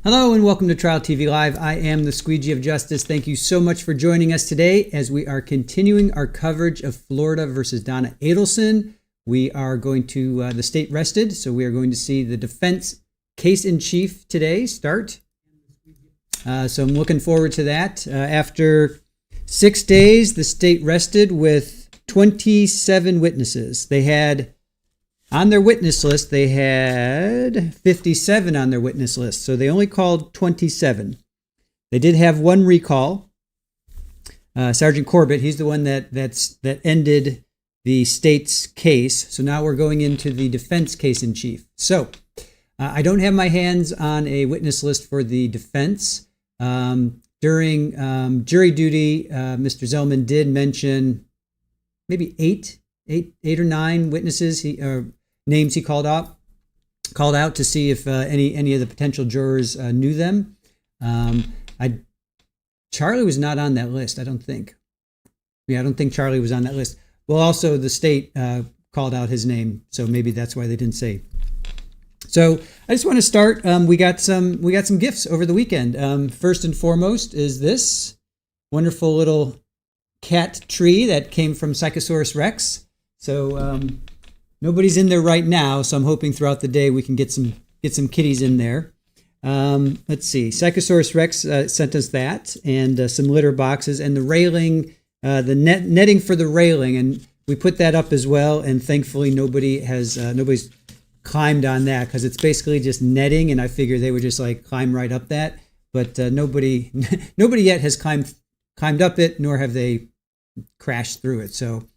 Hello and welcome to Trial TV Live. I am the Squeegee of Justice. Thank you so much for joining us today as we are continuing our coverage of Florida versus Donna Adelson. We are going to, the state rested, so we are going to see the defense case in chief today start. So I'm looking forward to that. After 6 days, the state rested with 27 witnesses. They had on their witness list, they had 57 on their witness list, so they only called 27. They did have one recall. Sergeant Corbett, he's the one that ended the state's case. So now we're going into the defense case in chief. So I don't have my hands on a witness list for the defense. During jury duty, Mr. Zellman did mention maybe eight or nine witnesses. Names he called out to see if any of the potential jurors knew them. Charlie was not on that list, I don't think. Yeah, I don't think Charlie was on that list. Well, also the state called out his name, so maybe that's why they didn't say. So I just want to start. We got some gifts over the weekend. First and foremost is this wonderful little cat tree that came from Psychosaurus Rex. So nobody's in there right now, so I'm hoping throughout the day we can get some kitties in there. Let's see. Psychosaurus Rex sent us that, and some litter boxes, and the railing, the netting for the railing, and we put that up as well. And thankfully, nobody's climbed on that because it's basically just netting, and I figure they would just like climb right up that. But nobody yet has climbed up it, nor have they crashed through it. So.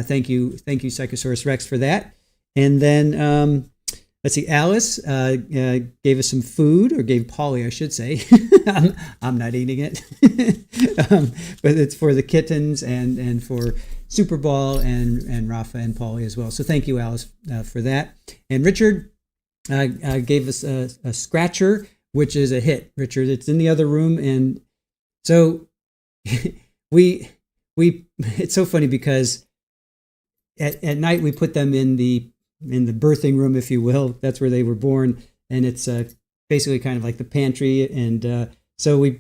Thank you, Psychosaurus Rex, for that. And then, let's see, Alice gave us some food, or gave Polly, I should say. I'm not eating it. But it's for the kittens and for Super Ball and Rafa and Polly as well. So thank you, Alice, for that. And Richard gave us a scratcher, which is a hit. Richard, it's in the other room. And so it's so funny because at night we put them in the birthing room, if you will. That's where they were born, and it's basically kind of like the pantry. And so we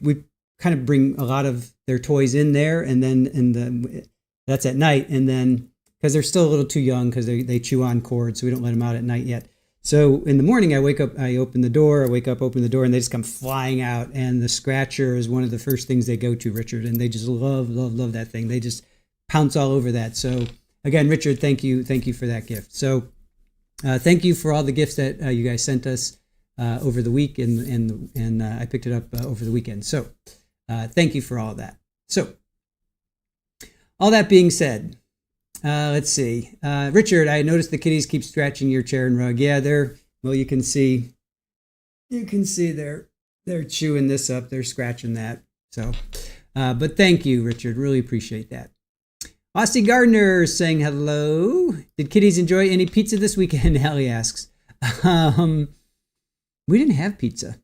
kind of bring a lot of their toys in there, and then that's at night. And then because they're still a little too young, because they chew on cord, so we don't let them out at night yet. So in the morning, I wake up, I open the door, open the door, and they just come flying out. And the scratcher is one of the first things they go to, Richard, and they just love that thing. They just pounce all over that. So. Again, Richard, thank you for that gift. So, thank you for all the gifts that you guys sent us over the week, and I picked it up over the weekend. So, thank you for all of that. So, all that being said, let's see, Richard. I noticed the kitties keep scratching your chair and rug. Yeah, you can see they're chewing this up. They're scratching that. So, but thank you, Richard. Really appreciate that. Aussie Gardner saying hello. Did kitties enjoy any pizza this weekend? Ellie asks. We didn't have pizza.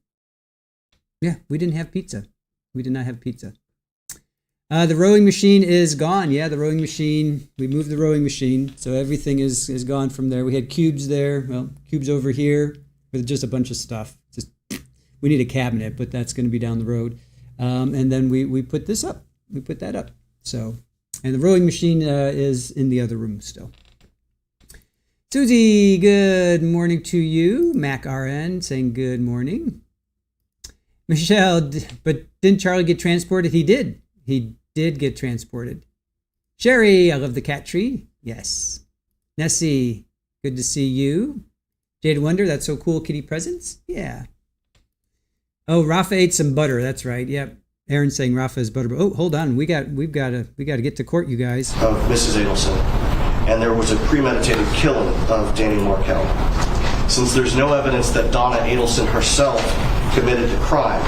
Yeah, we didn't have pizza. We did not have pizza. The rowing machine is gone. Yeah, the rowing machine. We moved the rowing machine, so everything is gone from there. We had cubes there. Well, cubes over here with just a bunch of stuff. We need a cabinet, but that's going to be down the road. And then we put this up. We put that up. So. And the rowing machine is in the other room still. Susie, good morning to you. Mac RN saying good morning. Michelle, but didn't Charlie get transported? He did. He did get transported. Sherry, I love the cat tree. Yes. Nessie, good to see you. Jade Wonder, that's so cool. Kitty presents? Yeah. Oh, Rafa ate some butter. That's right. Yep. Aaron's saying Rafa is butter. Oh, hold on. We've got to get to court, you guys. Of Mrs. Adelson, and there was a premeditated killing of Dan Markel. Since there's no evidence that Donna Adelson herself committed the crime,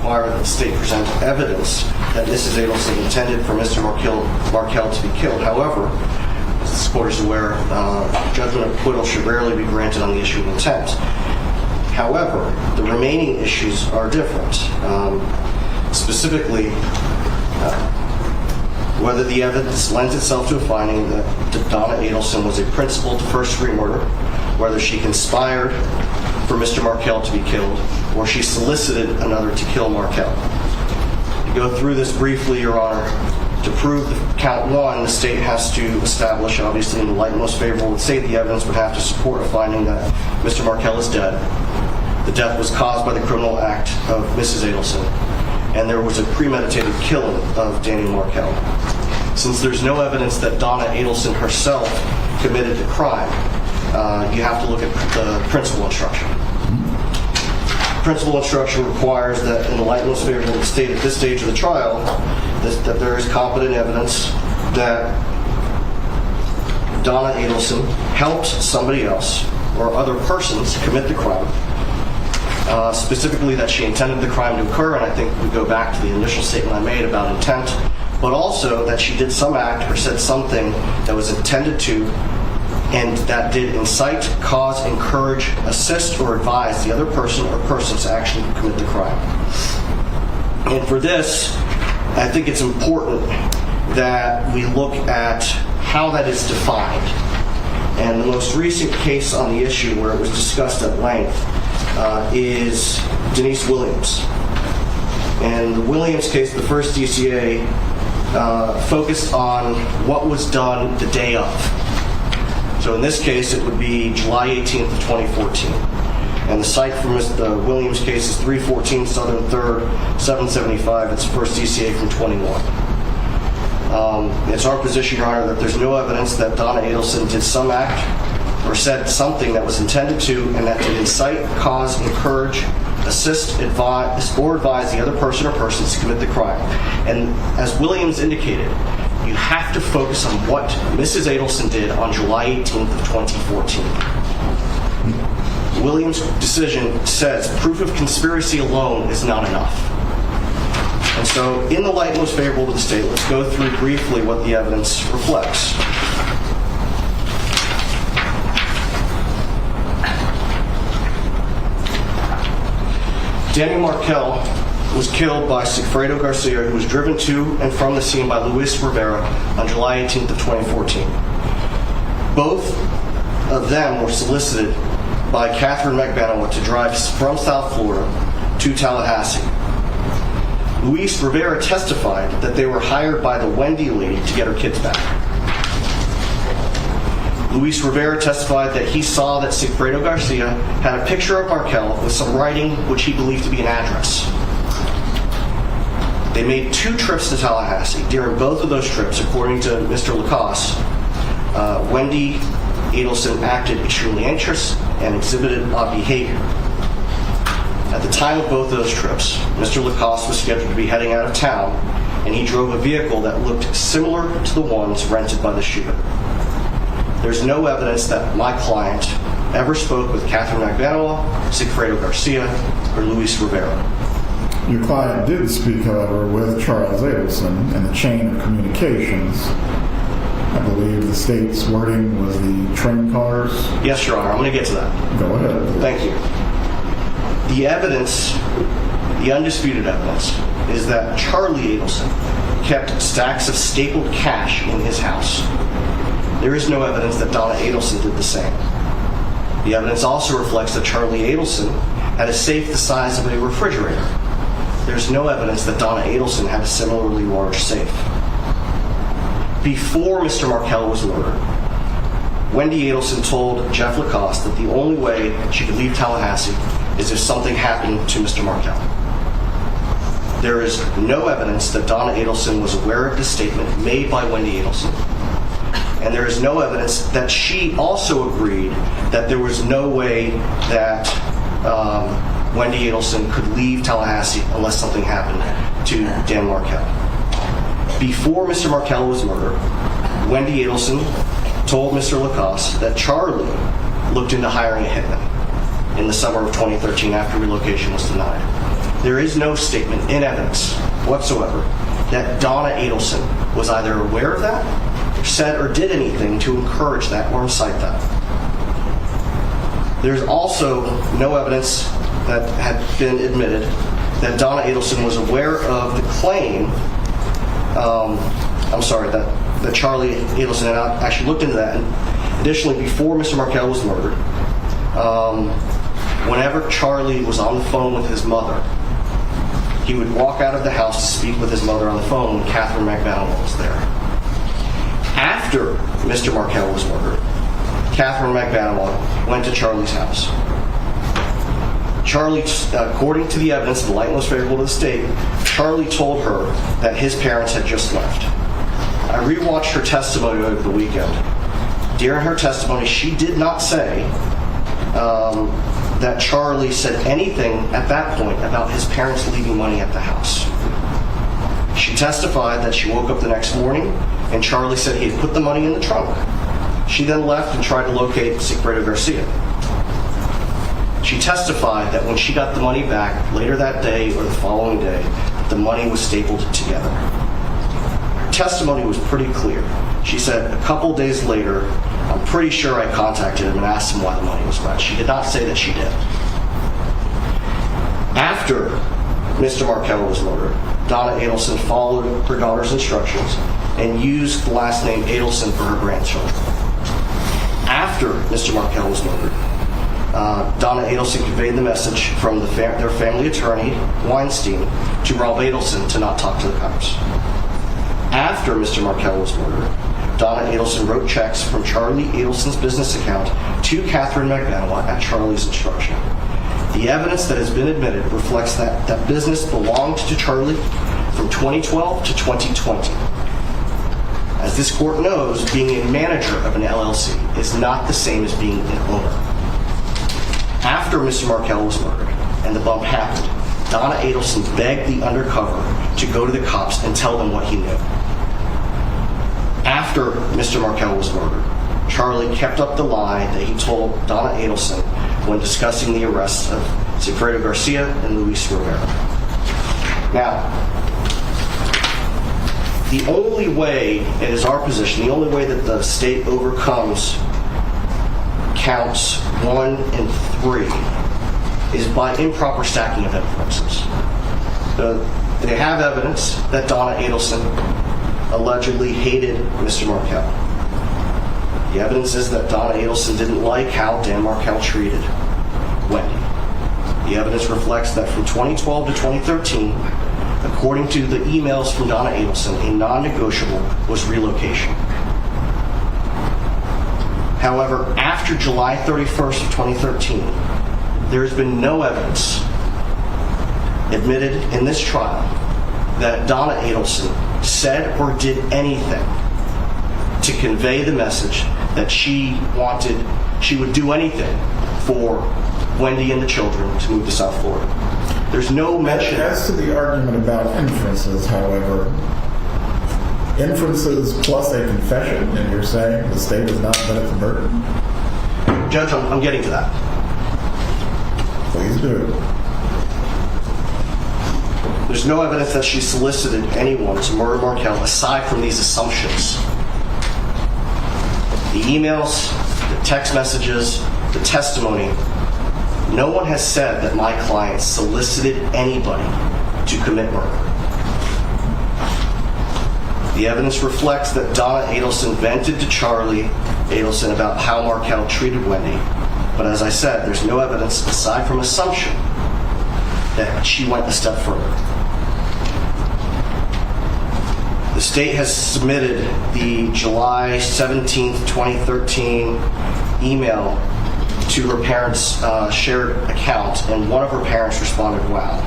require that the state present evidence that Mrs. Adelson intended for Mr. Markel to be killed. However, as this court is aware, judgment of acquittal should rarely be granted on the issue of intent. However, the remaining issues are different. Specifically, whether the evidence lends itself to a finding that Donna Adelson was a principal to first-degree murder, whether she conspired for Mr. Markel to be killed, or she solicited another to kill Markel. To go through this briefly, Your Honor, to prove count one, the state has to establish, obviously in the light most favorable to the state, the evidence would have to support a finding that Mr. Markel is dead. The death was caused by the criminal act of Mrs. Adelson, and there was a premeditated killing of Danny Markel. Since there's no evidence that Donna Adelson herself committed the crime, you have to look at the principal instruction. Principal instruction requires that in the light most favorable to the state at this stage of the trial, that there is competent evidence that Donna Adelson helped somebody else or other persons commit the crime. Specifically that she intended the crime to occur, and I think we go back to the initial statement I made about intent, but also that she did some act or said something that was intended to and that did incite, cause, encourage, assist, or advise the other person or persons to actually commit the crime. And for this, I think it's important that we look at how that is defined. And the most recent case on the issue where it was discussed at length is Denise Williams. And the Williams case, the first DCA, focused on what was done the day of. So in this case, it would be July 18th of 2014. And the site for the Williams case is 314 Southern 3rd, 775. It's first DCA from 21. It's our position, Your Honor, that there's no evidence that Donna Adelson did some act or said something that was intended to and that did incite, cause, encourage, assist, advise, or advise the other person or persons to commit the crime. And as Williams indicated, you have to focus on what Mrs. Adelson did on July 18th of 2014. Williams' decision says proof of conspiracy alone is not enough. And so, in the light most favorable to the state, let's go through briefly what the evidence reflects. Danny Markel was killed by Sigfredo Garcia, who was driven to and from the scene by Luis Rivera on July 18th of 2014. Both of them were solicited by Catherine McBanowa to drive from South Florida to Tallahassee. Luis Rivera testified that they were hired by the Wendi lady to get her kids back. Luis Rivera testified that he saw that Sigfredo Garcia had a picture of Markel with some writing which he believed to be an address. They made 2 trips to Tallahassee. During both of those trips, according to Mr. Lacoste, Wendi Adelson acted extremely anxious and exhibited odd behavior. At the time of both of those trips, Mr. Lacoste was scheduled to be heading out of town, and he drove a vehicle that looked similar to the ones rented by the shooter. There's no evidence that my client ever spoke with Catherine McBanowa, Sigfredo Garcia, or Luis Rivera. Your client did speak, however, with Charles Adelson in the chain of communications. I believe the state's wording was the train cars. Yes, Your Honor. I'm going to get to that. Go ahead. Thank you. The evidence, the undisputed evidence, is that Charlie Adelson kept stacks of stapled cash in his house. There is no evidence that Donna Adelson did the same. The evidence also reflects that Charlie Adelson had a safe the size of a refrigerator. There's no evidence that Donna Adelson had a similarly large safe. Before Mr. Markel was murdered, Wendi Adelson told Jeff Lacoste that the only way she could leave Tallahassee is if something happened to Mr. Markel. There is no evidence that Donna Adelson was aware of this statement made by Wendi Adelson. And there is no evidence that she also agreed that there was no way that Wendi Adelson could leave Tallahassee unless something happened to Dan Markel. Before Mr. Markel was murdered, Wendi Adelson told Mr. Lacoste that Charlie looked into hiring a hitman in the summer of 2013 after relocation was denied. there is no statement in evidence whatsoever that Donna Adelson was either aware of that, said or did anything to encourage that or incite that. There's also no evidence that had been admitted that Donna Adelson was aware of the claim, that Charlie Adelson had actually looked into that. And additionally, before Mr. Markel was murdered, whenever Charlie was on the phone with his mother, he would walk out of the house to speak with his mother on the phone when Catherine McBanwell was there. After Mr. Markel was murdered, Catherine McBanwell went to Charlie's house. Charlie, according to the evidence, the light most favorable to the state, Charlie told her that his parents had just left. I rewatched her testimony over the weekend. During her testimony, she did not say that Charlie said anything at that point about his parents leaving money at the house. She testified that she woke up the next morning and Charlie said he had put the money in the trunk. She then left and tried to locate Sigfredo Garcia. She testified that when she got the money back later that day or the following day, the money was stapled together. Her testimony was pretty clear. She said a couple days later, I'm pretty sure I contacted him and asked him why the money was back. She did not say that she did. After Mr. Markel was murdered, Donna Adelson followed her daughter's instructions and used the last name Adelson for her grandchildren. After Mr. Markel was murdered, Donna Adelson conveyed the message from their family attorney, Weinstein, to Rob Adelson to not talk to the cops. After Mr. Markel was murdered, Donna Adelson wrote checks from Charlie Adelson's business account to Catherine McBanwell at Charlie's instruction. The evidence that has been admitted reflects that that business belonged to Charlie from 2012 to 2020. As this court knows, being a manager of an LLC is not the same as being an owner. After Mr. Markel was murdered and the bump happened, Donna Adelson begged the undercover to go to the cops and tell them what he knew. After Mr. Markel was murdered, Charlie kept up the lie that he told Donna Adelson when discussing the arrests of Sigfredo Garcia and Luis Rivera. Now, the only way, it is our position, the only way that the state overcomes counts 1 and 3 is by improper stacking of inferences. They have evidence that Donna Adelson allegedly hated Mr. Markel. The evidence is that Donna Adelson didn't like how Dan Markel treated Wendi. The evidence reflects that from 2012 to 2013, according to the emails from Donna Adelson, a non-negotiable was relocation. However, after July 31st of 2013, there has been no evidence admitted in this trial that Donna Adelson said or did anything to convey the message that she would do anything for Wendi and the children to move to South Florida. There's no mention. As to the argument about inferences, however, inferences plus a confession, and you're saying the state has not admitted the murder? Judge, I'm getting to that. Please do. There's no evidence that she solicited anyone to murder Markel aside from these assumptions. The emails, the text messages, the testimony, no one has said that my client solicited anybody to commit murder. The evidence reflects that Donna Adelson vented to Charlie Adelson about how Markel treated Wendi, but as I said, there's no evidence aside from assumption that she went a step further. The state has submitted the July 17th, 2013 email to her parents' shared account, and one of her parents responded, "Wow."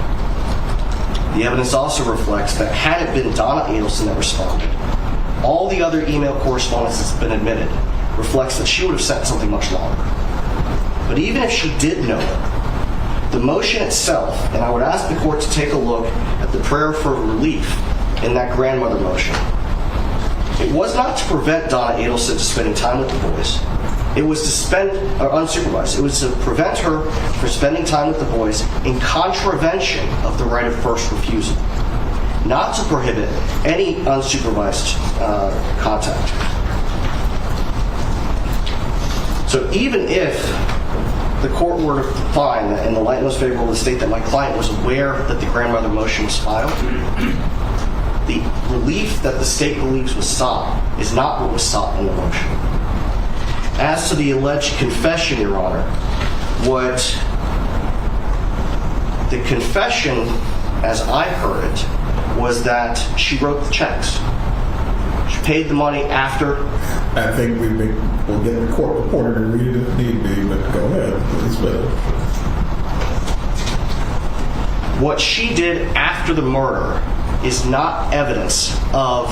The evidence also reflects that had it been Donna Adelson that responded, all the other email correspondence that's been admitted reflects that she would have sent something much longer. But even if she did know it, the motion itself, and I would ask the court to take a look at the prayer for relief in that grandmother motion, it was not to prevent Donna Adelson from spending time with the boys. It was to spend, or unsupervised, it was to prevent her from spending time with the boys in contravention of the right of first refusal, not to prohibit any unsupervised contact. So even if the court were to find that in the light most favorable to the state that my client was aware that the grandmother motion was filed, the relief that the state believes was sought is not what was sought in the motion. As to the alleged confession, Your Honor, what the confession, as I heard it, was that she wrote the checks. She paid the money after. I think we'll get the court reporter to read it if need be, but go ahead, please. What she did after the murder is not evidence of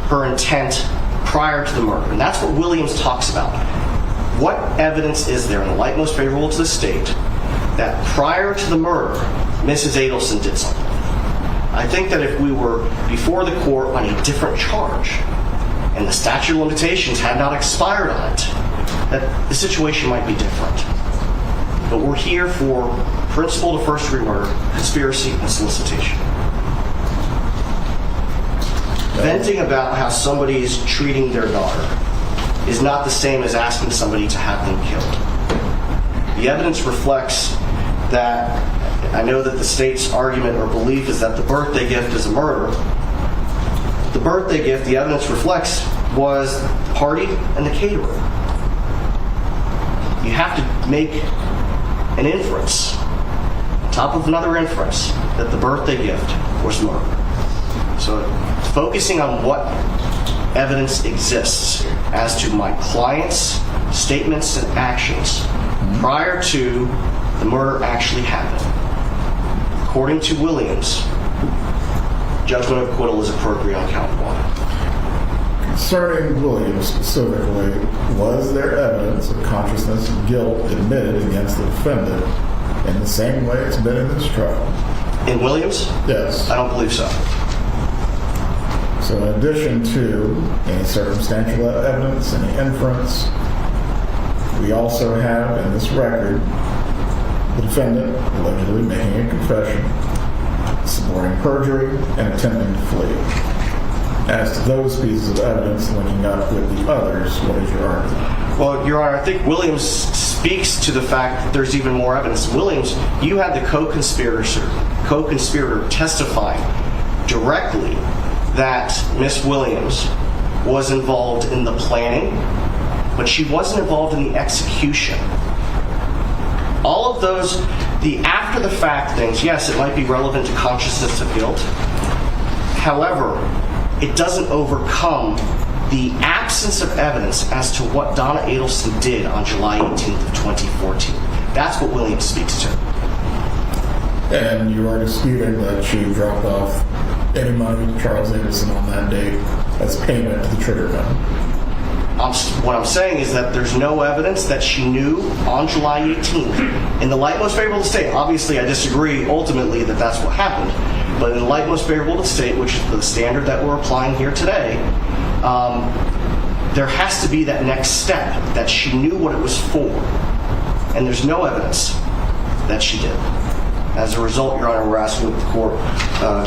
her intent prior to the murder. And that's what Williams talks about. What evidence is there in the light most favorable to the state that prior to the murder, Mrs. Adelson did something? I think that if we were before the court on a different charge and the statute of limitations had not expired on it, that the situation might be different. But we're here for principal to first degree murder, conspiracy, and solicitation. Venting about how somebody is treating their daughter is not the same as asking somebody to have them killed. The evidence reflects that, I know that the state's argument or belief is that the birthday gift is a murder. The birthday gift, the evidence reflects, was the party and the caterer. You have to make an inference, on top of another inference, that the birthday gift was murder. So focusing on what evidence exists as to my client's statements and actions prior to the murder actually happened. According to Williams, judgment of acquittal is appropriate on count one. Concerning Williams specifically, was there evidence of consciousness of guilt admitted against the defendant in the same way it's been in this trial? In Williams? Yes. I don't believe so. So in addition to any circumstantial evidence, any inference, we also have in this record the defendant allegedly making a confession, supporting perjury, and attempting to flee. As to those pieces of evidence linking up with the others, what is your argument? Well, Your Honor, I think Williams speaks to the fact that there's even more evidence. Williams, you had the co-conspirator testifying directly that Miss Williams was involved in the planning, but she wasn't involved in the execution. All of those, the after the fact things, yes, it might be relevant to consciousness of guilt. However, it doesn't overcome the absence of evidence as to what Donna Adelson did on July 18th of 2014. That's what Williams speaks to. And you are disputing that she dropped off any money to Charles Adelson on that date as payment to the trigger gun. What I'm saying is that there's no evidence that she knew on July 18th. In the light most favorable to the state, obviously I disagree ultimately that that's what happened, but in the light most favorable to the state, which is the standard that we're applying here today, there has to be that next step, that she knew what it was for. And there's no evidence that she did. As a result, Your Honor, we're asking that the court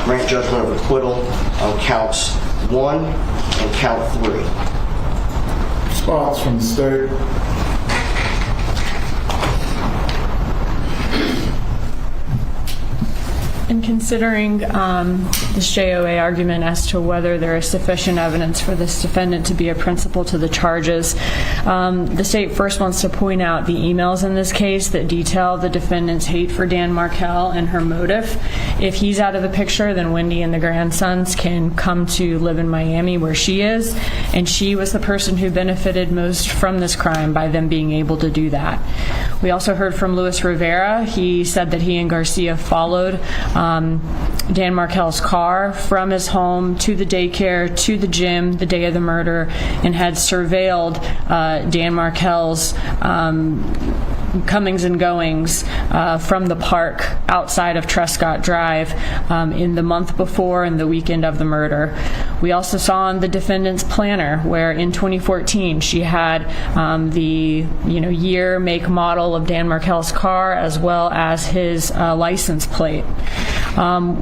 grant judgment of acquittal on counts 1 and count 3. Response from the state. In considering this JOA argument as to whether there is sufficient evidence for this defendant to be a principal to the charges, the state first wants to point out the emails in this case that detail the defendant's hate for Dan Markel and her motive. If he's out of the picture, then Wendi and the grandsons can come to live in Miami where she is, and she was the person who benefited most from this crime by them being able to do that. We also heard from Luis Rivera. He said that he and Garcia followed Dan Markel's car from his home to the daycare, to the gym the day of the murder, and had surveilled Dan Markel's comings and goings from the park outside of Trescott Drive in the month before and the weekend of the murder. We also saw on the defendant's planner where in 2014 she had the year, make, model of Dan Markel's car as well as his license plate.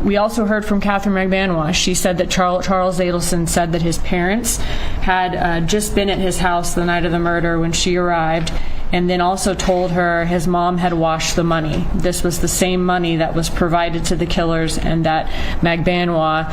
We also heard from Catherine McBanois. She said that Charles Adelson said that his parents had just been at his house the night of the murder when she arrived, and then also told her his mom had washed the money. This was the same money that was provided to the killers and that McBanois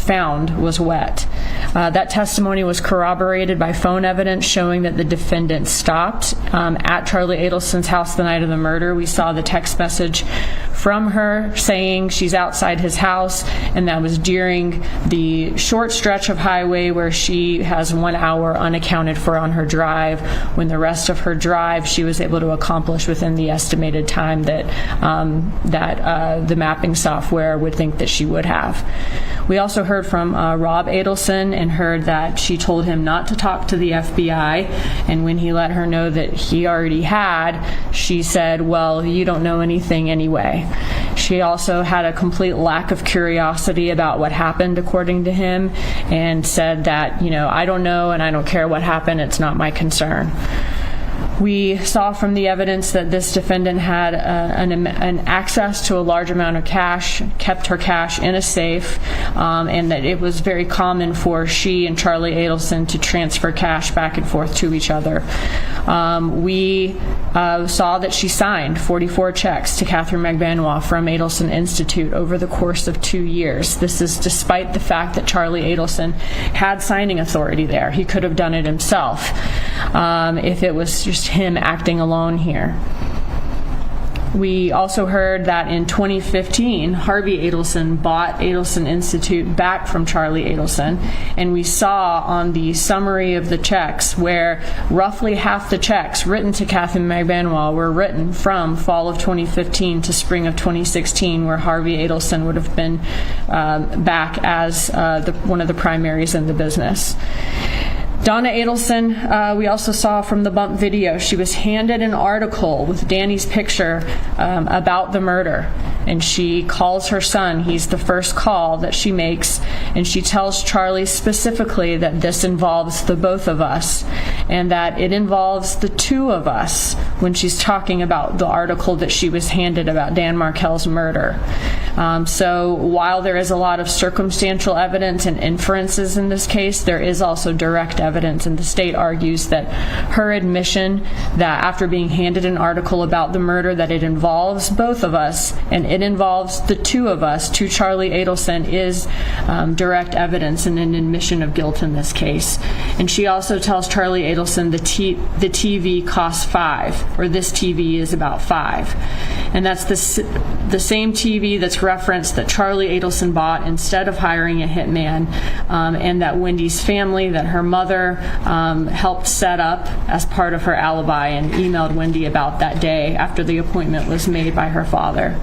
found was wet. That testimony was corroborated by phone evidence showing that the defendant stopped at Charlie Adelson's house the night of the murder. We saw the text message from her saying she's outside his house, and that was during the short stretch of highway where she has 1 hour unaccounted for on her drive, when the rest of her drive she was able to accomplish within the estimated time that the mapping software would think that she would have. We also heard from Rob Adelson and heard that she told him not to talk to the FBI, and when he let her know that he already had, she said, well, you don't know anything anyway. She also had a complete lack of curiosity about what happened, according to him, and said that, I don't know and I don't care what happened, it's not my concern. We saw from the evidence that this defendant had an access to a large amount of cash, kept her cash in a safe, and that it was very common for she and Charlie Adelson to transfer cash back and forth to each other. We saw that she signed 44 checks to Catherine McBanois from Adelson Institute over the course of 2 years. This is despite the fact that Charlie Adelson had signing authority there. He could have done it himself if it was just him acting alone here. We also heard that in 2015, Harvey Adelson bought Adelson Institute back from Charlie Adelson, and we saw on the summary of the checks where roughly half the checks written to Catherine McBanois were written from fall of 2015 to spring of 2016, where Harvey Adelson would have been back as one of the primaries in the business. Donna Adelson, we also saw from the bump video, she was handed an article with Danny's picture about the murder, and she calls her son. He's the first call that she makes, and she tells Charlie specifically that this involves the both of us and that it involves the two of us when she's talking about the article that she was handed about Dan Markel's murder. So while there is a lot of circumstantial evidence and inferences in this case, there is also direct evidence, and the state argues that her admission that after being handed an article about the murder that it involves both of us and it involves the two of us to Charlie Adelson is direct evidence and an admission of guilt in this case. And she also tells Charlie Adelson the TV costs $5, or this TV is about $5. And that's the same TV that's referenced that Charlie Adelson bought instead of hiring a hitman, and that Wendy's family, that her mother helped set up as part of her alibi and emailed Wendi about that day after the appointment was made by her father.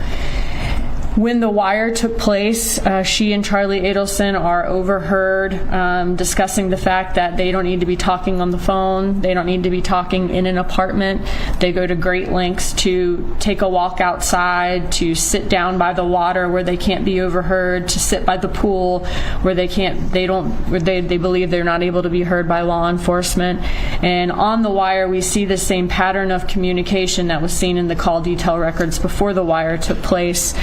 When the wire took place, she and Charlie Adelson are overheard discussing the fact that they don't need to be talking on the phone, they don't need to be talking in an apartment. They go to great lengths to take a walk outside, to sit down by the water where they can't be overheard, to sit by the pool where they believe they're not able to be heard by law enforcement. And on the wire, we see the same pattern of communication that was seen in the call detail records before the wire took place.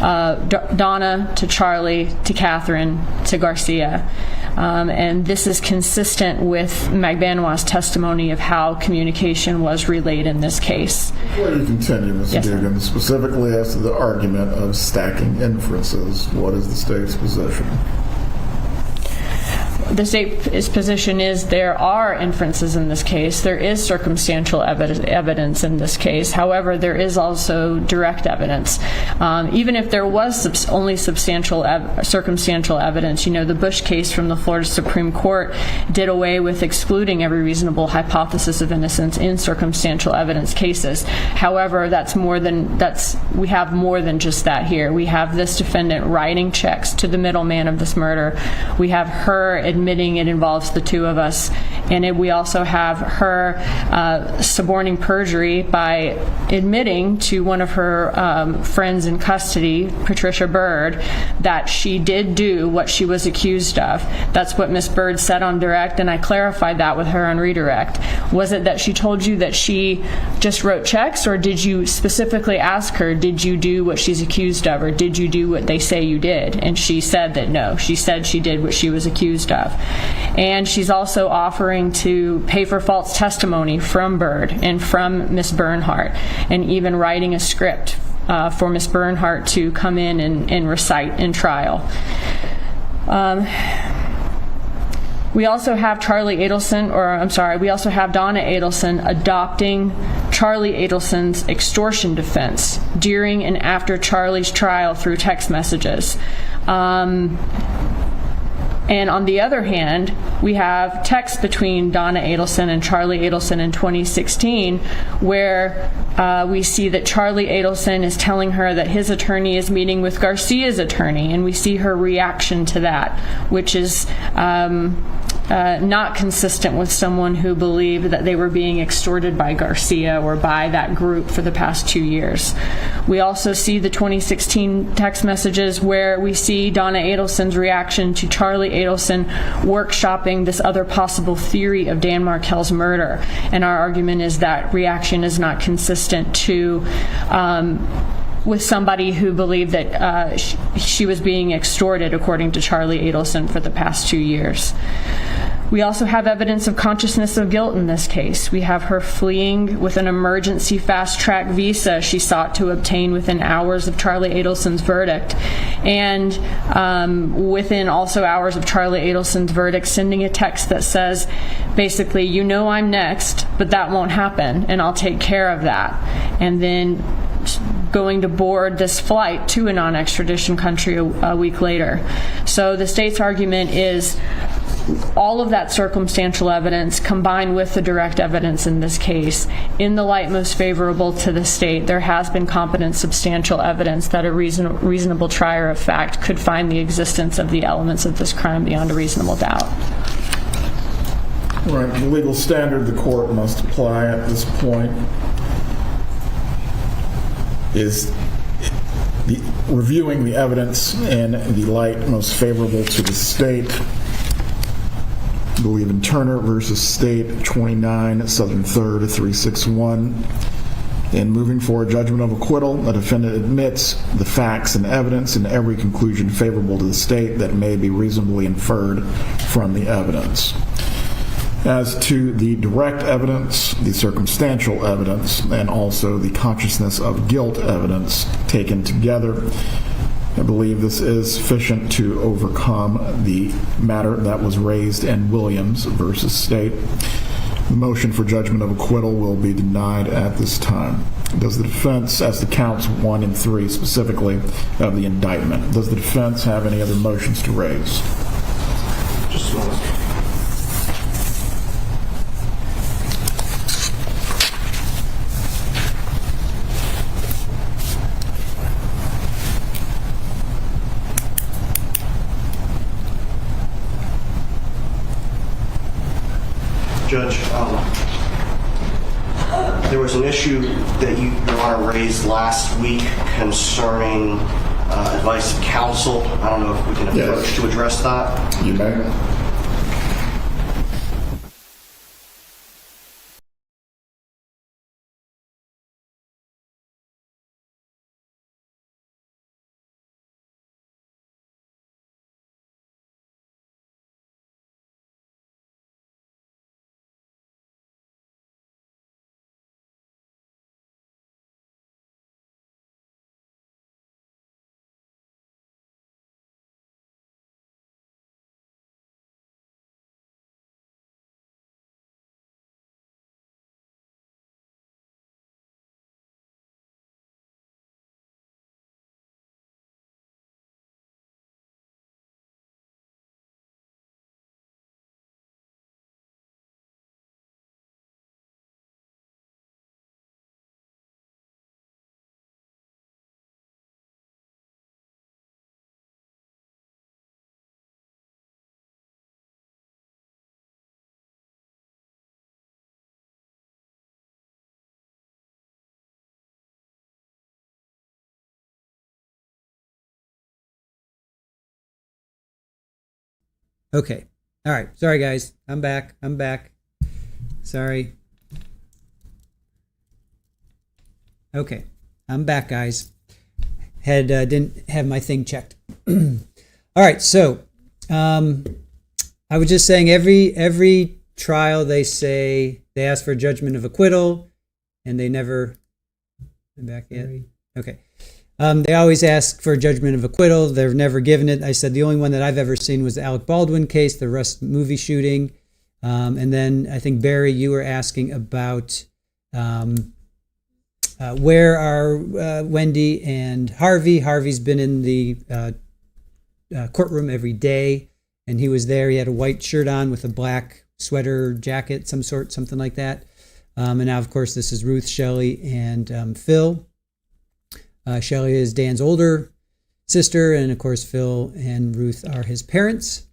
Donna to Charlie to Catherine to Garcia. And this is consistent with McBanois' testimony of how communication was relayed in this case. Before you continue, Ms. Dugan, specifically as to the argument of stacking inferences, what is the state's position? The state's position is there are inferences in this case. There is circumstantial evidence in this case. However, there is also direct evidence. Even if there was only circumstantial evidence, the Bush case from the Florida Supreme Court did away with excluding every reasonable hypothesis of innocence in circumstantial evidence cases. However, we have more than just that here. We have this defendant writing checks to the middleman of this murder. We have her admitting admitting it involves the two of us. And we also have her suborning perjury by admitting to one of her friends in custody, Patricia Bird, that she did do what she was accused of. That's what Miss Bird said on direct, and I clarified that with her on redirect. Was it that she told you that she just wrote checks, or did you specifically ask her, did you do what she's accused of, or did you do what they say you did? And she said that no. She said she did what she was accused of. And she's also offering to pay for false testimony from Bird and from Miss Bernhardt, and even writing a script for Miss Bernhardt to come in and recite in trial. We also have we also have Donna Adelson adopting Charlie Adelson's extortion defense during and after Charlie's trial through text messages. And on the other hand, we have texts between Donna Adelson and Charlie Adelson in 2016 where we see that Charlie Adelson is telling her that his attorney is meeting with Garcia's attorney, and we see her reaction to that, which is not consistent with someone who believed that they were being extorted by Garcia or by that group for the past 2 years. We also see the 2016 text messages where we see Donna Adelson's reaction to Charlie Adelson workshopping this other possible theory of Dan Markel's murder. And our argument is that reaction is not consistent with somebody who believed that she was being extorted, according to Charlie Adelson, for the past 2 years. We also have evidence of consciousness of guilt in this case. We have her fleeing with an emergency fast-track visa she sought to obtain within hours of Charlie Adelson's verdict. And within also hours of Charlie Adelson's verdict, sending a text that says, basically, you know I'm next, but that won't happen, and I'll take care of that. And then going to board this flight to a non-extradition country a week later. So the state's argument is all of that circumstantial evidence combined with the direct evidence in this case, in the light most favorable to the state, there has been competent substantial evidence that a reasonable trier of fact could find the existence of the elements of this crime beyond a reasonable doubt. Right, the legal standard the court must apply at this point is reviewing the evidence in the light most favorable to the state. I believe in Turner versus State 29 Southern 3rd 361. In moving for a judgment of acquittal, a defendant admits the facts and evidence in every conclusion favorable to the state that may be reasonably inferred from the evidence. As to the direct evidence, the circumstantial evidence, and also the consciousness of guilt evidence taken together, I believe this is sufficient to overcome the matter that was raised in Williams versus State. The motion for judgment of acquittal will be denied at this time. Does the defense, as to counts 1 and 3 specifically of the indictment, does the defense have any other motions to raise? Just a moment. Judge, there was an issue that Your Honor raised last week concerning advice of counsel. I don't know if we can approach to address that. You may. Okay. All right. Sorry, guys. I'm back. Sorry. Okay. I'm back, guys. Didn't have my thing checked. All right. So, I was just saying every trial they ask for a judgment of acquittal, and they never. I'm back yet. Okay. They always ask for a judgment of acquittal. They're never given it. I said the only one that I've ever seen was the Alec Baldwin case, the Rust movie shooting. And then I think, Barry, you were asking about where are Wendi and Harvey. Harvey's been in the courtroom every day, and he was there. He had a white shirt on with a black sweater jacket, something like that. And now, of course, this is Ruth, Shelley, and Phil. Shelley is Dan's older sister, and of course, Phil and Ruth are his parents.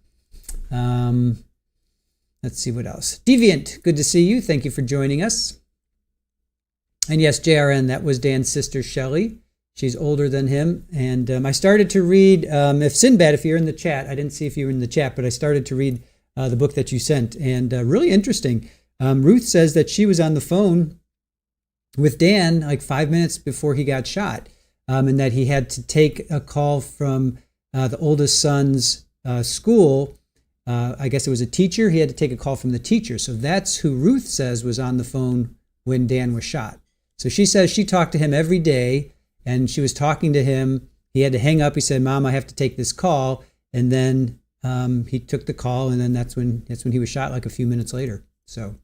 Let's see what else. Deviant, good to see you. Thank you for joining us. And yes, JRN, that was Dan's sister, Shelley. She's older than him. And I started to read, if Sinbad, if you're in the chat, I didn't see if you were in the chat, but I started to read the book that you sent. And really interesting. Ruth says that she was on the phone with Dan like 5 minutes before he got shot, and that he had to take a call from the oldest son's school. I guess it was a teacher. He had to take a call from the teacher. So that's who Ruth says was on the phone when Dan was shot. So she says she talked to him every day, and she was talking to him. He had to hang up. He said, "Mom, I have to take this call." And then he took the call, and then that's when he was shot, like a few minutes later. So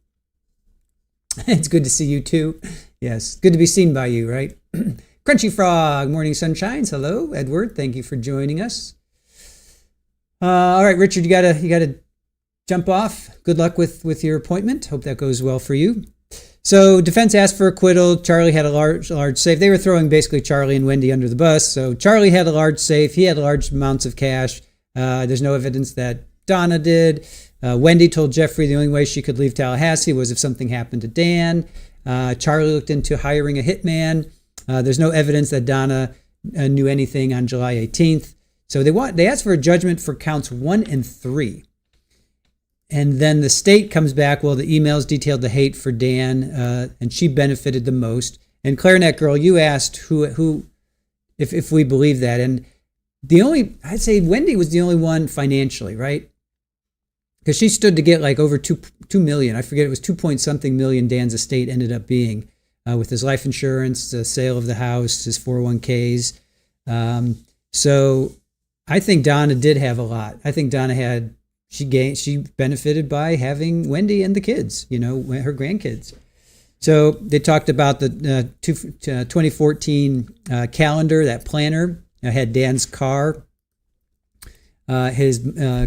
it's good to see you too. Yes, good to be seen by you, right? Crunchy Frog, Morning Sunshines. Hello, Edward. Thank you for joining us. All right, Richard, you gotta jump off. Good luck with your appointment. Hope that goes well for you. So defense asked for acquittal. Charlie had a large safe. They were throwing basically Charlie and Wendi under the bus. So Charlie had a large safe. He had large amounts of cash. There's no evidence that Donna did. Wendi told Jeffrey the only way she could leave Tallahassee was if something happened to Dan. Charlie looked into hiring a hitman. There's no evidence that Donna knew anything on July 18th. So they asked for a judgment for counts 1 and 3. And then the state comes back, well, the emails detailed the hate for Dan, and she benefited the most. And Clarinet Girl, you asked who if we believe that. And I'd say Wendi was the only one financially, right? Because she stood to get like over $2 million. I forget, it was 2 point something million Dan's estate ended up being, with his life insurance, the sale of the house, his 401ks. So I think Donna did have a lot. I think Donna she benefited by having Wendi and the kids, her grandkids. So they talked about the 2014 calendar, that planner. Had Dan's car, his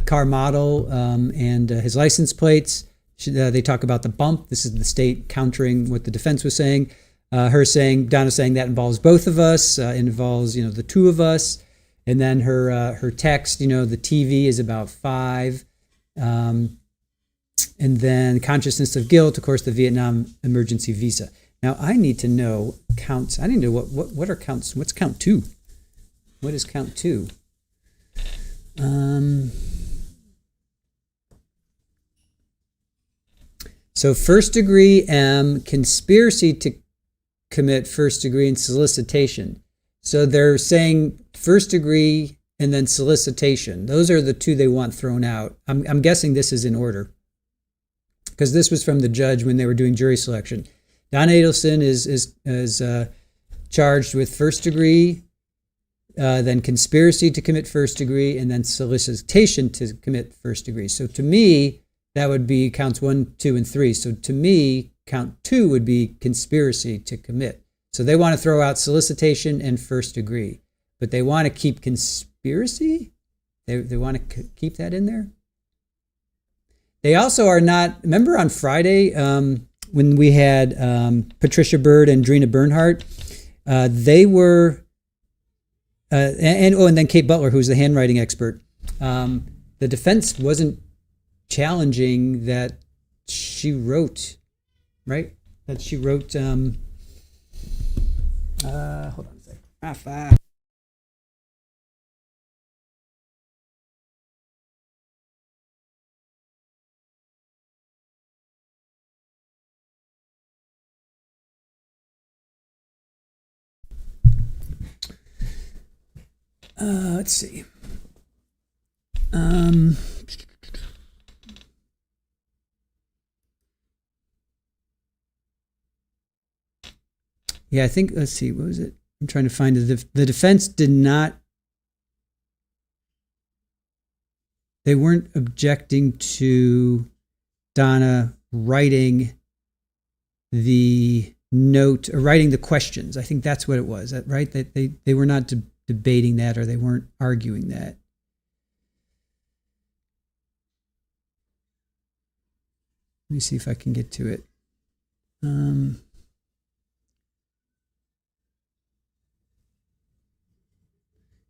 car model, and his license plates. They talk about the bump. This is the state countering what the defense was saying. Donna saying that involves both of us, involves, the two of us. And then her text, the TV is about 5. And then consciousness of guilt, of course, the Vietnam emergency visa. Now I need to know counts. I need to know what are counts. What's count 2? What is count 2? So first degree M, conspiracy to commit first degree, and solicitation. So they're saying first degree and then solicitation. Those are the two they want thrown out. I'm guessing this is in order, because this was from the judge when they were doing jury selection. Donna Adelson is charged with first degree, then conspiracy to commit first degree, and then solicitation to commit first degree. So to me, that would be counts 1, 2, and 3. So to me, count 2 would be conspiracy to commit. So they want to throw out solicitation and first degree, but they want to keep conspiracy. They want to keep that in there. They also are not. Remember on Friday when we had Patricia Bird and Drina Bernhardt, they were. And then Kate Butler, who's the handwriting expert. The defense wasn't challenging that she wrote, right? That she wrote. Hold on a second. Let's see. Yeah, I think, let's see, what was it? I'm trying to find it. The defense did not, they weren't objecting to Donna writing the note or writing the questions. I think that's what it was, right? That they were not debating that, or they weren't arguing that. Let me see if I can get to it.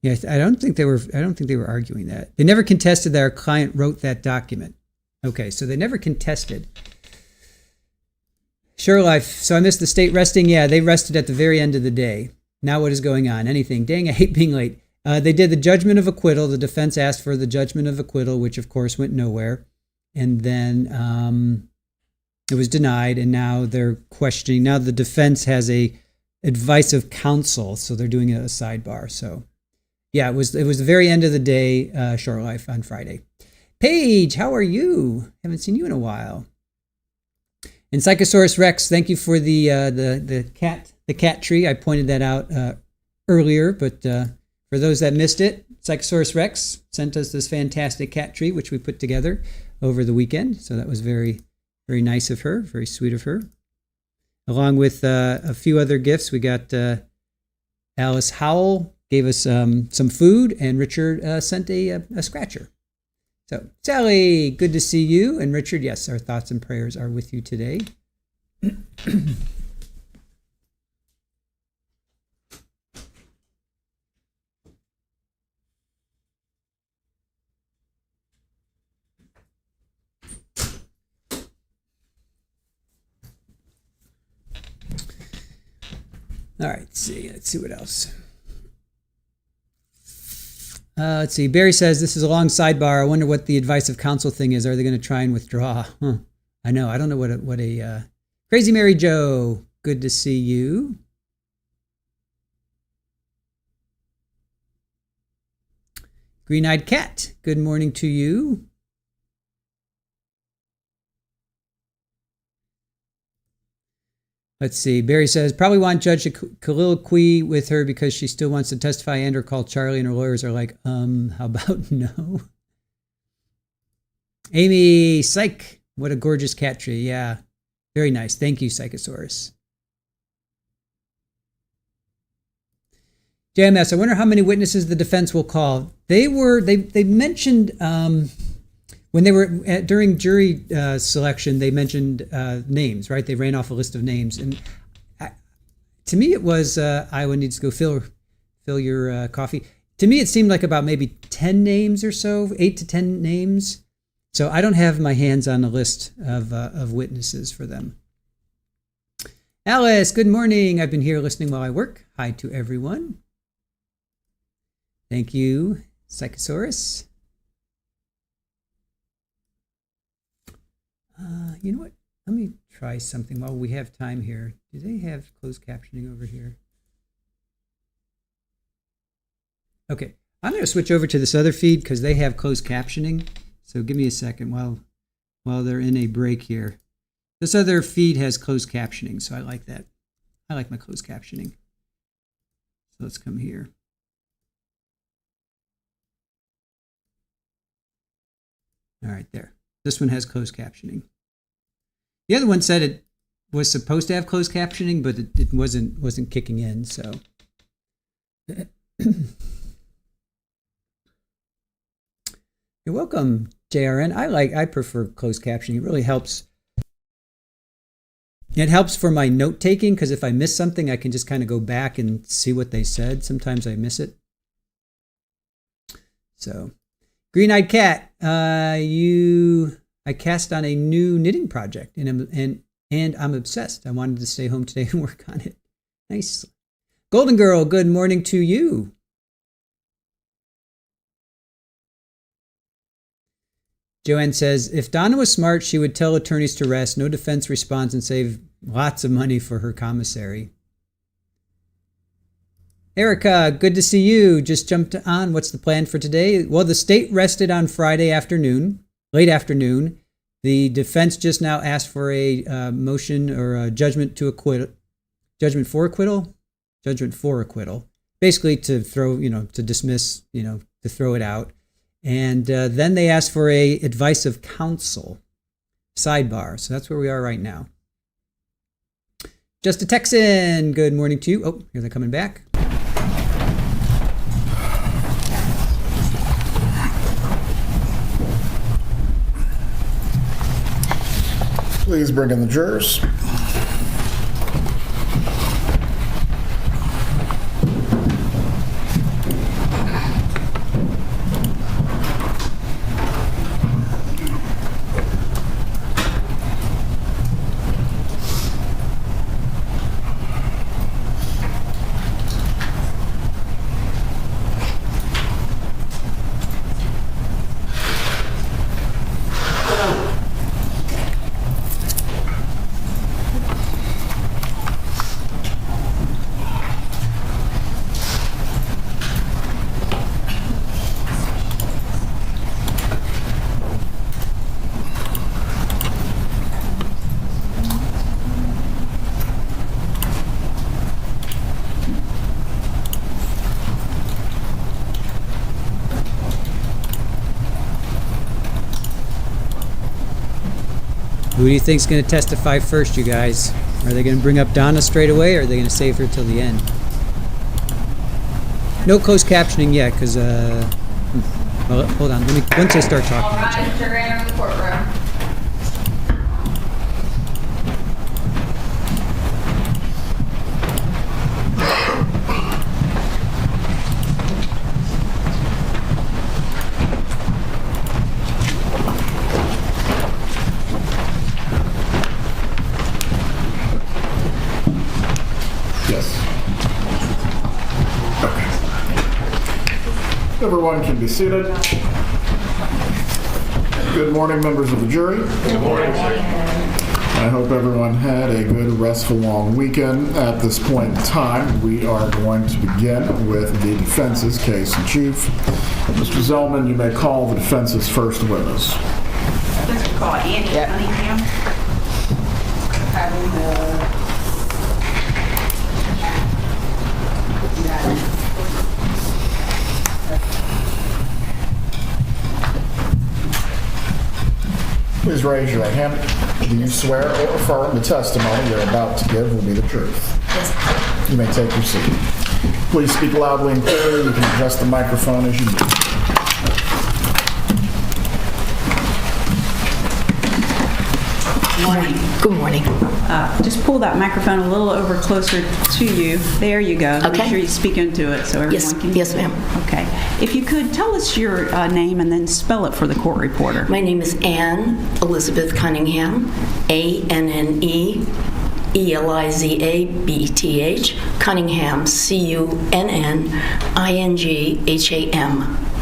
Yeah, I don't think they were arguing that. They never contested that our client wrote that document. Okay, so they never contested. Sure Life. So I missed the state resting. Yeah, they rested at the very end of the day. Now what is going on? Anything? Dang, I hate being late. They did the judgment of acquittal. The defense asked for the judgment of acquittal, which of course went nowhere. And then it was denied. And now they're questioning. Now the defense has a advice of counsel. So they're doing a sidebar. So yeah, it was the very end of the day, Short Life on Friday. Paige, how are you? Haven't seen you in a while. And Psychosaurus Rex, thank you for the cat tree. I pointed that out earlier, but for those that missed it, Psychosaurus Rex sent us this fantastic cat tree, which we put together over the weekend. So that was very, very nice of her, very sweet of her. Along with a few other gifts, we got Alice Howell gave us some food, and Richard sent a scratcher. So, Sally, good to see you. And Richard, yes, our thoughts and prayers are with you today. All right, let's see what else. Let's see. Barry says, this is a long sidebar. I wonder what the advice of counsel thing is. Are they going to try and withdraw? I know. I don't know what a Crazy Mary Joe. Good to see you. Green-eyed Cat. Good morning to you. Let's see. Barry says, probably want Judge to colloquy with her because she still wants to testify and or call Charlie, and her lawyers are like, how about no? Amy, psych. What a gorgeous cat tree. Yeah. Very nice. Thank you, Psychosaurus. JMS, I wonder how many witnesses the defense will call. They mentioned when they were during jury selection, they mentioned names, right? They ran off a list of names, and to me, it was Iowa needs to go fill your coffee. To me, it seemed like about maybe 10 names or so, 8 to 10 names. So I don't have my hands on a list of witnesses for them. Alice, good morning. I've been here listening while I work. Hi to everyone. Thank you, Psychosaurus. You know what? Let me try something while we have time here. Do they have closed captioning over here? Okay, I'm going to switch over to this other feed because they have closed captioning. So give me a second while they're in a break here. This other feed has closed captioning, so I like that. I like my closed captioning. So let's come here. All right, there. This one has closed captioning. The other one said it was supposed to have closed captioning, but it wasn't kicking in. So, you're welcome, JRN. I prefer closed captioning. It really helps. It helps for my note taking because if I miss something, I can just kind of go back and see what they said. Sometimes I miss it. So, Green-eyed Cat, I cast on a new knitting project and I'm obsessed. I wanted to stay home today and work on it. Nice. Golden Girl, good morning to you. Joanne says, if Donna was smart, she would tell attorneys to rest, no defense response, and save lots of money for her commissary. Erica, good to see you. Just jumped on. What's the plan for today? Well, the state rested on Friday afternoon, late afternoon. The defense just now asked for a motion or a judgment to acquit, judgment for acquittal, basically to throw, to dismiss, to throw it out. And then they asked for a advice of counsel, sidebar. So that's where we are right now. Just a Texan, good morning to you. Oh, here they're coming back. Please bring in the jurors. Who do you think's going to testify first, you guys? Are they going to bring up Donna straight away, or are they going to save her till the end? No closed captioning yet, because, well, hold on. Once I start talking. All right, you're entering the courtroom. Everyone can be seated. Good morning, members of the jury. Good morning. I hope everyone had a good, restful, long weekend. At this point in time, we are going to begin with the defense's case in chief. Mr. Zellman, you may call the defense's first witness. Let's call Annie Cunningham. Please raise your right hand. Do you swear or affirm the testimony you're about to give will be the truth? Yes. You may take your seat. Please speak loudly and clearly. You can adjust the microphone as you need. Morning. Good morning. Just pull that microphone a little over closer to you. There you go. Okay. Make sure you speak into it so everyone Yes, can. yes, ma'am. Okay. If you could tell us your name and then spell it for the court reporter. My name is Ann Elizabeth Cunningham, ANNE-ELIZABETH, Cunningham, CUNNINGHAM.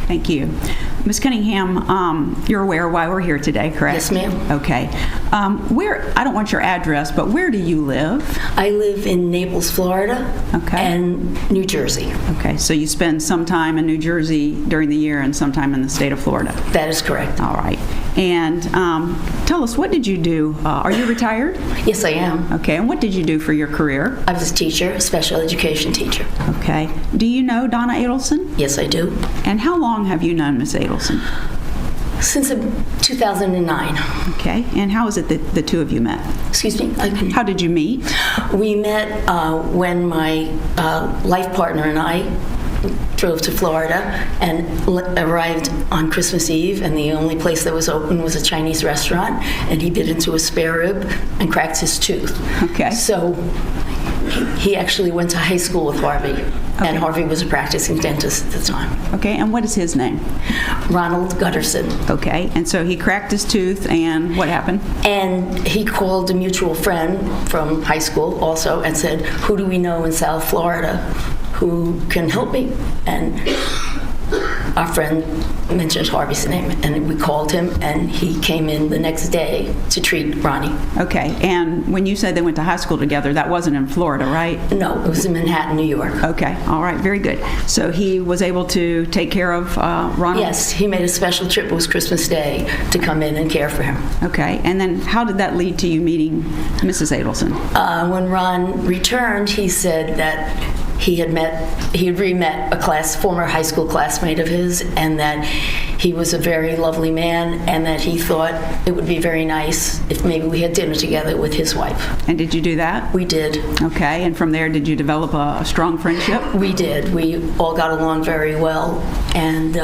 Thank you. Ms. Cunningham, you're aware why we're here today, correct? Yes, ma'am. Okay. I don't want your address, but where do you live? I live in Naples, Florida, Okay. and New Jersey. Okay, so you spend some time in New Jersey during the year and some time in the state of Florida. That is correct. All right. And tell us, what did you do? Are you retired? Yes, I am. Okay, and what did you do for your career? I was a teacher, a special education teacher. Okay. Do you know Donna Adelson? Yes, I do. And how long have you known Miss Adelson? Since 2009. Okay. And how is it that the two of you met? Excuse me? How did you meet? We met when my life partner and I drove to Florida and arrived on Christmas Eve, and the only place that was open was a Chinese restaurant, and he bit into a spare rib and cracked his tooth. Okay. So he actually went to high school with Harvey, and Harvey was a practicing dentist at the time. Okay. And what is his name? Ronald Guterson. Okay. And so he cracked his tooth, and what happened? And he called a mutual friend from high school also and said, who do we know in South Florida who can help me? And our friend mentioned Harvey's name, and we called him, and he came in the next day to treat Ronnie. Okay, and when you said they went to high school together, that wasn't in Florida, right? No, it was in Manhattan, New York. Okay, all right, very good. So he was able to take care of Ronald? Yes, he made a special trip. It was Christmas Day to come in and care for him. Okay, and then how did that lead to you meeting Mrs. Adelson? When Ron returned, he said that he had re-met a former high school classmate of his, and that he was a very lovely man, and that he thought it would be very nice if maybe we had dinner together with his wife. And did you do that? We did. Okay, and from there, did you develop a strong friendship? We did. We all got along very well, and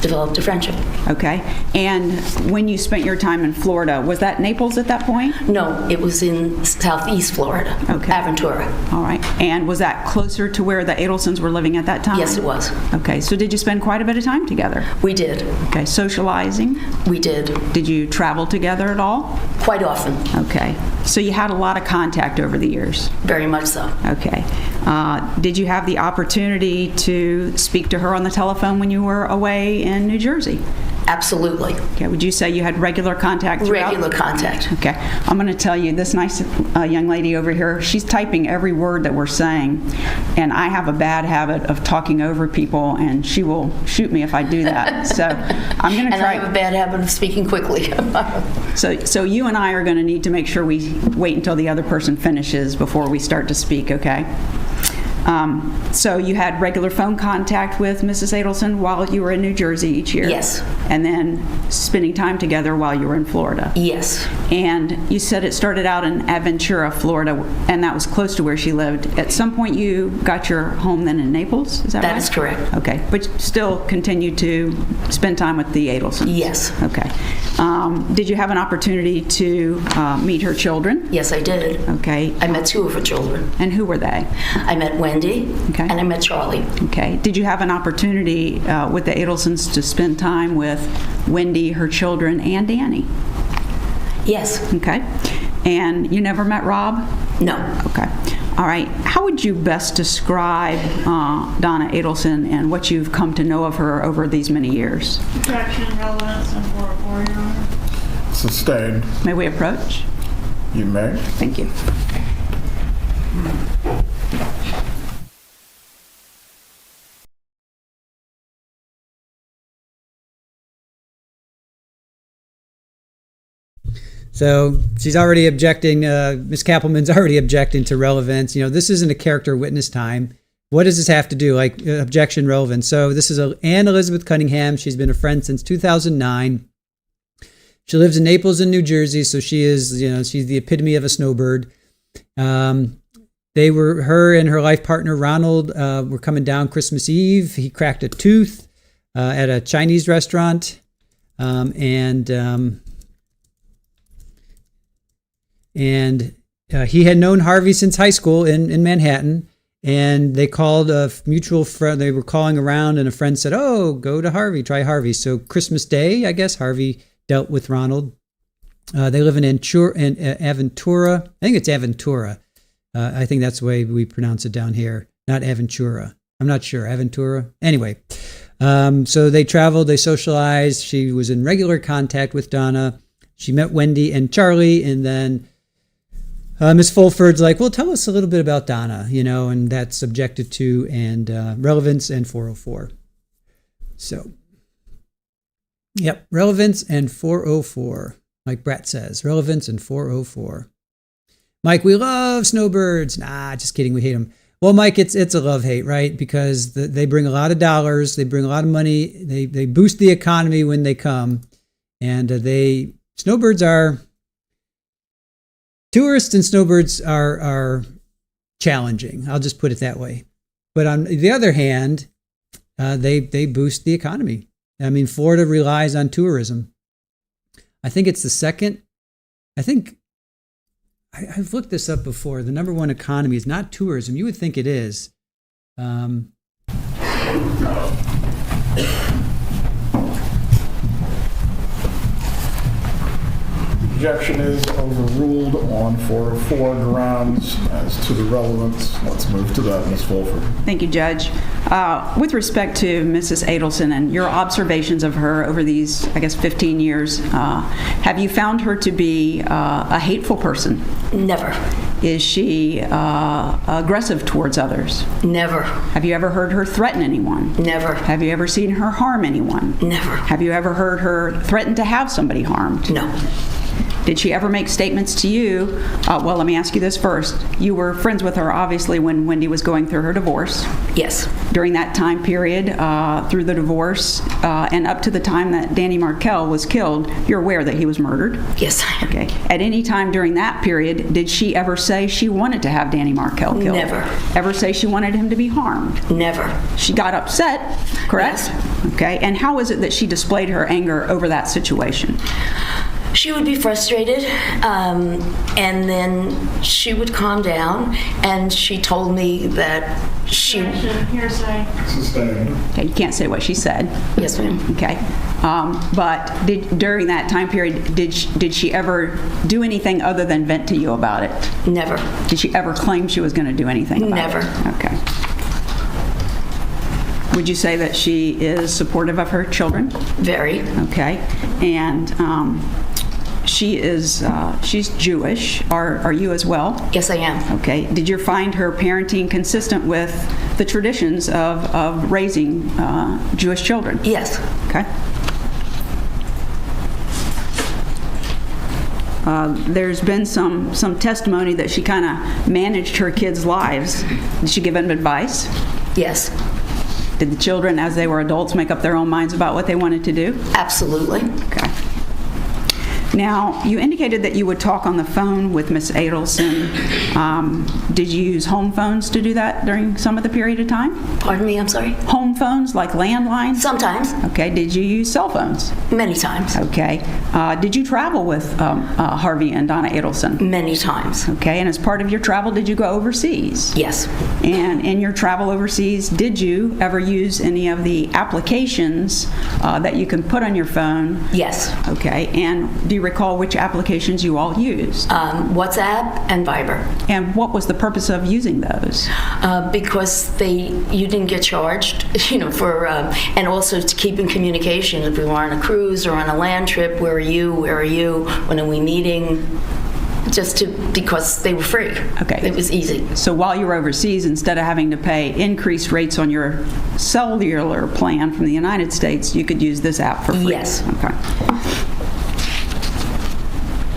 developed a friendship. Okay, and when you spent your time in Florida, was that Naples at that point? No, it was in southeast Florida, Okay. Aventura. All right, and was that closer to where the Adelsons were living at that time? Yes, it was. Okay, so did you spend quite a bit of time together? We did. Okay, socializing? We did. Did you travel together at all? Quite often. Okay, so you had a lot of contact over the years. Very much so. Okay. Did you have the opportunity to speak to her on the telephone when you were away in New Jersey? Absolutely. Okay. Would you say you had regular contact throughout? Regular contact. Okay. I'm going to tell you, this nice young lady over here, she's typing every word that we're saying, and I have a bad habit of talking over people, and she will shoot me if I do that. So I'm going to And try. I have a bad habit of speaking quickly. So you and I are going to need to make sure we wait until the other person finishes before we start to speak, okay? So you had regular phone contact with Mrs. Adelson while you were in New Jersey each year? Yes. And then spending time together while you were in Florida? Yes. And you said it started out in Aventura, Florida, and that was close to where she lived. At some point you got your home then in Naples, is that right? That is correct. Okay, but still continued to spend time with the Adelsons? Yes. Okay. Did you have an opportunity to meet her children? Yes, I did. Okay. I met two of her children. And who were they? I met Wendi, Okay. and I met Charlie. Okay. Did you have an opportunity with the Adelsons to spend time with Wendi, her children, and Danny? Yes. Okay. And you never met Rob? No. Okay. All right. How would you best describe Donna Adelson and what you've come to know of her over these many years? Objection, relevance, and 404, Your Honor. Sustained. May we approach? You may. Thank you. So she's already objecting. Ms. Kappelman's already objecting to relevance. You know, this isn't a character witness time. What does this have to do? Like objection, relevance. So this is Ann Elizabeth Cunningham. She's been a friend since 2009. She lives in Naples in New Jersey. So she is, you know, she's the epitome of a snowbird. Her and her life partner, Ronald, were coming down Christmas Eve. He cracked a tooth at a Chinese restaurant. And he had known Harvey since high school in Manhattan, and they called a mutual friend. They were calling around, and a friend said, "Oh, go to Harvey, try Harvey." So Christmas Day, I guess, Harvey dealt with Ronald. They live in Aventura. I think it's Aventura. I think that's the way we pronounce it down here, not Aventura. I'm not sure. Aventura. Anyway, so they traveled, they socialized. She was in regular contact with Donna. She met Wendi and Charlie, and then Ms. Fulford's like, well, tell us a little bit about Donna, you know, and that's objected to, and relevance and 404. So, yep, relevance and 404, like Brett says, relevance and 404. Mike, we love snowbirds. Nah, just kidding, we hate them. Well, Mike, it's a love-hate, right? Because they bring a lot of dollars, they bring a lot of money, they boost the economy when they come, and snowbirds are... Tourists and snowbirds are challenging. I'll just put it that way. But on the other hand, they boost the economy. I mean, Florida relies on tourism. I think it's the second. I think I've looked this up before. The number one economy is not tourism. You would think it is. objection is overruled on 404 grounds. As to the relevance, let's move to that, Ms. Fulford. Thank you, Judge. With respect to Mrs. Adelson and your observations of her over these, I guess, 15 years, have you found her to be a hateful person? Never. Is she aggressive towards others? Never. Have you ever heard her threaten anyone? Never. Have you ever seen her harm anyone? Never. Have you ever heard her threaten to have somebody harmed? No. Did she ever make statements to you? Well, let me ask you this first. You were friends with her, obviously, when Wendi was going through her divorce. Yes. During that time period, through the divorce, and up to the time that Danny Markel was killed, you're aware that he was murdered? Yes, I am. Okay. At any time during that period, did she ever say she wanted to have Danny Markel killed? Never. Ever say she wanted him to be harmed? Never. She got upset, correct? Yes. Okay. And how is it that she displayed her anger over that situation? She would be frustrated, and then she would calm down, and she told me that she... Hearsay. Sustained. Okay, you can't say what she said. Yes, ma'am. Okay. But during that time period, did she ever do anything other than vent to you about it? Never. Did she ever claim she was going to do anything about Never. it? Okay. Would you say that she is supportive of her children? Very. Okay. And she's Jewish. Are you as well? Yes, I am. Okay. Did you find her parenting consistent with the traditions of raising Jewish children? Yes. Okay. There's been some testimony that she kind of managed her kids' lives. Did she give them advice? Yes. Did the children, as they were adults, make up their own minds about what they wanted to do? Absolutely. Okay. Now, you indicated that you would talk on the phone with Miss Adelson. Did you use home phones to do that during some of the period of time? Pardon me, I'm sorry? Home phones, like landlines? Sometimes. Okay. Did you use cell phones? Many times. Okay. Did you travel with Harvey and Donna Adelson? Many times. Okay. And as part of your travel, did you go overseas? Yes. And in your travel overseas, did you ever use any of the applications that you can put on your phone? Yes. Okay. And do you recall which applications you all used? WhatsApp and Viber. And what was the purpose of using those? Because you didn't get charged, for, and also to keep in communication. If we were on a cruise or on a land trip, where are you? Where are you? When are we meeting? Because they were free. Okay. It was easy. So while you were overseas, instead of having to pay increased rates on your cellular plan from the United States, you could use this app for free? Yes. Okay.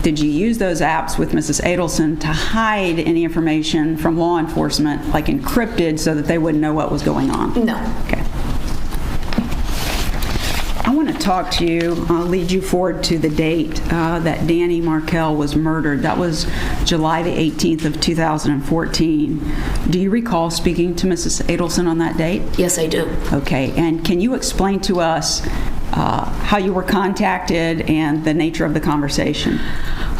Did you use those apps with Mrs. Adelson to hide any information from law enforcement, like encrypted, so that they wouldn't know what was going on? No. Okay. I want to talk to you, lead you forward to the date that Danny Markel was murdered. That was July the 18th of 2014. Do you recall speaking to Mrs. Adelson on that date? Yes, I do. Okay. And can you explain to us how you were contacted and the nature of the conversation?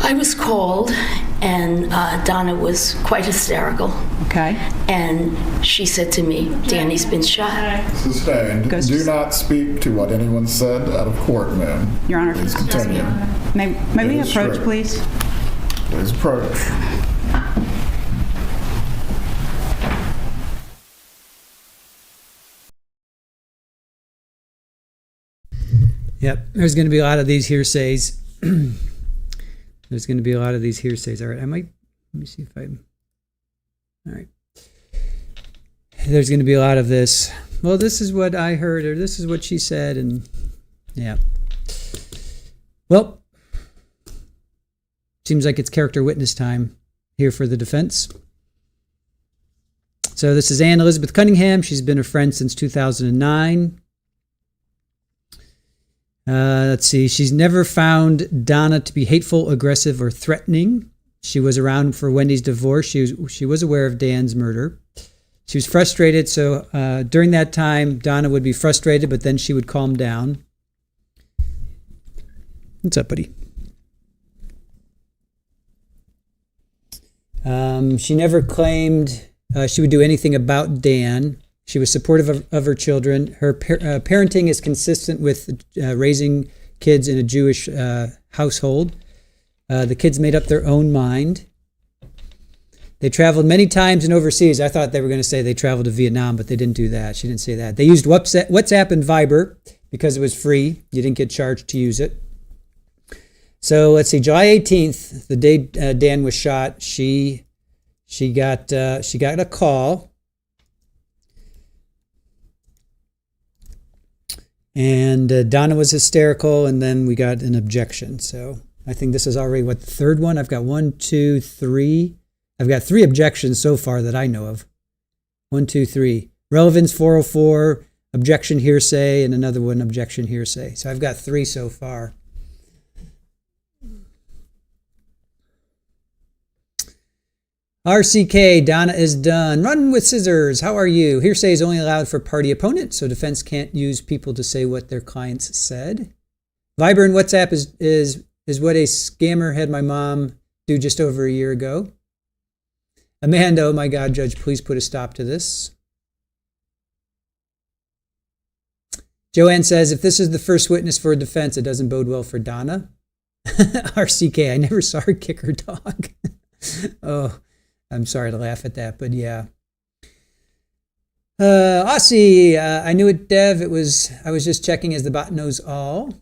I was called, and Donna was quite hysterical. Okay. And she said to me, Danny's been shot. Sustained. Do not speak to what anyone said out of court, ma'am. Your Honor. Please continue. May we It is approach, true. please? Please approach. Yep, there's going to be a lot of these hearsays. There's going to be a lot of these hearsays. All right, let me see if all right. There's going to be a lot of this. Well, this is what I heard, or this is what she said, and yeah. Well, seems like it's character witness time here for the defense. So this is Ann Elizabeth Cunningham. She's been a friend since 2009. Let's see. She's never found Donna to be hateful, aggressive, or threatening. She was around for Wendi's divorce. She was aware of Dan's murder. She was frustrated, so during that time, Donna would be frustrated, but then she would calm down. What's up, buddy? She never claimed she would do anything about Dan. She was supportive of her children. Her parenting is consistent with raising kids in a Jewish household. The kids made up their own mind. They traveled many times and overseas. I thought they were going to say they traveled to Vietnam, but they didn't do that. She didn't say that. They used WhatsApp and Viber because it was free. You didn't get charged to use it. So let's see, July 18th, the day Dan was shot, she got a call. And Donna was hysterical, and then we got an objection. So I think this is already, the third one? I've got 1, 2, 3. I've got 3 objections so far that I know of. 1, 2, 3. Relevance 404, objection hearsay, and another one, objection hearsay. So I've got 3 so far. RCK, Donna is done. Run with scissors. How are you? Hearsay is only allowed for party opponent, so defense can't use people to say what their clients said. Viber and WhatsApp is what a scammer had my mom do just over a year ago. Amanda, oh my God, Judge, please put a stop to this. Joanne says, if this is the first witness for a defense, it doesn't bode well for Donna. RCK, I never saw her kick her dog. Oh, I'm sorry to laugh at that, but yeah. Aussie, I knew it, Dev. I was just checking as the bot knows all.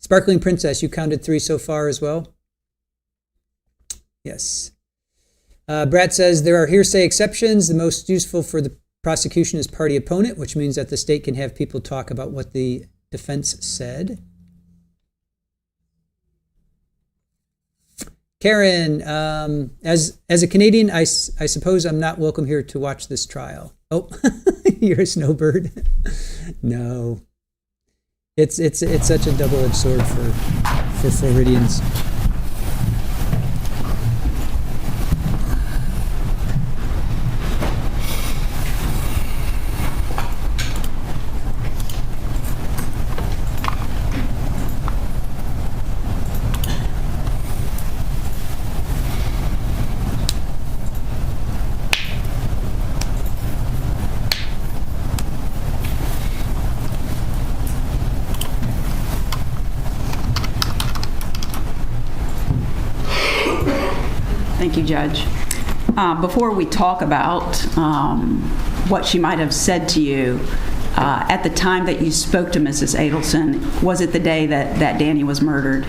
Sparkling Princess, you counted 3 so far as well? Yes. Brad says there are hearsay exceptions. The most useful for the prosecution is party opponent, which means that the state can have people talk about what the defense said. Karen, as a Canadian, I suppose I'm not welcome here to watch this trial. Oh, you're a snowbird. No, it's such a double-edged sword for Floridians. Thank you, Judge. Before we talk about what she might have said to you, at the time that you spoke to Mrs. Adelson, was it the day that Danny was murdered?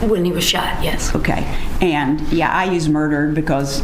When he was shot, yes. Okay. And yeah, I use murdered because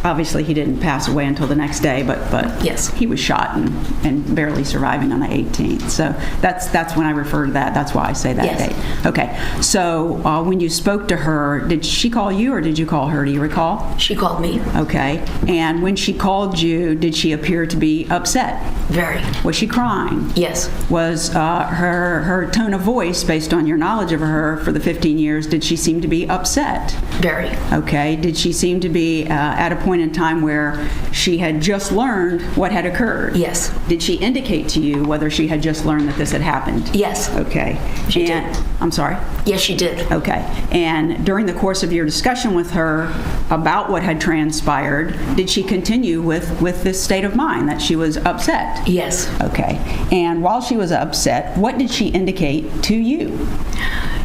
obviously he didn't pass away until the next day, but yes, he was shot and barely surviving on the 18th. So that's when I refer to that. That's why I say that yes. date. Okay. So when you spoke to her, did she call you or did you call her? Do you recall? She called me. Okay. And when she called you, did she appear to be upset? Very. Was she crying? Yes. Was her tone of voice, based on your knowledge of her for the 15 years, did she seem to be upset? Very. Okay. Did she seem to be at a point in time where she had just learned what had occurred? Yes. Did she indicate to you whether she had just learned that this had happened? Yes. Okay. She did. I'm sorry? Yes, she did. Okay. And during the course of your discussion with her about what had transpired, did she continue with this state of mind that she was upset? Yes. Okay. And while she was upset, what did she indicate to you?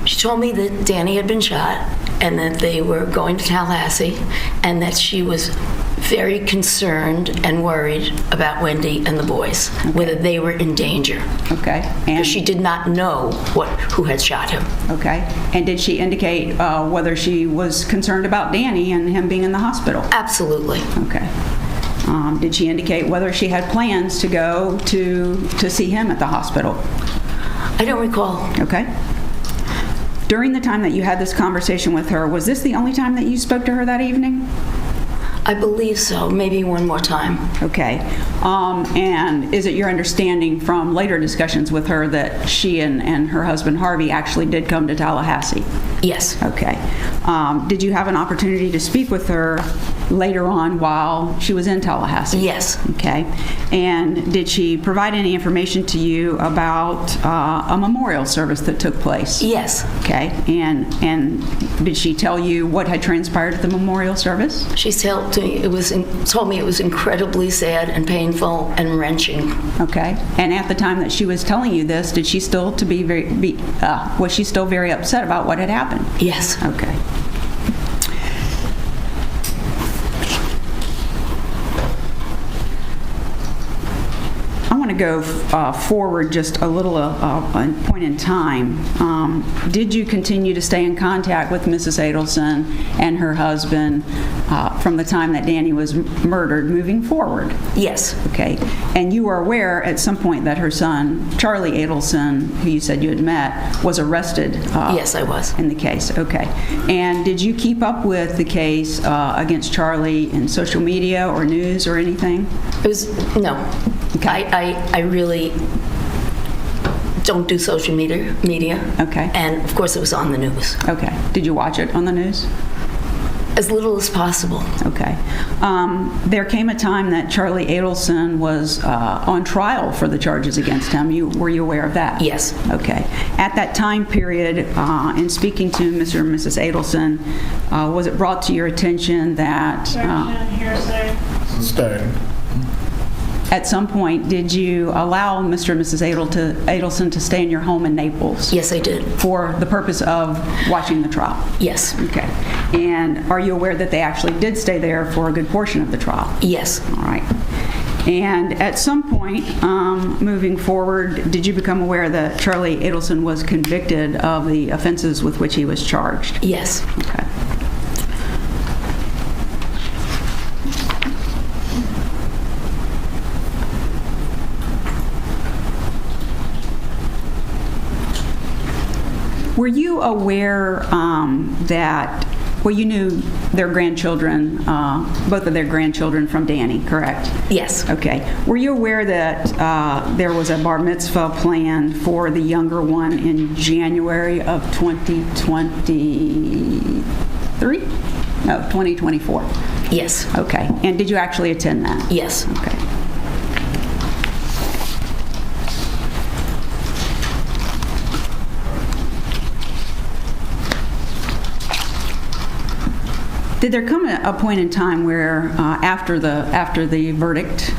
She told me that Danny had been shot and that they were going to Tallahassee and that she was very concerned and worried about Wendi and the boys, whether they were in danger. Okay. And because she did not know who had shot him. Okay. And did she indicate whether she was concerned about Danny and him being in the hospital? Absolutely. Okay. Did she indicate whether she had plans to go to see him at the hospital? I don't recall. Okay. During the time that you had this conversation with her, was this the only time that you spoke to her that evening? I believe so. Maybe one more time. Okay. And is it your understanding from later discussions with her that she and her husband Harvey actually did come to Tallahassee? Yes. Okay. Did you have an opportunity to speak with her later on while she was in Tallahassee? Yes. Okay. And did she provide any information to you about a memorial service that took place? Yes. Okay. And did she tell you what had transpired at the memorial service? She told me it was incredibly sad and painful and wrenching. Okay. And at the time that she was telling you this, did she still was she still very upset about what had happened? Yes. Okay. want to go forward just a little point in time. Did you continue to stay in contact with Mrs. Adelson and her husband from the time that Danny was murdered moving forward? Yes. Okay. And you were aware at some point that her son, Charlie Adelson, who you said you had met, was arrested? Yes, I was. In the case. Okay. And did you keep up with the case against Charlie in social media or news or anything? It was, no. Okay. I really don't do social media. Okay. And of course it was on the news. Okay. Did you watch it on the news? As little as possible. Okay. There came a time that Charlie Adelson was on trial for the charges against him. Were you aware of that? Yes. Okay. At that time period, in speaking to Mr. and Mrs. Adelson, was it brought to your attention that Objection, hearsay. Sustained. at some point did you allow Mr. and Mrs. Adelson to stay in your home in Naples? Yes, I did. For the purpose of watching the trial? Yes. Okay. And are you aware that they actually did stay there for a good portion of the trial? Yes. All right. And at some point, moving forward, did you become aware that Charlie Adelson was convicted of the offenses with which he was charged? Yes. Okay. Were you aware that, well, you knew their grandchildren, both of their grandchildren from Danny, correct? Yes. Okay. Were you aware that there was a bar mitzvah planned for the younger one in January of 2023? No, 2024. Yes. Okay. And did you actually attend that? Yes. Okay. Did there come a point in time where, after the verdict,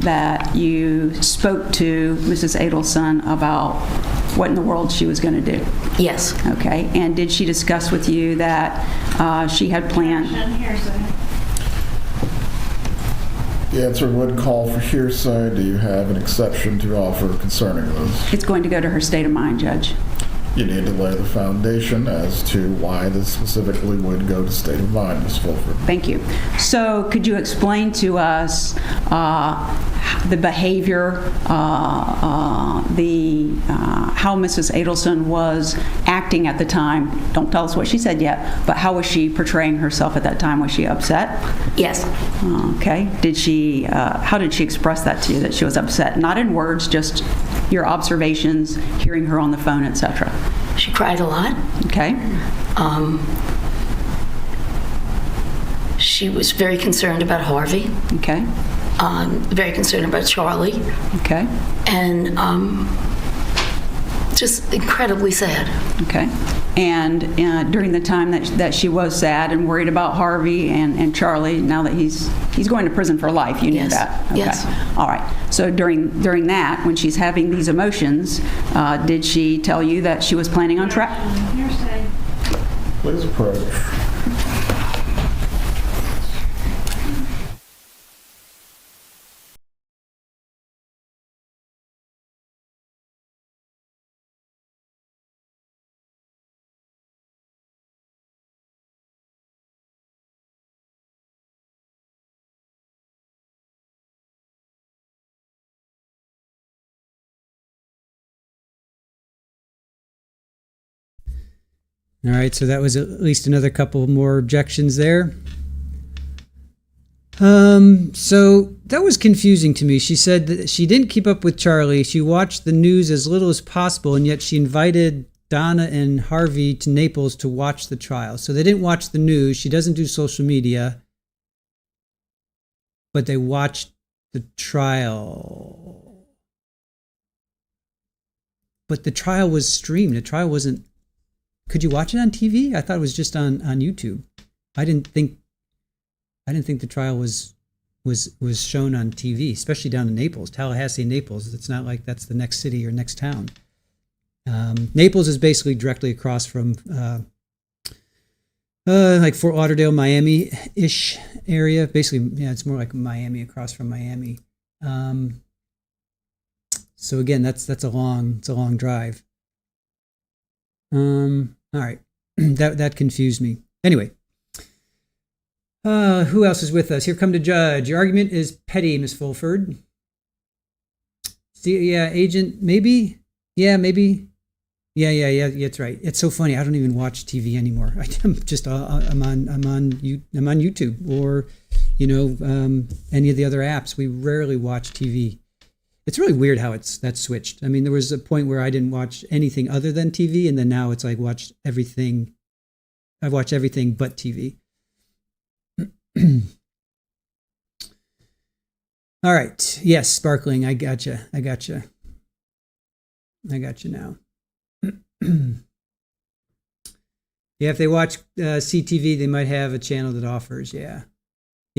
that you spoke to Mrs. Adelson about what in the world she was going to do? Yes. Okay. And did she discuss with you that she had planned? Objection, hearsay. The answer would call for hearsay. Do you have an exception to offer concerning those? It's going to go to her state of mind, Judge. You need to lay the foundation as to why this specifically would go to state of mind, Ms. Fulford. Thank you. So could you explain to us the behavior, how Mrs. Adelson was acting at the time? Don't tell us what she said yet, but how was she portraying herself at that time? Was she upset? Yes. Okay. Did she? How did she express that to you, that she was upset? Not in words, just your observations, hearing her on the phone, etc. She cried a lot. Okay. She was very concerned about Harvey. Okay. Very concerned about Charlie. Okay. And just incredibly sad. Okay. And during the time that she was sad and worried about Harvey and Charlie, now that he's going to prison for life, you knew Yes. that? Okay. Yes. All right. So during that, when she's having these emotions, did she tell you that she was planning on Objection, hearsay. Please approach. All right, so that was at least another couple more objections there. So that was confusing to me. She said that she didn't keep up with Charlie. She watched the news as little as possible, and yet she invited Donna and Harvey to Naples to watch the trial. So they didn't watch the news. She doesn't do social media, but they watched the trial. But the trial was streamed. The trial wasn't. Could you watch it on TV? I thought it was just on YouTube. I didn't think the trial was shown on TV, especially down in Naples, Tallahassee, Naples. It's not like that's the next city or next town. Naples is basically directly across from like Fort Lauderdale, Miami-ish area. Basically, yeah, it's more like Miami, across from Miami. So again, that's a long drive. All right, that confused me. Anyway, who else is with us? Here come the judge. Your argument is petty, Miss Fulford. See, yeah, agent, maybe, yeah, maybe, yeah. That's right. It's so funny. I don't even watch TV anymore. I'm just I'm on YouTube or any of the other apps. We rarely watch TV. It's really weird how that's switched. I mean, there was a point where I didn't watch anything other than TV, and then now it's like watch everything. I've watched everything but TV. All right. Yes, sparkling. I gotcha now. Yeah, if they watch CTV, they might have a channel that offers. Yeah,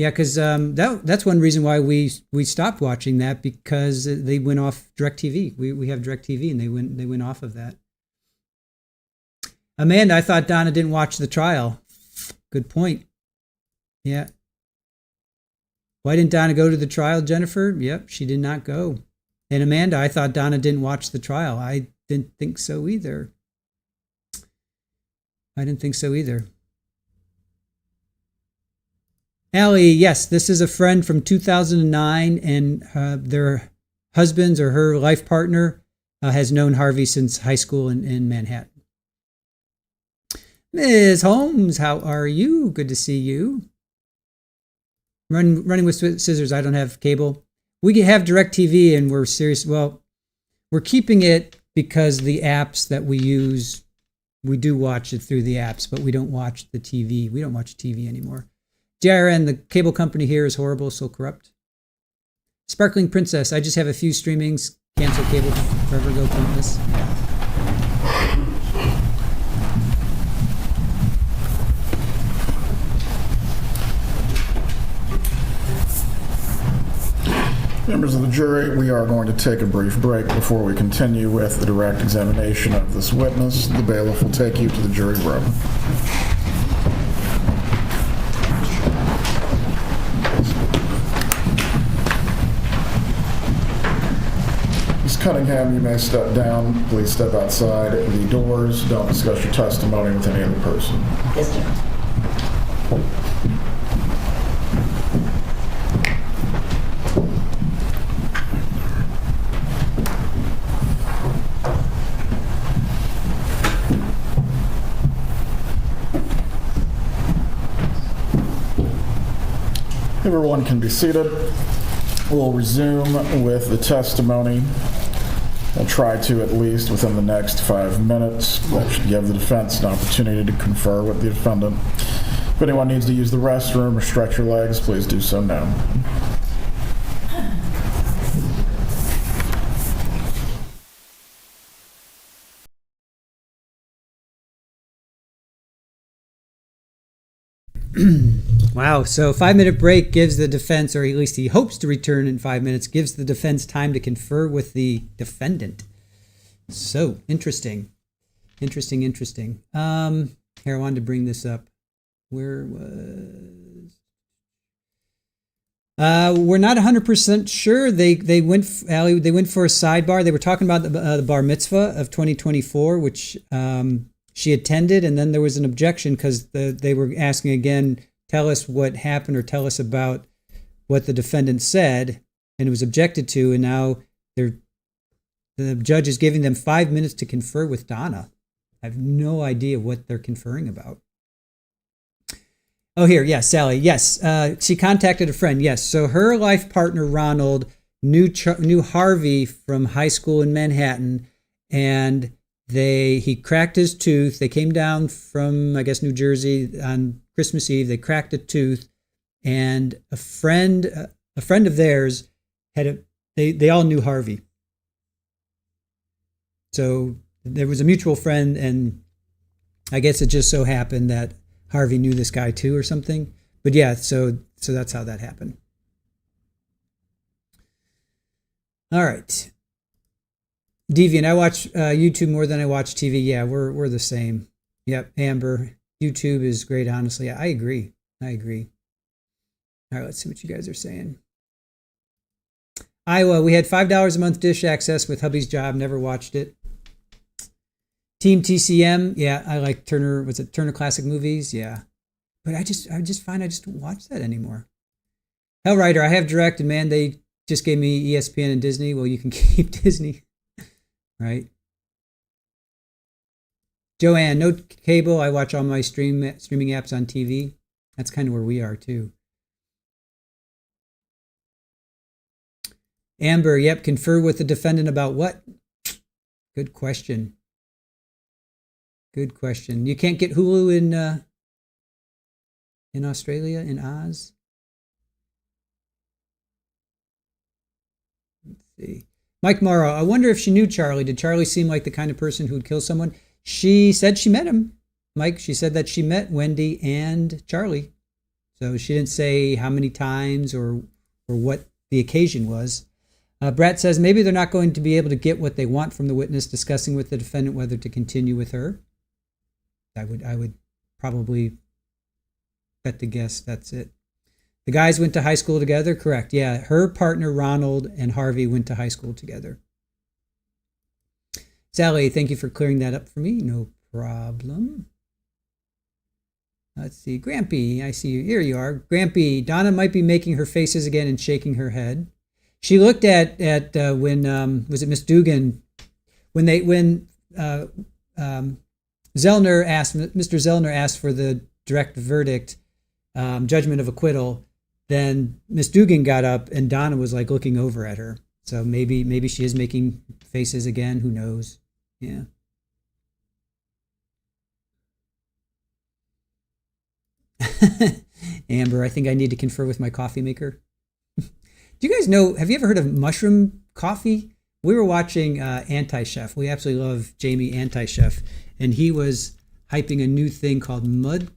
because that's one reason why we stopped watching that, because they went off DirecTV. We have DirecTV, and they went off of that. Amanda, I thought Donna didn't watch the trial. Good point. Yeah. Why didn't Donna go to the trial, Jennifer? Yep, she did not go. And Amanda, I thought Donna didn't watch the trial. I didn't think so either. Allie, yes, this is a friend from 2009, and their husband's or her life partner has known Harvey since high school in Manhattan. Ms. Holmes, how are you? Good to see you. Running with scissors. I don't have cable. We have DirecTV, and we're serious. Well, we're keeping it because the apps that we use, we do watch it through the apps, but we don't watch the TV. We don't watch TV anymore. JRN, the cable company here is horrible, so corrupt. Sparkling Princess, I just have a few streamings. Cancel cable forever, go pointless. Members of the jury, we are going to take a brief break before we continue with the direct examination of this witness. The bailiff will take you to the jury room. Ms. Cunningham, you may step down. Please step outside the doors. Don't discuss your testimony with any other person. Yes, sir. Everyone can be seated. We'll resume with the testimony. We'll try to, at least within the next 5 minutes. That should give the defense an opportunity to confer with the defendant. If anyone needs to use the restroom or stretch your legs, please do so now. Wow. So 5-minute break gives the defense, or at least he hopes to return in 5 minutes, gives the defense time to confer with the defendant. So interesting. Here, I wanted to bring this up. Where was... we're not 100% sure. They went, Allie, they went for a sidebar. They were talking about the bar mitzvah of 2024, which she attended, and then there was an objection because they were asking again, tell us what happened or tell us about what the defendant said, and it was objected to, and now the judge is giving them 5 minutes to confer with Donna. I have no idea what they're conferring about. Oh, here, yes, Sally, yes. She contacted a friend, yes. So her life partner, Ronald, knew Harvey from high school in Manhattan, and he cracked his tooth. They came down from, I guess, New Jersey on Christmas Eve. They cracked a tooth, and a friend of theirs they all knew Harvey. So there was a mutual friend, and I guess it just so happened that Harvey knew this guy too or something. But yeah, so that's how that happened. All right. Deviant, I watch YouTube more than I watch TV. Yeah, we're the same. Yep, Amber, YouTube is great, honestly. I agree. All right, let's see what you guys are saying. Iowa, we had $5 a month dish access with hubby's job. Never watched it. Team TCM, yeah, I like Turner. Was it Turner Classic Movies? Yeah, but I just find I just don't watch that anymore. Hellwriter, I have Direct, and man, they just gave me ESPN and Disney. Well, you can keep Disney, right? Joanne, no cable. I watch all my streaming apps on TV. That's kind of where we are too. Amber, yep, confer with the defendant about what? Good question. Good question. You can't get Hulu in Australia, in Oz? Let's see. Mike Morrow, I wonder if she knew Charlie. Did Charlie seem like the kind of person who would kill someone? She said she met him. Mike, she said that she met Wendi and Charlie. So she didn't say how many times or what the occasion was. Brett says maybe they're not going to be able to get what they want from the witness, discussing with the defendant whether to continue with her. I would probably bet the guess that's it. The guys went to high school together, correct? Yeah, her partner Ronald and Harvey went to high school together. Sally, thank you for clearing that up for me. No problem. Let's see, Grampy, I see you. Here you are. Grampy, Donna might be making her faces again and shaking her head. She looked at when was it Miss Dugan when Zellner asked Mr. Zellner asked for the direct verdict, judgment of acquittal. Then Miss Dugan got up and Donna was like looking over at her. So maybe she is making faces again. Who knows? Yeah. Amber, I think I need to confer with my coffee maker. Do you guys know, have you ever heard of mushroom coffee? We were watching Anti-Chef. We absolutely love Jamie Anti-Chef. And he was hyping a new thing called mud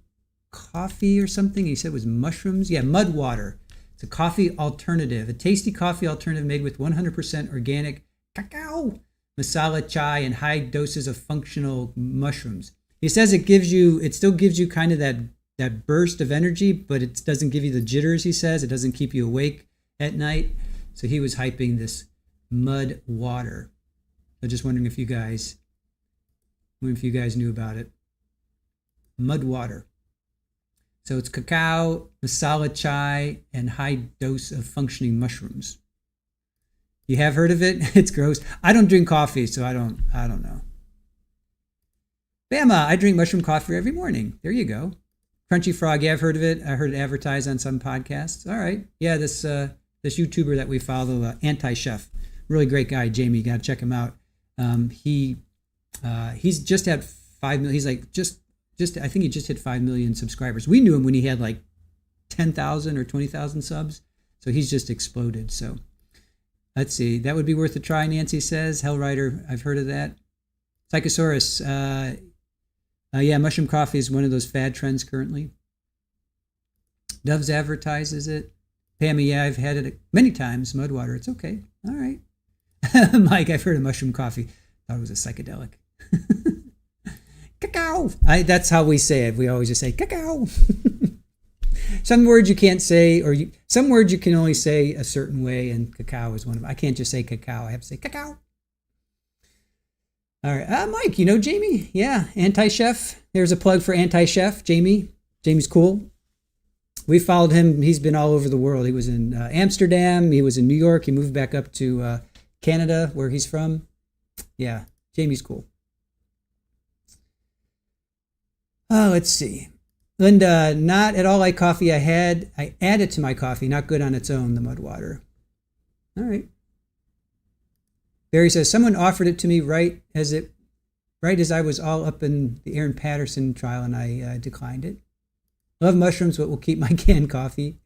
coffee or something. He said it was mushrooms. Yeah, mud water. It's a coffee alternative, a tasty coffee alternative made with 100% organic cacao, masala chai, and high doses of functional mushrooms. He says it still gives you kind of that burst of energy, but it doesn't give you the jitters, he says. It doesn't keep you awake at night. So he was hyping this mud water. I'm just wondering if you guys knew about it. Mud water. So it's cacao, masala chai, and high dose of functioning mushrooms. You have heard of it? It's gross. I don't drink coffee, so I don't know. Bama, I drink mushroom coffee every morning. There you go. Crunchy Frog, yeah, I've heard of it. I heard it advertised on some podcasts. All right. Yeah, this YouTuber that we follow, Anti-Chef, really great guy, Jamie. You got to check him out. He's just had 5 million. He's like I think he just hit 5 million subscribers. We knew him when he had like 10,000 or 20,000 subs. So he's just exploded. So let's see. That would be worth a try, Nancy says. Hellwriter, I've heard of that. Psychosaurus, yeah, mushroom coffee is one of those fad trends currently. Doves advertises it. Pammy, yeah, I've had it many times. Mud water, it's okay. All right. Mike, I've heard of mushroom coffee. Thought it was a psychedelic. Cacao. That's how we say it. We always just say cacao. Some words you can't say, some words you can only say a certain way, and cacao is one of them. I can't just say cacao. I have to say cacao. All right. Mike, you know Jamie? Yeah, Anti-Chef. There's a plug for Anti-Chef, Jamie. Jamie's cool. We followed him. He's been all over the world. He was in Amsterdam. He was in New York. He moved back up to Canada, where he's from. Yeah, Jamie's cool. Let's see. Linda, not at all like coffee. I added to my coffee. Not good on its own, the mud water. All right. Barry says, someone offered it to me right as I was all up in the Aaron Patterson trial, and I declined it. Love mushrooms, but will keep my canned coffee.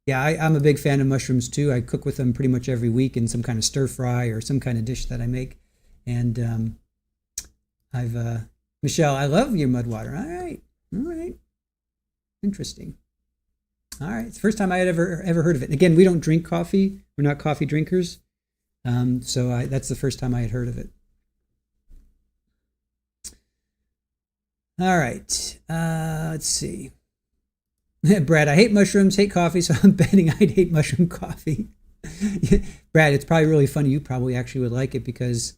Yeah, I'm a big fan of mushrooms too. I cook with them pretty much every week in some kind of stir fry or some kind of dish that I make. And Michelle, I love your mud water. All right. Interesting. All right, it's the first time I had ever heard of it. Again, we don't drink coffee. We're not coffee drinkers. So that's the first time I had heard of it. All right, let's see. Brad, I hate mushrooms, hate coffee, so I'm betting I'd hate mushroom coffee. Brad, it's probably really funny. You probably actually would like it because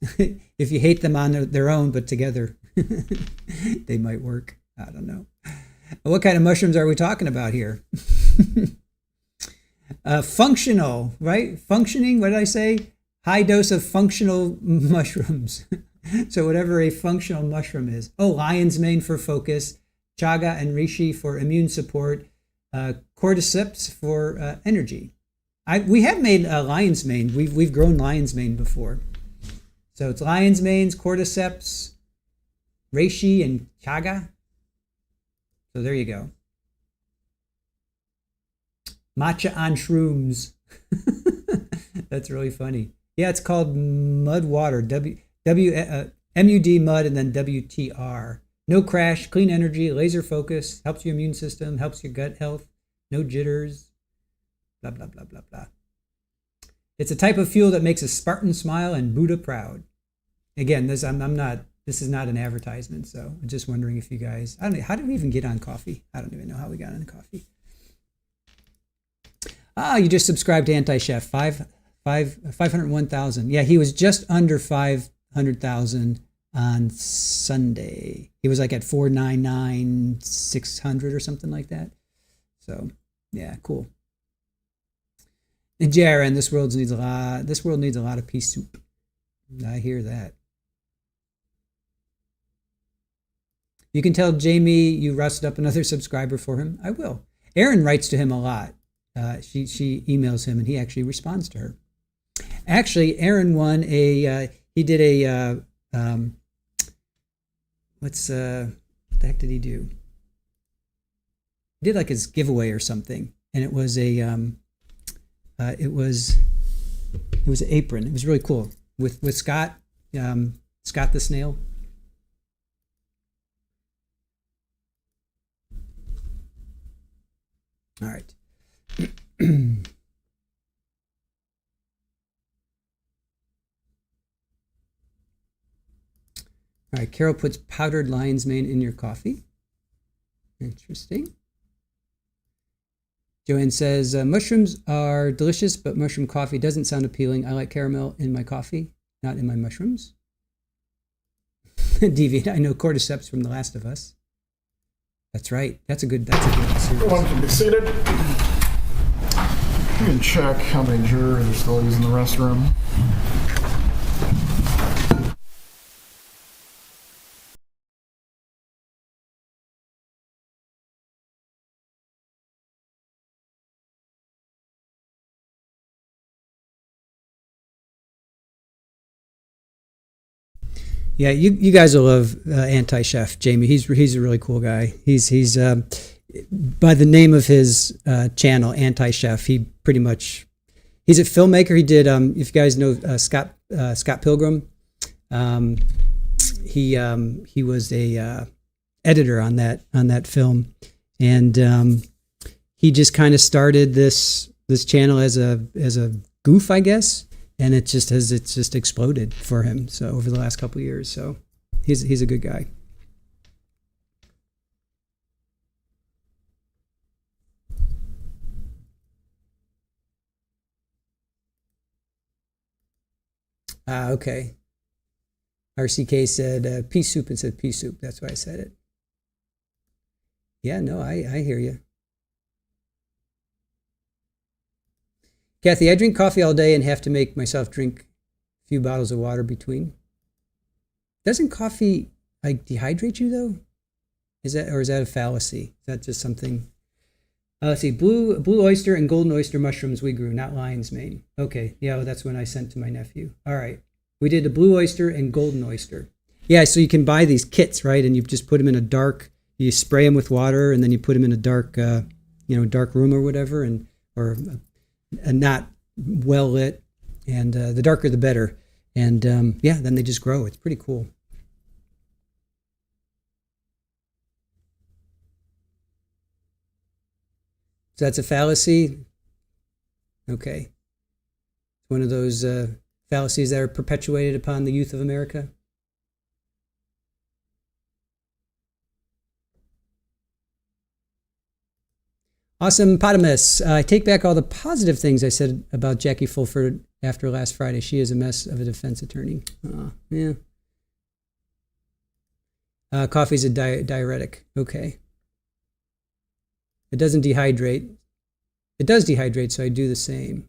if you hate them on their own, but together, they might work. I don't know. What kind of mushrooms are we talking about here? Functional, right? Functioning, what did I say? High dose of functional mushrooms. So whatever a functional mushroom is. Oh, lion's mane for focus, chaga and reishi for immune support, cordyceps for energy. We have made lion's mane. We've grown lion's mane before. So it's lion's manes, cordyceps, reishi, and chaga. So there you go. Matcha on shrooms. That's really funny. Yeah, it's called mud water. MUD mud and then WTR. No crash, clean energy, laser focus, helps your immune system, helps your gut health, no jitters, blah, blah, blah, blah, blah. It's a type of fuel that makes a Spartan smile and Buddha proud. Again, this is not an advertisement, so I'm just wondering if you guys, I don't know, how did we even get on coffee? I don't even know how we got on coffee. You just subscribed to Anti-Chef, 501,000. Yeah, he was just under 500,000 on Sunday. He was like at 499,600 or something like that. So, yeah, cool. And Jaron, this world needs a lot of pea soup. I hear that. You can tell Jamie you rusted up another subscriber for him. I will. Erin writes to him a lot. She emails him and he actually responds to her. Actually, Erin won he did a, what the heck did he do? He did like his giveaway or something. And it was it was an apron. It was really cool with Scott, Scott the snail. All right. All right, Carol puts powdered lion's mane in your coffee. Interesting. Joanne says, mushrooms are delicious, but mushroom coffee doesn't sound appealing. I like caramel in my coffee, not in my mushrooms. Deviant, I know cordyceps from The Last of Us. That's right. That's a good series. Everyone can be seated. You can check how many jurors are still using the restroom. Yeah, you guys will love Anti-Chef, Jamie. He's a really cool guy. He's by the name of his channel, Anti-Chef. He's a filmmaker. He did if you guys know Scott Pilgrim, he was a editor on that film, and he just kind of started this channel as a goof, I guess. And it's just exploded for him. So over the last couple of years, so he's a good guy. Okay. RCK said pea soup and said pea soup. That's why I said it. Yeah, no, I hear you. Kathy, I drink coffee all day and have to make myself drink a few bottles of water between. Doesn't coffee like dehydrate you though? Is that a fallacy? Is that just something? Let's see, blue oyster and golden oyster mushrooms we grew, not lion's mane. Okay, yeah, well, that's when I sent to my nephew. All right, we did a blue oyster and golden oyster. Yeah, so you can buy these kits, right? And you just put them in you spray them with water, and then you put them in a dark room or whatever, or not well lit, and the darker the better. And then they just grow. It's pretty cool. So that's a fallacy. Okay, one of those fallacies that are perpetuated upon the youth of America. Awesome Potamus. I take back all the positive things I said about Jackie Fulford after last Friday. She is a mess of a defense attorney. Yeah. Coffee's a diuretic. Okay. It doesn't dehydrate. It does dehydrate, so I do the same.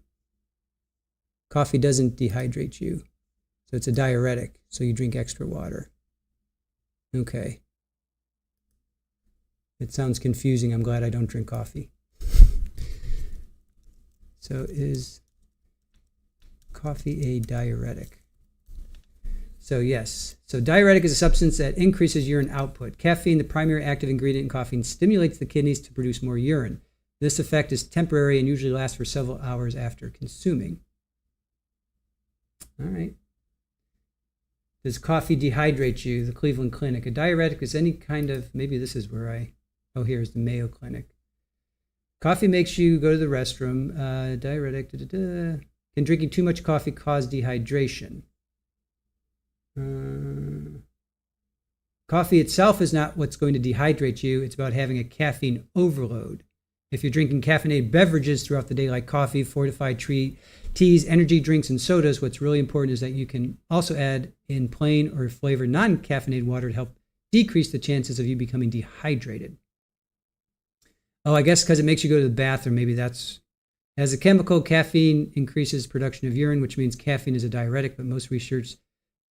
Coffee doesn't dehydrate you. So it's a diuretic, so you drink extra water. Okay. It sounds confusing. I'm glad I don't drink coffee. So is coffee a diuretic? So yes. So diuretic is a substance that increases urine output. Caffeine, the primary active ingredient in coffee, stimulates the kidneys to produce more urine. This effect is temporary and usually lasts for several hours after consuming. All right. Does coffee dehydrate you? The Cleveland Clinic. A diuretic is any kind of, maybe this is where here's the Mayo Clinic. Coffee makes you go to the restroom. Diuretic. Can drinking too much coffee cause dehydration? Coffee itself is not what's going to dehydrate you. It's about having a caffeine overload. If you're drinking caffeinated beverages throughout the day, like coffee, fortified teas, energy drinks, and sodas, what's really important is that you can also add in plain or flavored non-caffeinated water to help decrease the chances of you becoming dehydrated. Oh, I guess because it makes you go to the bathroom, maybe that's... As a chemical, caffeine increases production of urine, which means caffeine is a diuretic, but most research...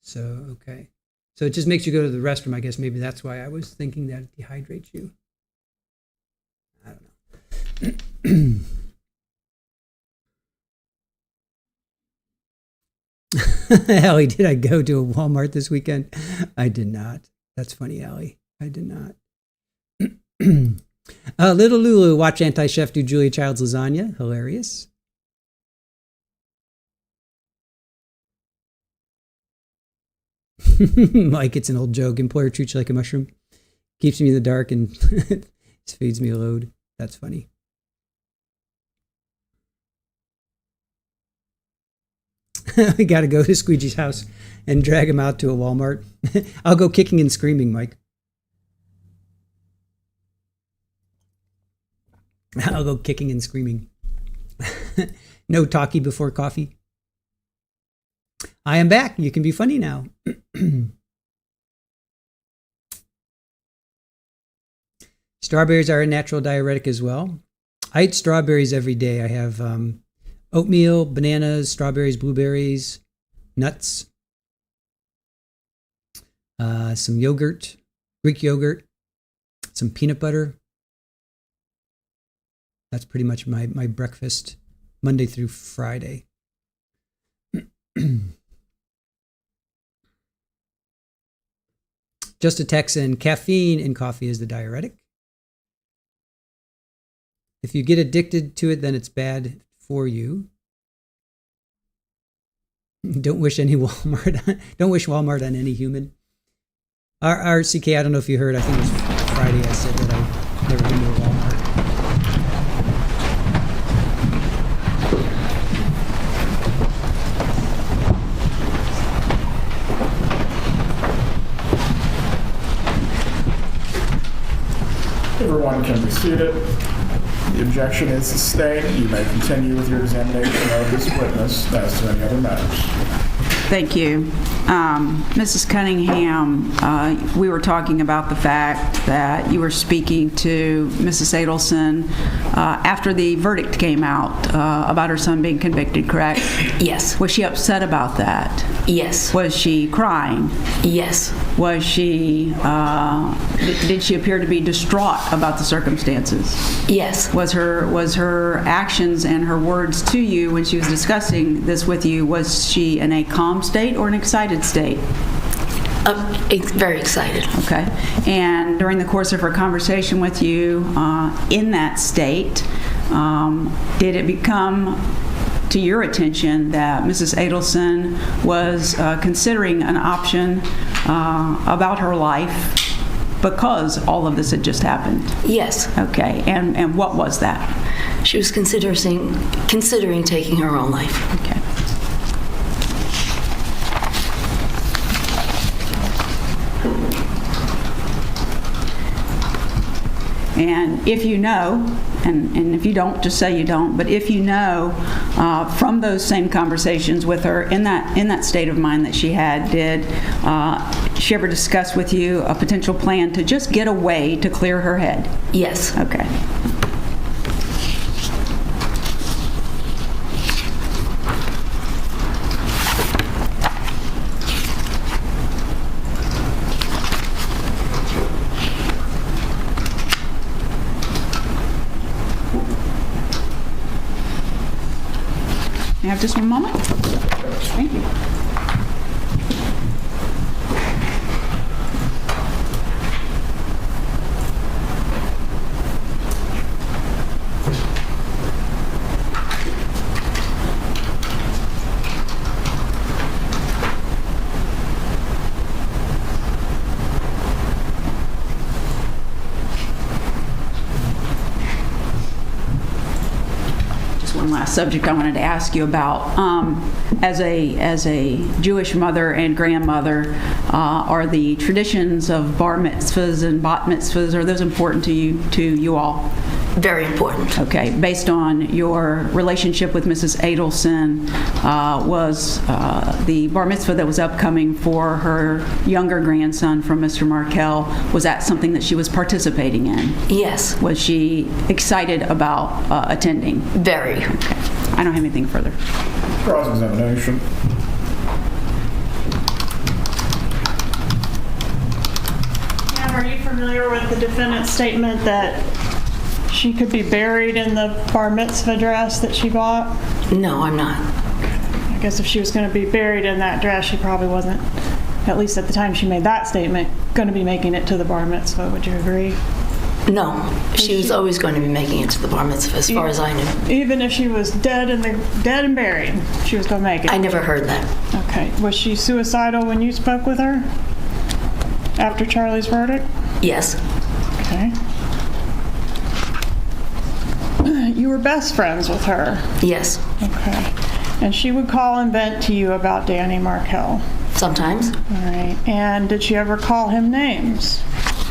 So, okay. So it just makes you go to the restroom, I guess. Maybe that's why I was thinking that it dehydrates you. I don't know. Allie, did I go to a Walmart this weekend? I did not. That's funny, Allie. I did not. Little Lulu, watch Anti-Chef do Julia Child's lasagna. Hilarious. Mike, it's an old joke. Employer treats you like a mushroom. Keeps me in the dark and feeds me a load. That's funny. We got to go to Squeegee's house and drag him out to a Walmart. I'll go kicking and screaming, Mike. I'll go kicking and screaming. No talkie before coffee. I am back. You can be funny now. Strawberries are a natural diuretic as well. I eat strawberries every day. I have oatmeal, bananas, strawberries, blueberries, nuts, some yogurt, Greek yogurt, some peanut butter. That's pretty much my breakfast Monday through Friday. Just a Texan, caffeine in coffee is the diuretic. If you get addicted to it, then it's bad for you. Don't wish Walmart on any human. RCK, I don't know if you heard, I think it was Friday I said that I've never been to a Walmart. Everyone can be seated. The objection is sustained. You may continue with your examination of this witness as to any other matters. Thank you. Mrs. Cunningham, we were talking about the fact that you were speaking to Mrs. Adelson after the verdict came out about her son being convicted, correct? Yes. Was she upset about that? Yes. Was she crying? Yes. Was she, did she appear to be distraught about the circumstances? Yes. Was her actions and her words to you when she was discussing this with you, was she in a calm state or an excited state? Very excited. Okay. And during the course of her conversation with you in that state, did it become to your attention that Mrs. Adelson was considering an option about her life because all of this had just happened? Yes. Okay. And what was that? She was considering taking her own life. Okay. And if you know, and if you don't, just say you don't, but if you know from those same conversations with her in that state of mind that she had, did she ever discuss with you a potential plan to just get away to clear her head? Yes. Okay. You have just one moment? Thank you. One last subject I wanted to ask you about. As a Jewish mother and grandmother, are the traditions of bar mitzvahs and bat mitzvahs, are those important to you all? Very important. Okay, based on your relationship with Mrs. Adelson, was the bar mitzvah that was upcoming for her younger grandson from Mr. Markel, was that something that she was participating in? Yes. Was she excited about attending? Very. Okay. I don't have anything further. Cross-examination. Pam, are you familiar with the defendant's statement that she could be buried in the bar mitzvah dress that she bought? No, I'm not. I guess if she was going to be buried in that dress, she probably wasn't, at least at the time she made that statement, going to be making it to the bar mitzvah. Would you agree? No, she was always going to be making it to the bar mitzvah, as far as I knew. Even if she was dead and buried, she was going to make it? I never heard that. Okay. Was she suicidal when you spoke with her? After Charlie's verdict? Yes. Okay. You were best friends with her? Yes. Okay. And she would call and vent to you about Danny Markel? Sometimes. All right. And did she ever call him names?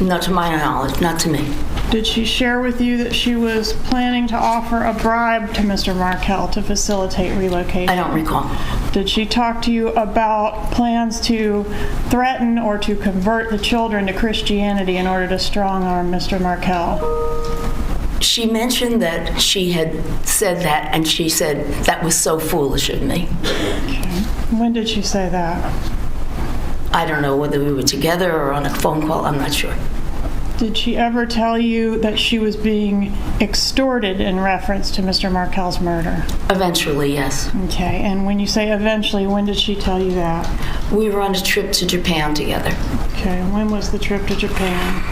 Not to my knowledge, not to me. Did she share with you that she was planning to offer a bribe to Mr. Markel to facilitate relocation? I don't recall. Did she talk to you about plans to threaten or to convert the children to Christianity in order to strong-arm Mr. Markel? She mentioned that she had said that, and she said that was so foolish of me. Okay. When did she say that? I don't know whether we were together or on a phone call. I'm not sure. Did she ever tell you that she was being extorted in reference to Mr. Markel's murder? Eventually, yes. Okay, and when you say eventually, when did she tell you that? We were on a trip to Japan together. Okay, when was the trip to Japan?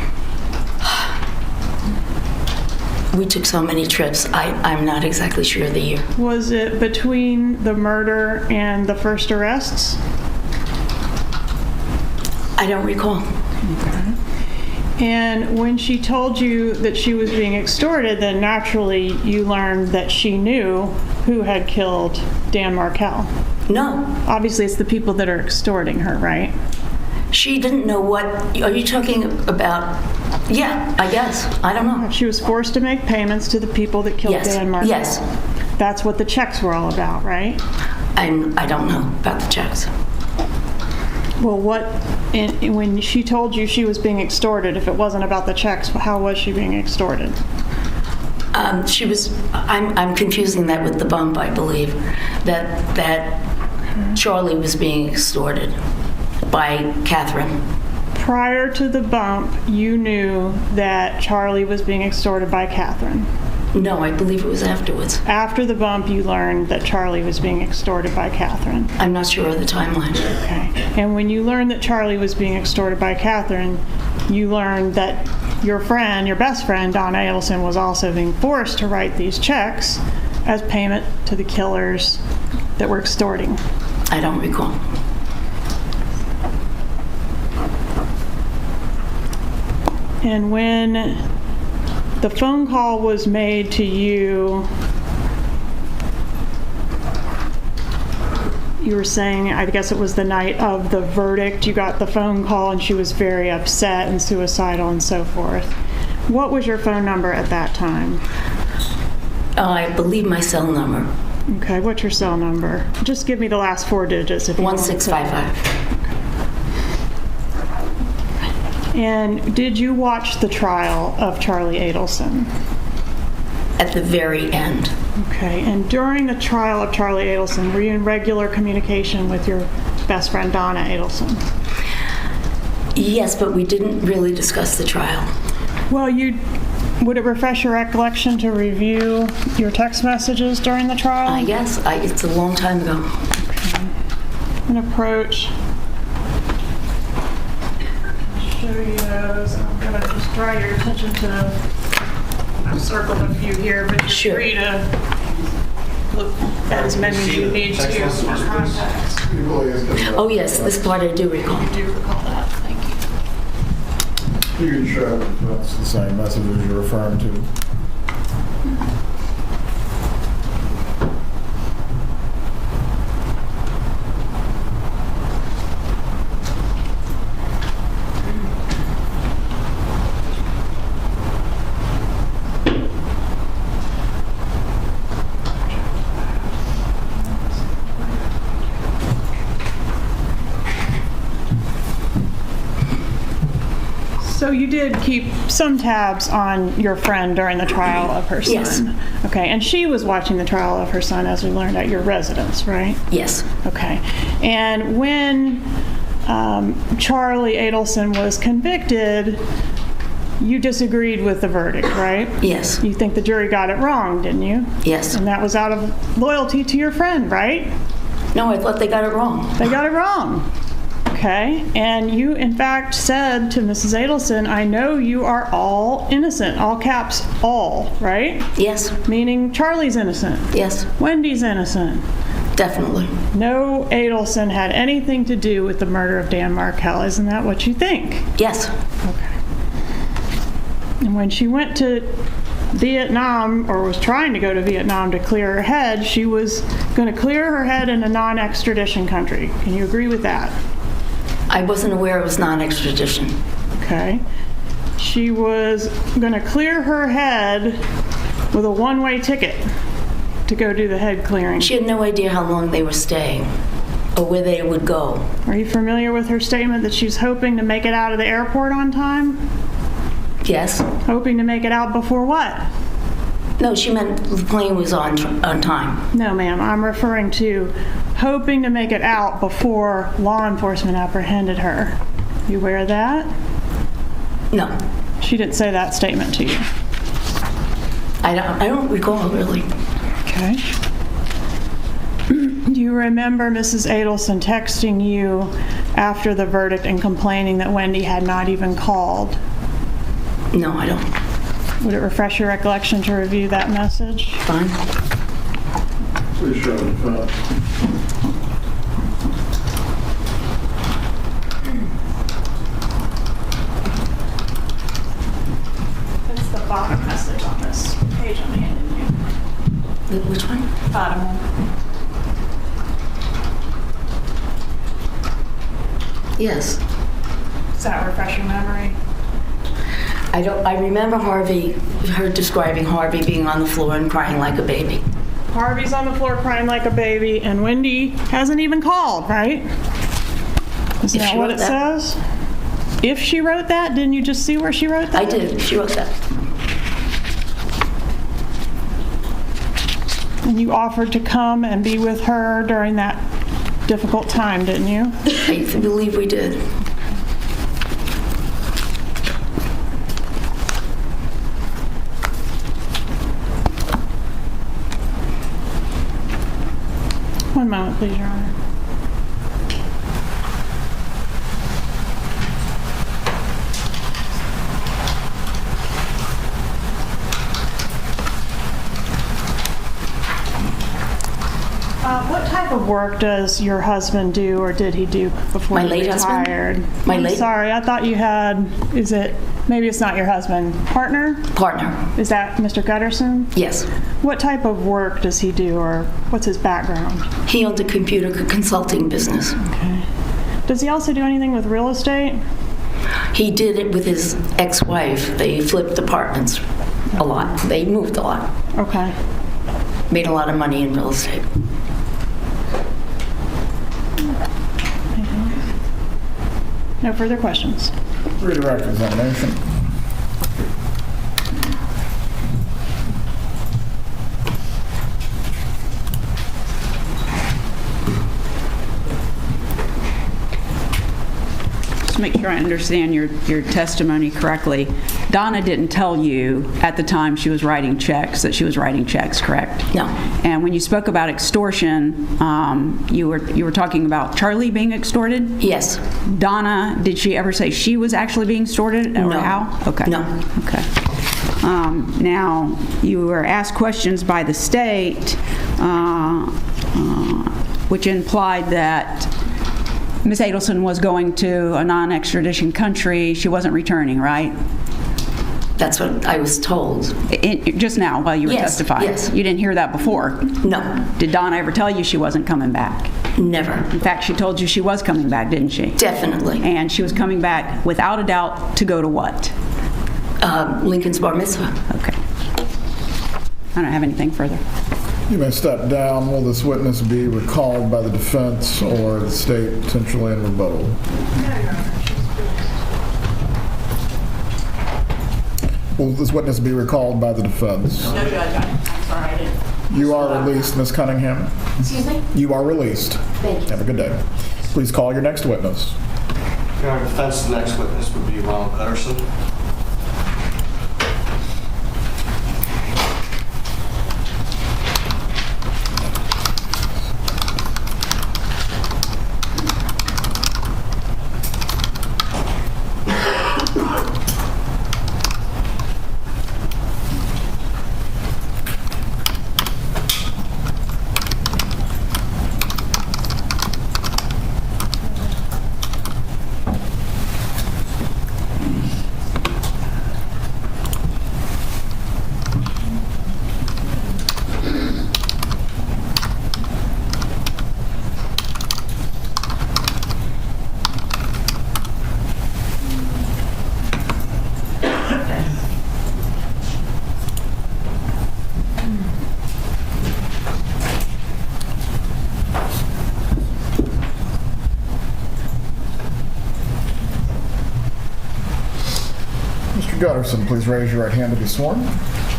We took so many trips, I'm not exactly sure of the year. Was it between the murder and the first arrests? I don't recall. Okay. And when she told you that she was being extorted, then naturally you learned that she knew who had killed Dan Markel. No. Obviously, it's the people that are extorting her, right? She didn't know what, are you talking about? Yeah, I guess. I don't know. She was forced to make payments to the people that killed Yes. Dan Markel. Yes. That's what the checks were all about, right? I don't know about the checks. Well, when she told you she was being extorted, if it wasn't about the checks, how was she being extorted? She was, I'm confusing that with the bump, I believe, that Charlie was being extorted by Catherine. Prior to the bump, you knew that Charlie was being extorted by Catherine. No, I believe it was afterwards. After the bump, you learned that Charlie was being extorted by Catherine. I'm not sure of the timeline. Okay. And when you learned that Charlie was being extorted by Catherine, you learned that your friend, your best friend, Donna Adelson, was also being forced to write these checks as payment to the killers that were extorting. I don't recall. And when the phone call was made to you, you were saying, I guess it was the night of the verdict, you got the phone call and she was very upset and suicidal and so forth. What was your phone number at that time? I believe my cell number, Okay, what's your cell number? Just give me the last 4 digits if you want. 1655. And did you watch the trial of Charlie Adelson? At the very end. Okay, and during the trial of Charlie Adelson, were you in regular communication with your best friend Donna Adelson? Yes, but we didn't really discuss the trial. Well, would it refresh your recollection to review your text messages during the trial? Yes, it's a long time ago. Okay. An approach. Show you those. I'm going to just draw your attention to, I've circled a few here, but you're free to look at as many as you need to for context. Oh yes, this part I do recall. You do recall that, thank you. You can show if that's the same messages you're referring to. So you did keep some tabs on your friend during the trial of her son? Yes. Okay, and she was watching the trial of her son, as we learned, at your residence, right? Yes. Okay. And when Charlie Adelson was convicted, you disagreed with the verdict, right? Yes. You think the jury got it wrong, didn't you? Yes. And that was out of loyalty to your friend, right? No, I thought they got it wrong. They got it wrong. Okay, and you in fact said to Mrs. Adelson, I know you are all innocent, all caps, all, right? Yes. Meaning Charlie's innocent. Yes. Wendy's innocent. Definitely. No Adelson had anything to do with the murder of Dan Markel. Isn't that what you think? Yes. Okay. And when she went to Vietnam, or was trying to go to Vietnam to clear her head, she was going to clear her head in a non-extradition country. Can you agree with that? I wasn't aware it was non-extradition. Okay. She was going to clear her head with a one-way ticket to go do the head clearing. She had no idea how long they were staying or where they would go. Are you familiar with her statement that she's hoping to make it out of the airport on time? Yes. Hoping to make it out before what? No, she meant the plane was on time. No, ma'am. I'm referring to hoping to make it out before law enforcement apprehended her. You aware of that? No. She didn't say that statement to you. I don't recall, really. Okay. Do you remember Mrs. Adelson texting you after the verdict and complaining that Wendi had not even called? No, I don't. Would it refresh your recollection to review that message? Fine. Please show the front. It's the bottom message on this page I'm handing you. Which one? Bottom one. Yes. Does that refresh your memory? I remember her describing Harvey being on the floor and crying like a baby. Harvey's on the floor crying like a baby, and Wendi hasn't even called, right? Isn't that what it says? If she wrote that, didn't you just see where she wrote that? I did. She wrote that. And you offered to come and be with her during that difficult time, didn't you? I believe we did. One moment, please, Your Honor. What type of work does your husband do, or did he do before My he late retired? husband? My I'm late- sorry, I thought you had, maybe it's not your husband, partner? Partner. Is that Mr. Guterson? Yes. What type of work does he do, or what's his background? He owned a computer consulting business. Okay. Does he also do anything with real estate? He did it with his ex-wife. They flipped apartments a lot. They moved a lot. Okay. made a lot of money in real estate. No further questions. Redirect examination. Just make sure I understand your testimony correctly. Donna didn't tell you at the time she was writing checks that she was writing checks, correct? No. And when you spoke about extortion, you were talking about Charlie being extorted? Yes. Donna, did she ever say she was actually being extorted? Or No. how? Okay. No. Okay. Now, you were asked questions by the state, which implied that Ms. Adelson was going to a non-extradition country. She wasn't returning, right? That's what I was told. Just now, while you were Yes, testifying? yes. You didn't hear that before? No, Did Donna ever tell you she wasn't coming back? never. In fact, she told you she was coming back, didn't she? Definitely. And she was coming back, without a doubt, to go to what? Lincoln's bar mitzvah. Okay. I don't have anything further. You may step down. Will this witness be recalled by the defense or the state potentially in rebuttal? Will this witness be recalled by the defense? No, Judge, I'm sorry, I didn't. You are released, Ms. Cunningham. Excuse me? You are released. Thank you. Have a good day. Please call your next witness. Our defense, the next witness would be Ron Guterson. Mr. Guterson, please raise your right hand to be sworn.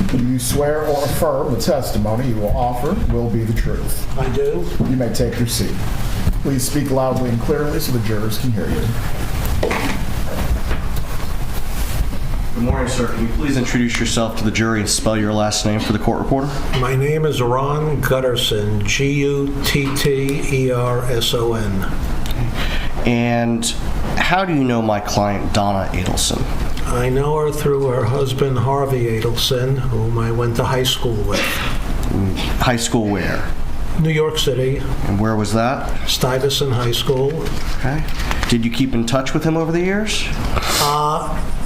Do you swear or affirm the testimony you will offer will be the truth? I do. You may take your seat. Please speak loudly and clearly so the jurors can hear you. Good morning, sir. Can you please introduce yourself to the jury and spell your last name for the court reporter? My name is Ron Guterson, Gutterson. And how do you know my client, Donna Adelson? I know her through her husband, Harvey Adelson, whom I went to high school with. High school where? New York City, And where was that? Stuyvesant High School. Okay. Did you keep in touch with him over the years?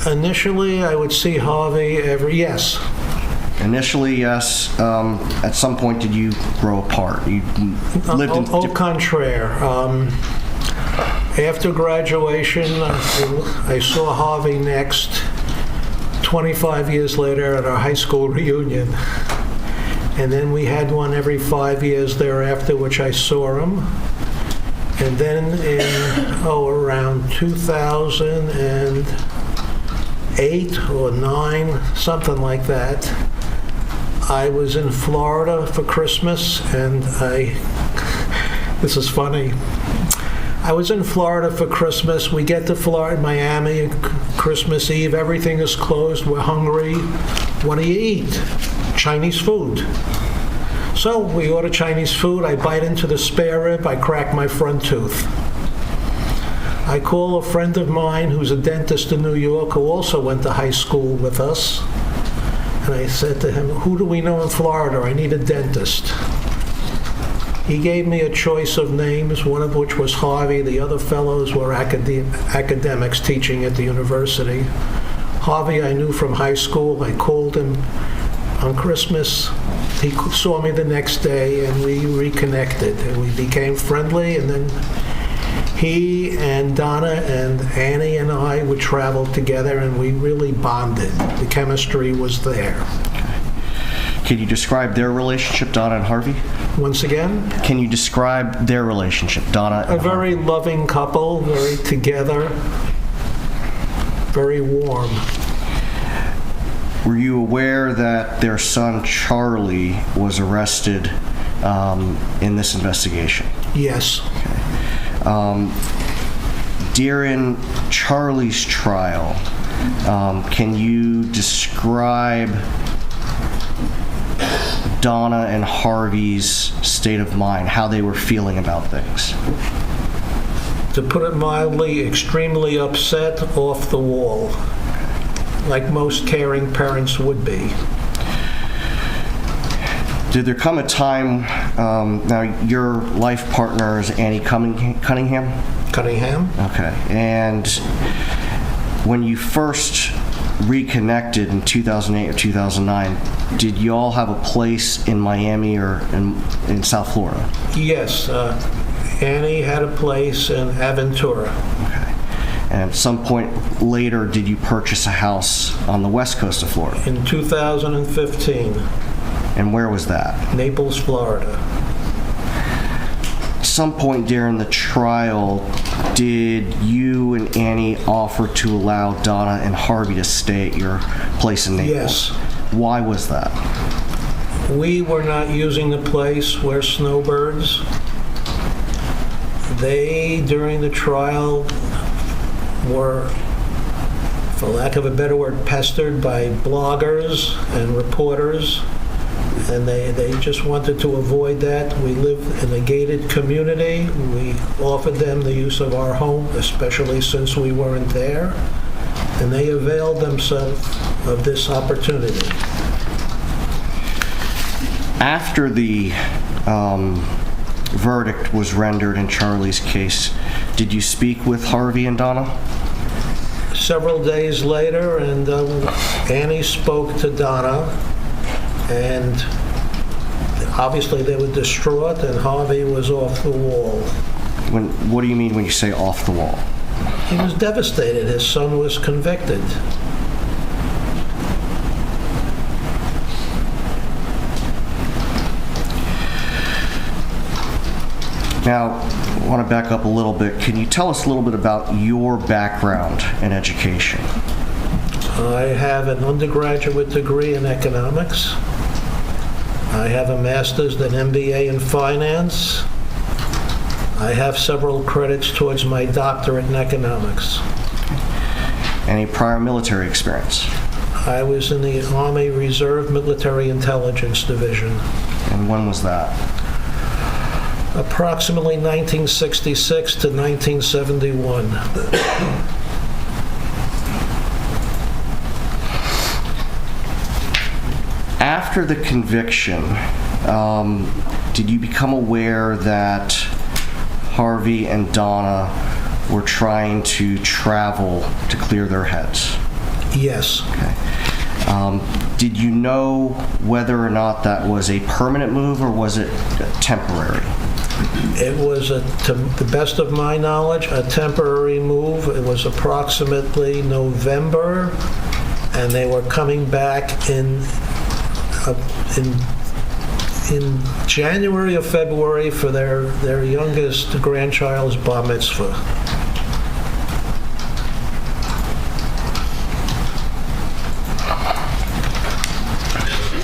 Initially, I would see Harvey yes. Initially, yes. At some point, did you grow apart? You lived in... Au contraire. After graduation, I saw Harvey next 25 years later at our high school reunion. And then we had one every 5 years thereafter, which I saw him. And then in, around 2008 or 9, something like that, I was in Florida for Christmas, and this is funny. I was in Florida for Christmas. We get to Florida, Miami, Christmas Eve. Everything is closed. We're hungry. What do you eat? Chinese food. So we order Chinese food. I bite into the spare rib. I crack my front tooth. I call a friend of mine who's a dentist in New York who also went to high school with us. And I said to him, who do we know in Florida? I need a dentist. He gave me a choice of names, one of which was Harvey. The other fellows were academics teaching at the university. Harvey I knew from high school. I called him on Christmas. He saw me the next day, and we reconnected, and we became friendly, and then he and Donna and Annie and I would travel together, and we really bonded. The chemistry was there. Can you describe their relationship, Donna and Harvey? Once again, Can you describe their relationship, Donna and a very Harvey? loving couple, very together, very warm. Were you aware that their son, Charlie, was arrested in this investigation? Yes. During Charlie's trial, can you describe Donna and Harvey's state of mind, how they were feeling about things? To put it mildly, extremely upset, off the wall, like most caring parents would be. Did there come a time, now your life partner is Annie Cunningham? Cunningham? Okay, and when you first reconnected in 2008 or 2009, did you all have a place in Miami or in South Florida? Yes. Annie had a place in Aventura. Okay. And at some point later, did you purchase a house on the west coast of Florida? In 2015, And where was that? Naples, Florida. At some point during the trial, did you and Annie offer to allow Donna and Harvey to stay at your place in Naples? Yes. Why was that? We were not using the place. We're snowbirds. They, during the trial, were, for lack of a better word, pestered by bloggers and reporters, and they just wanted to avoid that. We live in a gated community. We offered them the use of our home, especially since we weren't there, and they availed themselves of this opportunity. After the verdict was rendered in Charlie's case, did you speak with Harvey and Donna? Several days later, and Annie spoke to Donna, and obviously they were distraught, and Harvey was off the wall. What do you mean when you say off the wall? He was devastated. His son was convicted. Now, I want to back up a little bit. Can you tell us a little bit about your background and education? I have an undergraduate degree in economics. I have a master's and MBA in finance. I have several credits towards my doctorate in economics. Any prior military experience? I was in the Army Reserve Military Intelligence Division. And when was that? Approximately 1966 to 1971. After the conviction, did you become aware that Harvey and Donna were trying to travel to clear their heads? Yes. Okay. Did you know whether or not that was a permanent move or was it temporary? It was, to the best of my knowledge, a temporary move. It was approximately November, and they were coming back in January or February for their youngest grandchild's bar mitzvah.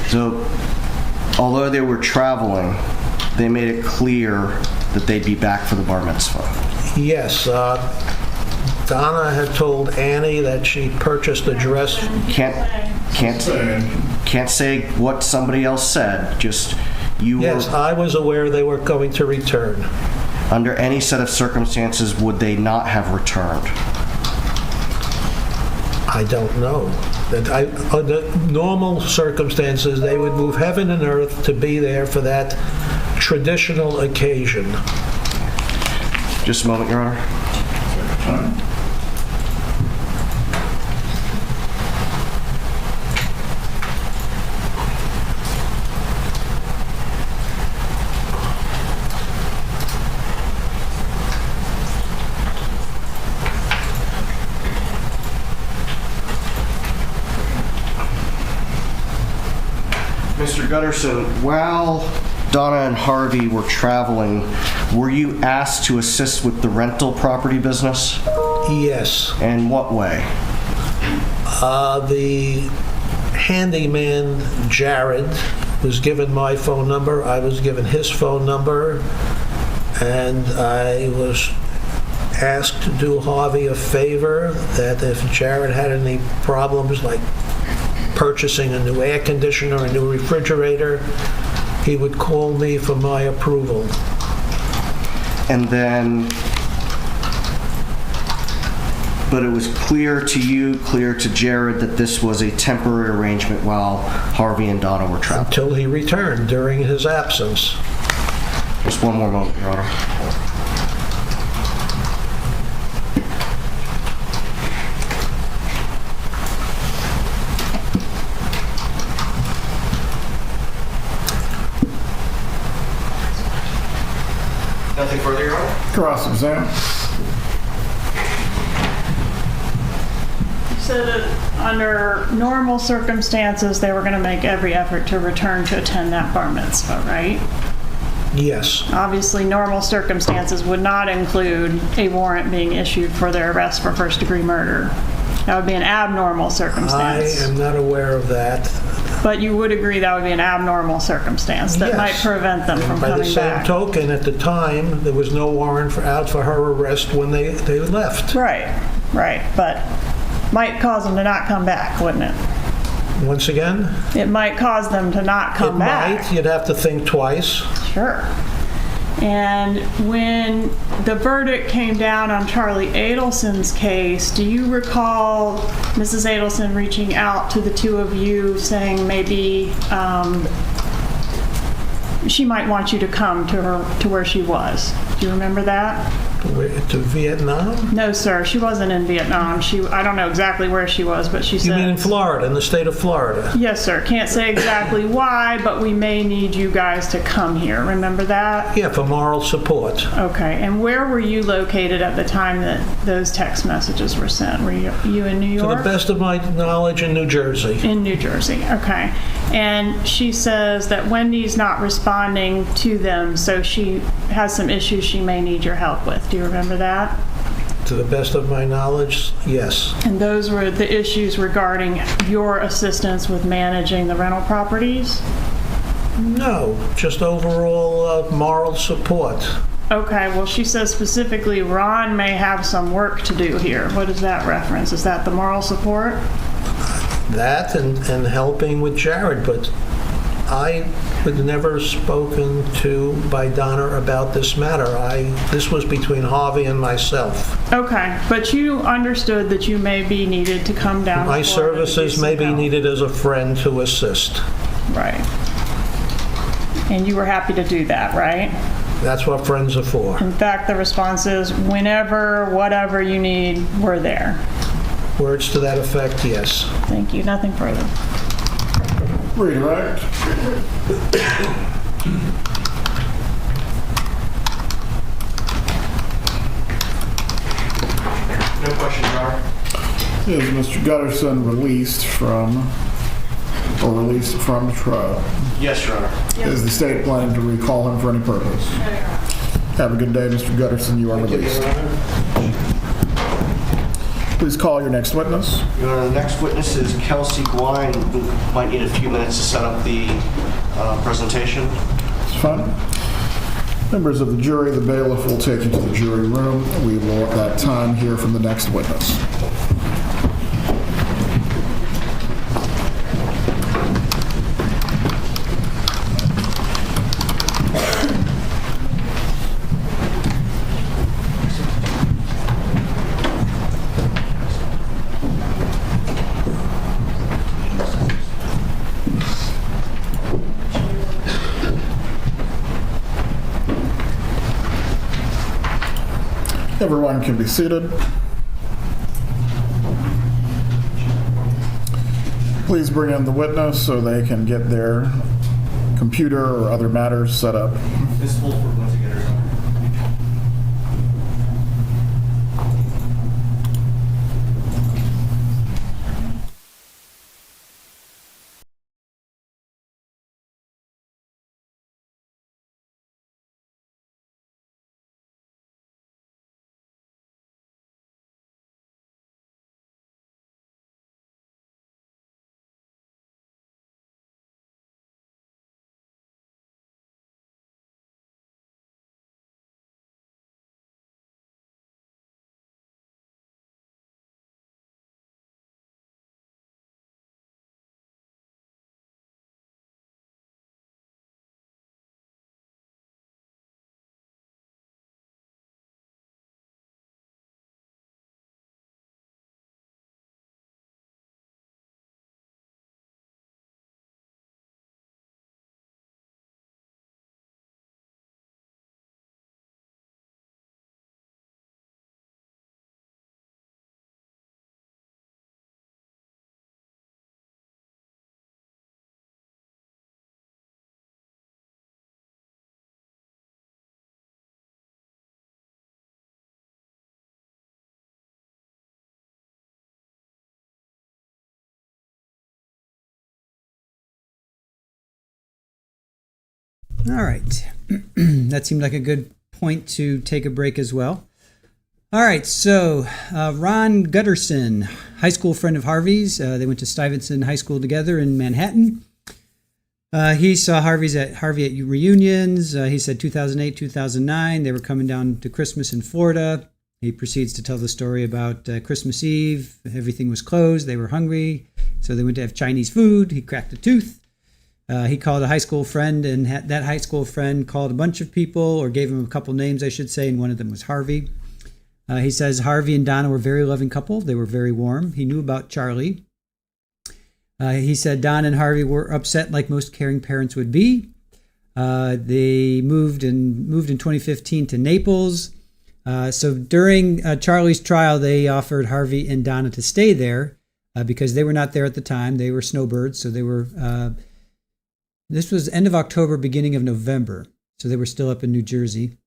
So, although they were traveling, they made it clear that they'd be back for the bar mitzvah. Yes, Donna had told Annie that she purchased a dress. Can't say what somebody else said. Just you Yes, were. I was aware they were going to return. Under any set of circumstances, would they not have returned? I don't know. Under normal circumstances, they would move heaven and earth to be there for that traditional occasion. Just a moment, Your Honor. Mr. Guterson, while Donna and Harvey were traveling, were you asked to assist with the rental property business? Yes. In what way? The handyman, Jared, was given my phone number. I was given his phone number, and I was asked to do Harvey a favor that if Jared had any problems like purchasing a new air conditioner, a new refrigerator, he would call me for my approval. And then, but it was clear to you, clear to Jared, that this was a temporary arrangement while Harvey and Donna were traveling. Until he returned during his absence. Just one more moment, Your Honor. Nothing further, Your Honor? Cross-exam. You said that under normal circumstances, they were going to make every effort to return to attend that bar mitzvah, right? Yes. Obviously, normal circumstances would not include a warrant being issued for their arrest for first-degree murder. That would be an abnormal I circumstance. am not aware of that. But you would agree that would be an abnormal circumstance that Yes. might prevent them from By the coming same back. token, at the time, there was no warrant out for her arrest when they left. Right, but might cause them to not come back, wouldn't it? Once again, It might cause them to not come it back. might. You'd have to think twice. Sure. And when the verdict came down on Charlie Adelson's case, do you recall Mrs. Adelson reaching out to the two of you saying maybe she might want you to come to where she was? Do you remember that? To Vietnam? No, sir. She wasn't in Vietnam. I don't know exactly where she was, but she said... You mean in Florida, in the state of Florida? Yes, sir. Can't say exactly why, but we may need you guys to come here. Remember that? Yeah, for moral support. Okay. And where were you located at the time that those text messages were sent? Were you in New To York? the best of my knowledge, in New Jersey. In New Jersey. Okay. And she says that Wendy's not responding to them, so she has some issues she may need your help with. Do you remember that? To the best of my knowledge, yes. And those were the issues regarding your assistance with managing the rental properties? No, just overall moral support. Okay, well, she says specifically Ron may have some work to do here. What is that reference? Is that the moral support? That and helping with Jared, but I was never spoken to by Donna about this matter. This was between Harvey and myself. Okay, but you understood that you may be needed to come down. My to Florida to services do may some be help. needed as a friend to assist. Right. And you were happy to do that, right? That's what friends are for. In fact, the response is whenever, whatever you need, we're there. Words to that effect, yes. Thank you. Nothing further. Redirect. No question, Your Honor. Is Mr. Guterson released from the trial? Yes, Your Honor. Is the state planning to recall him for any purpose? Have a good day, Mr. Guterson. You are released. Please call your next witness. Your Honor, the next witness is Kelsey Guay. We might need a few minutes to set up the presentation. It's fine. Members of the jury, the bailiff will take you to the jury room. We will at that time hear from the next witness. Everyone can be seated. Please bring in the witness so they can get their computer or other matters set up. Ms. Fulford, once again, Your Honor. All right. That seemed like a good point to take a break as well. All right, so Ron Guterson, high school friend of Harvey's. They went to Stuyvesant High School together in Manhattan. He saw Harvey at reunions. He said 2008, 2009, they were coming down to Christmas in Florida. He proceeds to tell the story about Christmas Eve. Everything was closed. They were hungry, so they went to have Chinese food. He cracked a tooth. He called a high school friend, and that high school friend called a bunch of people, or gave him a couple names, I should say, and one of them was Harvey. He says Harvey and Donna were a very loving couple. They were very warm. He knew about Charlie. He said Donna and Harvey were upset like most caring parents would be. They moved in 2015 to Naples. So during Charlie's trial, they offered Harvey and Donna to stay there because they were not there at the time. They were snowbirds, so they were... this was end of October, beginning of November, so they were still up in New Jersey.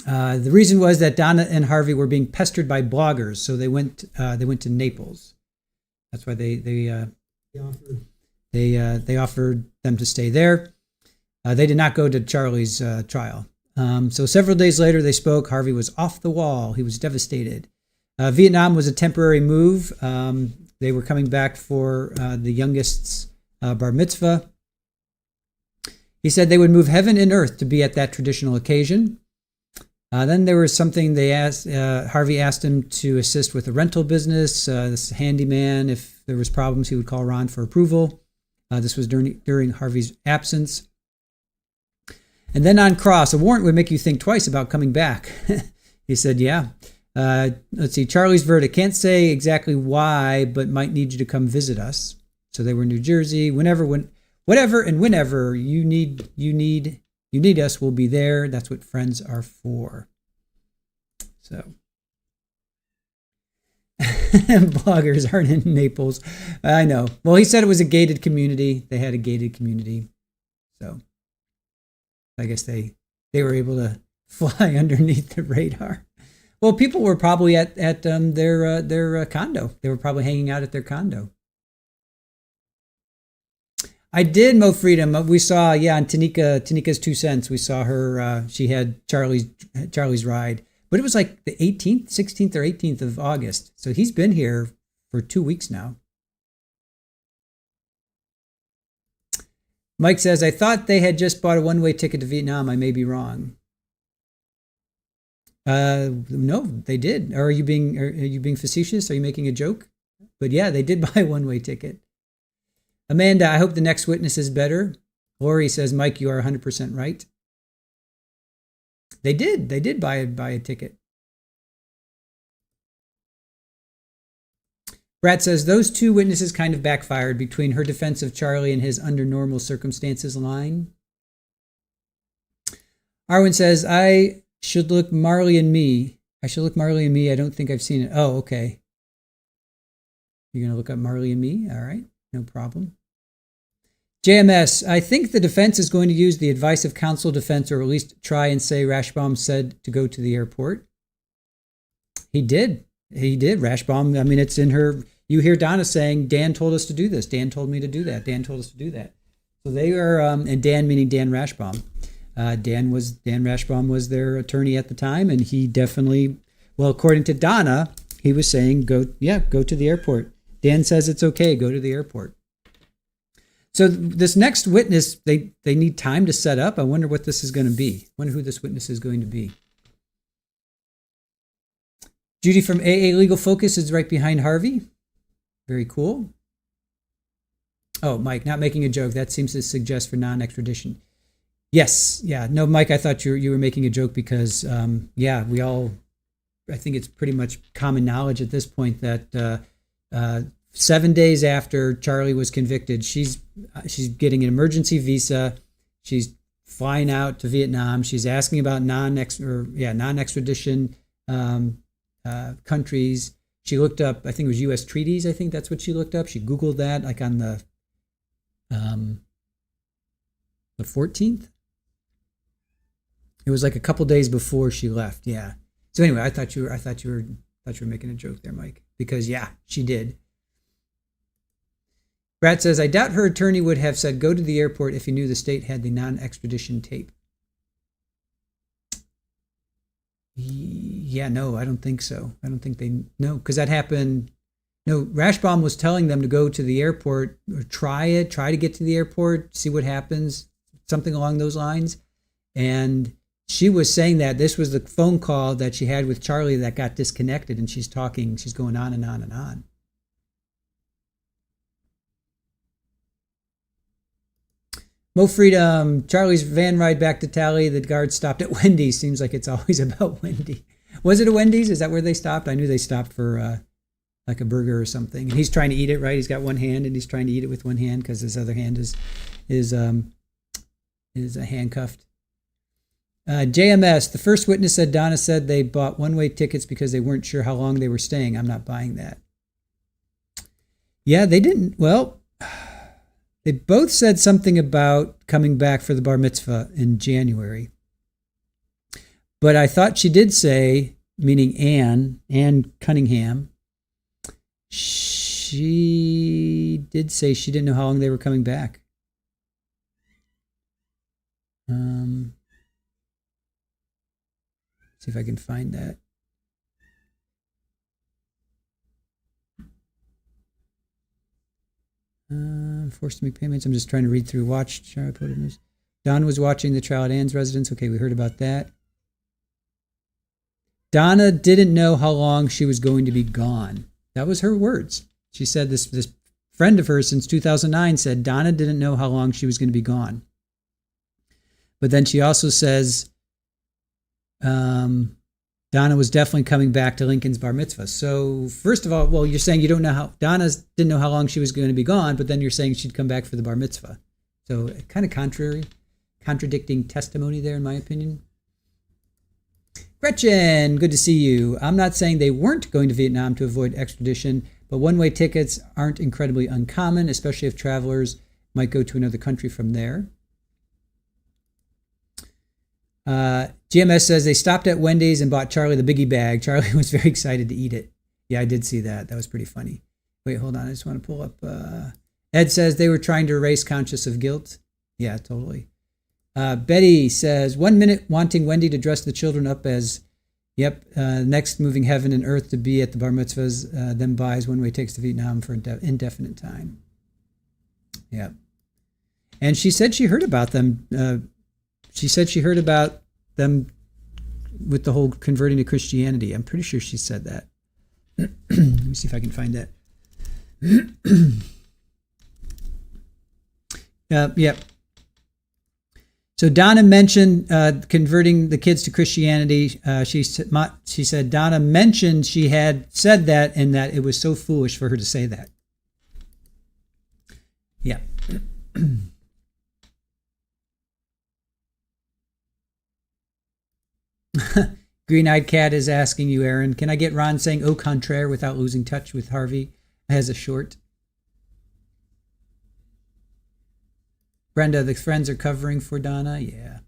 The reason was that Donna and Harvey were being pestered by bloggers, so they went to Naples. That's why they offered them to stay there. They did not go to Charlie's trial. So several days later, they spoke. Harvey was off the wall. He was devastated. Vietnam was a temporary move. They were coming back for the youngest's bar mitzvah. He said they would move heaven and earth to be at that traditional occasion. Then there was something they asked. Harvey asked him to assist with a rental business. This handyman, if there was problems, he would call Ron for approval. This was during Harvey's absence. And then on cross, a warrant would make you think twice about coming back. He said, yeah. Let's see, Charlie's verdict. Can't say exactly why, but might need you to come visit us. So they were in New Jersey. Whatever and whenever you need us, we'll be there. That's what friends are for. So bloggers aren't in Naples. I know. Well, he said it was a gated community. They had a gated community. So I guess they were able to fly underneath the radar. Well, people were probably at their condo. They were probably hanging out at their condo. I did, Mo Freedom. We saw, on Tanika's 2 cents. We saw her. She had Charlie's ride, but it was like the 18th, 16th, or 18th of August. So he's been here for 2 weeks now. Mike says, I thought they had just bought a one-way ticket to Vietnam. I may be wrong. No, they did. Are you being facetious? Are you making a joke? But yeah, they did buy a one-way ticket. Amanda, I hope the next witness is better. Lori says, Mike, you are 100% right. They did buy a ticket. Brad says, those two witnesses kind of backfired between her defense of Charlie and his under normal circumstances line. Arwen says, I should look Marley and Me. I don't think I've seen it. Oh, okay. You're going to look up Marley and Me? All right. No problem. JMS, I think the defense is going to use the advice of counsel defense, or at least try and say Rashbaum said to go to the airport. He did. Rashbaum, I mean, it's in her. You hear Donna saying, Dan told us to do this. Dan told me to do that. Dan told us to do that. So they are, and Dan meaning Dan Rashbaum. Dan Rashbaum was their attorney at the time, and he definitely, well, according to Donna, he was saying, go to the airport. Dan says it's okay, go to the airport. So this next witness, they need time to set up. I wonder what this is going to be. I wonder who this witness is going to be. Judy from AA Legal Focus is right behind Harvey. Very cool. Oh, Mike, not making a joke. That seems to suggest for non-extradition. Yes. Yeah. No, Mike, I thought you were making a joke because, we all, I think it's pretty much common knowledge at this point that 7 days after Charlie was convicted, she's getting an emergency visa. She's flying out to Vietnam. She's asking about non-extradition countries. She looked up, I think it was U.S. treaties. I think that's what she looked up. She Googled that like on the 14th. It was like a couple days before she left. Yeah. So anyway, I thought you were making a joke there, Mike, because she did. Brad says, I doubt her attorney would have said go to the airport if he knew the state had the non-extradition tape. Yeah, no, I don't think so. I don't think they know, because that happened. No, Rashbaum was telling them to go to the airport or try to get to the airport, see what happens, something along those lines. And she was saying that this was the phone call that she had with Charlie that got disconnected, and she's going on and on and on. Mo Freedom, Charlie's van ride back to Tally, the guard stopped at Wendy's. Seems like it's always about Wendy. Was it a Wendy's? Is that where they stopped? I knew they stopped for like a burger or something. And he's trying to eat it, right? He's got one hand and he's trying to eat it with one hand because his other hand is handcuffed. JMS, the first witness said Donna said they bought one-way tickets because they weren't sure how long they were staying. I'm not buying that. Yeah, they didn't. Well, they both said something about coming back for the bar mitzvah in January. But I thought she did say, meaning Ann Cunningham, she did say she didn't know how long they were coming back. See if I can find that. Forced to make payments. I'm just trying to read through. Don was watching the trial at Ann's residence. Okay, we heard about that. Donna didn't know how long she was going to be gone. That was her words. She said this friend of hers since 2009 said Donna didn't know how long she was going to be gone. But then she also says Donna was definitely coming back to Lincoln's bar mitzvah. So first of all, well, you're saying you don't know how Donna didn't know how long she was going to be gone, but then you're saying she'd come back for the bar mitzvah. So kind of contradicting testimony there, in my opinion. Gretchen, good to see you. I'm not saying they weren't going to Vietnam to avoid extradition, but one-way tickets aren't incredibly uncommon, especially if travelers might go to another country from there. GMS says they stopped at Wendy's and bought Charlie the biggie bag. Charlie was very excited to eat it. Yeah, I did see that. That was pretty funny. Wait, hold on. I just want to pull up. Ed says they were trying to erase conscience of guilt. Yeah, totally. Betty says 1 minute wanting Wendy to dress the children up as, next moving heaven and earth to be at the bar mitzvahs, then buys one-way tickets to Vietnam for indefinite time. Yep. And she said she heard about them. She said she heard about them with the whole converting to Christianity. I'm pretty sure she said that. Let me see if I can find that. Yep. So Donna mentioned converting the kids to Christianity. She said Donna mentioned she had said that and that it was so foolish for her to say that. Yeah. Green-Eyed Cat is asking you, Aaron, can I get Ron saying au contraire without losing touch with Harvey as a short? Brenda, the friends are covering for Donna? Yeah.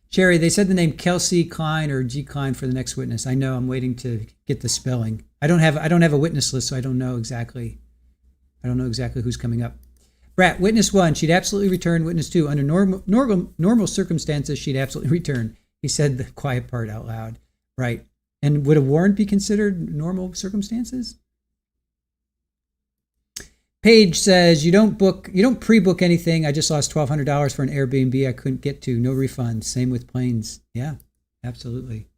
Sherry, they said the name Kelsey Klein or G. Klein for the next witness. I know, I'm waiting to get the spelling. I don't have a witness list, so I don't know exactly who's coming up. Brat, witness 1, she'd absolutely return. Witness 2, under normal circumstances, she'd absolutely return. He said the quiet part out loud. Right. And would a warrant be considered normal circumstances? Paige says, you don't pre-book anything. I just lost $1,200 for an Airbnb I couldn't get to. No refund. Same with planes. Yeah, absolutely.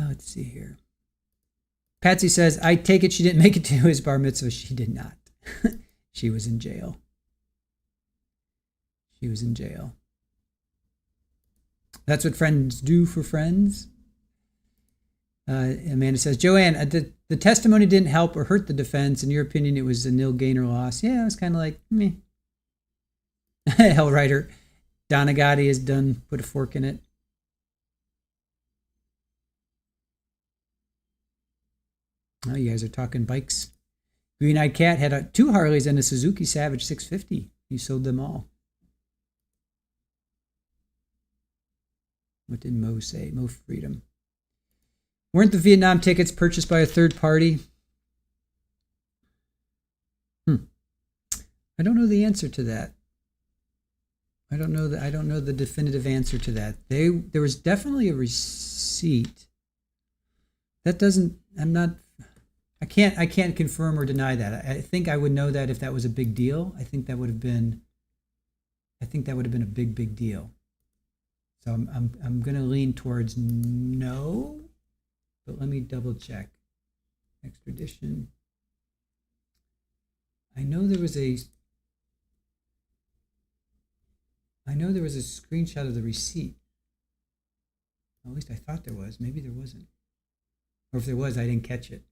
Let's see here. Patsy says, I take it she didn't make it to his bar mitzvah. She did not. She was in jail. That's what friends do for friends. Amanda says, Joanne, the testimony didn't help or hurt the defense. In your opinion, it was a nil gain or loss. Yeah, it was kind of like, meh. Hellwriter. Donna Gotti is done. Put a fork in it. Oh, you guys are talking bikes. Green-Eyed Cat had 2 Harleys and a Suzuki Savage 650. He sold them all. What did Mo say? Mo Freedom. Weren't the Vietnam tickets purchased by a third party? I don't know the answer to that. I don't know the definitive answer to that. There was definitely a receipt. That doesn't. I can't confirm or deny that. I think I would know that if that was a big deal. I think that would have been a big deal. So I'm going to lean towards no, but let me double check. Extradition. I know there was a screenshot of the receipt. At least I thought there was. Maybe there wasn't. Or if there was, I didn't catch it.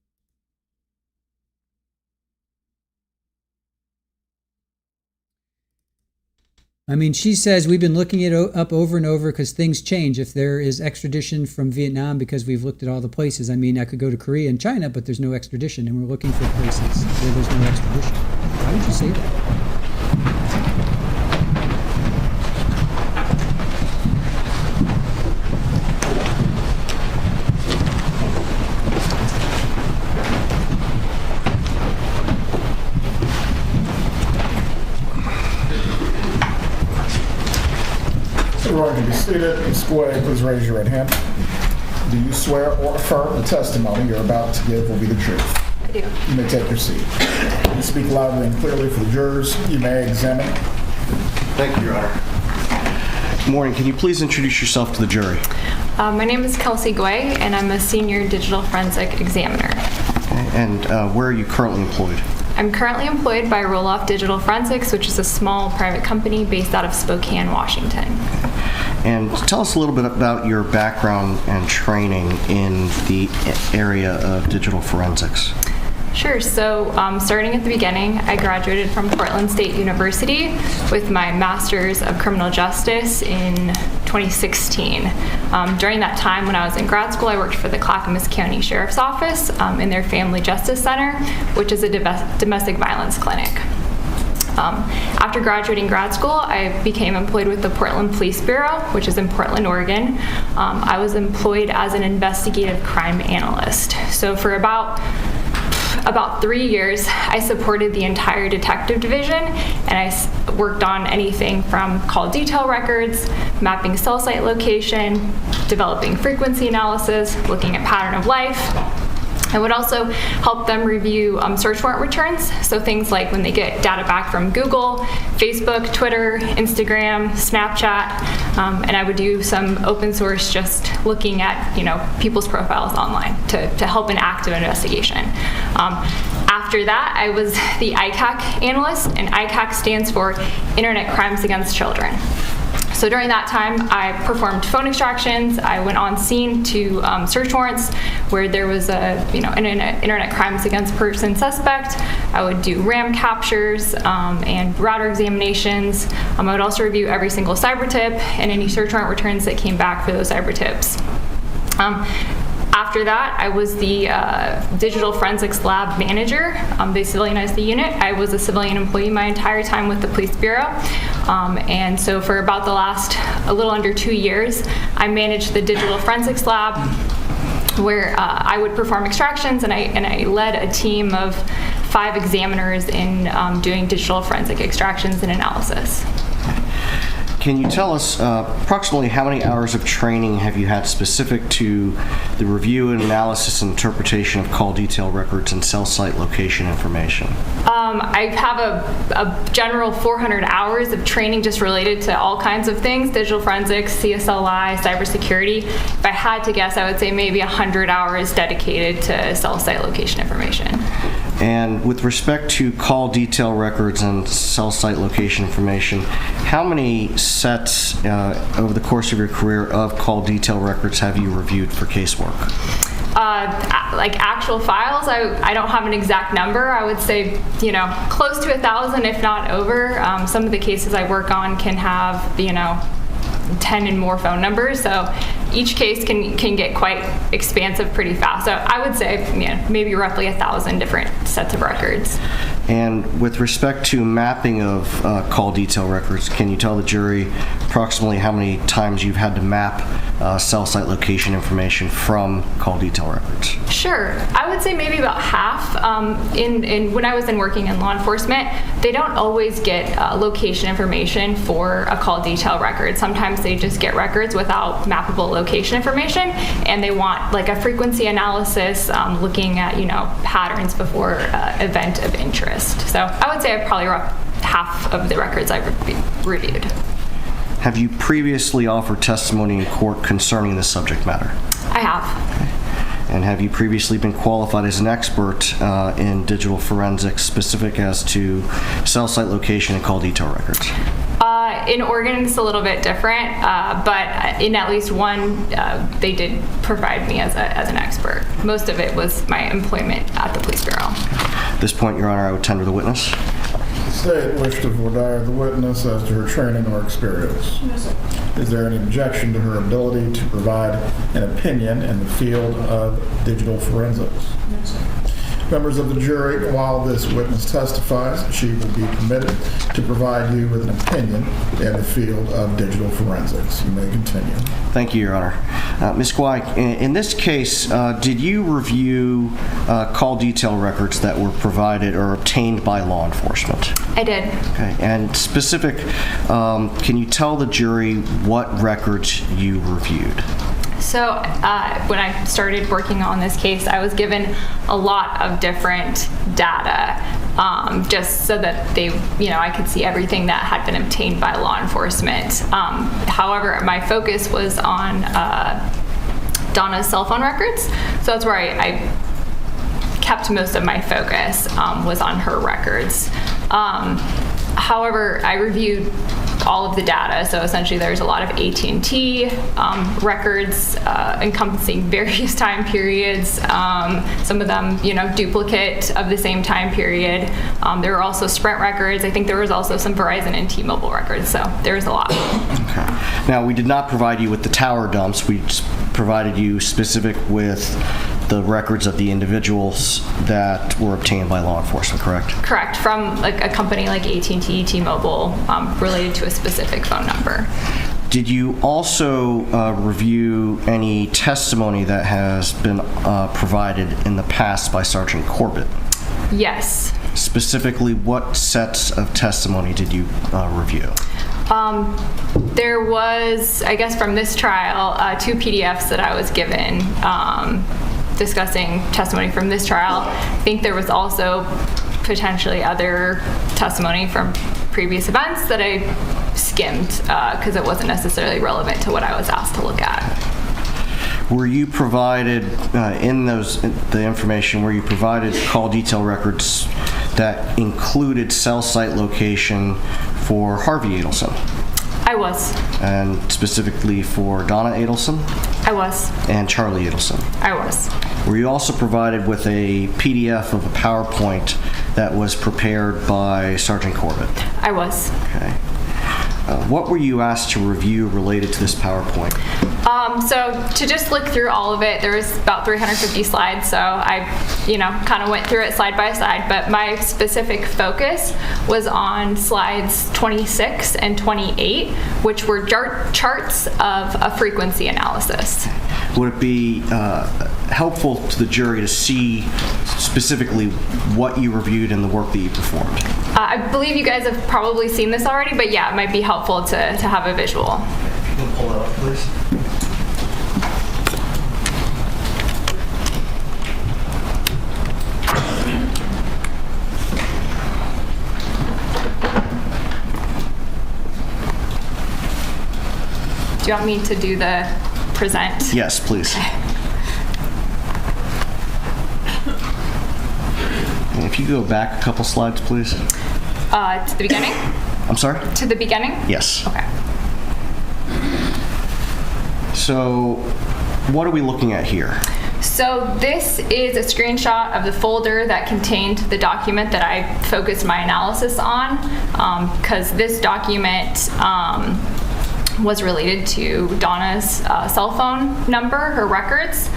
I mean, she says we've been looking it up over and over because things change. If there is extradition from Vietnam, because we've looked at all the places. I mean, I could go to Korea and China, but there's no extradition, and we're looking for places where there's no extradition. Why would you say that? Everyone can be seated. Ms. Guay, please raise your right hand. Do you swear or affirm the testimony you're about to give will be the truth? I do. You may take your seat. You speak loudly and clearly for the jurors. You may examine. Thank you, Your Honor. Good morning. Can you please introduce yourself to the jury? My name is Kelsey Guay, and I'm a senior digital forensic examiner. Okay. And where are you currently employed? I'm currently employed by Roll-Off Digital Forensics, which is a small private company based out of Spokane, Washington. And tell us a little bit about your background and training in the area of digital forensics. Sure. So starting at the beginning, I graduated from Portland State University with my Master's of Criminal Justice in 2016. During that time when I was in grad school, I worked for the Clackamas County Sheriff's Office in their Family Justice Center, which is a domestic violence clinic. After graduating grad school, I became employed with the Portland Police Bureau, which is in Portland, Oregon. I was employed as an investigative crime analyst. So for about 3 years, I supported the entire detective division, and I worked on anything from call detail records, mapping cell site location, developing frequency analysis, looking at pattern of life. I would also help them review search warrant returns, so things like when they get data back from Google, Facebook, Twitter, Instagram, Snapchat, and I would do some open source, just looking at people's profiles online to help an active investigation. After that, I was the ICAC analyst, and ICAC stands for Internet Crimes Against Children. So during that time, I performed phone extractions. I went on scene to search warrants where there was an internet crimes against person suspect. I would do RAM captures and router examinations. I would also review every single cyber tip and any search warrant returns that came back for those cyber tips. After that, I was the digital forensics lab manager. They civilianized the unit. I was a civilian employee my entire time with the police bureau. And so for about the last a little under 2 years, I managed the digital forensics lab, where I would perform extractions, and I led a team of 5 examiners in doing digital forensic extractions and analysis. Can you tell us approximately how many hours of training have you had specific to the review and analysis and interpretation of call detail records and cell site location information? I have a general 400 hours of training just related to all kinds of things: digital forensics, CSLI, cybersecurity. If I had to guess, I would say maybe 100 hours dedicated to cell site location information. And with respect to call detail records and cell site location information, how many sets over the course of your career of call detail records have you reviewed for casework? Like actual files, I don't have an exact number. I would say, close to 1,000, if not over. Some of the cases I work on can have, 10 and more phone numbers. So each case can get quite expansive pretty fast. So I would say maybe roughly 1,000 different sets of records. And with respect to mapping of call detail records, can you tell the jury approximately how many times you've had to map cell site location information from call detail records? Sure. I would say maybe about half. When I was working in law enforcement, they don't always get location information for a call detail record. Sometimes they just get records without mappable location information, and they want like a frequency analysis looking at patterns before event of interest. So I would say I've probably half of the records I've reviewed. Have you previously offered testimony in court concerning this subject matter? I have. Okay. And have you previously been qualified as an expert in digital forensics, specific as to cell site location and call detail records? In Oregon, it's a little bit different, but in at least one, they did provide me as an expert. Most of it was my employment at the police bureau. At this point, Your Honor, I would tender the witness. The state wished to voir dire the witness as to her training or experience. No, sir. Is there any objection to her ability to provide an opinion in the field of digital forensics? No, sir. Members of the jury, while this witness testifies, she will be permitted to provide you with an opinion in the field of digital forensics. You may continue. Thank you, Your Honor. Ms. Guay, in this case, did you review call detail records that were provided or obtained by law enforcement? I did. Okay. And specific, can you tell the jury what records you reviewed? So when I started working on this case, I was given a lot of different data just so that I could see everything that had been obtained by law enforcement. However, my focus was on Donna's cell phone records. So that's where I kept most of my focus was on her records. However, I reviewed all of the data. So essentially there's a lot of AT&T records encompassing various time periods, some of them, duplicate of the same time period. There were also Sprint records. I think there was also some Verizon and T-Mobile records. So there's a lot. Okay. Now, we did not provide you with the tower dumps. We just provided you specific with the records of the individuals that were obtained by law enforcement, correct? Correct, from like a company like AT&T, T-Mobile, related to a specific phone number. Did you also review any testimony that has been provided in the past by Sergeant Corbett? Yes. Specifically, what sets of testimony did you review? There was, I guess from this trial, 2 PDFs that I was given discussing testimony from this trial. I think there was also potentially other testimony from previous events that I skimmed because it wasn't necessarily relevant to what I was asked to look at. Were you provided the information, were you provided call detail records that included cell site location for Harvey Adelson? I was. And specifically for Donna Adelson? I was. And Charlie Adelson? I was. Were you also provided with a PDF of a PowerPoint that was prepared by Sergeant Corbett? I was. Okay. What were you asked to review related to this PowerPoint? So to just look through all of it, there was about 350 slides, so I, kind of went through it slide by slide, but my specific focus was on slides 26 and 28, which were charts of a frequency analysis. Would it be helpful to the jury to see specifically what you reviewed and the work that you performed? I believe you guys have probably seen this already, but yeah, it might be helpful to have a visual. You can pull that up, please. Do you want me to do the present? Yes, please. And if you go back a couple slides, please. To the beginning? I'm sorry? To the beginning? Yes. Okay. So, what are we looking at here? So this is a screenshot of the folder that contained the document that I focused my analysis on, because this document was related to Donna's cell phone number, her records.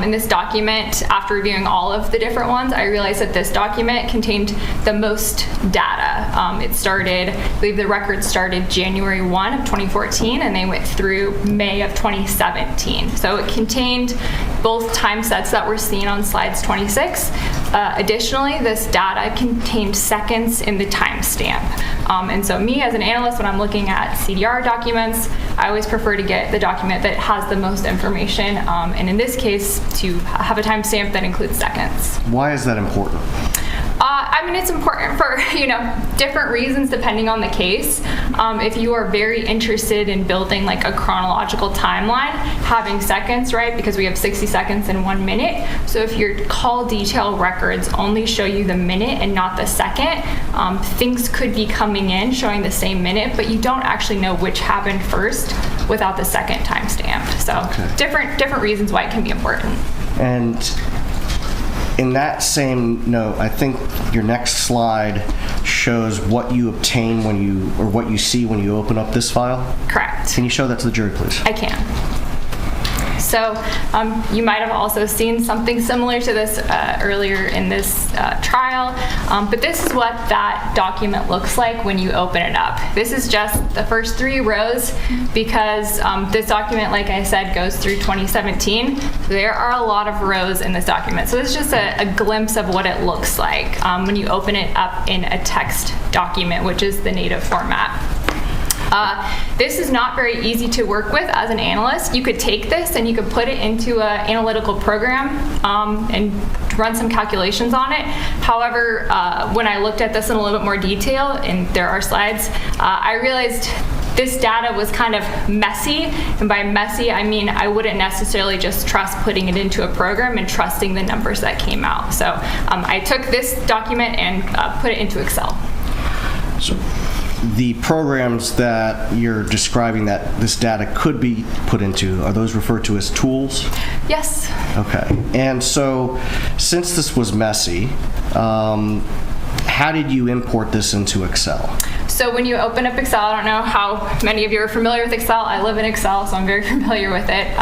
In this document, after reviewing all of the different ones, I realized that this document contained the most data. It started, I believe the records started January 1 of 2014, and they went through May of 2017. So it contained both time sets that were seen on slides 26. Additionally, this data contained seconds in the timestamp. And so me as an analyst, when I'm looking at CDR documents, I always prefer to get the document that has the most information, and in this case, to have a timestamp that includes seconds. Why is that important? I mean, it's important for, different reasons depending on the case. If you are very interested in building like a chronological timeline, having seconds, right? Because we have 60 seconds and 1 minute. So if your call detail records only show you the minute and not the second, things could be coming in showing the same minute, but you don't actually know which happened first without the second timestamp. So different reasons why it can be important. And in that same note, I think your next slide shows what you obtain or what you see when you open up this file. Correct. Can you show that to the jury, please? I can. So you might have also seen something similar to this earlier in this trial, but this is what that document looks like when you open it up. This is just the first 3 rows because this document, like I said, goes through 2017. So there are a lot of rows in this document. So this is just a glimpse of what it looks like when you open it up in a text document, which is the native format. This is not very easy to work with as an analyst. You could take this and you could put it into an analytical program and run some calculations on it. However, when I looked at this in a little bit more detail, and there are slides, I realized this data was kind of messy, and by messy I mean I wouldn't necessarily just trust putting it into a program and trusting the numbers that came out. So I took this document and put it into Excel. So the programs that you're describing that this data could be put into, are those referred to as tools? Yes. Okay. And so since this was messy, how did you import this into Excel? So when you open up Excel, I don't know how many of you are familiar with Excel. I live in Excel, so I'm very familiar with it.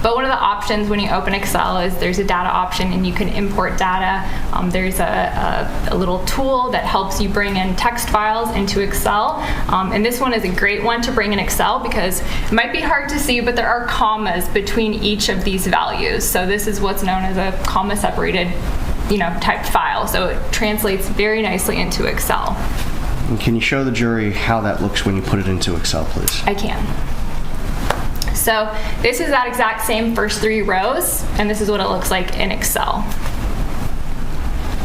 But one of the options when you open Excel is there's a data option and you can import data. There's a little tool that helps you bring in text files into Excel. And this one is a great one to bring in Excel because it might be hard to see, but there are commas between each of these values. So this is what's known as a comma separated type file. So it translates very nicely into Excel. And can you show the jury how that looks when you put it into Excel, please? I can. So this is that exact same first 3 rows, and this is what it looks like in Excel.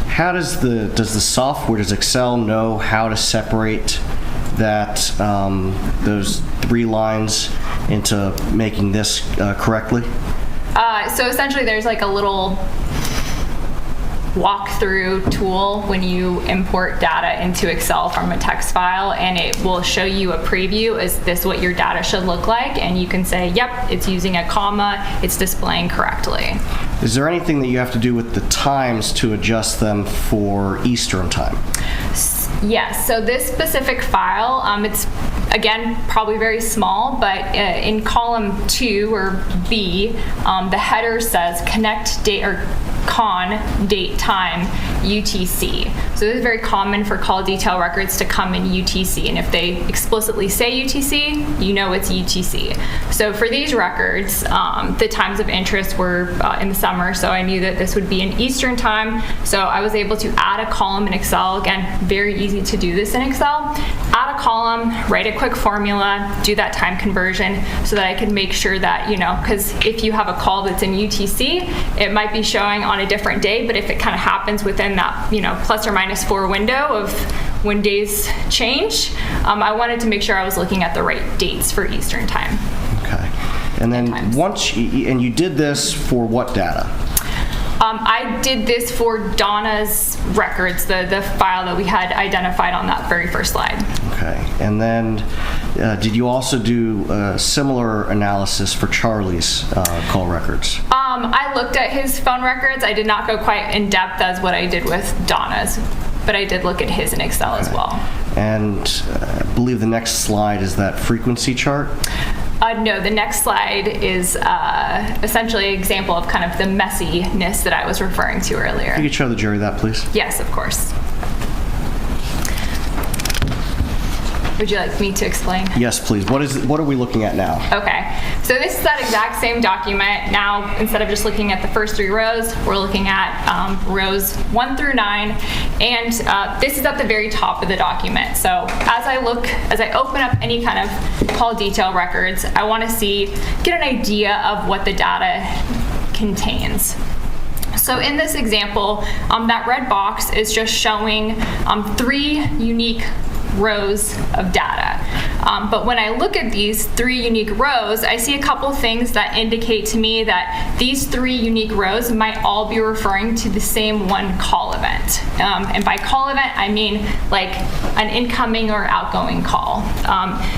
How does the software, does Excel know how to separate that those 3 lines into making this correctly? So essentially there's like a little walkthrough tool when you import data into Excel from a text file, and it will show you a preview. Is this what your data should look like? And you can say, yep, it's using a comma, it's displaying correctly. Is there anything that you have to do with the times to adjust them for Eastern time? Yes, so this specific file, it's again probably very small, but in column 2 or B, the header says connect date or con date time UTC. So this is very common for call detail records to come in UTC, and if they explicitly say UTC, you know it's UTC. So for these records, the times of interest were in the summer, so I knew that this would be in Eastern time. So I was able to add a column in Excel. Again, very easy to do this in Excel. Add a column, write a quick formula, do that time conversion so that I could make sure that, because if you have a call that's in UTC, it might be showing on a different day, but if it kind of happens within that, plus or minus 4 window of when days change, I wanted to make sure I was looking at the right dates for Eastern time. Okay. And then and you did this for what data? I did this for Donna's records, the file that we had identified on that very first slide. Okay. And then did you also do a similar analysis for Charlie's call records? I looked at his phone records. I did not go quite in depth as what I did with Donna's, but I did look at his in Excel as well. And I believe the next slide is that frequency chart. No, the next slide is essentially an example of kind of the messiness that I was referring to earlier. You could show the jury that, please. Yes, of course. Would you like me to explain? Yes, please. What are we looking at now? Okay, so this is that exact same document. Now, instead of just looking at the first 3 rows, we're looking at rows 1 through 9, and this is at the very top of the document. So as I open up any kind of call detail records, I want to get an idea of what the data contains. So in this example, that red box is just showing 3 unique rows of data. But when I look at these 3 unique rows, I see a couple things that indicate to me that these 3 unique rows might all be referring to the same one call event. And by call event, I mean like an incoming or outgoing call.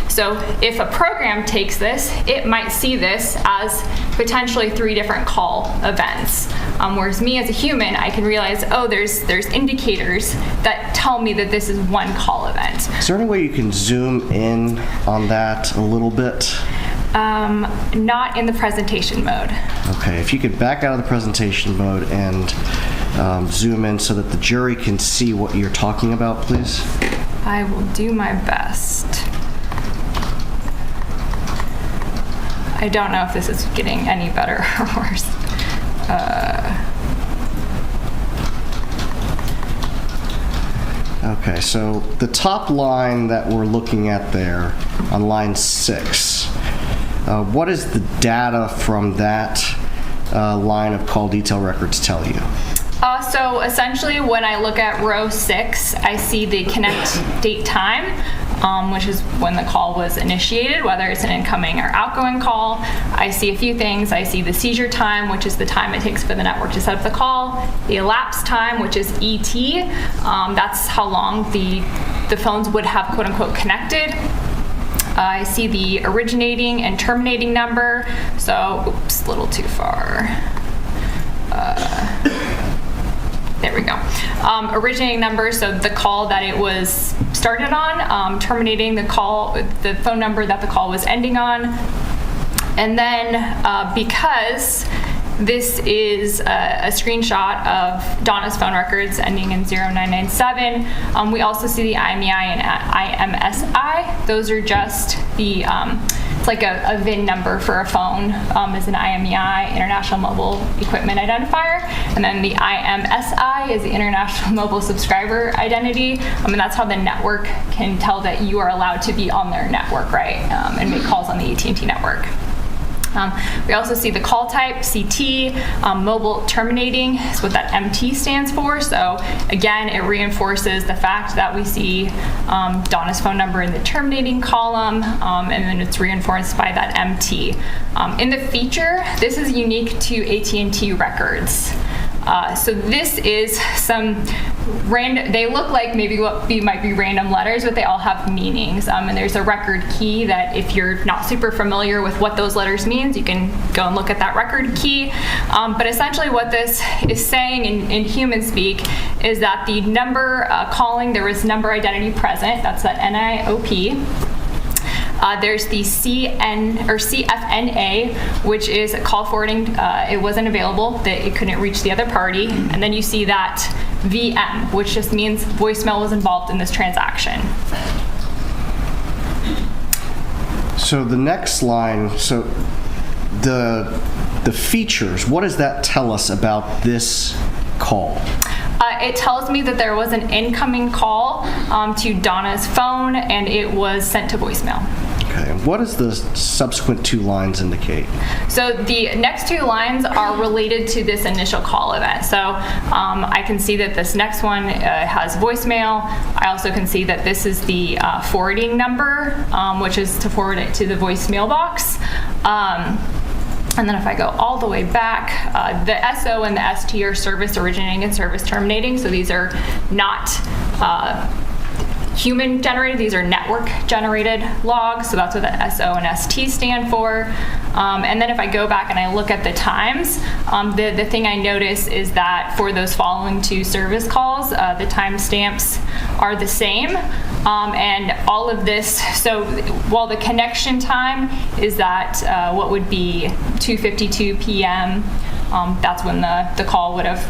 So if a program takes this, it might see this as potentially 3 different call events. Whereas me as a human, I can realize, oh, there's indicators that tell me that this is one call event. Is there any way you can zoom in on that a little bit? Not in the presentation mode. Okay, if you could back out of the presentation mode and zoom in so that the jury can see what you're talking about, please. I will do my best. I don't know if this is getting any better or worse. Okay, so the top line that we're looking at there on line 6, what does the data from that line of call detail records tell you? So essentially when I look at row 6, I see the connect date time, which is when the call was initiated, whether it's an incoming or outgoing call. I see a few things. I see the seizure time, which is the time it takes for the network to set up the call, the elapsed time, which is ET. That's how long the phones would have quote unquote connected. I see the originating and terminating number. So, oops, a little too far. There we go. Originating number, so the call that it was started on, terminating the call, the phone number that the call was ending on. And then because this is a screenshot of Donna's phone records ending in 0997, we also see the IMEI and IMSI. Those are just the it's like a VIN number for a phone, is an IMEI, International Mobile Equipment Identifier, and then the IMSI is the International Mobile Subscriber Identity, and that's how the network can tell that you are allowed to be on their network, right, and make calls on the AT&T network. We also see the call type, CT, mobile terminating is what that MT stands for. So again, it reinforces the fact that we see Donna's phone number in the terminating column, and then it's reinforced by that MT. In the feature, this is unique to AT&T records. So this is some random, they look like maybe what might be random letters, but they all have meanings. And there's a record key that if you're not super familiar with what those letters means, you can go and look at that record key. But essentially what this is saying in human speak is that the number calling, there was number identity present, that's that NIOP. There's the CFNA, which is call forwarding. It wasn't available, that it couldn't reach the other party. And then you see that VM, which just means voicemail was involved in this transaction. So the next line, so the features, what does that tell us about this call? It tells me that there was an incoming call to Donna's phone, and it was sent to voicemail. Okay, and what does the subsequent 2 lines indicate? So the next 2 lines are related to this initial call event. So I can see that this next one has voicemail. I also can see that this is the forwarding number, which is to forward it to the voicemail box. And then if I go all the way back, the SO and the ST are service originating and service terminating. So these are not human generated. These are network generated logs, so that's what the SO and ST stand for. And then if I go back and I look at the times, the thing I notice is that for those following 2 service calls, the timestamps are the same. And all of this, so while the connection time is that what would be 2:52 p.m., that's when the call would have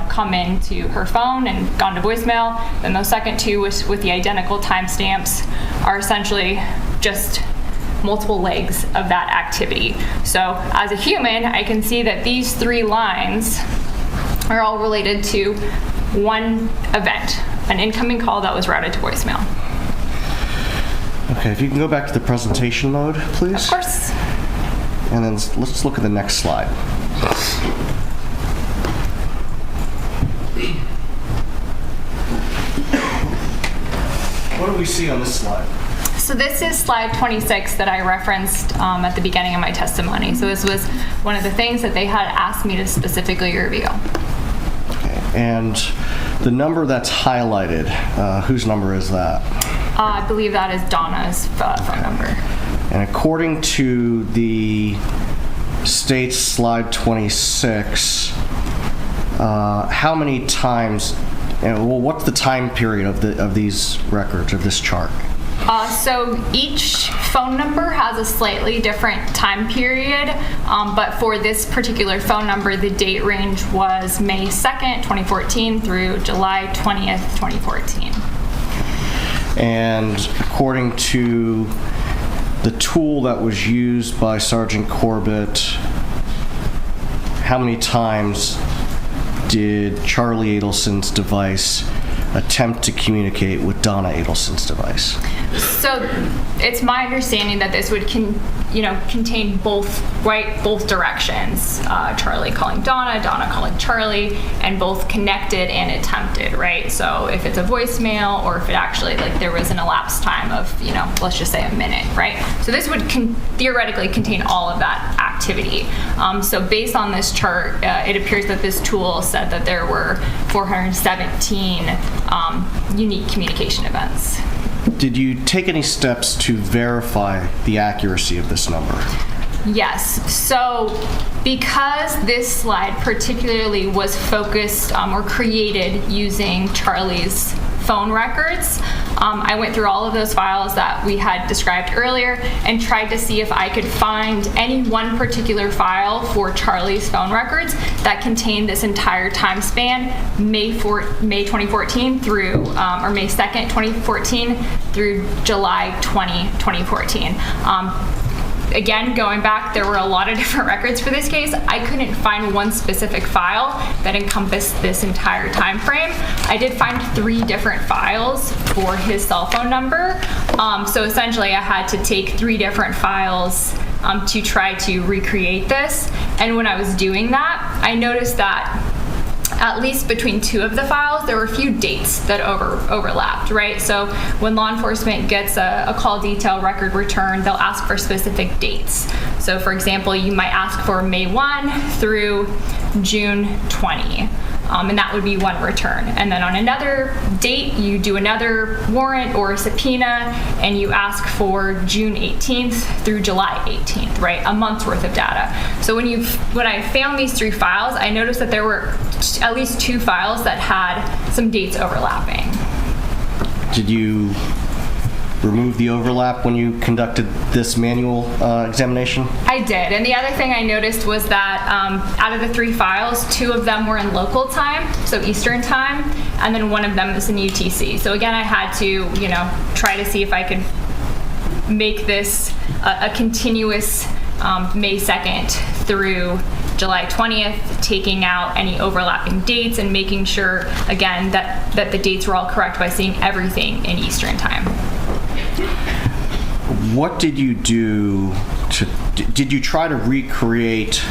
come into her phone and gone to voicemail. Then those second 2 with the identical timestamps are essentially just multiple legs of that activity. So as a human, I can see that these 3 lines are all related to one event, an incoming call that was routed to voicemail. Okay, if you can go back to the presentation mode, please. Of course. And then let's look at the next slide. What do we see on this slide? So this is slide 26 that I referenced at the beginning of my testimony. So this was one of the things that they had asked me to specifically review. Okay. And the number that's highlighted, whose number is that? I believe that is Donna's phone number. And according to the state's slide 26, how many times, well, what's the time period of these records, of this chart? So each phone number has a slightly different time period, but for this particular phone number, the date range was May 2nd, 2014 through July 20th, 2014. And according to the tool that was used by Sergeant Corbett, how many times did Charlie Adelson's device attempt to communicate with Donna Adelson's device? So it's my understanding that this would contain both directions. Charlie calling Donna, Donna calling Charlie, and both connected and attempted, right? So if it's a voicemail, or if it actually, there was an elapsed time of, let's just say a minute, right? So this would theoretically contain all of that activity. So based on this chart, it appears that this tool said that there were 417 unique communication events. Did you take any steps to verify the accuracy of this number? Yes. So because this slide particularly was focused or created using Charlie's phone records, I went through all of those files that we had described earlier and tried to see if I could find any one particular file for Charlie's phone records that contained this entire time span, May 2014 through, or May 2nd, 2014 through July 2014. Again, going back, there were a lot of different records for this case. I couldn't find one specific file that encompassed this entire time frame. I did find 3 different files for his cell phone number. So essentially, I had to take 3 different files to try to recreate this. And when I was doing that, I noticed that at least between 2 of the files, there were a few dates that overlapped, right? So when law enforcement gets a call detail record return, they'll ask for specific dates. So for example, you might ask for May 1 through June 20. And that would be one return. And then on another date, you do another warrant or a subpoena, and you ask for June 18th through July 18th, right? A month's worth of data. So when I found these 3 files, I noticed that there were at least 2 files that had some dates overlapping. Did you remove the overlap when you conducted this manual examination? I did, and the other thing I noticed was that out of the 3 files, 2 of them were in local time, so Eastern time, and then one of them is in UTC. So again, I had to, try to see if I could make this a continuous May 2nd through July 20th, taking out any overlapping dates and making sure, again, that the dates were all correct by seeing everything in Eastern time. What did you do did you try to recreate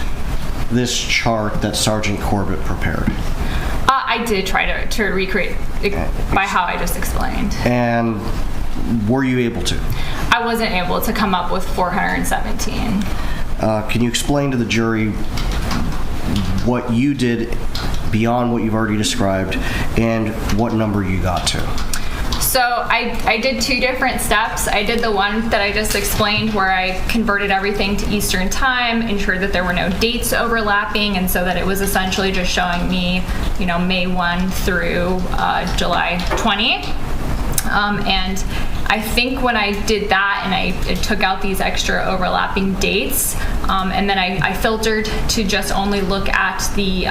this chart that Sergeant Corbett prepared? I did try to recreate it by how I just explained. And were you able to? I wasn't able to come up with 417. Can you explain to the jury what you did beyond what you've already described and what number you got to? So I did 2 different steps. I did the one that I just explained where I converted everything to Eastern time, ensured that there were no dates overlapping, and so that it was essentially just showing me, May 1 through July 20. And I think when I did that and I took out these extra overlapping dates, and then I filtered to just only look at the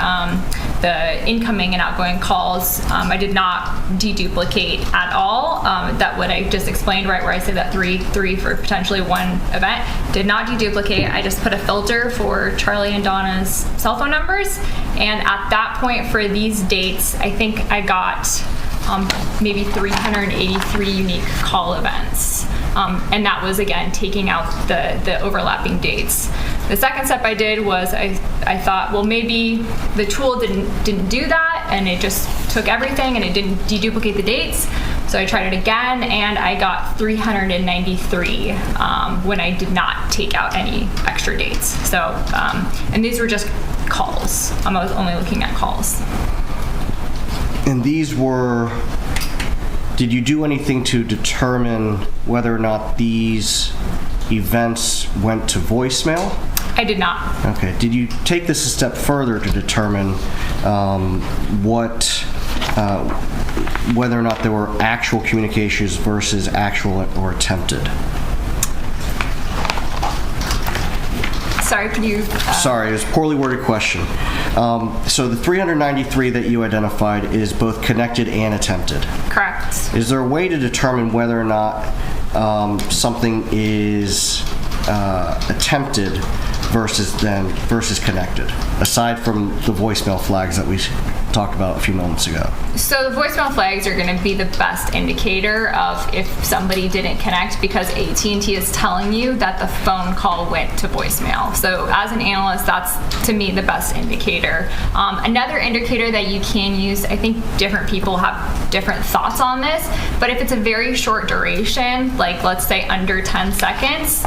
incoming and outgoing calls, I did not deduplicate at all. That what I just explained, right, where I said that three for potentially one event, did not deduplicate. I just put a filter for Charlie and Donna's cell phone numbers, and at that point for these dates, I think I got maybe 383 unique call events. And that was, again, taking out the overlapping dates. The second step I did was I thought, well, maybe the tool didn't do that, and it just took everything and it didn't deduplicate the dates. So I tried it again, and I got 393 when I did not take out any extra dates. So, and these were just calls. I was only looking at calls. And these were, did you do anything to determine whether or not these events went to voicemail? I did not. Okay. Did you take this a step further to determine whether or not there were actual communications versus actual or attempted? Sorry, could you... Sorry, it was a poorly worded question. So the 393 that you identified is both connected and attempted. Correct. Is there a way to determine whether or not something is attempted versus connected, aside from the voicemail flags that we talked about a few moments ago? So the voicemail flags are going to be the best indicator of if somebody didn't connect, because AT&T is telling you that the phone call went to voicemail. So as an analyst, that's, to me, the best indicator. Another indicator that you can use, I think different people have different thoughts on this, but if it's a very short duration, like let's say under 10 seconds,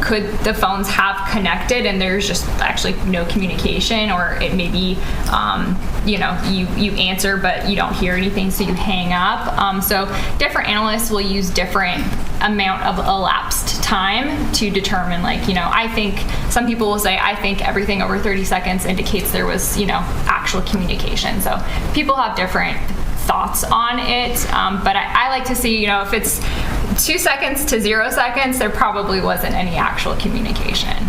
could the phones have connected and there's just actually no communication, or it may be, you answer but you don't hear anything, so you hang up. So different analysts will use different amount of elapsed time to determine, I think some people will say, I think everything over 30 seconds indicates there was, actual communication. So people have different thoughts on it, but I like to see, if it's 2 seconds to 0 seconds, there probably wasn't any actual communication.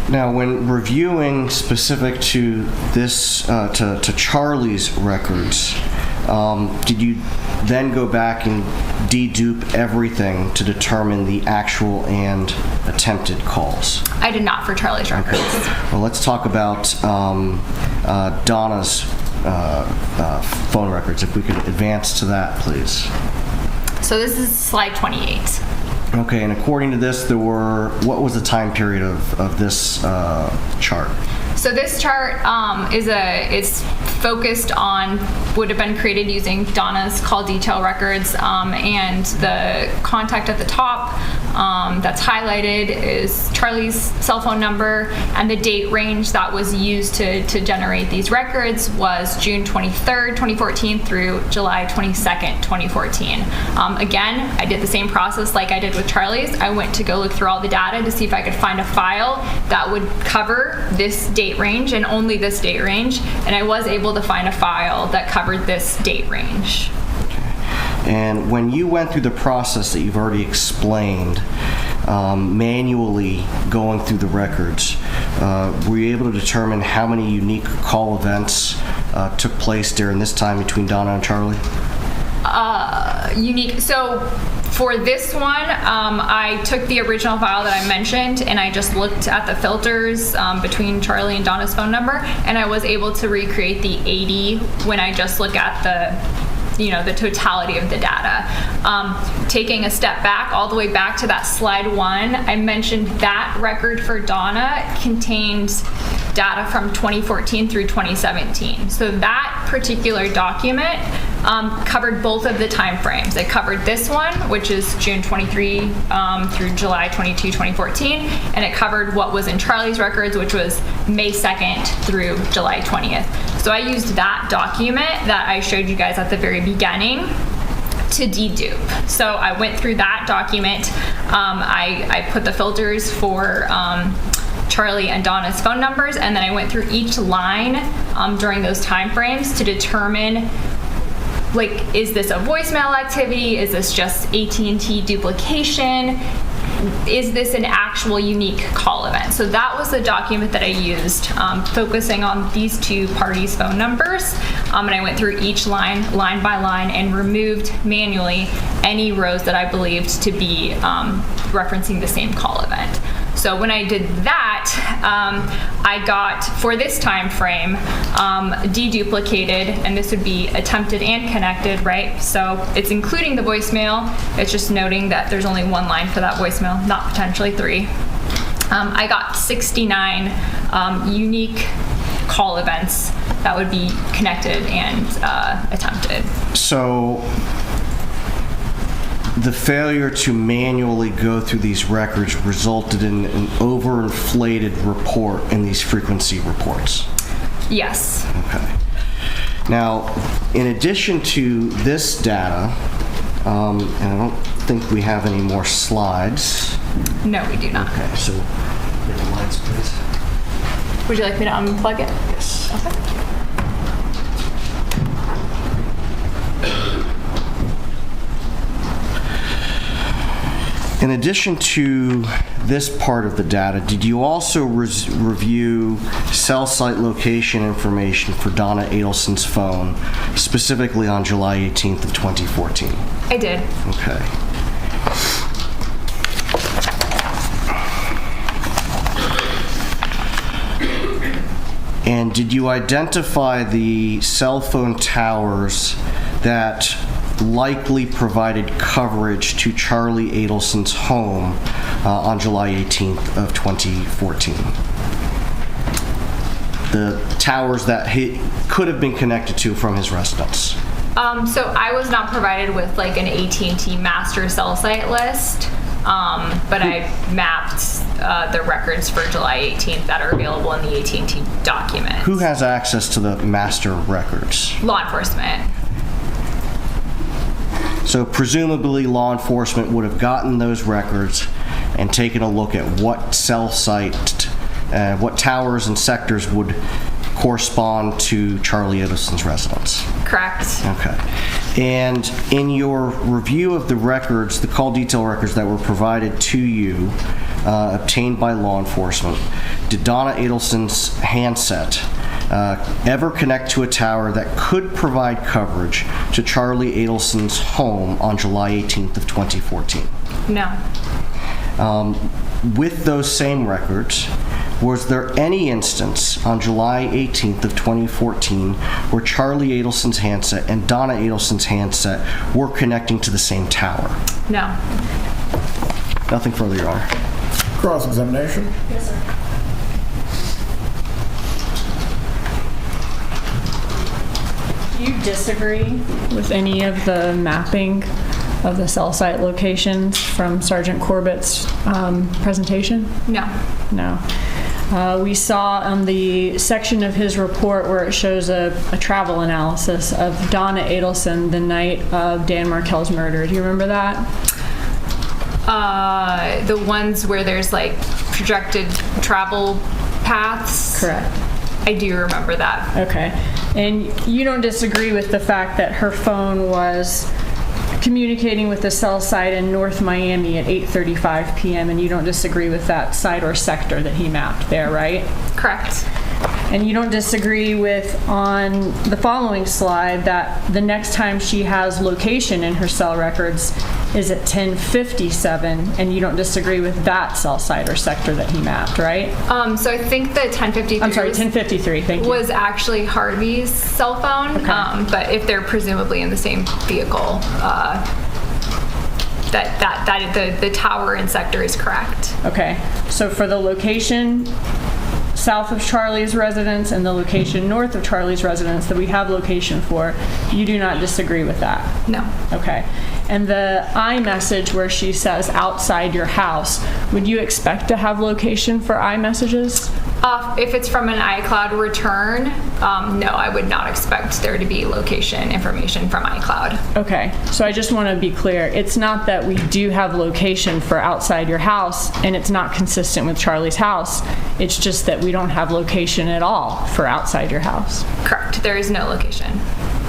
Now, when reviewing specific to this, to Charlie's records, did you then go back and dedupe everything to determine the actual and attempted calls? I did not for Charlie's records. Okay. Well, let's talk about Donna's phone records. If we could advance to that, please. So this is slide 28. Okay, and according to this, what was the time period of this chart? So this chart is focused on, would have been created using Donna's call detail records, and the contact at the top that's highlighted is Charlie's cell phone number, and the date range that was used to generate these records was June 23rd, 2014 through July 22nd, 2014. Again, I did the same process like I did with Charlie's. I went to go look through all the data to see if I could find a file that would cover this date range and only this date range, and I was able to find a file that covered this date range. And when you went through the process that you've already explained, manually going through the records, were you able to determine how many unique call events took place during this time between Donna and Charlie? Unique. So for this one, I took the original file that I mentioned and I just looked at the filters between Charlie and Donna's phone number, and I was able to recreate the 80 when I just look at the totality of the data. Taking a step back, all the way back to that slide 1, I mentioned that record for Donna contained data from 2014 through 2017. So that particular document covered both of the time frames. It covered this one, which is June 23 through July 22, 2014, and it covered what was in Charlie's records, which was May 2nd through July 20th. So I used that document that I showed you guys at the very beginning to dedupe. So I went through that document. I put the filters for Charlie and Donna's phone numbers, and then I went through each line during those time frames to determine, like, is this a voicemail activity? Is this just AT&T duplication? Is this an actual unique call event? So that was the document that I used, focusing on these two parties' phone numbers. And I went through each line by line, and removed manually any rows that I believed to be referencing the same call event. So when I did that, I got, for this time frame, deduplicated, and this would be attempted and connected, right? So it's including the voicemail. It's just noting that there's only one line for that voicemail, not potentially 3. I got 69 unique call events that would be connected and attempted. So the failure to manually go through these records resulted in an overinflated report in these frequency reports. Yes. Okay. Now, in addition to this data, and I don't think we have any more slides. No, we do not. Okay, so get the lights, please. Would you like me to unplug it? Yes. Okay. In addition to this part of the data, did you also review cell site location information for Donna Adelson's phone, specifically on July 18th of 2014? I did. Okay. And did you identify the cell phone towers that likely provided coverage to Charlie Adelson's home on July 18th of 2014? The towers that he could have been connected to from his residence. So I was not provided with like an AT&T master cell site list, but I mapped the records for July 18th that are available in the AT&T document. Who has access to the master records? Law enforcement. So presumably law enforcement would have gotten those records and taken a look at what cell site, what towers and sectors would correspond to Charlie Adelson's residence. Correct. Okay. And in your review of the records, the call detail records that were provided to you, obtained by law enforcement, did Donna Adelson's handset ever connect to a tower that could provide coverage to Charlie Adelson's home on July 18th of 2014? No. With those same records, was there any instance on July 18th of 2014 where Charlie Adelson's handset and Donna Adelson's handset were connecting to the same tower? No. Nothing further, Your Honor. Cross-examination? Yes, sir. Do you disagree with any of the mapping of the cell site locations from Sergeant Corbett's presentation? No. No. We saw on the section of his report where it shows a travel analysis of Donna Adelson the night of Dan Markel's murder. Do you remember that? The ones where there's like projected travel paths? Correct. I do remember that. Okay. And you don't disagree with the fact that her phone was communicating with the cell site in North Miami at 8:35 p.m. and you don't disagree with that site or sector that he mapped there, right? Correct. And you don't disagree with, on the following slide, that the next time she has location in her cell records is at 10:57, and you don't disagree with that cell site or sector that he mapped, right? So I think the 1053. I'm sorry, 1053. Thank you. Was actually Harvey's cell phone, Okay. but if they're presumably in the same vehicle, the tower and sector is correct. Okay. So for the location south of Charlie's residence and the location north of Charlie's residence that we have location for, you do not disagree with that? No. Okay. And the iMessage where she says outside your house, would you expect to have location for iMessages? If it's from an iCloud return, no, I would not expect there to be location information from iCloud. Okay, so I just want to be clear. It's not that we do have location for outside your house, and it's not consistent with Charlie's house. It's just that we don't have location at all for outside your house. Correct, there is no location.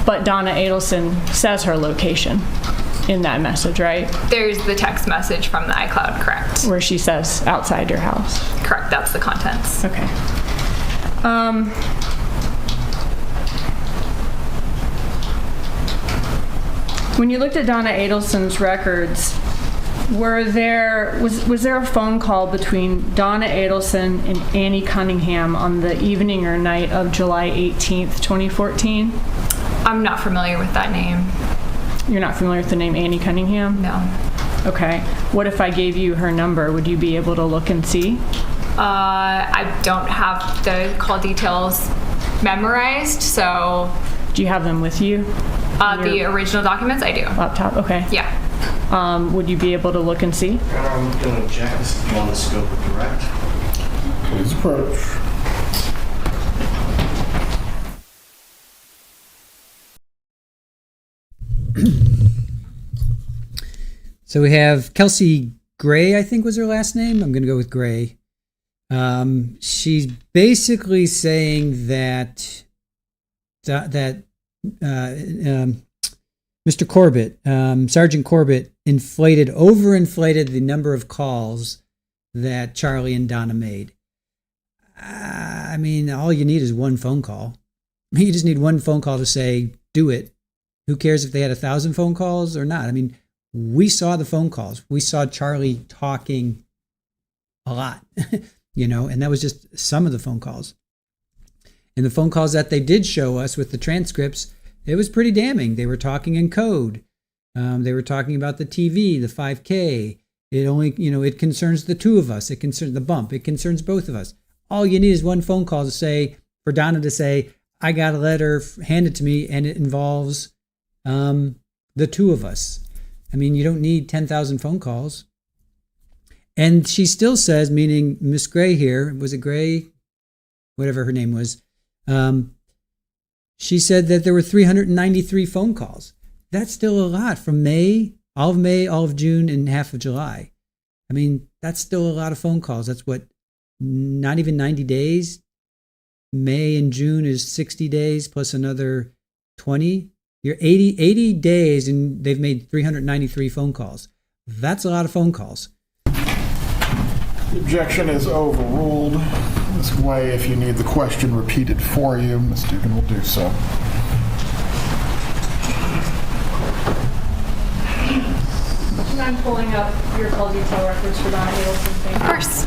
But Donna Adelson says her location in that message, right? There's the text message from the iCloud, correct? Where she says outside your house. Correct, that's the contents. Okay. When you looked at Donna Adelson's records, was there a phone call between Donna Adelson and Annie Cunningham on the evening or night of July 18th, 2014? I'm not familiar with that name. You're not familiar with the name Annie Cunningham? No. Okay. What if I gave you her number? Would you be able to look and see? I don't have the call details memorized, so... Do you have them with you? The original documents, I do. Laptop, okay. Yeah. Would you be able to look and see? I'm going to check this on the scope of direct. Please approach. So we have Kelsey Guay, I think was her last name. I'm going to go with Gray. She's basically saying that Mr. Corbett, Sergeant Corbett, overinflated the number of calls that Charlie and Donna made. I mean, all you need is one phone call. You just need one phone call to say, do it. Who cares if they had 1,000 phone calls or not? I mean, we saw the phone calls. We saw Charlie talking a lot, and that was just some of the phone calls. And the phone calls that they did show us with the transcripts, it was pretty damning. They were talking in code. They were talking about the TV, the 5K. It only, it concerns the two of us. It concerns the bump. It concerns both of us. All you need is one phone call to say, for Donna to say, I got a letter handed to me and it involves the two of us. I mean, you don't need 10,000 phone calls. And she still says, meaning Miss Gray here, was it Gray? Whatever her name was. She said that there were 393 phone calls. That's still a lot from all of June, and half of July. I mean, that's still a lot of phone calls. That's what, not even 90 days? May and June is 60 days plus another 20. You're 80 days and they've made 393 phone calls. That's a lot of phone calls. The objection is overruled. Ms. Guay, if you need the question repeated for you, Ms. Dugan will do so. Do you mind pulling up your call detail records for Donna Adelson? Of course.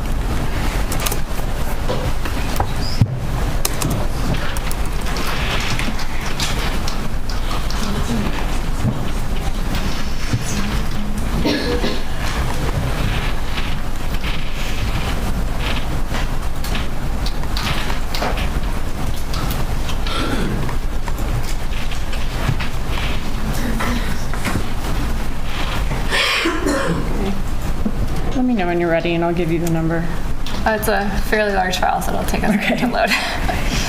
Let me know when you're ready and I'll give you the number. It's a fairly large file, so it'll take a minute to load.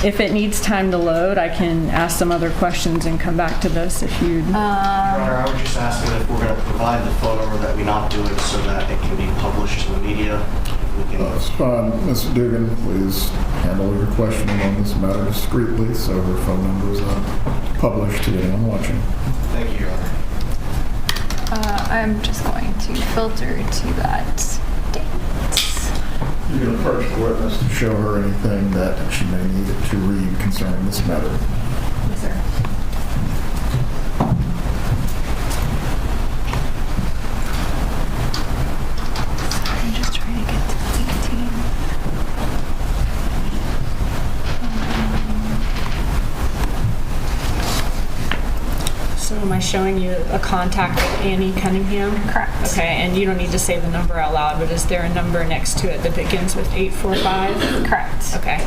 If it needs time to load, I can ask some other questions and come back to this if you... Your Honor, I would just ask that if we're going to provide the phone number that we not do it so that it can be published to the media. That's fine. Mr. Dugan, please handle your questioning on this matter discreetly so her phone number is not published to anyone watching. Thank you, Your Honor. I'm just going to filter to that date. You can approach the witness to show her anything that she may need to read concerning this matter. Yes, sir. I'm just trying to get to the 18. So am I showing you a contact with Annie Cunningham? Correct. Okay, and you don't need to say the number out loud, but is there a number next to it that begins with 845? Correct. Okay.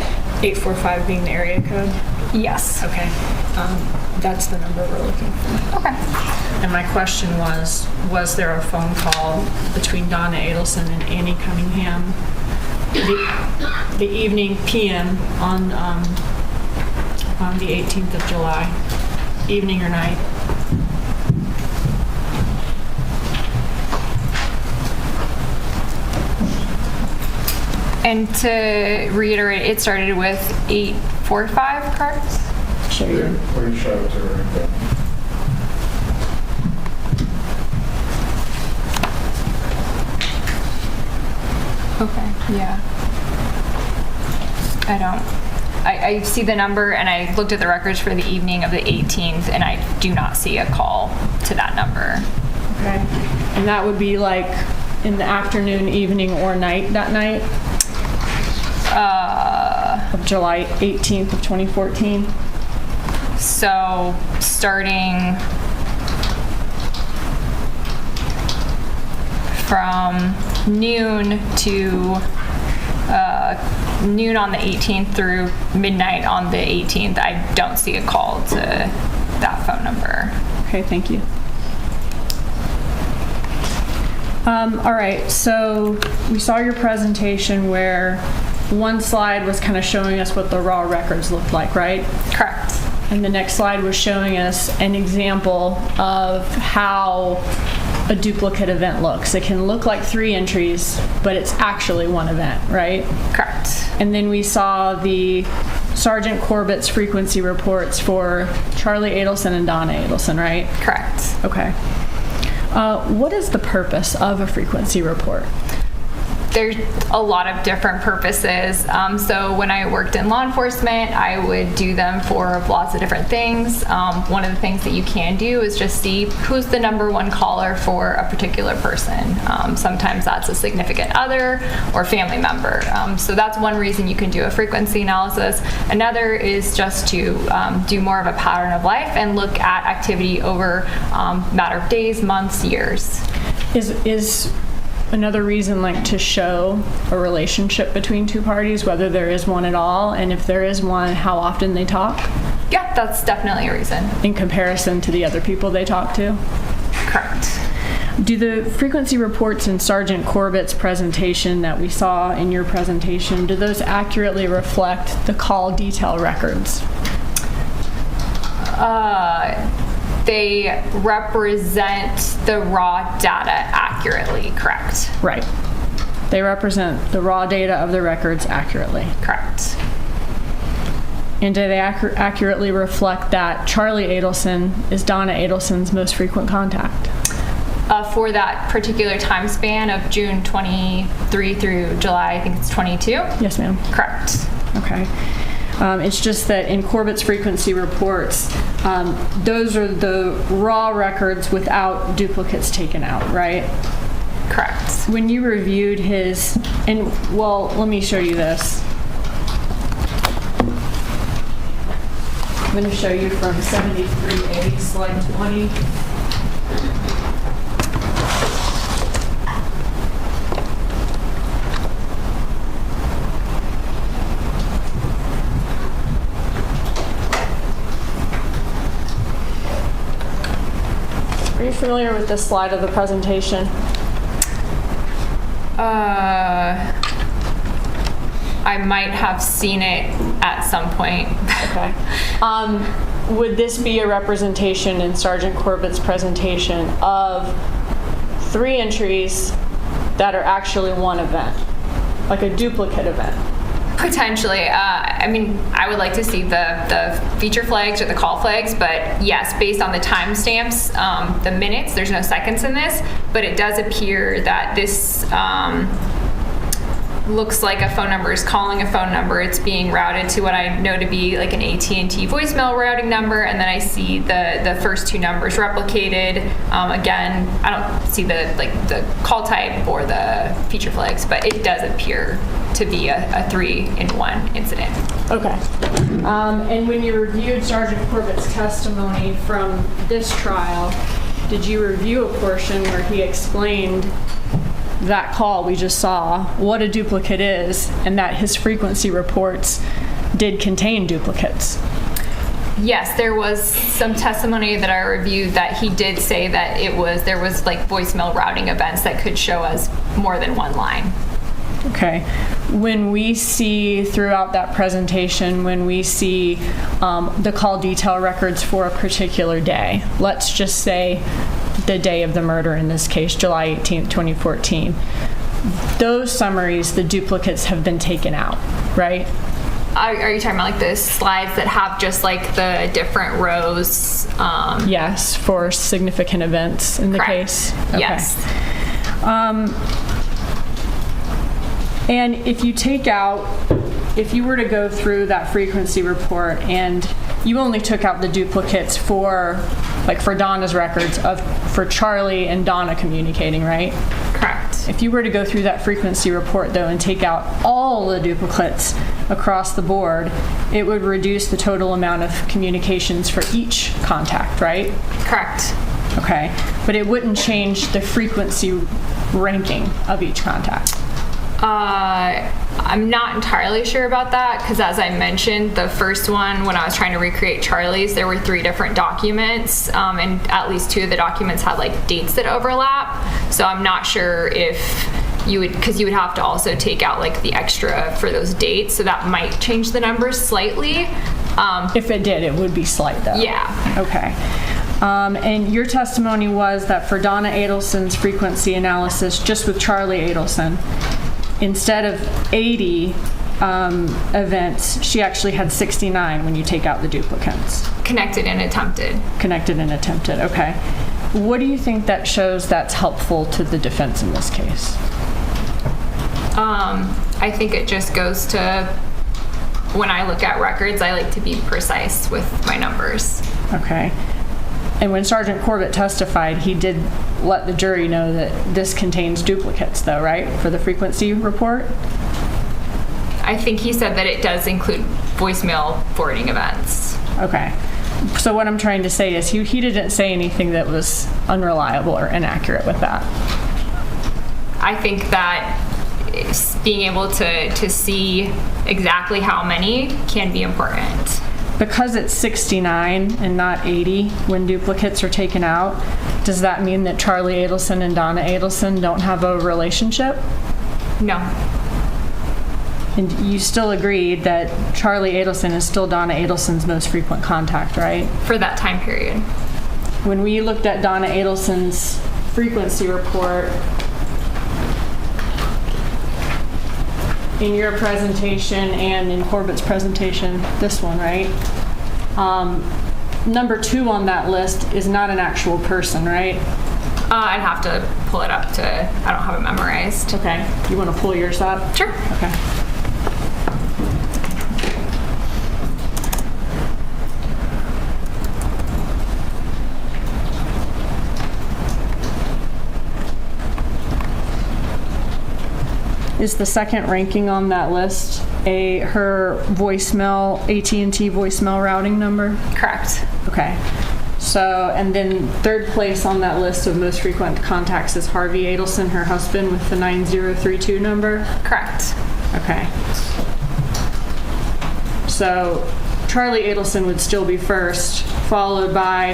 845 being the area code? Yes. Okay. That's the number we're looking for. Okay. And my question was there a phone call between Donna Adelson and Annie Cunningham the evening PM on the 18th of July, evening or night. And to reiterate, it started with 8:45, correct? Show you. Please show it to her. Okay, yeah. I see the number, and I looked at the records for the evening of the 18th, and I do not see a call to that number. Okay. And that would be like in the afternoon, evening, or night that night? Of July 18th of 2014. So starting from noon to noon on the 18th through midnight on the 18th, I don't see a call to that phone number. Okay, thank you. All right, so we saw your presentation where one slide was kind of showing us what the raw records looked like, right? Correct. And the next slide was showing us an example of how a duplicate event looks. It can look like 3 entries, but it's actually one event, right? Correct. And then we saw the Sergeant Corbett's frequency reports for Charlie Adelson and Donna Adelson, right? Correct. Okay. What is the purpose of a frequency report? There's a lot of different purposes. So when I worked in law enforcement, I would do them for lots of different things. One of the things that you can do is just see who's the #1 caller for a particular person. Sometimes that's a significant other or family member. So that's one reason you can do a frequency analysis. Another is just to do more of a pattern of life and look at activity over a matter of days, months, years. Is another reason like to show a relationship between 2 parties, whether there is one at all, and if there is one, how often they talk? Yeah, that's definitely a reason. In comparison to the other people they talk to? Correct. Do the frequency reports in Sergeant Corbett's presentation that we saw in your presentation, do those accurately reflect the call detail records? They represent the raw data accurately, correct? Right. They represent the raw data of the records accurately. Correct. And do they accurately reflect that Charlie Adelson is Donna Adelson's most frequent contact? For that particular time span of June 23 through July, I think it's 22? Yes, ma'am. Correct. Okay. It's just that in Corbett's frequency reports, those are the raw records without duplicates taken out, right? Correct. When you reviewed his, and well, let me show you this. I'm going to show you from 73A, slide 20. Are you familiar with this slide of the presentation? I might have seen it at some point. Okay. Would this be a representation in Sergeant Corbett's presentation of 3 entries that are actually one event, like a duplicate event? Potentially. I mean, I would like to see the feature flags or the call flags, but yes, based on the timestamps, the minutes, there's no seconds in this, but it does appear that this looks like a phone number is calling a phone number. It's being routed to what I know to be like an AT&T voicemail routing number, and then I see the first 2 numbers replicated. Again, I don't see the call type or the feature flags, but it does appear to be a 3-in-1 incident. Okay. And when you reviewed Sergeant Corbett's testimony from this trial, did you review a portion where he explained that call we just saw, what a duplicate is, and that his frequency reports did contain duplicates? Yes, there was some testimony that I reviewed that he did say that there was like voicemail routing events that could show us more than one line. Okay. when we see throughout that presentation, when we see the call detail records for a particular day, let's just say the day of the murder in this case, July 18th, 2014, those summaries, the duplicates have been taken out, right? Are you talking about like the slides that have just like the different rows? Yes, for significant events in the Correct. case? Okay. Yes. And if you take out, if you were to go through that frequency report and you only took out the duplicates for, like for Donna's records for Charlie and Donna communicating, right? Correct. If you were to go through that frequency report though and take out all the duplicates across the board, it would reduce the total amount of communications for each contact, right? Correct. Okay, but it wouldn't change the frequency ranking of each contact. I'm not entirely sure about that because, as I mentioned, the first one, when I was trying to recreate Charlie's, there were 3 different documents, and at least 2 of the documents had like dates that overlap. So I'm not sure if you would, because you would have to also take out like the extra for those dates, so that might change the numbers slightly. If it did, it would be slight though. Yeah. Okay. And your testimony was that for Donna Adelson's frequency analysis, just with Charlie Adelson, instead of 80 events, she actually had 69 when you take out the duplicates. Connected and attempted. Connected and attempted, okay. What do you think that shows that's helpful to the defense in this case? I think it just goes to, when I look at records, I like to be precise with my numbers. Okay. And when Sergeant Corbett testified, he did let the jury know that this contains duplicates though, right? For the frequency report? I think he said that it does include voicemail forwarding events. Okay. So what I'm trying to say is he didn't say anything that was unreliable or inaccurate with that. I think that being able to see exactly how many can be important. Because it's 69 and not 80 when duplicates are taken out, does that mean that Charlie Adelson and Donna Adelson don't have a relationship? No. And you still agreed that Charlie Adelson is still Donna Adelson's most frequent contact, right? For that time period. When we looked at Donna Adelson's frequency report, in your presentation and in Corbett's presentation, this one, right? Number 2 on that list is not an actual person, right? I'd have to pull it up I don't have it memorized. Okay. You want to pull yours up? Sure. Okay. Is the second ranking on that list her voicemail, AT&T voicemail routing number? Correct. Okay. So, and then 3rd place on that list of most frequent contacts is Harvey Adelson, her husband, with the 9032 number? Correct. Okay. So Charlie Adelson would still be first, followed by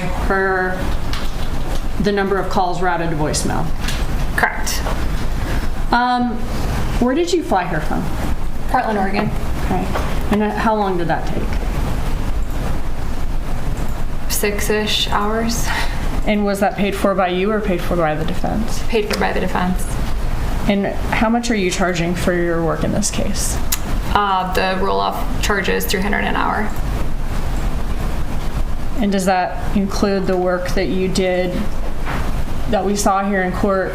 the number of calls routed to voicemail. Correct. Where did you fly her from? Portland, Oregon. Okay. And how long did that take? 6-ish hours. And was that paid for by you or paid for by the defense? Paid for by the defense. And how much are you charging for your work in this case? The roll-off charge is $300 an hour. And does that include the work that you did that we saw here in court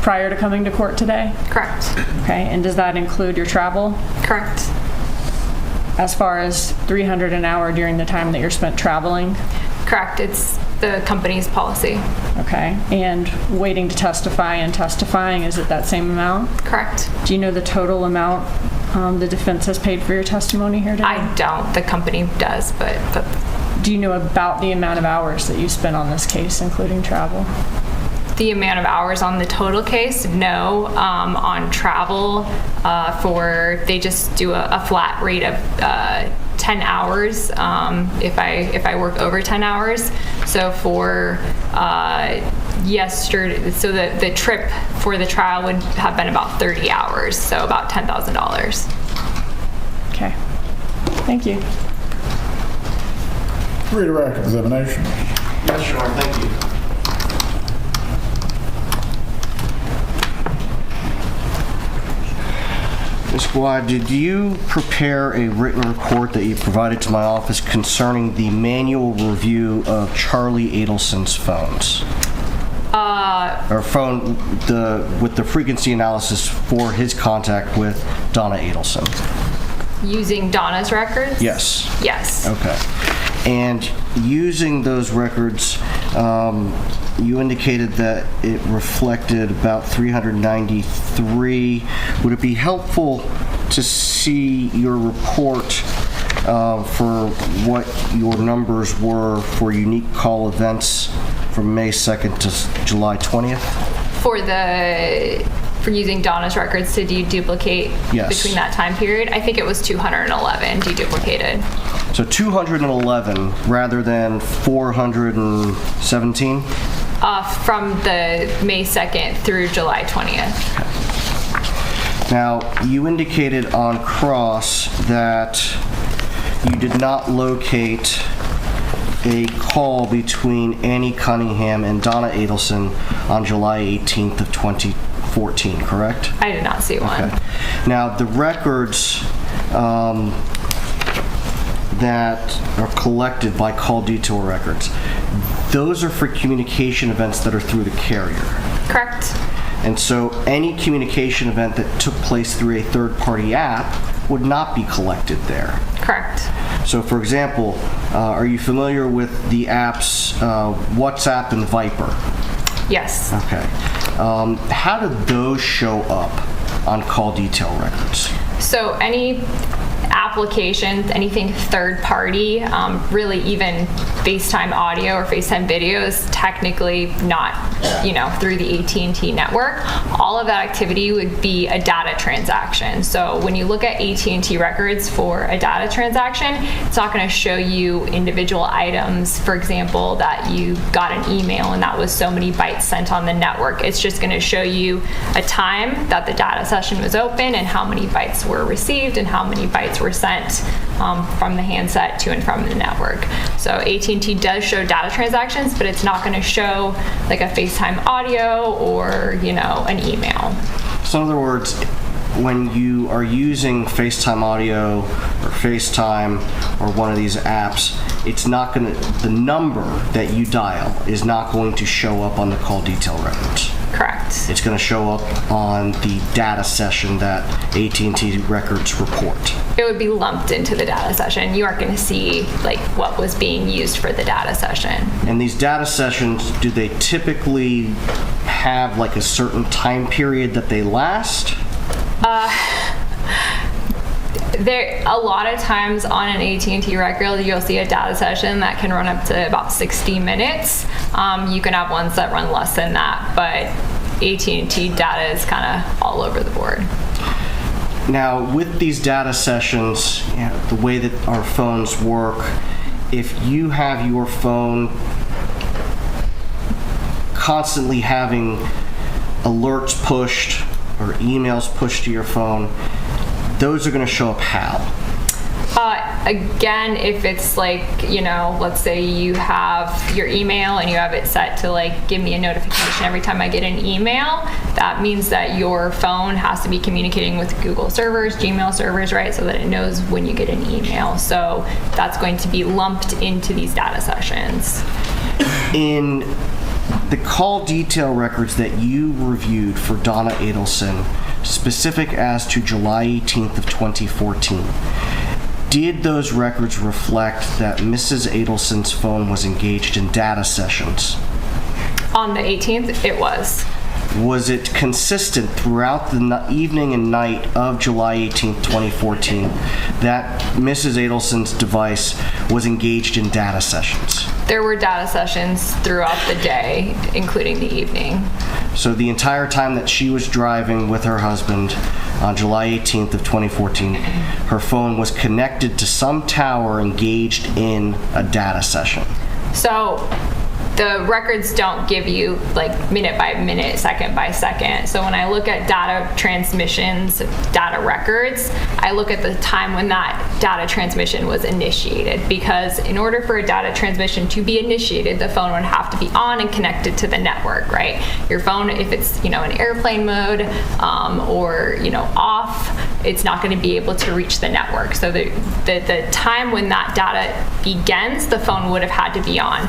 prior to coming to court today? Correct. Okay, and does that include your travel? Correct. As far as $300 an hour during the time that you're spent traveling? Correct. It's the company's policy. Okay, and waiting to testify and testifying, is it that same amount? Correct. Do you know the total amount the defense has paid for your testimony here today? I don't. The company does, but do you know about the amount of hours that you spent on this case, including travel? The amount of hours on the total case, no. On travel, they just do a flat rate of 10 hours if I work over 10 hours. So for yesterday, so the trip for the trial would have been about 30 hours, so about $10,000. Okay. Thank you. Redirect examination. Yes, Your Honor, thank you. Ms. Guay, did you prepare a written report that you provided to my office concerning the manual review of Charlie Adelson's phones? Or phone, with the frequency analysis for his contact with Donna Adelson? Using Donna's records? Yes. Yes. Okay. And using those records, you indicated that it reflected about 393. Would it be helpful to see your report for what your numbers were for unique call events from May 2nd to July 20th? For using Donna's records to deduplicate between that time period, I think it was 211 deduplicated. So 211 rather than 417? From the May 2nd through July 20th. Now, you indicated on cross that you did not locate a call between Annie Cunningham and Donna Adelson on July 18th of 2014, correct? I did not see one. Okay. Now, the records that are collected by call detail records, those are for communication events that are through the carrier. Correct. And so any communication event that took place through a third-party app would not be collected there. Correct. So, for example, are you familiar with the apps WhatsApp and Viper? Yes. Okay. How did those show up on call detail records? So any applications, anything third party, really even FaceTime audio or FaceTime video is technically not, through the AT&T network. All of that activity would be a data transaction. So when you look at AT&T records for a data transaction, it's not going to show you individual items, for example, that you got an email and that was so many bytes sent on the network. It's just going to show you a time that the data session was open and how many bytes were received and how many bytes were sent from the handset to and from the network. So AT&T does show data transactions, but it's not going to show like a FaceTime audio or, an email. So in other words, when you are using FaceTime audio or FaceTime or one of these apps, it's not going to, the number that you dial is not going to show up on the call detail records. Correct. It's going to show up on the data session that AT&T records report. It would be lumped into the data session. You aren't going to see like what was being used for the data session. And these data sessions, do they typically have like a certain time period that they last? There, a lot of times on an AT&T record, you'll see a data session that can run up to about 60 minutes. You can have ones that run less than that, but AT&T data is kind of all over the board. Now, with these data sessions, the way that our phones work, if you have your phone constantly having alerts pushed or emails pushed to your phone, those are going to show up how? Again, if it's like, let's say you have your email and you have it set to like give me a notification every time I get an email, that means that your phone has to be communicating with Google servers, Gmail servers, right? So that it knows when you get an email. So that's going to be lumped into these data sessions. In the call detail records that you reviewed for Donna Adelson, specific as to July 18th of 2014, did those records reflect that Mrs. Adelson's phone was engaged in data sessions? On the 18th, it was. Was it consistent throughout the evening and night of July 18th, 2014, that Mrs. Adelson's device was engaged in data sessions? There were data sessions throughout the day, including the evening. So the entire time that she was driving with her husband on July 18th of 2014, her phone was connected to some tower engaged in a data session. So the records don't give you like minute by minute, second by second. So when I look at data transmissions, data records, I look at the time when that data transmission was initiated, because in order for a data transmission to be initiated, the phone would have to be on and connected to the network, right? Your phone, if it's, in airplane mode or, off, it's not going to be able to reach the network. So the time when that data begins, the phone would have had to be on.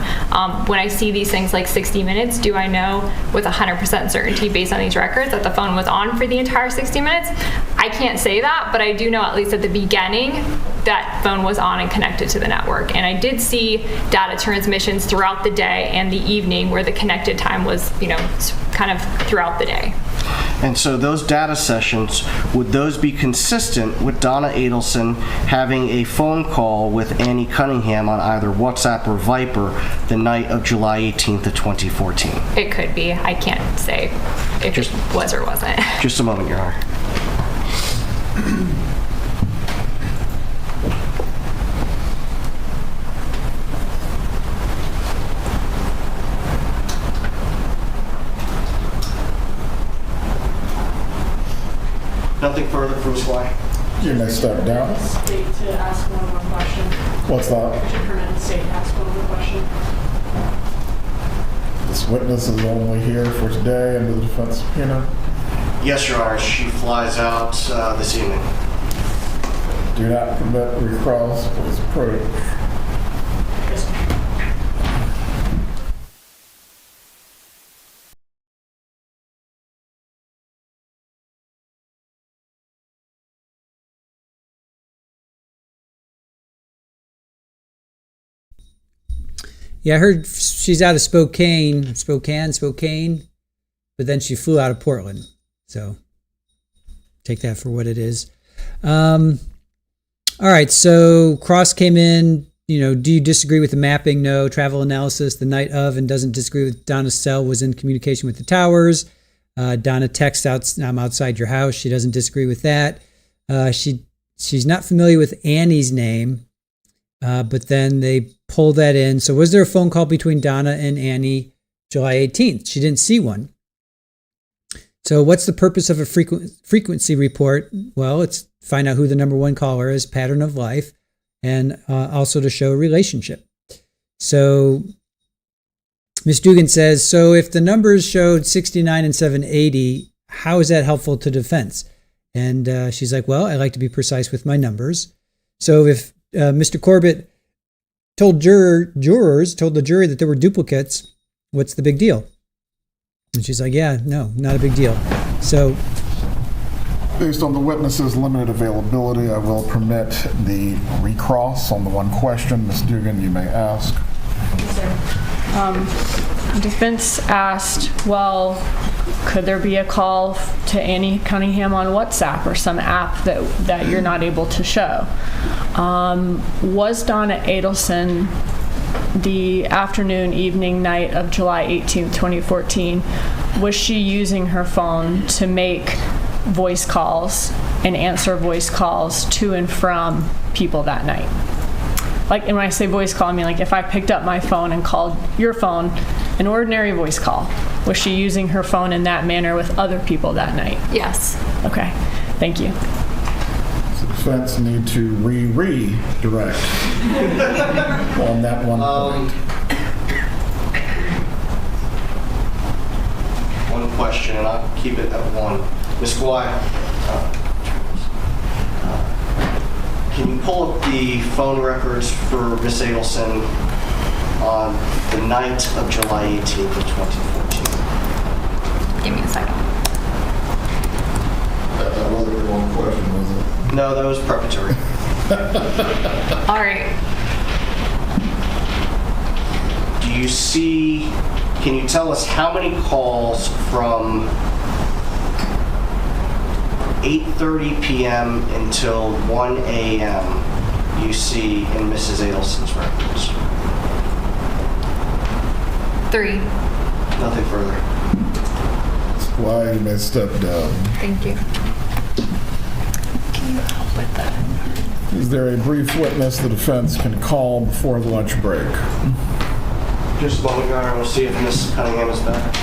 When I see these things like 60 minutes, do I know with 100% certainty based on these records that the phone was on for the entire 60 minutes? I can't say that, but I do know at least at the beginning that phone was on and connected to the network. And I did see data transmissions throughout the day and the evening where the connected time was, kind of throughout the day. And so those data sessions, would those be consistent with Donna Adelson having a phone call with Annie Cunningham on either WhatsApp or Viper the night of July 18th of 2014? It could be. I can't say if it was or wasn't. Just a moment, Your Honor. Nothing further from Ms. Guay? You may step down. State to ask one more question. What's that? Would you permit the state to ask one more question? This witness is only here for today under the defense subpoena. Yes, Your Honor. She flies out this evening. Do not permit recross, please approach. Yes, ma'am. Yeah, I heard she's out of Spokane, but then she flew out of Portland. So take that for what it is. All right, so Cross came in, do you disagree with the mapping? No. Travel analysis the night of, and doesn't disagree with Donna's cell, was in communication with the towers. Donna texts out, I'm outside your house. She doesn't disagree with that. She's not familiar with Annie's name, but then they pull that in. So was there a phone call between Donna and Annie July 18th? She didn't see one. So what's the purpose of a frequency report? Well, it's find out who the number one caller is, pattern of life, and also to show a relationship. So Ms. Dugan says, so if the numbers showed 69 and 780, how is that helpful to defense? And she's like, well, I like to be precise with my numbers. So if Mr. Corbett told the jury that there were duplicates, what's the big deal? And she's like, yeah, no, not a big deal. So Based on the witness's limited availability, I will permit the recross on the one question. Ms. Dugan, you may ask. Defense asked, well, could there be a call to Annie Cunningham on WhatsApp or some app that you're not able to show? Was Donna Adelson the afternoon, evening, night of July 18th, 2014, was she using her phone to make voice calls and answer voice calls to and from people that night? Like, and when I say voice call, I mean like if I picked up my phone and called your phone, an ordinary voice call, was she using her phone in that manner with other people that night? Yes. Okay, thank you. The defense need to redirect on that one point. One question, and I'll keep it at one. Ms. Guay, can you pull up the phone records for Ms. Adelson on the night of July 18th of 2014? Give me a second. That wasn't the wrong question, was it? No, that was preparatory. All right. Do you see, can you tell us how many calls from 8:30 p.m. until 1 a.m. you see in Mrs. Adelson's records? 3. Nothing further. Why you may step down. Thank you. Can you help with that? Is there a brief witness the defense can call before the lunch break? Just a moment, Your Honor. We'll see if Ms. Cunningham is back.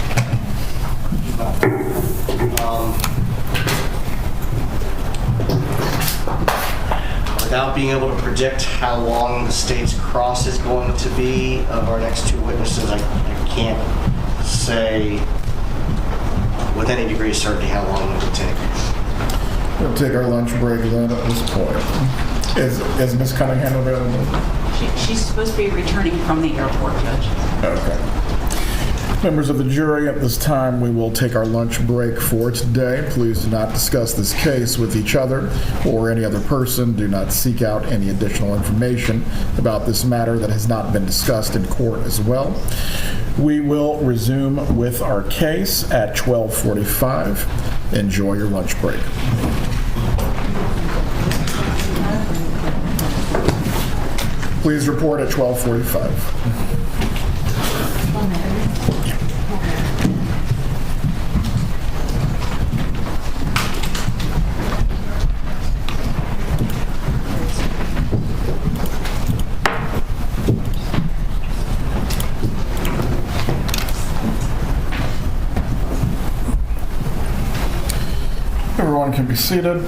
Without being able to predict how long the state's cross is going to be of our next two witnesses, I can't say with any degree of certainty how long it will take. We'll take our lunch break then at this point. Is Ms. Cunningham available? She's supposed to be returning from the airport, Judge. Okay. Members of the jury, at this time we will take our lunch break for today. Please do not discuss this case with each other or any other person. Do not seek out any additional information about this matter that has not been discussed in court as well. We will resume with our case at 12:45. Enjoy your lunch break. Please report at 12:45. Everyone can be seated.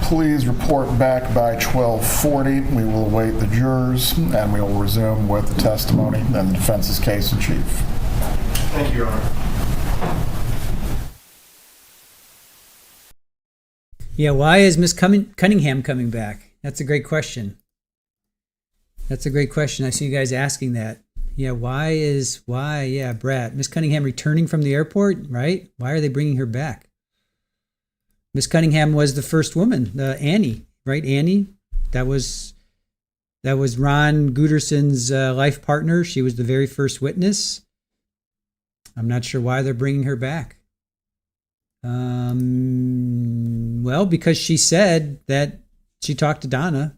Please report back by 12:40. We will await the jurors, and we will resume with the testimony and the defense's case in chief. Thank you, Your Honor. Yeah, why is Miss Cunningham coming back? That's a great question. That's a great question. I see you guys asking that. Yeah, yeah, Brad. Miss Cunningham returning from the airport, right? Why are they bringing her back? Miss Cunningham was the first woman, Annie, right? Annie, that was Ron Guterson's life partner. She was the very first witness. I'm not sure why they're bringing her back. Well, because she said that she talked to Donna.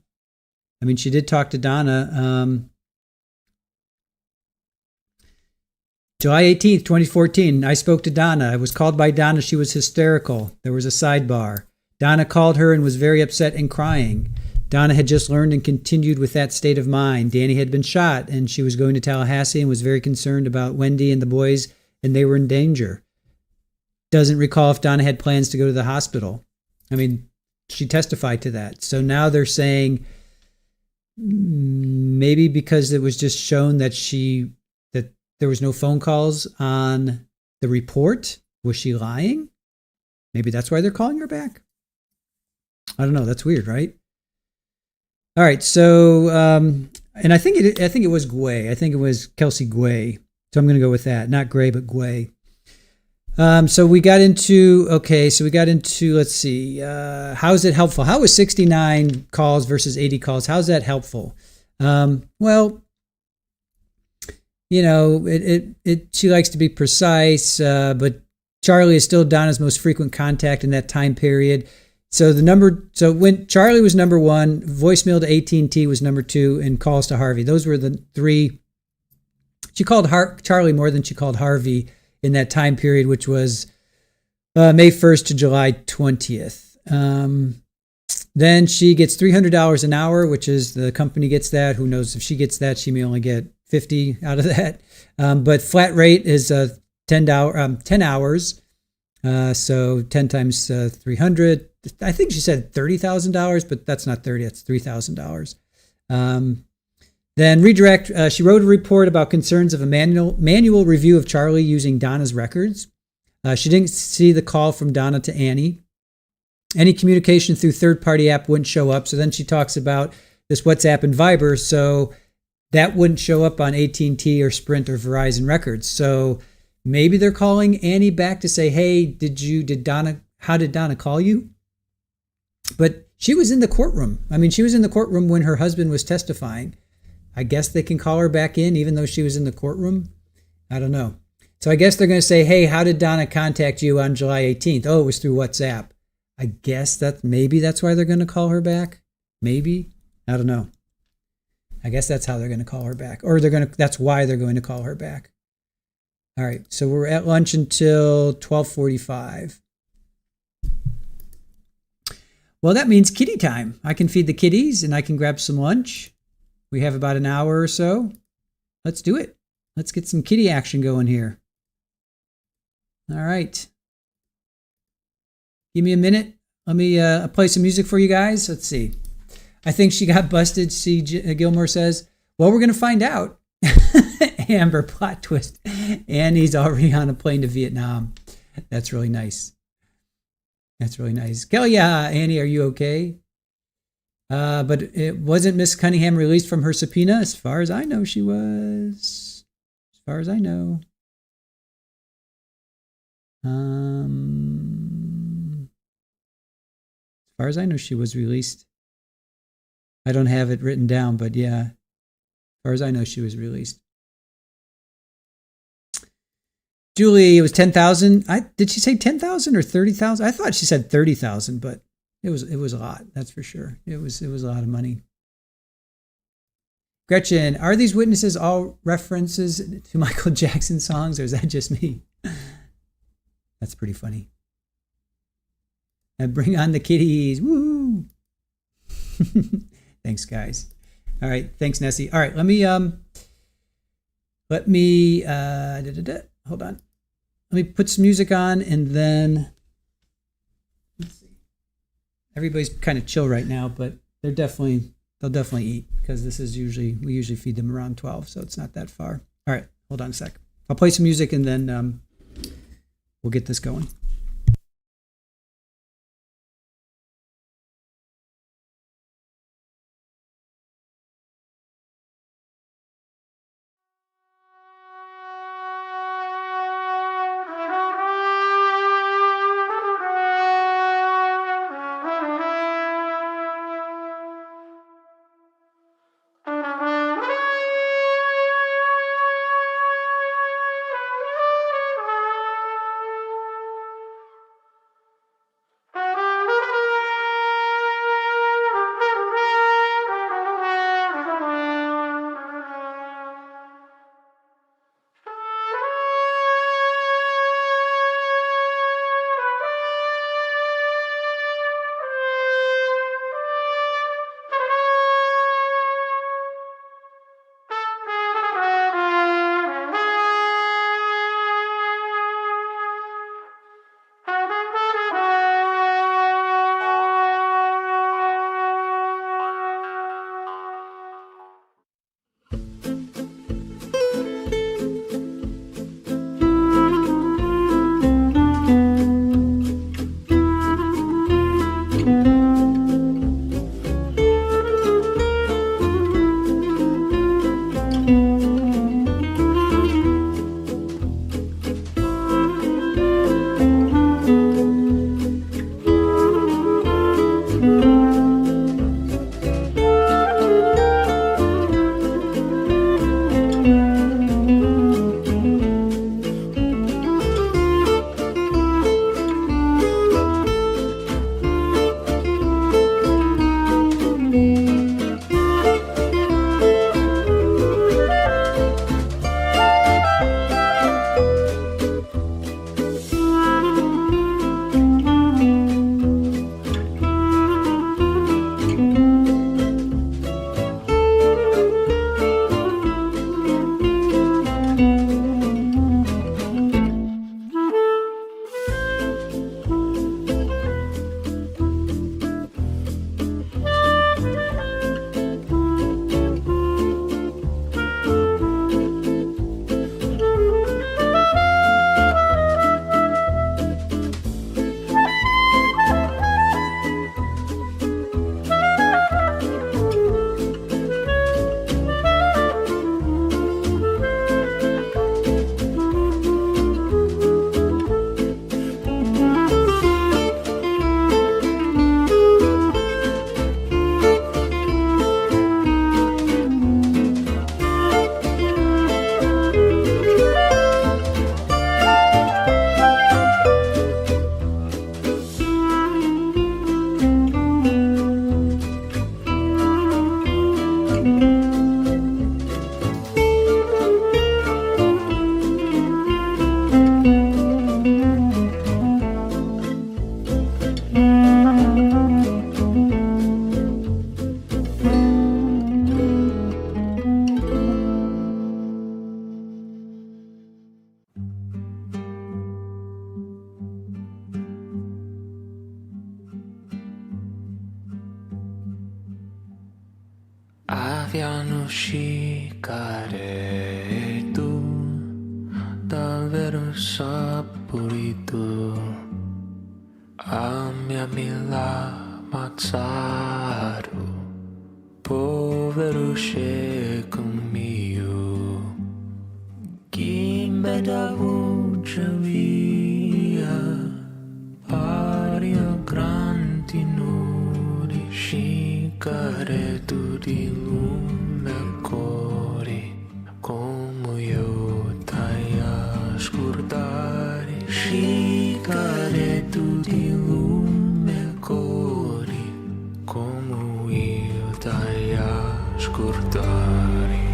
I mean, she did talk to Donna. July 18th, 2014, I spoke to Donna. I was called by Donna. She was hysterical. There was a sidebar. Donna called her and was very upset and crying. Donna had just learned and continued with that state of mind. Danny had been shot, and she was going to Tallahassee and was very concerned about Wendi and the boys, and they were in danger. Doesn't recall if Donna had plans to go to the hospital. I mean, she testified to that. So now they're saying maybe because it was just shown that there was no phone calls on the report. Was she lying? Maybe that's why they're calling her back. I don't know. That's weird, right? All right. So, and I think it was Guay. I think it was Kelsey Guay. So I'm going to go with that. Not Gray, but Guay. So we got into, let's see. How is it helpful? How is 69 calls versus 80 calls? How's that helpful? Well, you know, she likes to be precise, but Charlie is still Donna's most frequent contact in that time period. So when Charlie was number one, voicemail to AT&T was number two, and calls to Harvey. Those were the three. She called Charlie more than she called Harvey in that time period, which was May 1st to July 20th. Then she gets $300 an hour, which is the company gets that. Who knows if she gets that? She may only get 50 out of that. But flat rate is 10 hours. So 10 times 300. I think she said $30,000, but that's not 30. That's $3,000. Then redirect. She wrote a report about concerns of a manual review of Charlie using Donna's records. She didn't see the call from Donna to Annie. Any communication through third-party app wouldn't show up. So then she talks about this WhatsApp and Viber. So that wouldn't show up on AT&T or Sprint or Verizon records. So maybe they're calling Annie back to say, hey, how did Donna call you? But she was in the courtroom. I mean, she was in the courtroom when her husband was testifying. I guess they can call her back in even though she was in the courtroom. I don't know. So I guess they're going to say, hey, how did Donna contact you on July 18th? Oh, it was through WhatsApp. I guess maybe that's why they're going to call her back. Maybe. I don't know. I guess that's how they're going to call her back. Or that's why they're going to call her back. All right. So we're at lunch until 12:45. Well, that means kitty time. I can feed the kitties and I can grab some lunch. We have about an hour or so. Let's do it. Let's get some kitty action going here. All right. Give me a minute. Let me play some music for you guys. Let's see. I think she got busted, C. Gilmore says. Well, we're going to find out. Amber, plot twist. Annie's already on a plane to Vietnam. That's really nice. That's really nice. Kelly, Annie, are you okay? But it wasn't Miss Cunningham released from her subpoena? As far as I know, she was. As far as I know. As far as I know, she was released. I don't have it written down, but yeah. As far as I know, she was released. Julie, it was 10,000. Did she say 10,000 or 30,000? I thought she said 30,000, but it was a lot. That's for sure. It was a lot of money. Gretchen, are these witnesses all references to Michael Jackson songs, or is that just me? That's pretty funny. And bring on the kitties. Woo! Thanks, guys. All right. Thanks, Nessie. All right. Let me hold on. Let me put some music on, and then let's see. Everybody's kind of chill right now, but they'll definitely eat, because we usually feed them around 12, so it's not that far. All right. Hold on a sec. I'll play some music, and then we'll get this going. conoscicaretu davvero saporito a mia mila mazzaru povero cieco mio chi me da voce via pari a grandi nudi scicaretu di lume cori come io tai a scordare scicaretu di lume cori come io tai a scordare.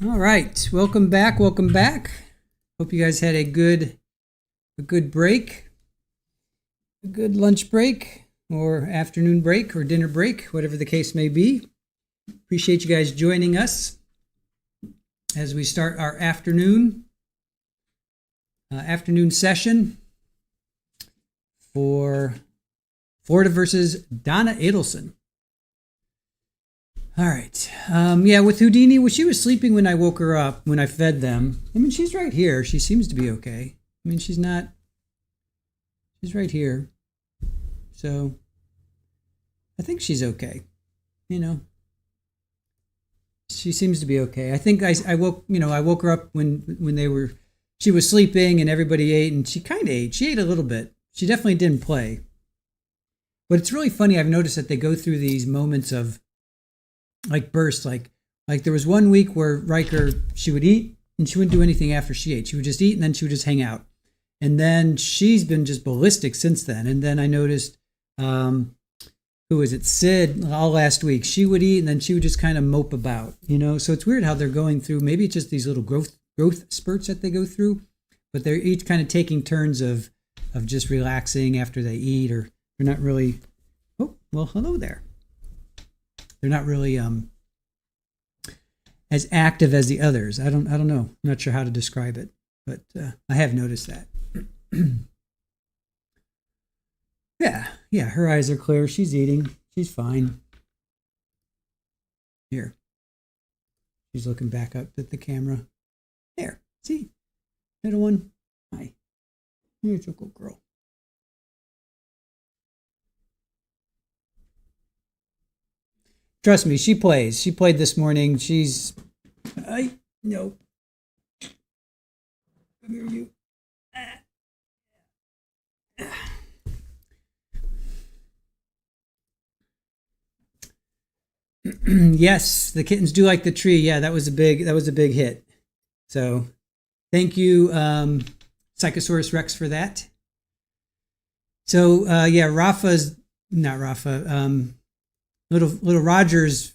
All right, welcome back. Welcome back. Hope you guys had a good break, a good lunch break, or afternoon break, or dinner break, whatever the case may be. Appreciate you guys joining us as we start our afternoon session for Florida versus Donna Adelson. All right. With Houdini, well, she was sleeping when I woke her up, when I fed them. I mean, she's right here. She seems to be okay. I mean, she's right here. So I think she's okay. You know, she seems to be okay. I think I woke her up when she was sleeping and everybody ate, and she kind of ate. She ate a little bit. She definitely didn't play. But it's really funny. I've noticed that they go through these moments of like bursts, like there was one week where Riker, she would eat and she wouldn't do anything after she ate. She would just eat and then she would just hang out. And then she's been just ballistic since then. And then I noticed, who was it? Sid, all last week. She would eat and then she would just kind of mope about, you know? So it's weird how they're going through, maybe it's just these little growth spurts that they go through, but they're each kind of taking turns of just relaxing after they eat, or they're not really, oh, well, hello there. They're not really as active as the others. I don't know. I'm not sure how to describe it, but I have noticed that. Yeah, her eyes are clear. She's eating. She's fine. Here. She's looking back up at the camera. There. See? Little one. Hi. Here's a good girl. Trust me, she plays. She played this morning. No. Come here, you. Yes, the kittens do like the tree. Yeah, that was a big hit. So, thank you, Psychosaurus Rex, for that. So, not Rafa. Little Roger's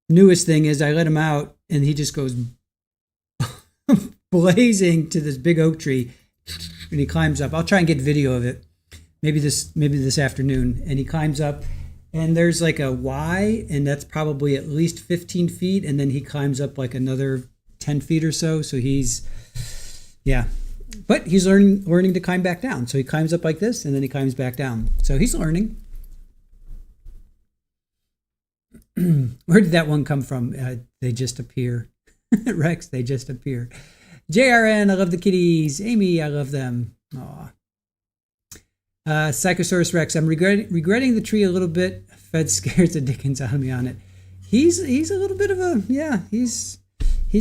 newest thing is I let him out and he just goes blazing to this big oak tree and he climbs up. I'll try and get video of it. Maybe this afternoon. And he climbs up and there's like a Y, and that's probably at least 15 feet. And then he climbs up like another 10 feet or so. So but he's learning to climb back down. So he climbs up like this and then he climbs back down. So he's learning. Where did that one come from? They just appear. Rex, they just appear. JRN, I love the kitties. Amy, I love them. Aw. Psychosaurus Rex, I'm regretting the tree a little bit. Fed scares the dickens out of me on it. He's a little bit of he's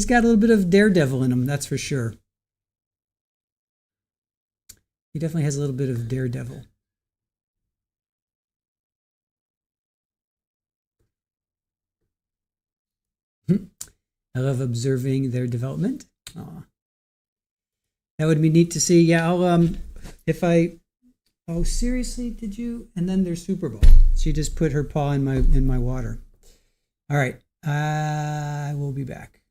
got a little bit of daredevil in him, that's for sure. He definitely has a little bit of daredevil. I love observing their development. Aww. That would be neat to see. Yeah, oh, seriously, did you? And then there's Super Bowl. She just put her paw in my water. All right, I will be back.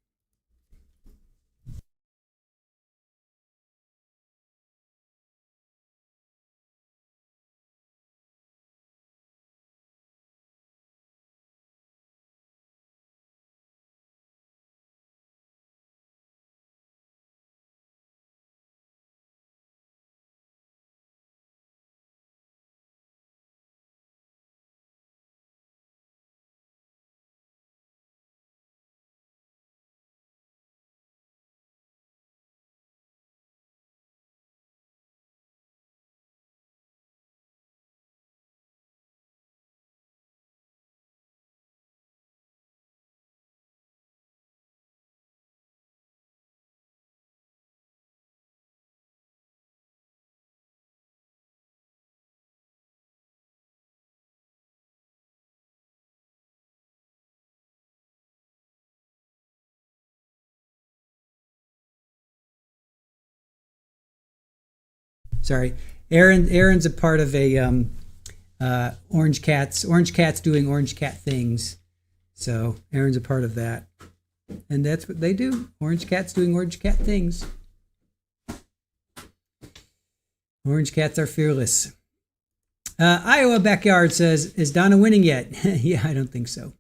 Sorry, Aaron's a part of a Orange Cats doing Orange Cat things. So Aaron's a part of that. And that's what they do. Orange cats doing orange cat things. Orange cats are fearless. Iowa Backyard says, is Donna winning yet? Yeah, I don't think so.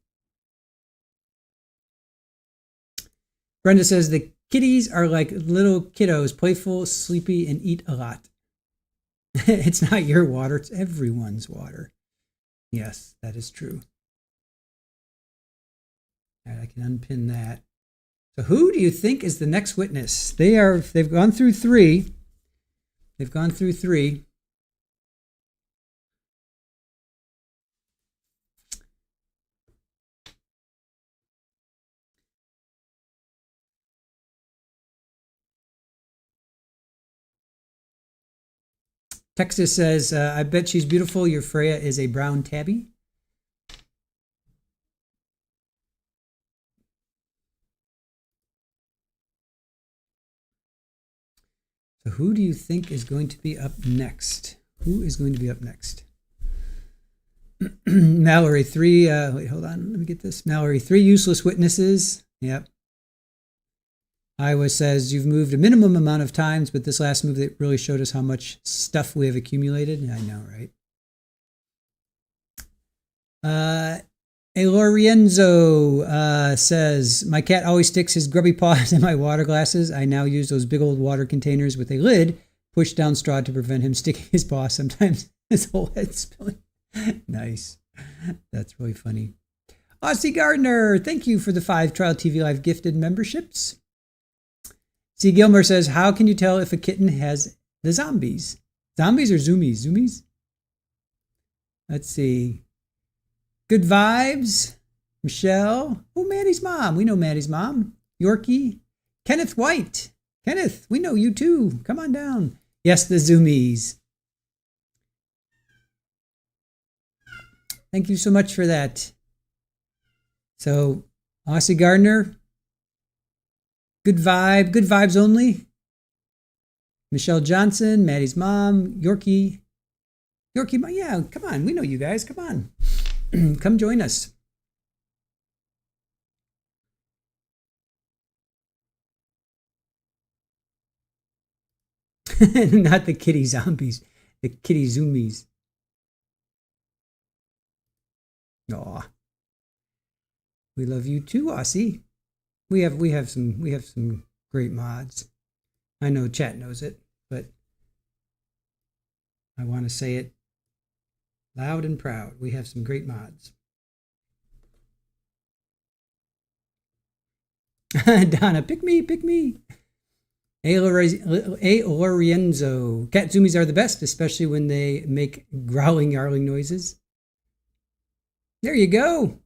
Brenda says, the kitties are like little kiddos, playful, sleepy, and eat a lot. It's not your water, it's everyone's water. Yes, that is true. All right, I can unpin that. So who do you think is the next witness? They've gone through three. They've gone through three. Texas says, I bet she's beautiful. Your Freya is a brown tabby. So who do you think is going to be up next? Who is going to be up next? Mallory, 3, wait, hold on, let me get this. Mallory, 3 useless witnesses. Yep. Iowa says, you've moved a minimum amount of times, but this last move that really showed us how much stuff we have accumulated. I know, right? Elorienzo says, my cat always sticks his grubby paws in my water glasses. I now use those big old water containers with a lid, push down straw to prevent him sticking his paw. Sometimes his whole head spilling. Nice. That's really funny. Aussie Gardner, thank you for the 5 Trial TV Live gifted memberships. C. Gilmer says, how can you tell if a kitten has the zombies? Zombies or zoomies? Zoomies? Let's see. Good vibes. Michelle. Oh, Maddie's mom. We know Maddie's mom. Yorkie. Kenneth White. Kenneth, we know you too. Come on down. Yes, the zoomies. Thank you so much for that. So, Aussie Gardner. Good vibes only. Michelle Johnson, Maddie's mom, Yorkie, yeah, come on, we know you guys, come on. Come join us. Not the kitty zombies, the kitty zoomies. Aw. We love you too, Aussie. We have some great mods. I know chat knows it, but I want to say it loud and proud. We have some great mods. Donna, pick me. A. Lorenzo. Cat zoomies are the best, especially when they make growling, yarling noises. There you go.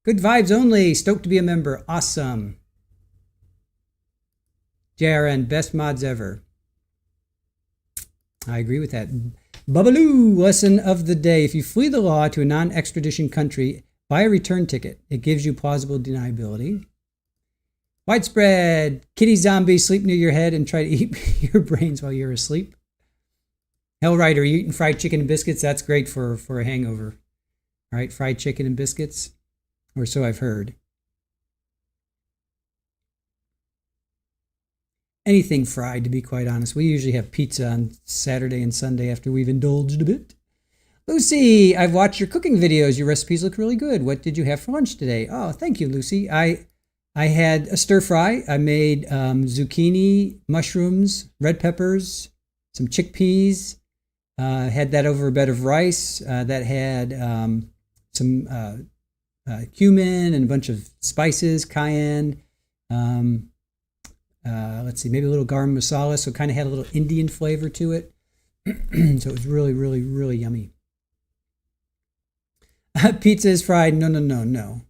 Good vibes only. Stoked to be a member. Awesome. JRN, best mods ever. I agree with that. Babaloo, lesson of the day. If you flee the law to a non-extradition country, buy a return ticket. It gives you plausible deniability. Widespread. Kitty zombies sleep near your head and try to eat your brains while you're asleep. Hellrider, you eating fried chicken and biscuits? That's great for a hangover. All right, fried chicken and biscuits. Or so I've heard. Anything fried, to be quite honest. We usually have pizza on Saturday and Sunday after we've indulged a bit. Lucy, I've watched your cooking videos. Your recipes look really good. What did you have for lunch today? Oh, thank you, Lucy. I had a stir fry. I made zucchini, mushrooms, red peppers, some chickpeas. Had that over a bed of rice. That had some cumin and a bunch of spices, cayenne. Let's see, maybe a little garam masala, so it kind of had a little Indian flavor to it. So it was really, really, really yummy. Pizza is fried. No.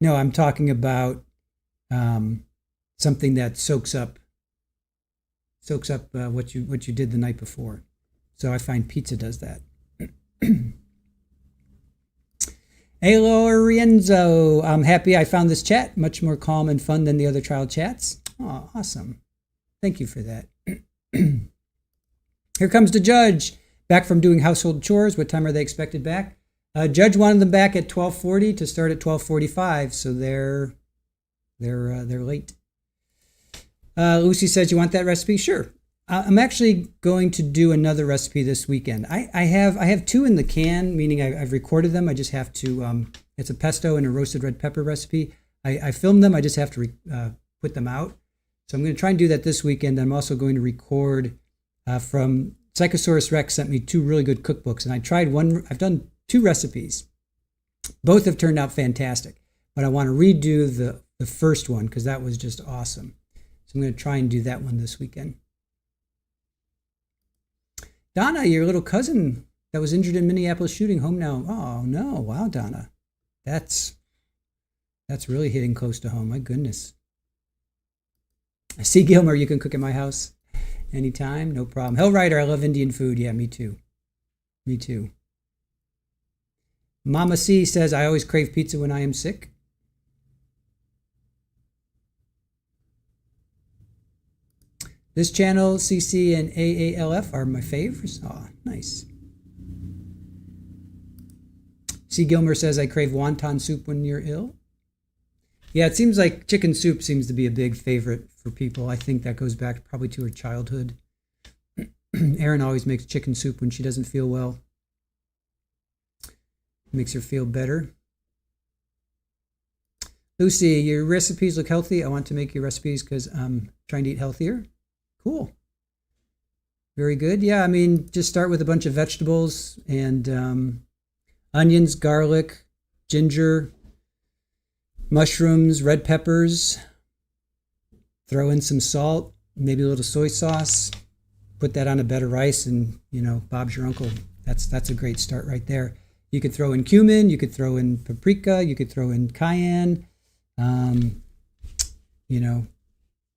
I'm talking about something that soaks up what you did the night before. So I find pizza does that. Hello, Rienzo. I'm happy I found this chat much more calm and fun than the other trial chats. Oh, awesome. Thank you for that. Here comes the judge, back from doing household chores. What time are they expected back? Judge wanted them back at 12:40 to start at 12:45, so they're They're late. Lucy says, you want that recipe? Sure. I'm actually going to do another recipe this weekend. I have two in the can, meaning I've recorded them. I just have to, it's a pesto and a roasted red pepper recipe. I filmed them. I just have to put them out. So I'm going to try and do that this weekend. I'm also going to record from Psychosaurus Rex sent me two really good cookbooks. And I've done two recipes. Both have turned out fantastic. But I want to redo the first one because that was just awesome. So I'm going to try and do that one this weekend. Donna, your little cousin that was injured in Minneapolis shooting, home now. Oh, no. Wow, Donna. That's really hitting close to home. My goodness. I see, Gilmer, you can cook at my house anytime. No problem. Hellrider, I love Indian food. Yeah, me too. Me too. Mama C says, I always crave pizza when I am sick. This channel, CC and AALF are my favorites. Oh, nice. C. Gilmer says, I crave wonton soup when you're ill. Yeah, it seems like chicken soup seems to be a big favorite for people. I think that goes back probably to her childhood. Erin always makes chicken soup when she doesn't feel well. Makes her feel better. Lucy, your recipes look healthy. I want to make your recipes because I'm trying to eat healthier. Cool. Very good. Yeah, I mean, just start with a bunch of vegetables and onions, garlic, ginger, mushrooms, red peppers. Throw in some salt, maybe a little soy sauce. Put that on a bed of rice and, Bob's your uncle. That's a great start right there. You could throw in cumin, you could throw in paprika, you could throw in cayenne.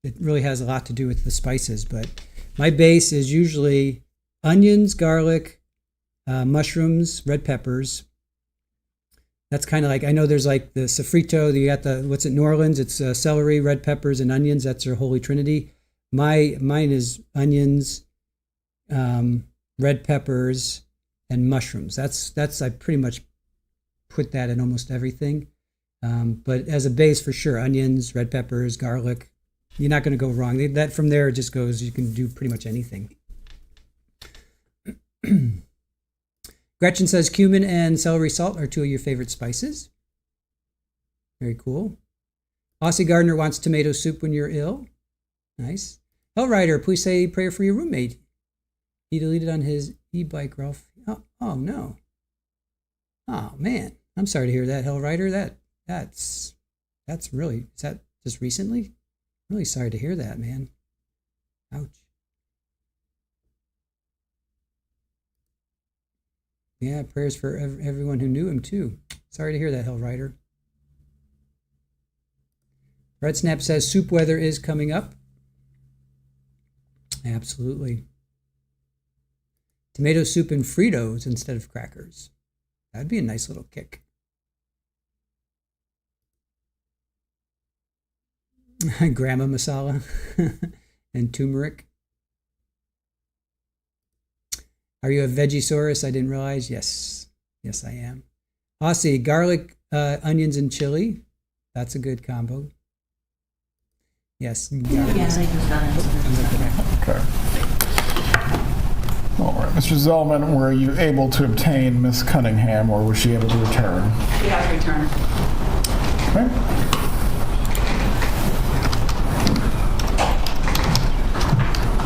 It really has a lot to do with the spices, but my base is usually onions, garlic, mushrooms, red peppers. That's kind of like, I know there's like the sofrito, you got what's it, New Orleans? It's celery, red peppers, and onions. That's their holy trinity. Mine is onions, red peppers, and mushrooms. That's I pretty much put that in almost everything. But as a base, for sure, onions, red peppers, garlic. You're not going to go wrong. That from there, it just goes, you can do pretty much anything. Gretchen says cumin and celery salt are two of your favorite spices. Very cool. Aussie Gardner wants tomato soup when you're ill. Nice. Hellrider, please say a prayer for your roommate. He deleted on his e-bike, Ralph. Oh no. Oh man. I'm sorry to hear that, Hellrider. That's really, is that just recently? Really sorry to hear that, man. Ouch. Yeah, prayers for everyone who knew him, too. Sorry to hear that, Hellrider. Red Snap says soup weather is coming up. Absolutely. Tomato soup and Fritos instead of crackers. That'd be a nice little kick. Grandma masala and turmeric. Are you a Vegisaurus? I didn't realize. Yes, I am. Aussie, garlic, onions, and chili. That's a good combo. Yes. Yes, I just got it. Okay. All right. Mr. Zellman, were you able to obtain Miss Cunningham, or was she able to return? She has returned. Okay.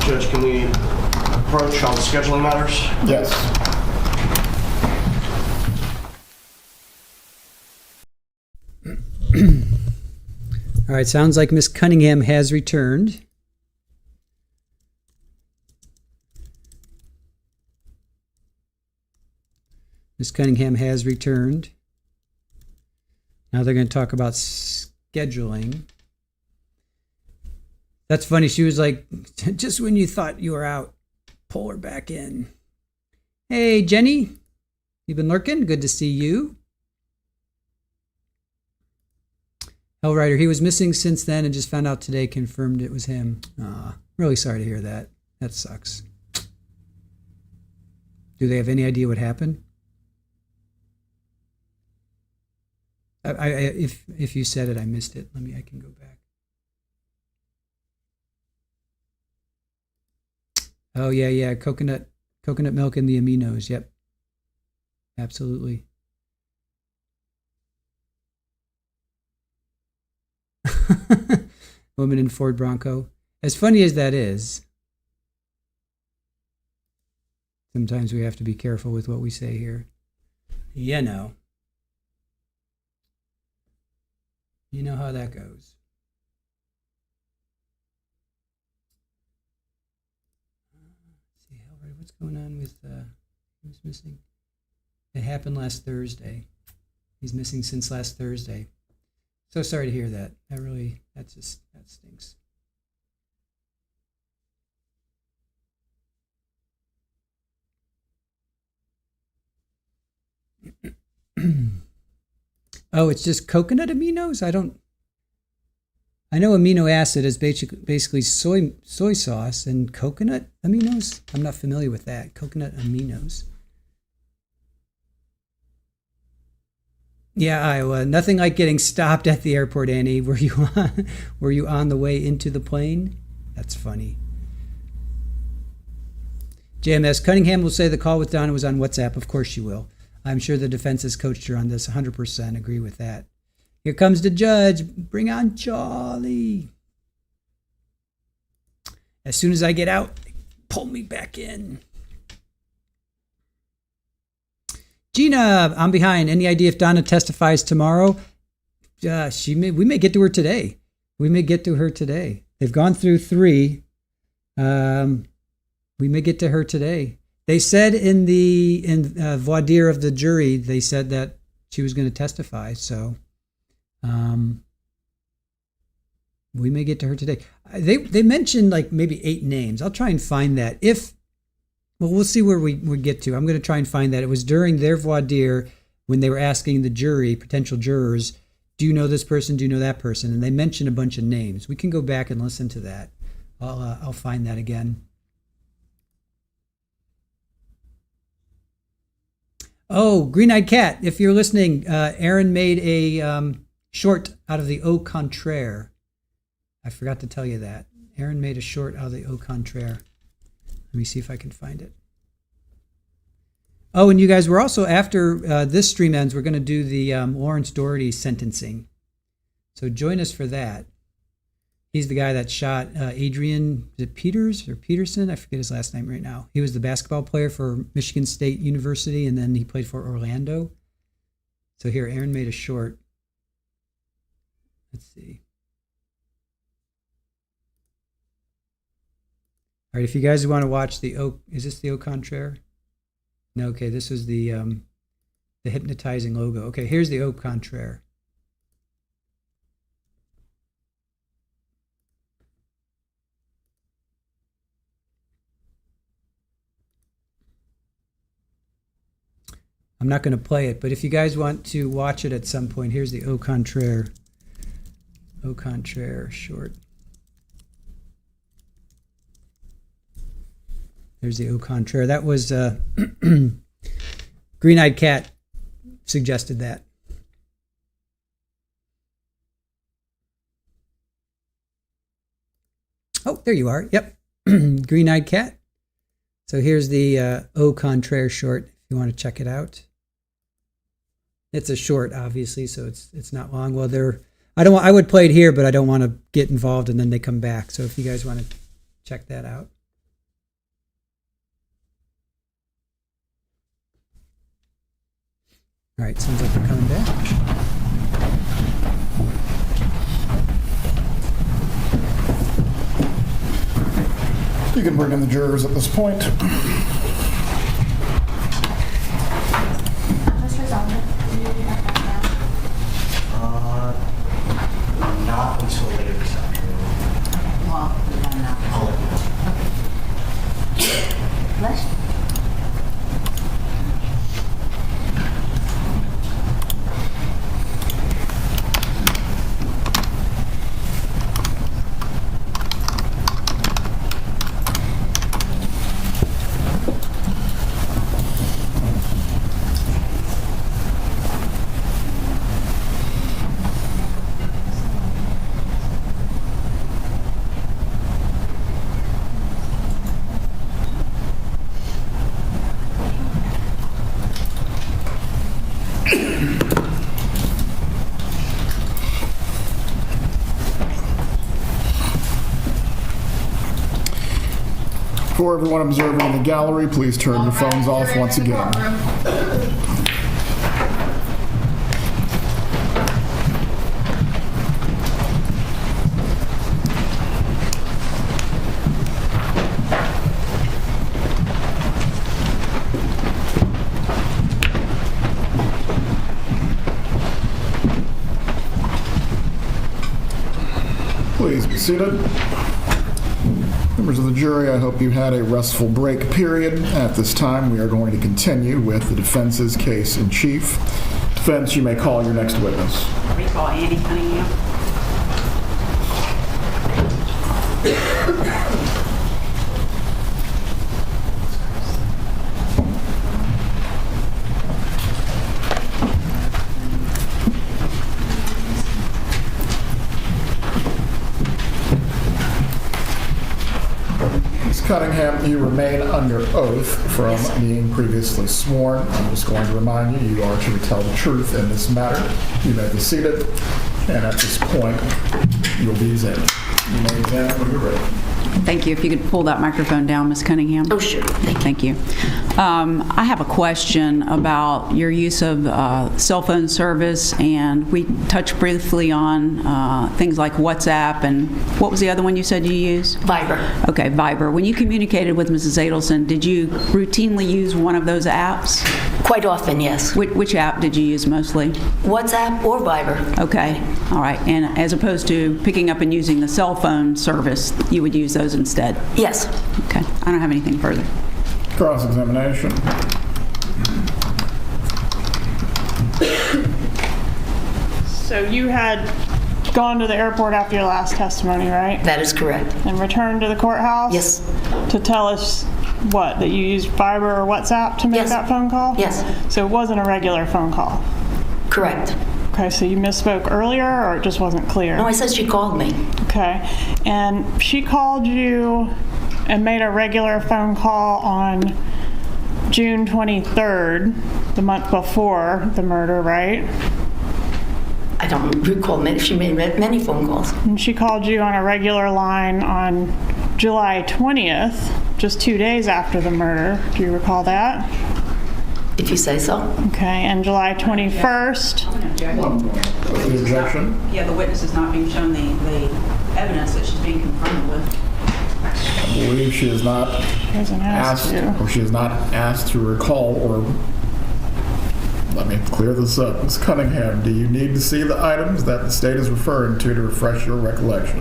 Judge, can we approach on scheduling matters? Yes. All right, sounds like Miss Cunningham has returned. Miss Cunningham has returned. Now they're going to talk about scheduling. That's funny. She was like, just when you thought you were out, pull her back in. Hey, Jenny, you've been lurking? Good to see you. Hellrider, he was missing since then and just found out today, confirmed it was him. Really sorry to hear that. That sucks. Do they have any idea what happened? If you said it, I missed it. I can go back. Oh yeah, coconut milk and the aminos. Yep, absolutely. Woman in Ford Bronco. As funny as that is, sometimes we have to be careful with what we say here. You know how that goes. Let's see, what's going on with who's missing? It happened last Thursday. He's missing since last Thursday. So sorry to hear that. That stinks. Oh, it's just coconut aminos? I know amino acid is basically soy sauce, and coconut aminos? I'm not familiar with that. Coconut aminos. Yeah, Iowa. Nothing like getting stopped at the airport, Annie. Were you on the way into the plane? That's funny. JMS, Cunningham will say the call with Donna was on WhatsApp. Of course she will. I'm sure the defense has coached her on this. 100% agree with that. Here comes the judge. Bring on Charlie. As soon as I get out, pull me back in. Gina, I'm behind. Any idea if Donna testifies tomorrow? We may get to her today. They've gone through 3. We may get to her today. They said in voir dire of the jury, they said that she was going to testify. So we may get to her today. They mentioned like maybe 8 names. I'll try and find that. We'll see where we get to. I'm going to try and find that. It was during their voir dire when they were asking the jury, potential jurors, do you know this person? Do you know that person? And they mentioned a bunch of names. We can go back and listen to that. I'll find that again. Oh, Green-Eyed Cat, if you're listening, Aaron made a short out of the au contraire. I forgot to tell you that. Aaron made a short out of the au contraire. Let me see if I can find it. Oh, and you guys, we're also, after this stream ends, we're going to do the Lawrence Doherty sentencing. So join us for that. He's the guy that shot Adrian, is it Peters or Peterson? I forget his last name right now. He was the basketball player for Michigan State University, and then he played for Orlando. So here, Aaron made a short. Let's see. All right, if you guys want to watch is this the au contraire? No, okay, this was the hypnotizing logo. Okay, here's the au contraire. I'm not going to play it, but if you guys want to watch it at some point, here's the au contraire short. There's the au contraire. That was Green-Eyed Cat suggested that. Oh, there you are. Yep. Green-Eyed Cat. So here's the au contraire short if you want to check it out. It's a short, obviously, so it's not long. Well, I would play it here, but I don't want to get involved and then they come back. So if you guys want to check that out. All right, sounds like they're coming back. You can bring in the jurors at this point. Not until later this afternoon. Well, we don't know. I'll let you know. Okay. Bless you. For everyone observing in the gallery, please turn your phones off once again. Please be seated. Members of the jury, I hope you had a restful break period. At this time, we are going to continue with the defense's case in chief. Defense, you may call your next witness. Recall Annie Cunningham. Cunningham, you remain under oath from being previously sworn. I'm just going to remind you, you are to tell the truth in this matter. You may be seated, and at this point, you'll be examined. You may examine when you're ready. Thank you. If you could pull that microphone down, Ms. Cunningham. Oh, sure. Thank you. I have a question about your use of cell phone service, and we touched briefly on things like WhatsApp, and what was the other one you said you used? Viber. Okay, Viber. When you communicated with Mrs. Adelson, did you routinely use one of those apps? Quite often, yes. Which app did you use mostly? WhatsApp or Viber. Okay, all right. And as opposed to picking up and using the cell phone service, you would use those instead? Yes. Okay, I don't have anything further. Cross-examination. So you had gone to the airport after your last testimony, right? That is correct. And returned to the courthouse? Yes. To tell us what, that you used Viber or WhatsApp to make Yes. that phone call? Yes. So it wasn't a regular phone call? Correct. Okay, so you misspoke earlier, or it just wasn't clear? No, I said she called me. Okay, and she called you and made a regular phone call on June 23rd, the month before the murder, right? I don't recall. She made many phone calls. And she called you on a regular line on July 20th, just 2 days after the murder. Do you recall that? If you say so. Okay, and July 21st? What's the objection? Yeah, the witness is not being shown the evidence that she's being confronted with. I believe she is not Doesn't ask asked, you. or she is not asked to recall, or let me clear this up. Ms. Cunningham, do you need to see the items that the state is referring to refresh your recollection?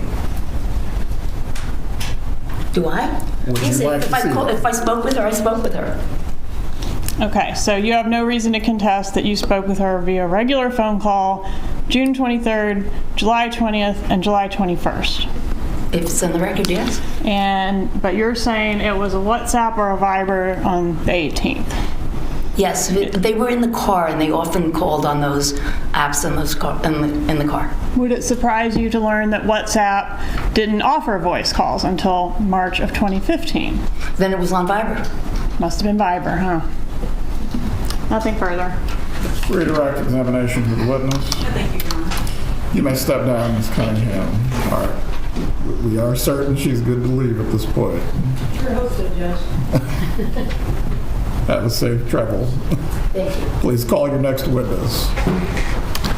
Do I? Would Yes, you like if to see them? if I spoke with her, I spoke with her. Okay, so you have no reason to contest that you spoke with her via regular phone call, June 23rd, July 20th, and July 21st. If it's on the record, yes. But you're saying it was a WhatsApp or a Viber on the 18th? Yes, they were in the car, and they often called on those apps in the car. Would it surprise you to learn that WhatsApp didn't offer voice calls until March of 2015? Then it was on Viber. Must have been Viber, huh? Nothing further. Redirect examination to the witness. Thank you, Your Honor. You may step down, Ms. Cunningham. All right. We are certain she's good to leave at this point. Sure hope so, Judge. Have a safe travel. Thank you. Please call your next witness.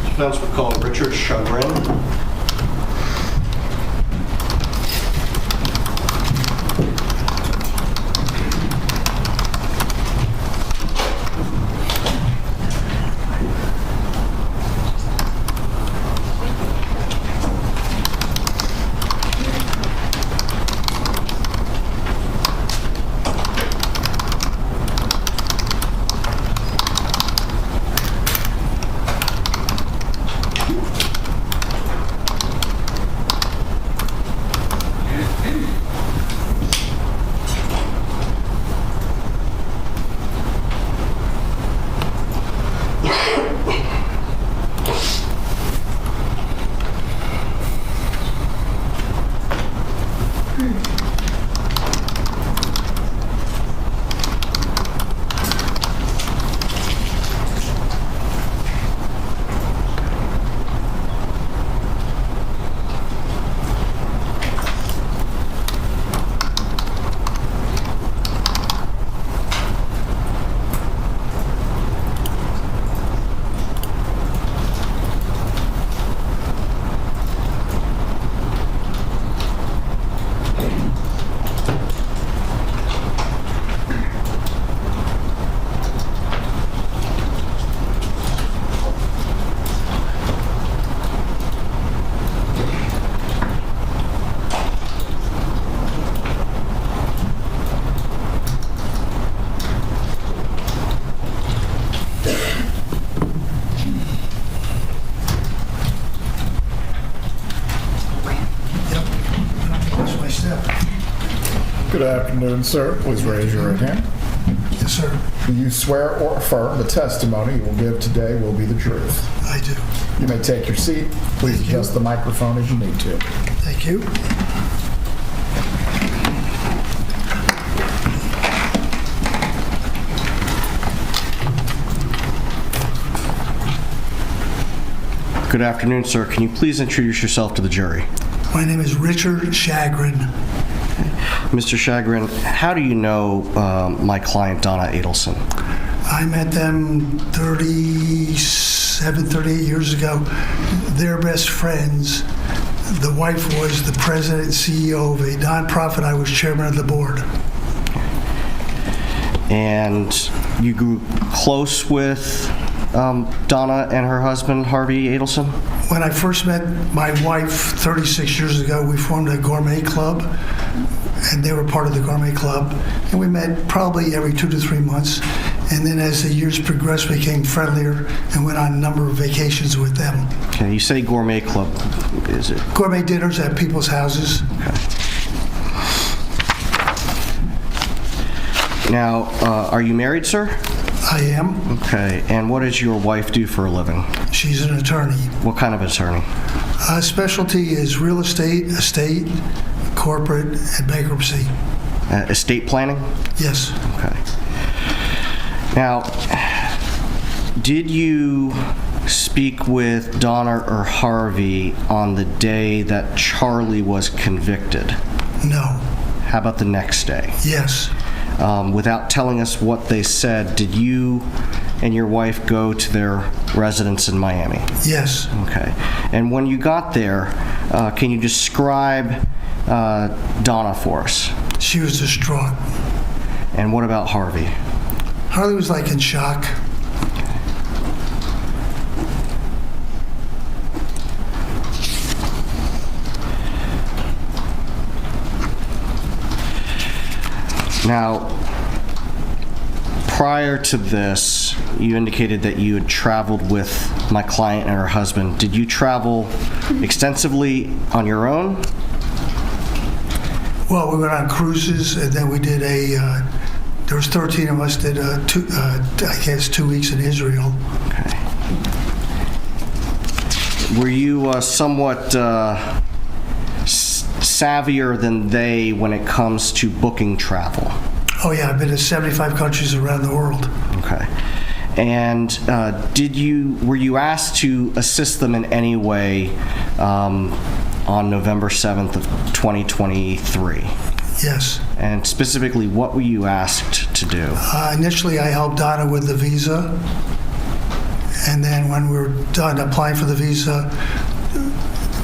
Defense would call Richard Chagrin. Good afternoon, sir. Please raise your right hand. Yes, sir. Do you swear or affirm the testimony you will give today will be the truth? I do. You may take your seat. Please adjust the microphone as you need to. Thank you. Good afternoon, sir. Can you please introduce yourself to the jury? My name is Richard Chagrin. Mr. Chagrin, how do you know my client, Donna Adelson? I met them 38 years ago. They're best friends. The wife was the president and CEO of a nonprofit. I was chairman of the board. And you grew close with Donna and her husband, Harvey Adelson? When I first met my wife 36 years ago, we formed a gourmet club, and they were part of the gourmet club. And we met probably every 2 to 3 months. And then as the years progressed, we became friendlier and went on a number of vacations with them. Okay, you say gourmet club. Is it? Gourmet dinners at people's houses. Okay. Now, are you married, sir? I am. Okay, and what does your wife do for a living? She's an attorney. What kind of attorney? Specialty is real estate, corporate, and bankruptcy. Estate planning? Yes. Okay. Now, did you speak with Donna or Harvey on the day that Charlie was convicted? No. How about the next day? Yes. Without telling us what they said, did you and your wife go to their residence in Miami? Yes. Okay. And when you got there, can you describe Donna for us? She was distraught. And what about Harvey? Harvey was like in shock. Now, prior to this, you indicated that you had traveled with my client and her husband. Did you travel extensively on your own? Well, we went on cruises, and then we did there was 13 of us, did 2 weeks in Israel. Okay. Were you somewhat savvier than they when it comes to booking travel? Oh yeah, I've been to 75 countries around the world. Okay. And were you asked to assist them in any way on November 7th of 2023? Yes. And specifically, what were you asked to do? Initially, I helped Donna with the visa. And then when we were done applying for the visa,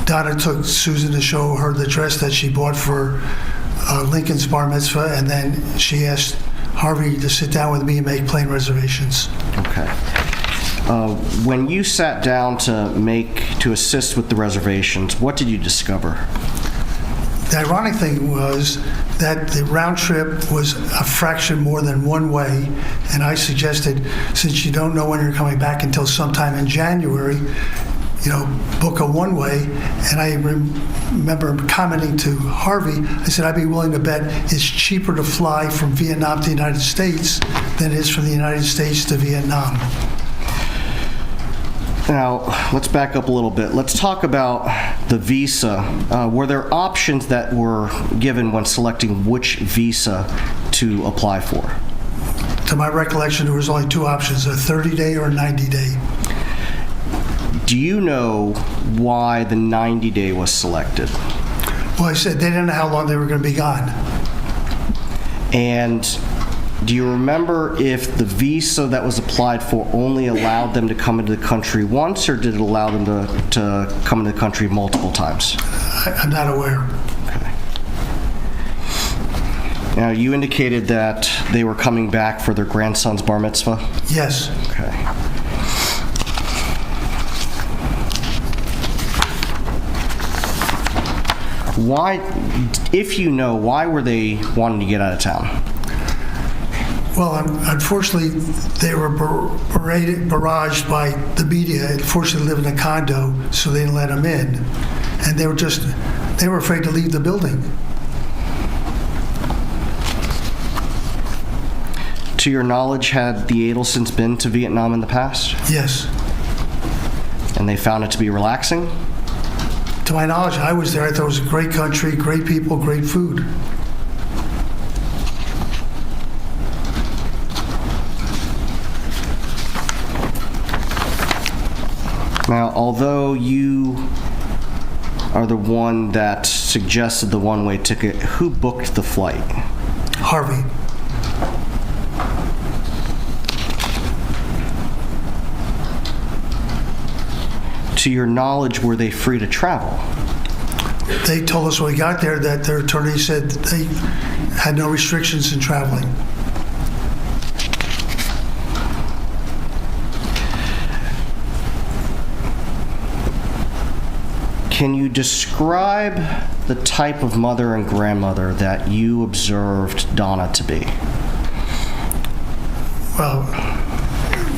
Donna took Susan to show her the dress that she bought for Lincoln's bar mitzvah, and then she asked Harvey to sit down with me and make plane reservations. Okay. When you sat down to assist with the reservations, what did you discover? The ironic thing was that the round trip was a fraction more than one way, and I suggested, since you don't know when you're coming back until sometime in January, book a one-way. And I remember commenting to Harvey, I said, I'd be willing to bet it's cheaper to fly from Vietnam to the United States than it is from the United States to Vietnam. Now, let's back up a little bit. Let's talk about the visa. Were there options that were given when selecting which visa to apply for? To my recollection, there was only 2 options, a 30-day or a 90-day. Do you know why the 90-day was selected? Well, I said they didn't know how long they were going to be gone. And do you remember if the visa that was applied for only allowed them to come into the country once, or did it allow them to come into the country multiple times? I'm not aware. Okay. Now, you indicated that they were coming back for their grandson's bar mitzvah? Yes. Okay. Why, if you know, why were they wanting to get out of town? Well, unfortunately, they were barraged by the media. Unfortunately, they live in a condo, so they didn't let them in. And they were afraid to leave the building. To your knowledge, had the Adelsons been to Vietnam in the past? Yes. And they found it to be relaxing? To my knowledge, I was there. I thought it was a great country, great people, great food. Now, although you are the one that suggested the one-way ticket, who booked the flight? Harvey. To your knowledge, were they free to travel? They told us when we got there that their attorney said they had no restrictions in traveling. Can you describe the type of mother and grandmother that you observed Donna to be? Well,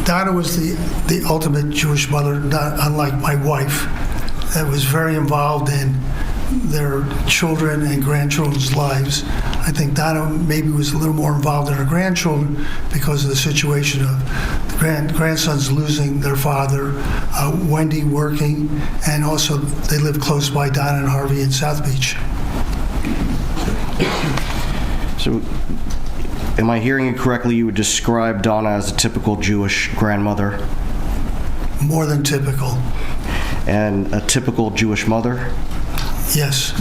Donna was the ultimate Jewish mother, not unlike my wife, that was very involved in their children and grandchildren's lives. I think Donna maybe was a little more involved in her grandchildren because of the situation of the grandsons losing their father, Wendi working, and also they lived close by, Donna and Harvey, in South Beach. So, am I hearing you correctly? You would describe Donna as a typical Jewish grandmother? More than typical. And a typical Jewish mother? Yes.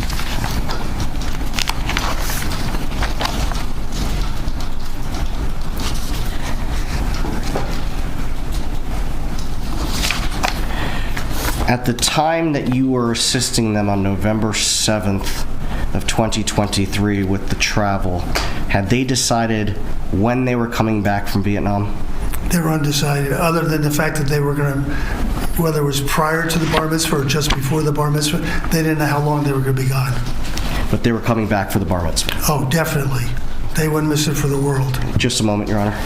At the time that you were assisting them on November 7th of 2023 with the travel, had they decided when they were coming back from Vietnam? They were undecided, other than the fact that they were going to, whether it was prior to the bar mitzvah or just before the bar mitzvah, they didn't know how long they were going to be gone. But they were coming back for the bar mitzvah? Oh, definitely. They wouldn't miss it for the world. Just a moment, Your Honor.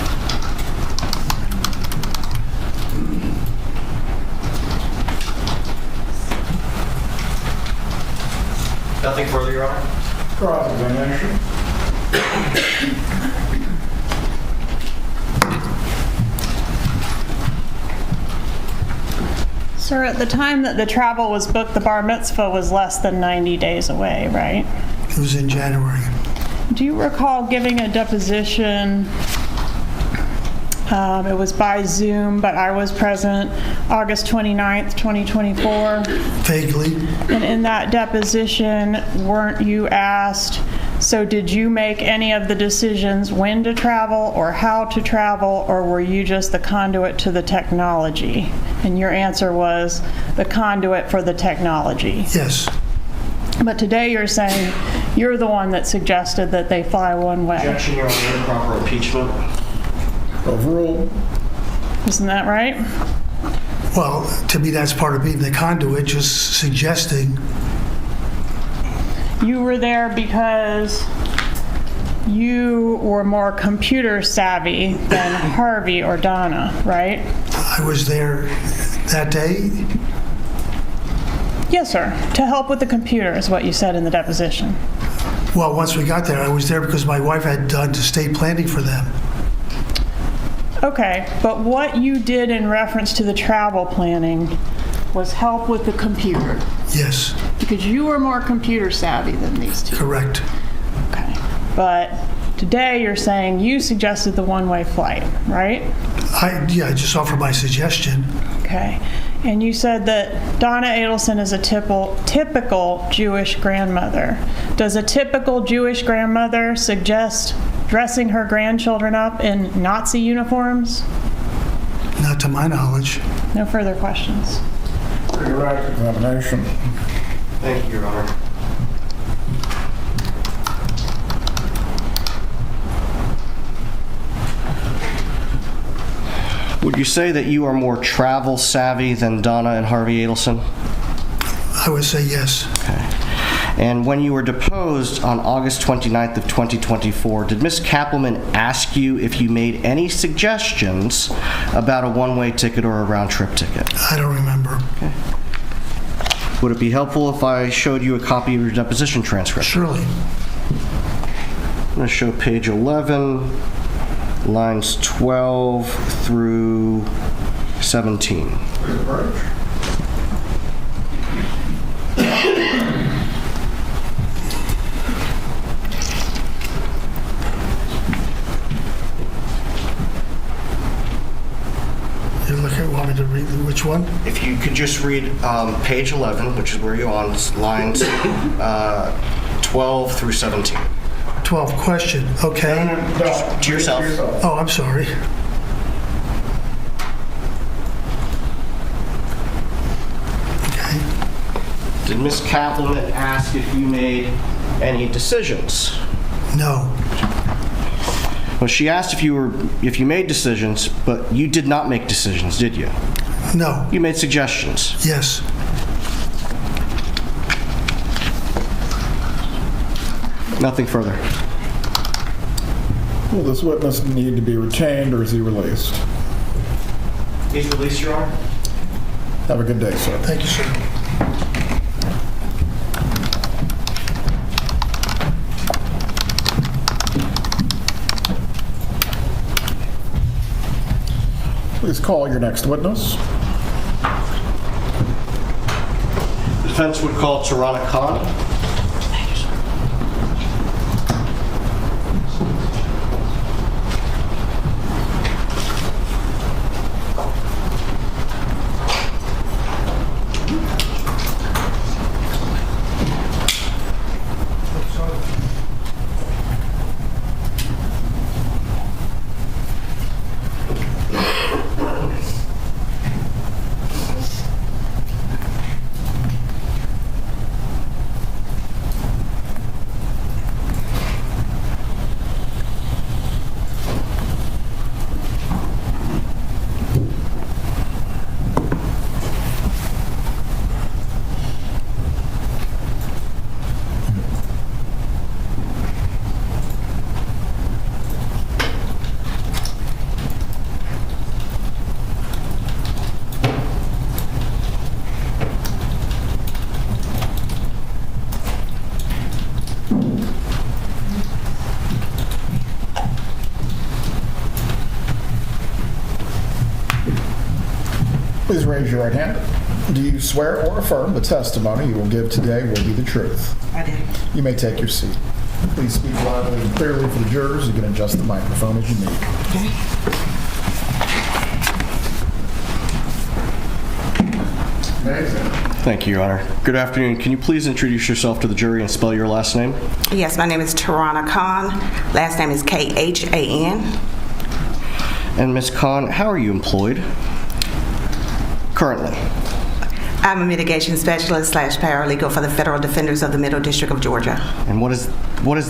Nothing further, Your Honor? Cross-examination. Sir, at the time that the travel was booked, the bar mitzvah was less than 90 days away, right? It was in January. Do you recall giving a deposition? It was by Zoom, but I was present, August 29th, 2024. Vaguely. And in that deposition, weren't you asked, so did you make any of the decisions when to travel or how to travel, or were you just the conduit to the technology? And your answer was the conduit for the technology. Yes. But today you're saying you're the one that suggested that they fly one way. Objection, Your Honor. Improper impeachment. Overruled. Isn't that right? Well, to me, that's part of being the conduit, just suggesting. You were there because you were more computer savvy than Harvey or Donna, right? I was there that day. Yes, sir. To help with the computer is what you said in the deposition. Well, once we got there, I was there because my wife had done estate planning for them. Okay, but what you did in reference to the travel planning was help with the computer. Yes. Because you were more computer savvy than these two. Correct. Okay. But today you're saying you suggested the one-way flight, right? I just offered my suggestion. Okay. And you said that Donna Adelson is a typical Jewish grandmother. Does a typical Jewish grandmother suggest dressing her grandchildren up in Nazi uniforms? Not to my knowledge. No further questions. Direct examination. Thank you, Your Honor. Would you say that you are more travel savvy than Donna and Harvey Adelson? I would say yes. Okay. And when you were deposed on August 29th of 2024, did Ms. Kappelman ask you if you made any suggestions about a one-way ticket or a round-trip ticket? I don't remember. Okay. Would it be helpful if I showed you a copy of your deposition transcript? Surely. I'm going to show page 11 lines 12 through 17. You want me to read which one? If you could just read page 11, which is where you're on, lines 12 through 17. 12, question, okay. Just to yourself. Oh, I'm sorry. Okay. Did Ms. Kaplan ask if you made any decisions? No. Well, she asked if you made decisions, but you did not make decisions, did you? No. You made suggestions. Yes. Nothing further. Will this witness need to be retained, or is he released? He's released, Your Honor. Have a good day, sir. Thank you, sir. Please call your next witness. The defense would call Donna Khan. Please raise your right hand. Do you swear or affirm the testimony you will give today will be the truth? I do. You may take your seat. Please speak loudly and clearly for the jurors. You can adjust the microphone as you need. Okay. Amazing. Thank you, Your Honor. Good afternoon. Can you please introduce yourself to the jury and spell your last name? Yes, my name is Donna Khan. Last name is Khan. And Ms. Khan, how are you employed currently? I'm a mitigation specialist / paralegal for the Federal Defenders of the Middle District of Georgia. And what is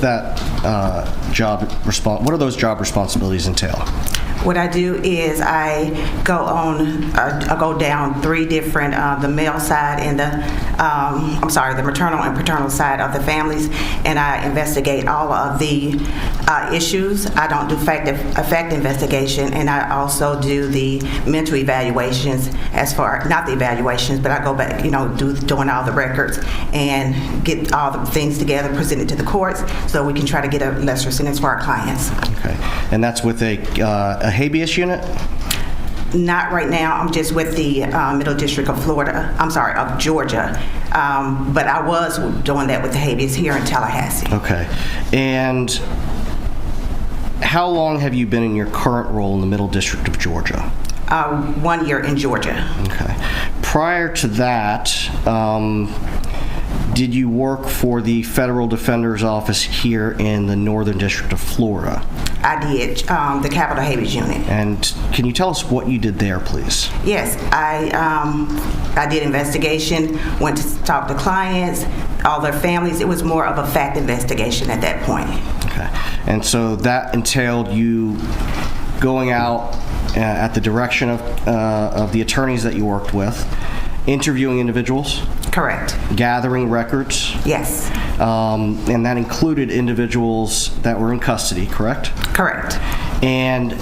that what do those job responsibilities entail? What I do is I go down three different, the male side and the maternal and paternal side of the families, and I investigate all of the issues. I don't do fact investigation, and I also do the mental evaluations not the evaluations, but I go back, doing all the records and get all the things together, present it to the courts so we can try to get a lesser sentence for our clients. Okay. And that's with a habeas unit? Not right now. I'm just with the Middle District of Georgia. But I was doing that with the habeas here in Tallahassee. Okay. And how long have you been in your current role in the Middle District of Georgia? 1 year in Georgia. Okay. Prior to that, did you work for the Federal Defender's Office here in the Northern District of Florida? I did, the Capital Habeas Unit. And can you tell us what you did there, please? Yes, I did investigation, went to talk to clients, all their families. It was more of a fact investigation at that point. Okay. And so that entailed you going out at the direction of the attorneys that you worked with, interviewing individuals? Correct. Gathering records? Yes. And that included individuals that were in custody, correct? Correct. And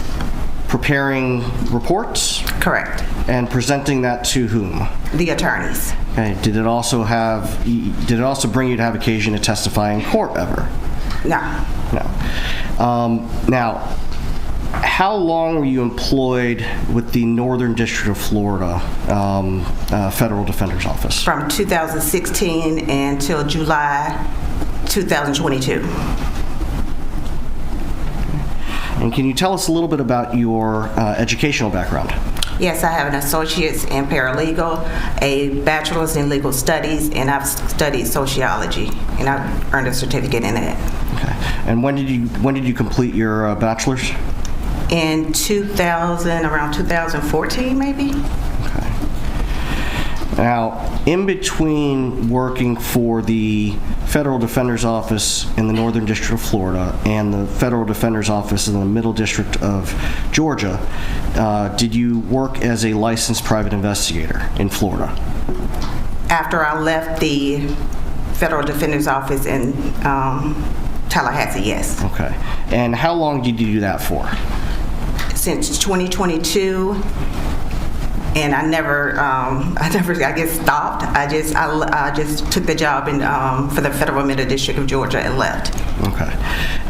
preparing reports? Correct. And presenting that to whom? The attorneys. Okay. Did it also bring you to have occasion to testify in court ever? No. No. Now, how long were you employed with the Northern District of Florida Federal Defender's Office? From 2016 until July 2022. And can you tell us a little bit about your educational background? Yes, I have an associate's in paralegal, a bachelor's in legal studies, and I've studied sociology, and I've earned a certificate in that. Okay. And when did you complete your bachelor's? In 2000, around 2014, maybe. Okay. Now, in between working for the Federal Defender's Office in the Northern District of Florida and the Federal Defender's Office in the Middle District of Georgia, did you work as a licensed private investigator in Florida? After I left the Federal Defender's Office in Tallahassee, yes. Okay. And how long did you do that for? Since 2022, and I guess stopped. I just took the job for the Federal Middle District of Georgia and left. Okay.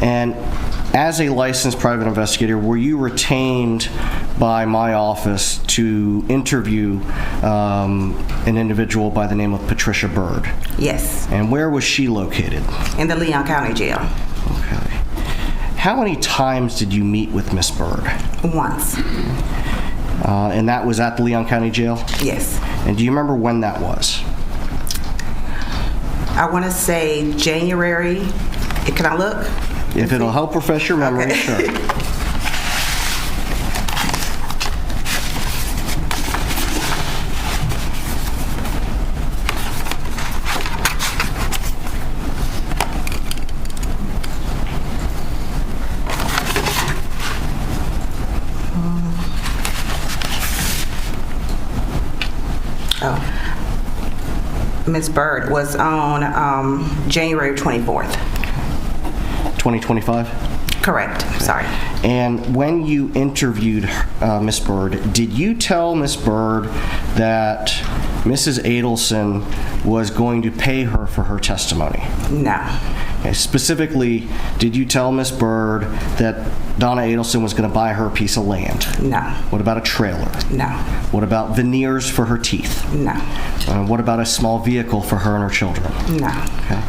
And as a licensed private investigator, were you retained by my office to interview an individual by the name of Patricia Byrd? Yes. And where was she located? In the Leon County Jail. Okay. How many times did you meet with Miss Byrd? Once. And that was at the Leon County Jail? Yes. And do you remember when that was? I want to say January. Can I look? If it'll help refresh your memory, okay. Sure. Ms. Byrd was on January 24th. 2025? Correct. Sorry. And when you interviewed Miss Byrd, did you tell Miss Byrd that Mrs. Adelson was going to pay her for her testimony? No. Okay. Specifically, did you tell Miss Byrd that Donna Adelson was going to buy her a piece of land? No. What about a trailer? No. What about veneers for her teeth? No. What about a small vehicle for her and her children? No. Okay.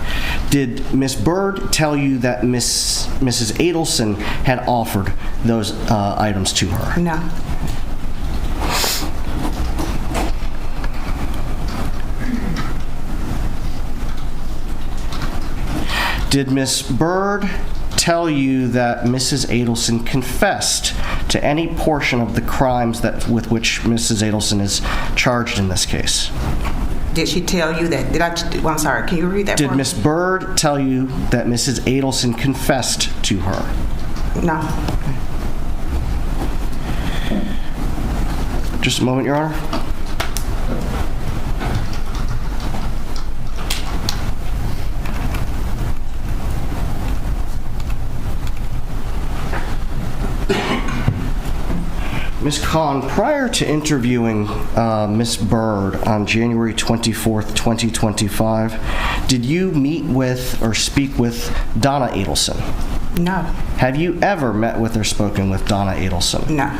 Did Miss Byrd tell you that Mrs. Adelson had offered those items to her? No. Did Miss Byrd tell you that Mrs. Adelson confessed to any portion of the crimes with which Mrs. Adelson is charged in this case? Did she tell you that? I'm sorry, can you repeat that? Did Miss Byrd tell you that Mrs. Adelson confessed to her? No. Just a moment, Your Honor. Ms. Kahn, prior to interviewing Ms. Byrd on January 24th, 2025, did you meet with or speak with Donna Adelson? No. Have you ever met with or spoken with Donna Adelson? No.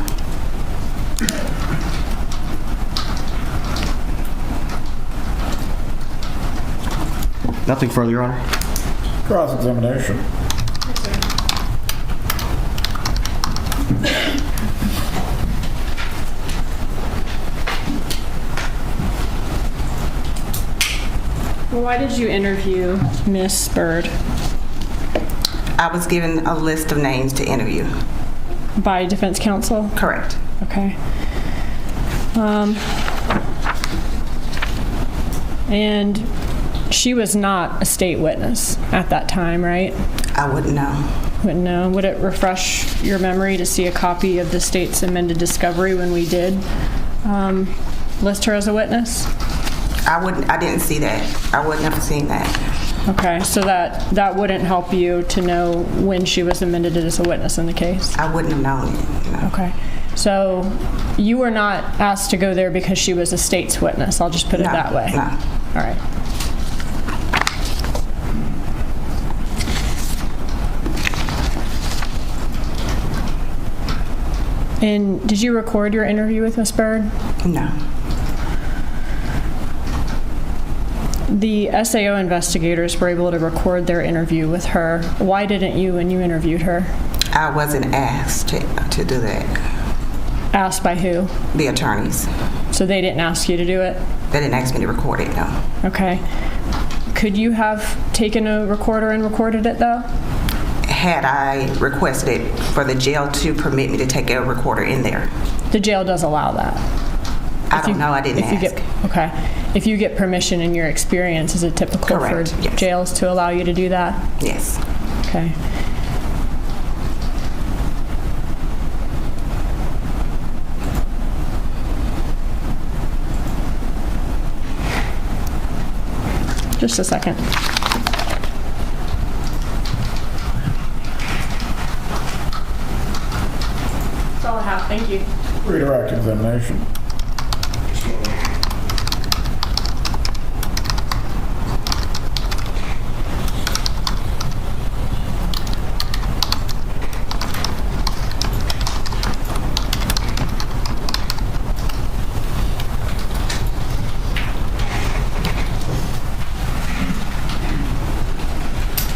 Nothing further, Your Honor. Cross-examination. Well, why did you interview Miss Byrd? I was given a list of names to interview. By defense counsel? Correct. Okay. And she was not a state witness at that time, right? I wouldn't know. Wouldn't know. Would it refresh your memory to see a copy of the state's amended discovery when we did list her as a witness? I didn't see that. I wouldn't have seen that. Okay, so that wouldn't help you to know when she was amended as a witness in the case? I wouldn't have known it. No. Okay. So you were not asked to go there because she was a state's witness. I'll just put it that way. No. All right. And did you record your interview with Ms. Bird? No. The SAO investigators were able to record their interview with her. Why didn't you when you interviewed her? I wasn't asked to do that. Asked by who? The attorneys. So they didn't ask you to do it? They didn't ask me to record it, no. Okay. Could you have taken a recorder and recorded it, though? Had I requested for the jail to permit me to take a recorder in there. The jail does allow that. I don't know, I didn't ask. Okay. If you get permission in your experience, is it typical Correct, for yes. jails to allow you to do that? Yes. Okay. Just a second. That's all I have. Thank you. Redirect examination.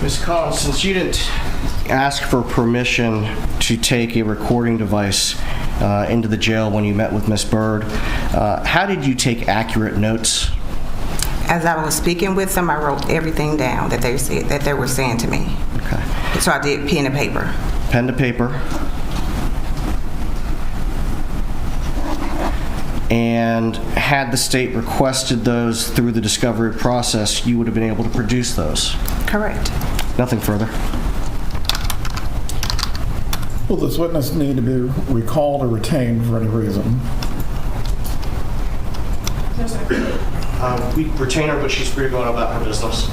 Ms. Collins, since you didn't ask for permission to take a recording device into the jail when you met with Ms. Bird, how did you take accurate notes? As I was speaking with them, I wrote everything down that they said, that they were saying to me. Okay. So I did pen to paper. Pen to paper. And had the state requested those through the discovery process, you would have been able to produce those? Correct. Nothing further. Will this witness need to be recalled or retained for any reason? We retain her, but she's free to go on about her business.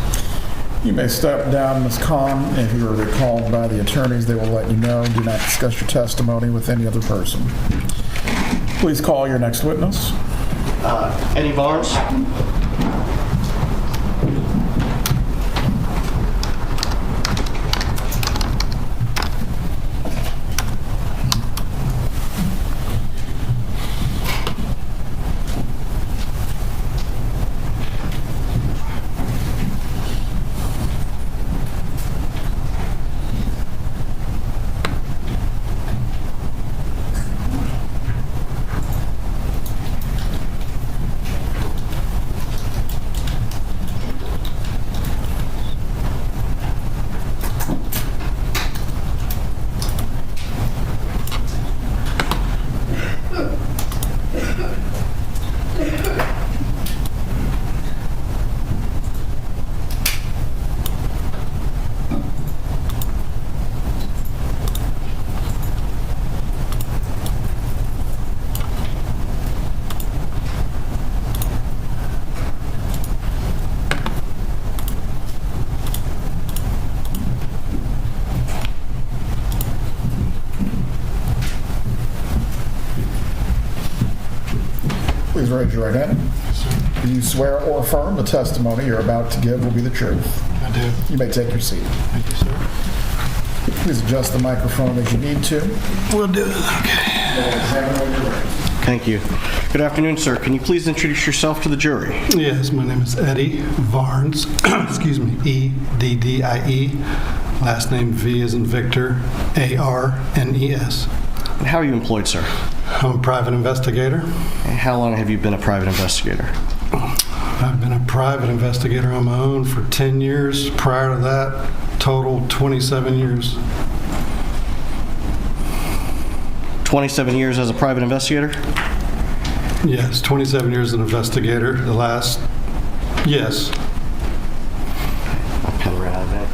You may step down, Ms. Kahn. If you are recalled by the attorneys, they will let you know. Do not discuss your testimony with any other person. Please call your next witness. Eddie Barnes. Please raise your right hand. Do you swear or affirm the testimony you're about to give will be the truth? I do. You may take your seat. Thank you, sir. Please adjust the microphone as you need to. We'll do it. Okay. Thank you. Good afternoon, sir. Can you please introduce yourself to the jury? Yes, my name is Eddie Varnes. Excuse me, E-D-D-I-E. Last name V as in Victor, A-R-N-E-S. And how are you employed, sir? I'm a private investigator. And how long have you been a private investigator? I've been a private investigator on my own for 10 years. Prior to that, total 27 years. 27 years as a private investigator? Yes, 27 years as an investigator. The last, yes. My pen ran out of ink.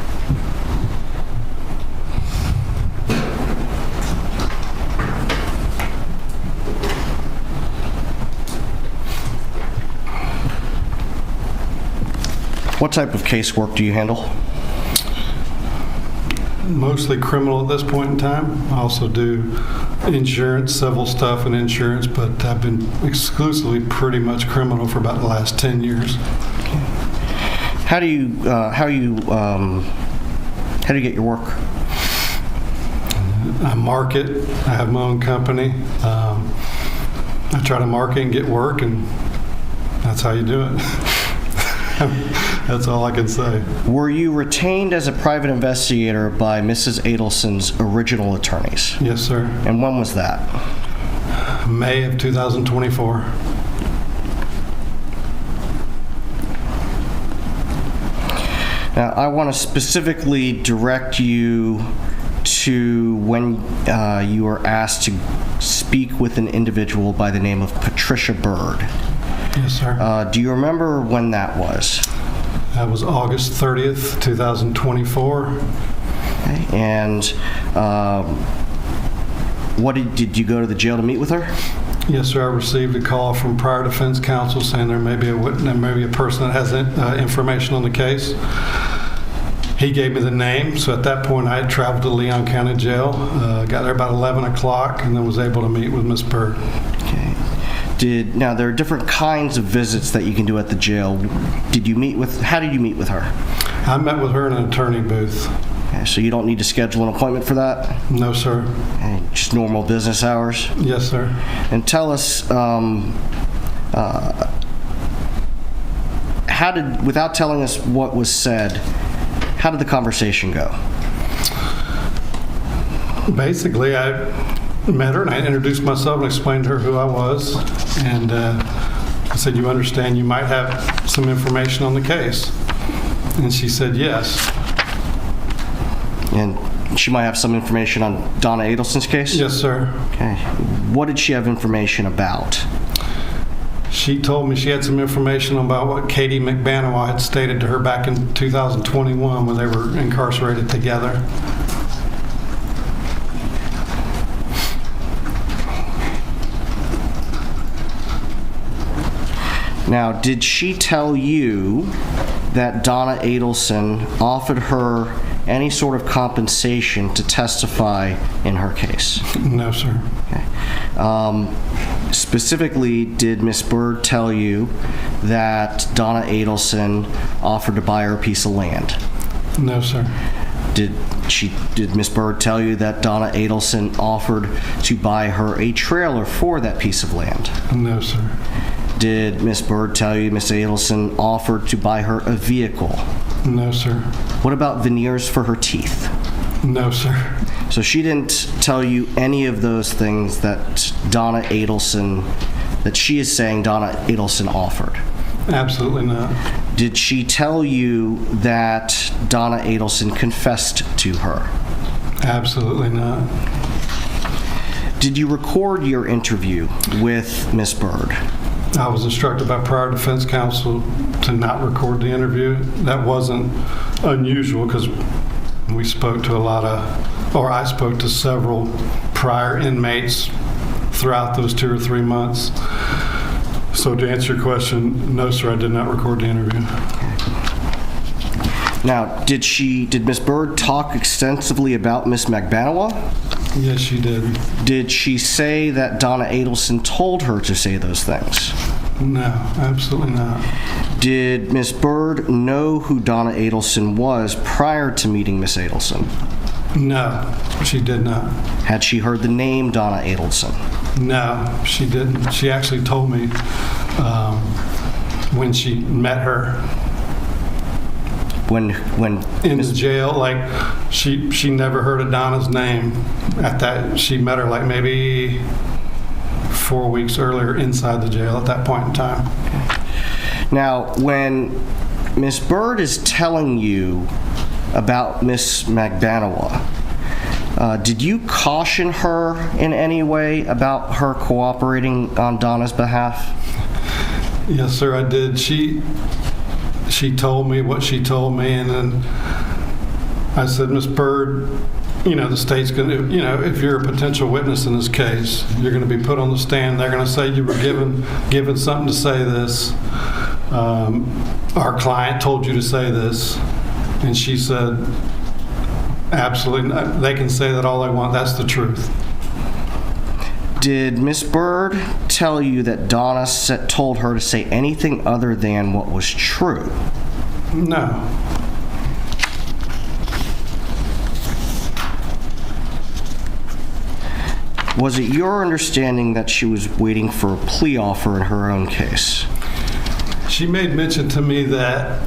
What type of casework do you handle? Mostly criminal at this point in time. I also do insurance, civil stuff and insurance, but I've been exclusively pretty much criminal for about the last 10 years. How do you get your work? I market. I have my own company. I try to market and get work, and that's how you do it. That's all I can say. Were you retained as a private investigator by Mrs. Adelson's original attorneys? Yes, sir. And when was that? May of 2024. Now, I want to specifically direct you to when you were asked to speak with an individual by the name of Patricia Bird. Yes, sir. Do you remember when that was? That was August 30th, 2024. Okay. And did you go to the jail to meet with her? Yes, sir. I received a call from prior defense counsel saying there may be a person that has information on the case. He gave me the name, so at that point I had traveled to Leon County Jail, got there about 11 o'clock, and then was able to meet with Miss Bird. Okay. Now, there are different kinds of visits that you can do at the jail. How did you meet with her? I met with her in an attorney booth. Okay, so you don't need to schedule an appointment for that? No, sir. Okay, just normal business hours? Yes, sir. And tell us, without telling us what was said, how did the conversation go? Basically, I met her and I introduced myself and explained to her who I was. And I said, you understand you might have some information on the case? And she said, yes. And she might have some information on Donna Adelson's case? Yes, sir. Okay. What did she have information about? She told me she had some information about what Katie McBanawa had stated to her back in 2021 when they were incarcerated together. Now, did she tell you that Donna Adelson offered her any sort of compensation to testify in her case? No, sir. Okay. Specifically, did Miss Bird tell you that Donna Adelson offered to buy her a piece of land? No, sir. Did Miss Bird tell you that Donna Adelson offered to buy her a trailer for that piece of land? No, sir. Did Miss Bird tell you Miss Adelson offered to buy her a vehicle? No, sir. What about veneers for her teeth? No, sir. So she didn't tell you any of those things that she is saying Donna Adelson offered? Absolutely not. Did she tell you that Donna Adelson confessed to her? Absolutely not. Did you record your interview with Miss Bird? I was instructed by prior defense counsel to not record the interview. That wasn't unusual because we spoke to I spoke to several prior inmates throughout those 2 or 3 months. So to answer your question, no, sir, I did not record the interview. Now, did Miss Bird talk extensively about Miss McBanawa? Yes, she did. Did she say that Donna Adelson told her to say those things? No, absolutely not. Did Miss Bird know who Donna Adelson was prior to meeting Miss Adelson? No, she did not. Had she heard the name Donna Adelson? No, she didn't. She actually told me when she met her. When in the jail, like she never heard of Donna's name. At that, she met her like maybe 4 weeks earlier inside the jail at that point in time. Now, when Miss Bird is telling you about Miss McBanawa, did you caution her in any way about her cooperating on Donna's behalf? Yes, sir, I did. She told me what she told me, and then I said, Miss Bird, the state's going to, if you're a potential witness in this case, you're going to be put on the stand. They're going to say you were given something to say this. Our client told you to say this. And she said, absolutely not. They can say that all they want. That's the truth. Did Miss Bird tell you that Donna told her to say anything other than what was true? No. Was it your understanding that she was waiting for a plea offer in her own case? She made mention to me that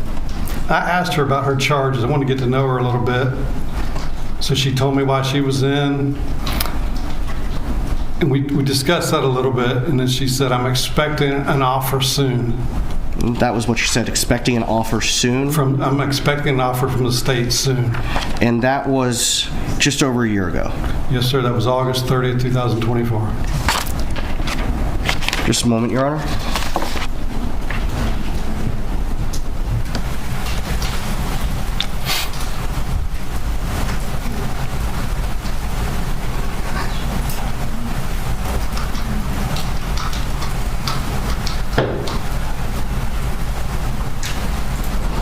I asked her about her charges. I wanted to get to know her a little bit. So she told me why she was in. And we discussed that a little bit. And then she said, I'm expecting an offer soon. That was what she said, expecting an offer soon? I'm expecting an offer from the state soon. And that was just over a year ago? Yes, sir. That was August 30th, 2024. Just a moment, Your Honor.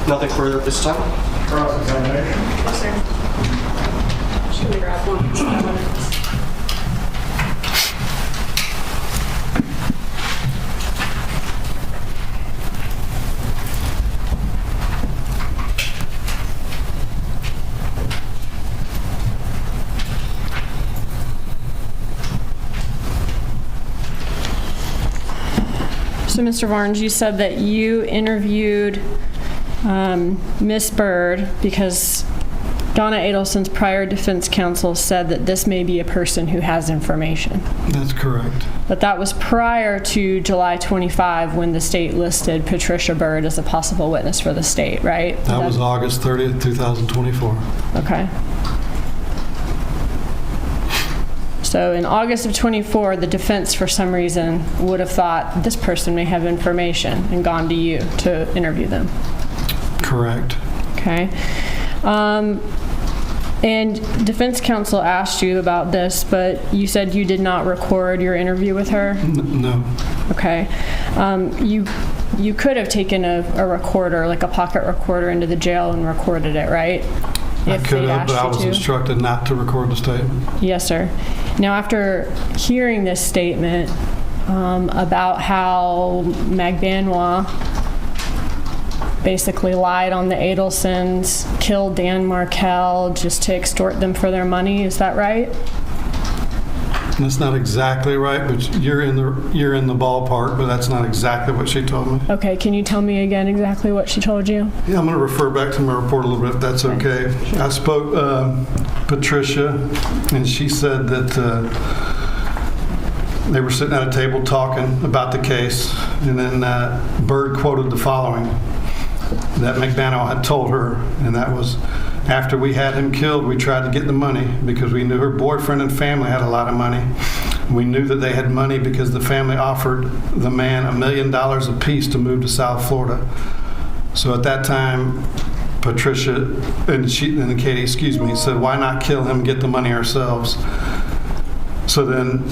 Nothing further at this time? Cross-examination. Yes, sir. Should we grab one? So, Mr. Barnes, you said that you interviewed Miss Bird because Donna Adelson's prior defense counsel said that this may be a person who has information. That's correct. But that was prior to July 25 when the state listed Patricia Bird as a possible witness for the state, right? That was August 30th, 2024. Okay. So in August of 24, the defense, for some reason, would have thought this person may have information and gone to you to interview them. Correct. Okay. And defense counsel asked you about this, but you said you did not record your interview with her? No. Okay. You could have taken a recorder, like a pocket recorder, into the jail and recorded it, right? I could have, but I was instructed not to record the statement. Yes, sir. Now, after hearing this statement about how Magbanwa basically lied on the Adelsons, killed Dan Markel just to extort them for their money, is that right? That's not exactly right, but you're in the ballpark, but that's not exactly what she told me. Okay, can you tell me again exactly what she told you? Yeah, I'm going to refer back to my report a little bit, if that's okay. Sure. I spoke Patricia, and she said that they were sitting at a table talking about the case, and then Bird quoted the following that McDaniel had told her, and that was, after we had him killed, we tried to get the money because we knew her boyfriend and family had a lot of money. We knew that they had money because the family offered the man $1 million apiece to move to South Florida. So at that time, Patricia and Katie, said, why not kill him, get the money ourselves? So then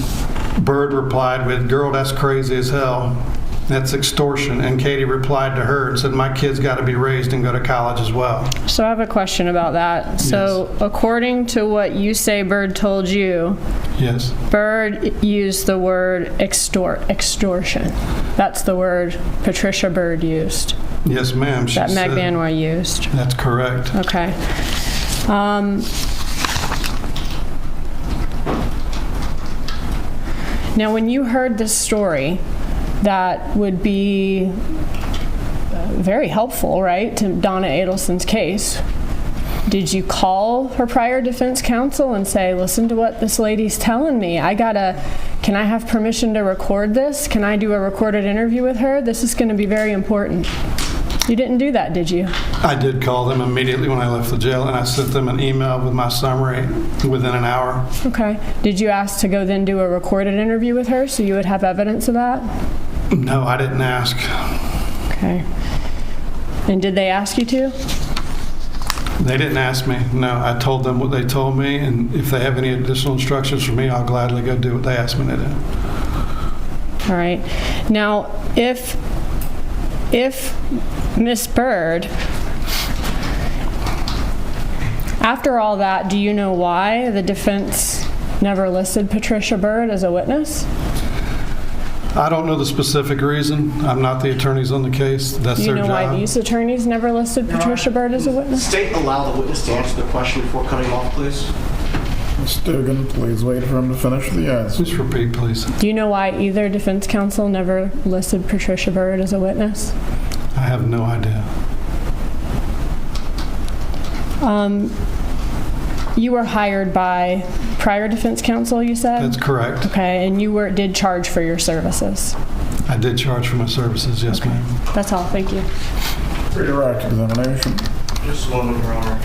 Bird replied with, girl, that's crazy as hell. That's extortion. And Katie replied to her and said, my kid's got to be raised and go to college as well. So I have a question about that. Yes. So according to what you say Bird told you, yes, Bird used the word extortion. That's the word Patricia Bird used. Yes, ma'am. That Magbanwa used. That's correct. Okay. Now, when you heard this story, that would be very helpful, right, to Donna Adelson's case. Did you call her prior defense counsel and say, listen to what this lady's telling me? Can I have permission to record this? Can I do a recorded interview with her? This is going to be very important. You didn't do that, did you? I did call them immediately when I left the jail, and I sent them an email with my summary within an hour. Okay. Did you ask to go then do a recorded interview with her so you would have evidence of that? No, I didn't ask. Okay. And did they ask you to? They didn't ask me. No, I told them what they told me, and if they have any additional instructions for me, I'll gladly go do what they asked me to do. All right. Now, if Miss Bird, after all that, do you know why the defense never listed Patricia Bird as a witness? I don't know the specific reason. I'm not the attorneys on the case. That's their job. Do you know why these attorneys never listed Patricia Bird as a witness? State allow the witness to answer the question before cutting off, please. Ms. Dugan, please wait for him to finish the answer. Just repeat, please. Do you know why either defense counsel never listed Patricia Byrd as a witness? I have no idea. You were hired by prior defense counsel, you said? That's correct. Okay, and you did charge for your services? I did charge for my services, yes, ma'am. That's all, thank you. For your act examination. Just a moment, Your Honor.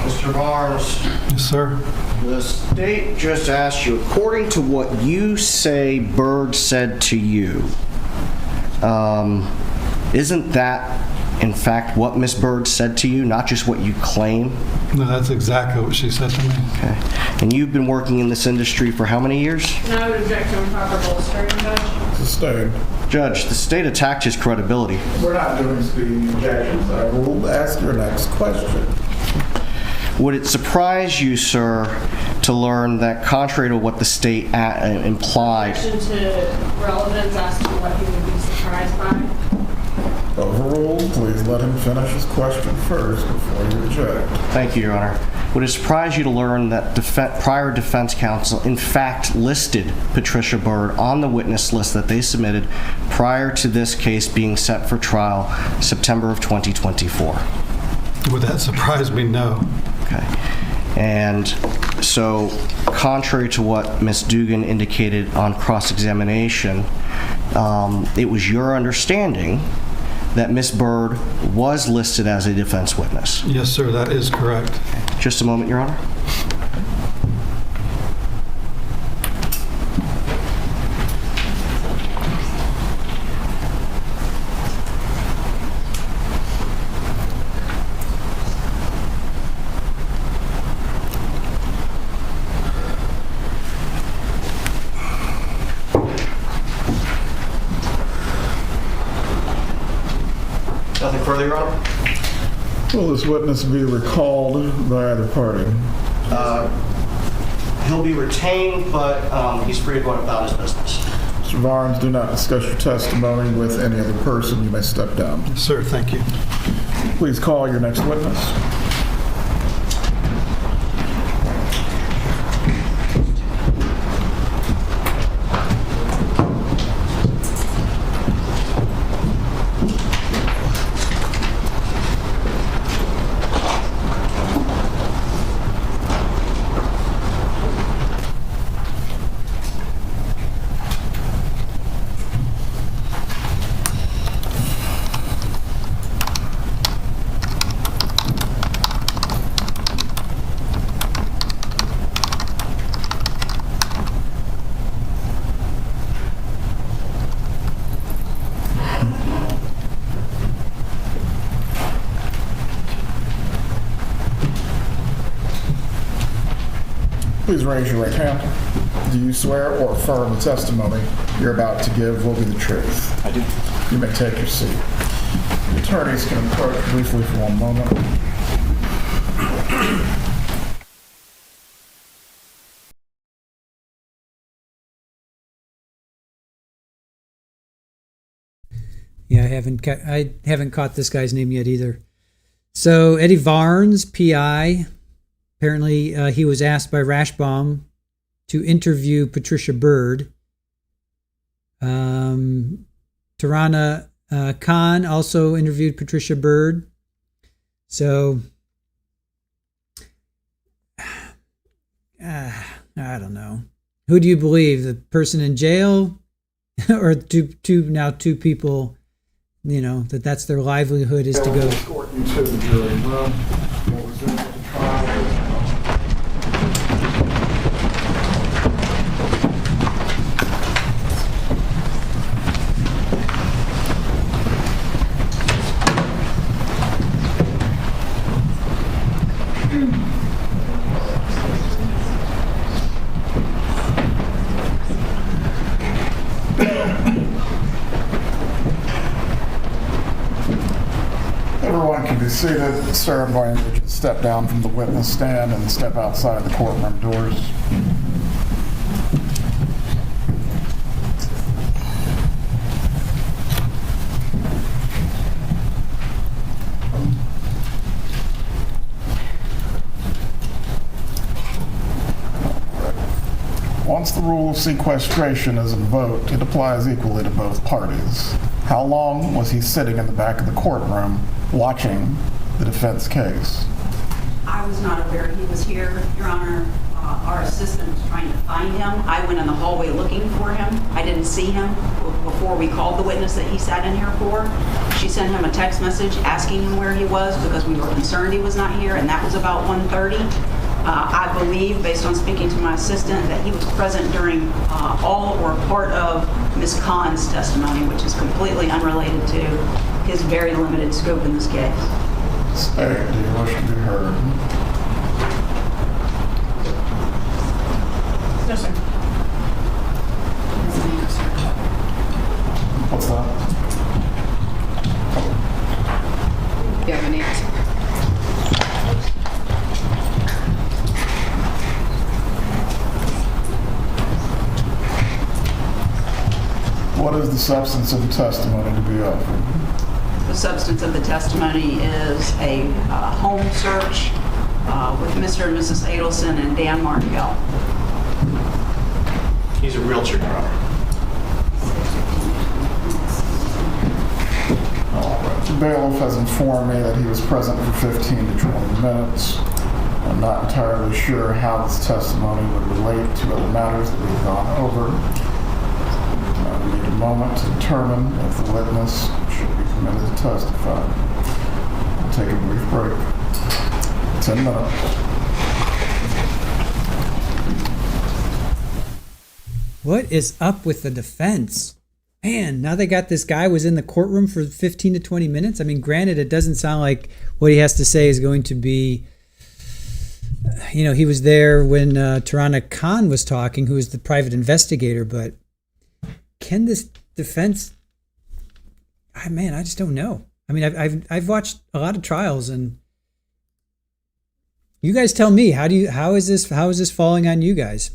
Mr. Barnes, Yes, sir. the state just asked you, according to what you say Byrd said to you, isn't that, in fact, what Miss Byrd said to you, not just what you claim? No, that's exactly what she said to me. Okay. And you've been working in this industry for how many years? And I would object to improper bolstering, Judge. Sustained. Judge, the state attacked his credibility. We're not doing speeding objections. I will ask your next question. Would it surprise you, sir, to learn that contrary to what the state implied, To relevance as to what he would be surprised by. Overruled. Please let him finish his question first before you object. thank you, Your Honor, would it surprise you to learn that prior defense counsel in fact listed Patricia Byrd on the witness list that they submitted prior to this case being set for trial September of 2024? Would that surprise me? No. Okay. And so, contrary to what Ms. Dugan indicated on cross-examination, it was your understanding that Ms. Byrd was listed as a defense witness. Yes, sir, that is correct. Just a moment, Your Honor. Nothing further, Your Honor? Will this witness be recalled by either party? He'll be retained, but he's free to go about his business. Mr. Barnes, do not discuss your testimony with any other person. You may step down. Yes, sir, thank you. Please call your next witness. Please raise your right hand. Do you swear or affirm the testimony you're about to give will be the truth? I do. You may take your seat. The attorneys can approach briefly for one moment. Yeah, I haven't caught this guy's name yet either. So Eddie Varnes, PI. Apparently, he was asked by Rashbaum to interview Patricia Byrd. Tarana Khan also interviewed Patricia Byrd. So, I don't know. Who do you believe? The person in jail, or two people? You know that's their livelihood is to go. Escort you to the jury room. What was in the trial? be seated. Sir, I'm going to step down from the witness stand and step outside the courtroom doors. Once the rule of sequestration is invoked, it applies equally to both parties. How long was he sitting in the back of the courtroom watching the defense case? I was not aware he was here, Your Honor. Our assistant was trying to find him. I went in the hallway looking for him. I didn't see him before we called the witness that he sat in here for. She sent him a text message asking him where he was because we were concerned he was not here, and that was about 1:30. I believe, based on speaking to my assistant, that he was present during all or part of Ms. Khan's testimony, which is completely unrelated to his very limited scope in this case. State, do you wish to be heard? No, sir. What's that? You have an answer? What is the substance of the testimony to be offered? The substance of the testimony is a home search with Mr. and Mrs. Adelson and Dan Markel. He's a realtor, Your Honor. All right. The bailiff has informed me that he was present for 15 to 20 minutes. I'm not entirely sure how this testimony would relate to other matters that we've gone over. I need a moment to determine if the witness should be permitted to testify. We'll take a brief break. 10 minutes. What is up with the defense? Man, now they got this guy was in the courtroom for 15 to 20 minutes. I mean, granted, it doesn't sound like what he has to say is going to be, he was there when Tarana Khan was talking, who was the private investigator, but can this defense, I just don't know. I mean, I've watched a lot of trials, and you guys tell me, how is this falling on you guys?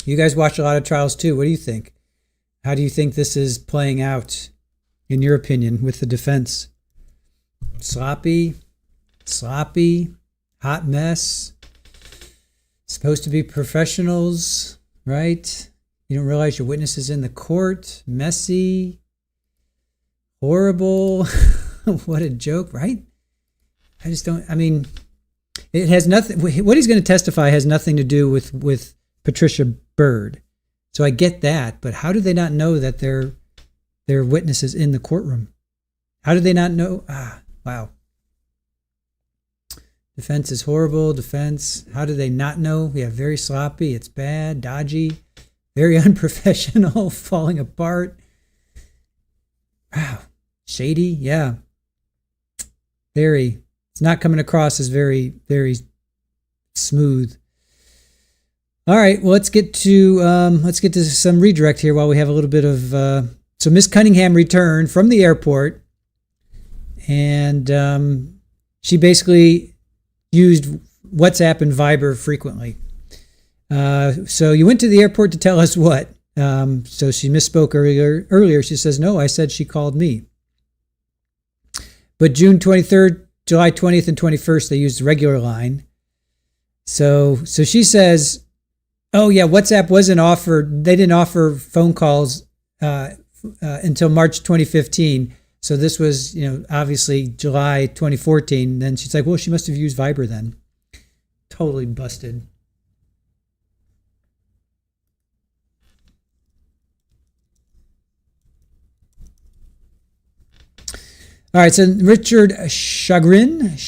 You guys watch a lot of trials too. What do you think? How do you think this is playing out, in your opinion, with the defense? Sloppy, hot mess. Supposed to be professionals, right? You don't realize your witness is in the court. Messy, horrible. What a joke, right? It has nothing, what he's going to testify has nothing to do with Patricia Byrd. So I get that, but how do they not know that their witness is in the courtroom? How do they not know? Wow. Defense is horrible. Defense, how do they not know? Yeah, very sloppy. It's bad, dodgy, very unprofessional, falling apart. Wow. Shady, yeah. Very. It's not coming across as very, very smooth. All right, well, let's get to some redirect here while we have a little bit of. So Miss Cunningham returned from the airport, and she basically used WhatsApp and Viber frequently. So you went to the airport to tell us what? So she misspoke earlier. She says, no, I said she called me. But June 23rd, July 20th, and 21st, they used the regular line. So she says, oh yeah, WhatsApp wasn't offered. They didn't offer phone calls until March 2015. So this was, obviously July 2014. Then she's like, well, she must have used Viber then. Totally busted. All right, so Richard Chagrin,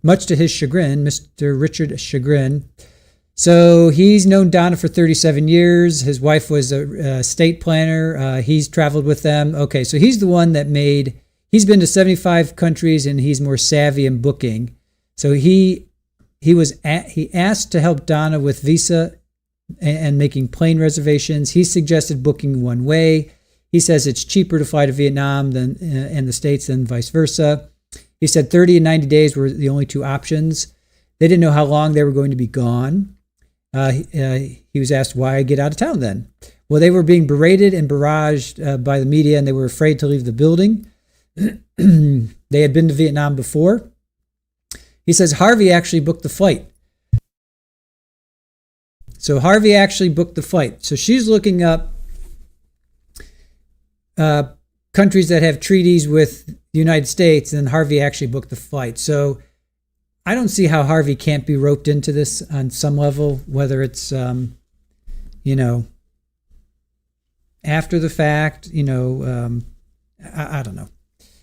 much to his chagrin, Mr. Richard Chagrin. So he's known Donna for 37 years. His wife was a state planner. He's traveled with them. Okay, so he's the one that he's been to 75 countries, and he's more savvy in booking. So he asked to help Donna with visa and making plane reservations. He suggested booking one way. He says it's cheaper to fly to Vietnam and the States than vice versa. He said 30 and 90 days were the only two options. They didn't know how long they were going to be gone. He was asked, why get out of town then? Well, they were being berated and barraged by the media, and they were afraid to leave the building. They had been to Vietnam before. He says Harvey actually booked the flight. So Harvey actually booked the flight. So she's looking up countries that have treaties with the United States, and Harvey actually booked the flight. So I don't see how Harvey can't be roped into this on some level, whether it's, after the fact, I don't know.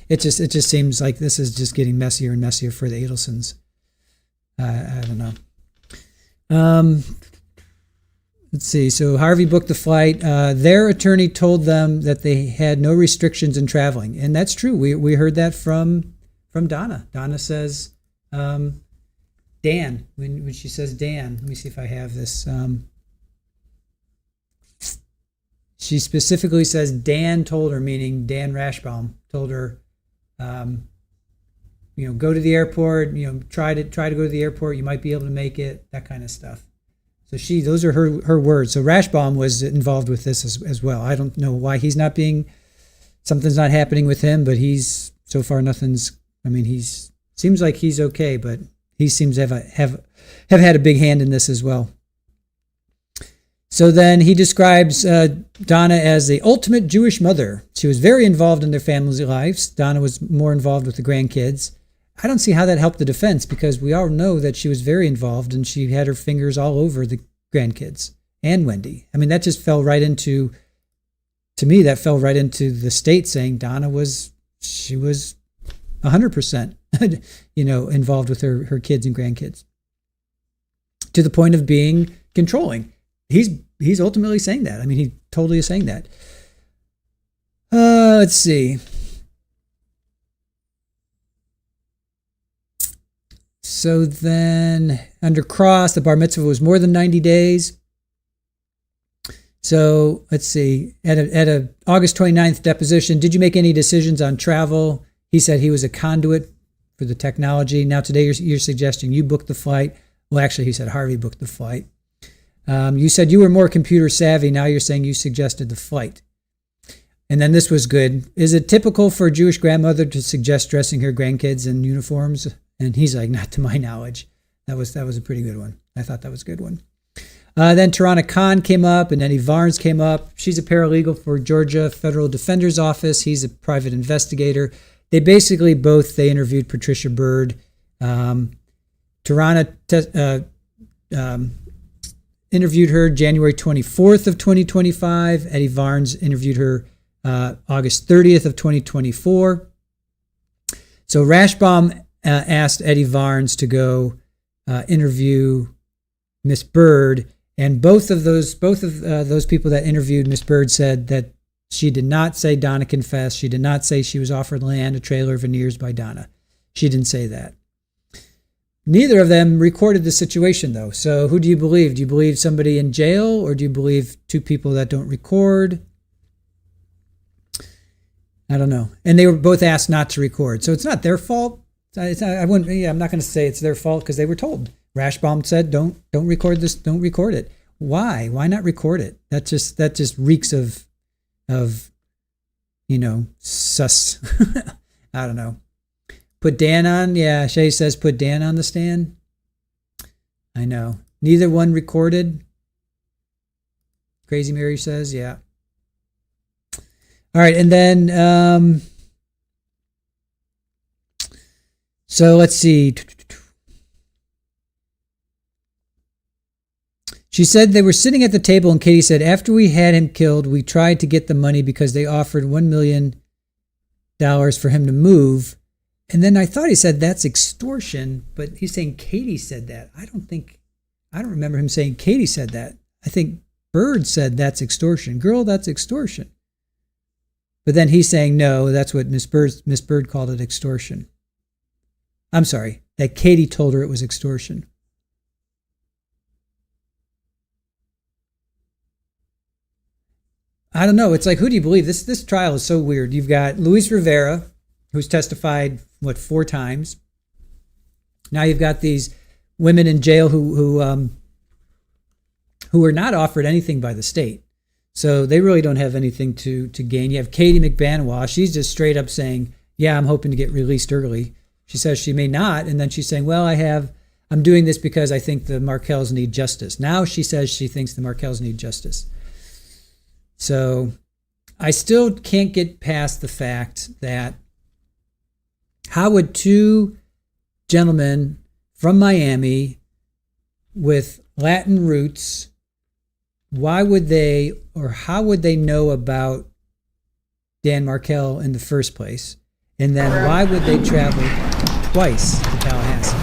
It just seems like this is just getting messier and messier for the Adelsons. I don't know. Let's see. So Harvey booked the flight. Their attorney told them that they had no restrictions in traveling, and that's true. We heard that from Donna. Donna says, Dan. When she says Dan, let me see if I have this. She specifically says Dan told her, meaning Dan Rashbaum told her, go to the airport. Try to go to the airport. You might be able to make it. That kind of stuff. So those are her words. So Rashbaum was involved with this as well. I don't know why he's not something's not happening with him, but so far nothing's. Seems like he's okay, but he seems to have had a big hand in this as well. So then he describes Donna as the ultimate Jewish mother. She was very involved in their family's lives. Donna was more involved with the grandkids. I don't see how that helped the defense, because we all know that she was very involved and she had her fingers all over the grandkids and Wendi. That just fell right into, to me, that fell right into the state saying Donna was 100%, involved with her kids and grandkids, to the point of being controlling. He's ultimately saying that. He totally is saying that. Let's see. So then under cross, the bar mitzvah was more than 90 days. So let's see. At a August 29th deposition, did you make any decisions on travel? He said he was a conduit for the technology. Now today you're suggesting you booked the flight. Well, actually, he said Harvey booked the flight. You said you were more computer savvy. Now you're saying you suggested the flight. And then this was good. Is it typical for a Jewish grandmother to suggest dressing her grandkids in uniforms? And he's like, not to my knowledge. That was a pretty good one. I thought that was a good one. Then Tarana Khan came up, and Eddie Varnes came up. She's a paralegal for Georgia Federal Defender's Office. He's a private investigator. They basically they interviewed Patricia Byrd. Tarana interviewed her January 24th of 2025. Eddie Varnes interviewed her August 30th of 2024. So Rashbaum asked Eddie Varnes to go interview Miss Byrd, and both of those people that interviewed Miss Byrd said that she did not say Donna confessed. She did not say she was offered land, a trailer, veneers by Donna. She didn't say that. Neither of them recorded the situation, though. So who do you believe? Do you believe somebody in jail, or do you believe two people that don't record? I don't know. And they were both asked not to record, so it's not their fault. I'm not going to say it's their fault, because they were told. Rashbaum said, "Don't record this. Don't record it." Why? Why not record it? That just reeks of sus. I don't know. Put Dan on. Yeah, Shay says put Dan on the stand. I know. Neither one recorded. Crazy Mary says, yeah. All right, and then so let's see. She said they were sitting at the table, and Katie said, after we had him killed, we tried to get the money because they offered $1 million for him to move. And then I thought he said that's extortion, but he's saying Katie said that. I don't remember him saying Katie said that. I think Byrd said that's extortion. Girl, that's extortion. But then he's saying, no, that's what Miss Byrd called it, extortion. I'm sorry, that Katie told her it was extortion. I don't know. It's like, who do you believe? This trial is so weird. You've got Luis Rivera, who's testified, 4 times. Now you've got these women in jail who are not offered anything by the state. So they really don't have anything to gain. You have Katie McBanois. She's just straight up saying, yeah, I'm hoping to get released early. She says she may not. And then she's saying, well, I'm doing this because I think the Markels need justice. Now she says she thinks the Markels need justice. So I still can't get past the fact that how would 2 gentlemen from Miami with Latin roots, why would they, or how would they know about Dan Markel in the first place? And then why would they travel twice to Tallahassee?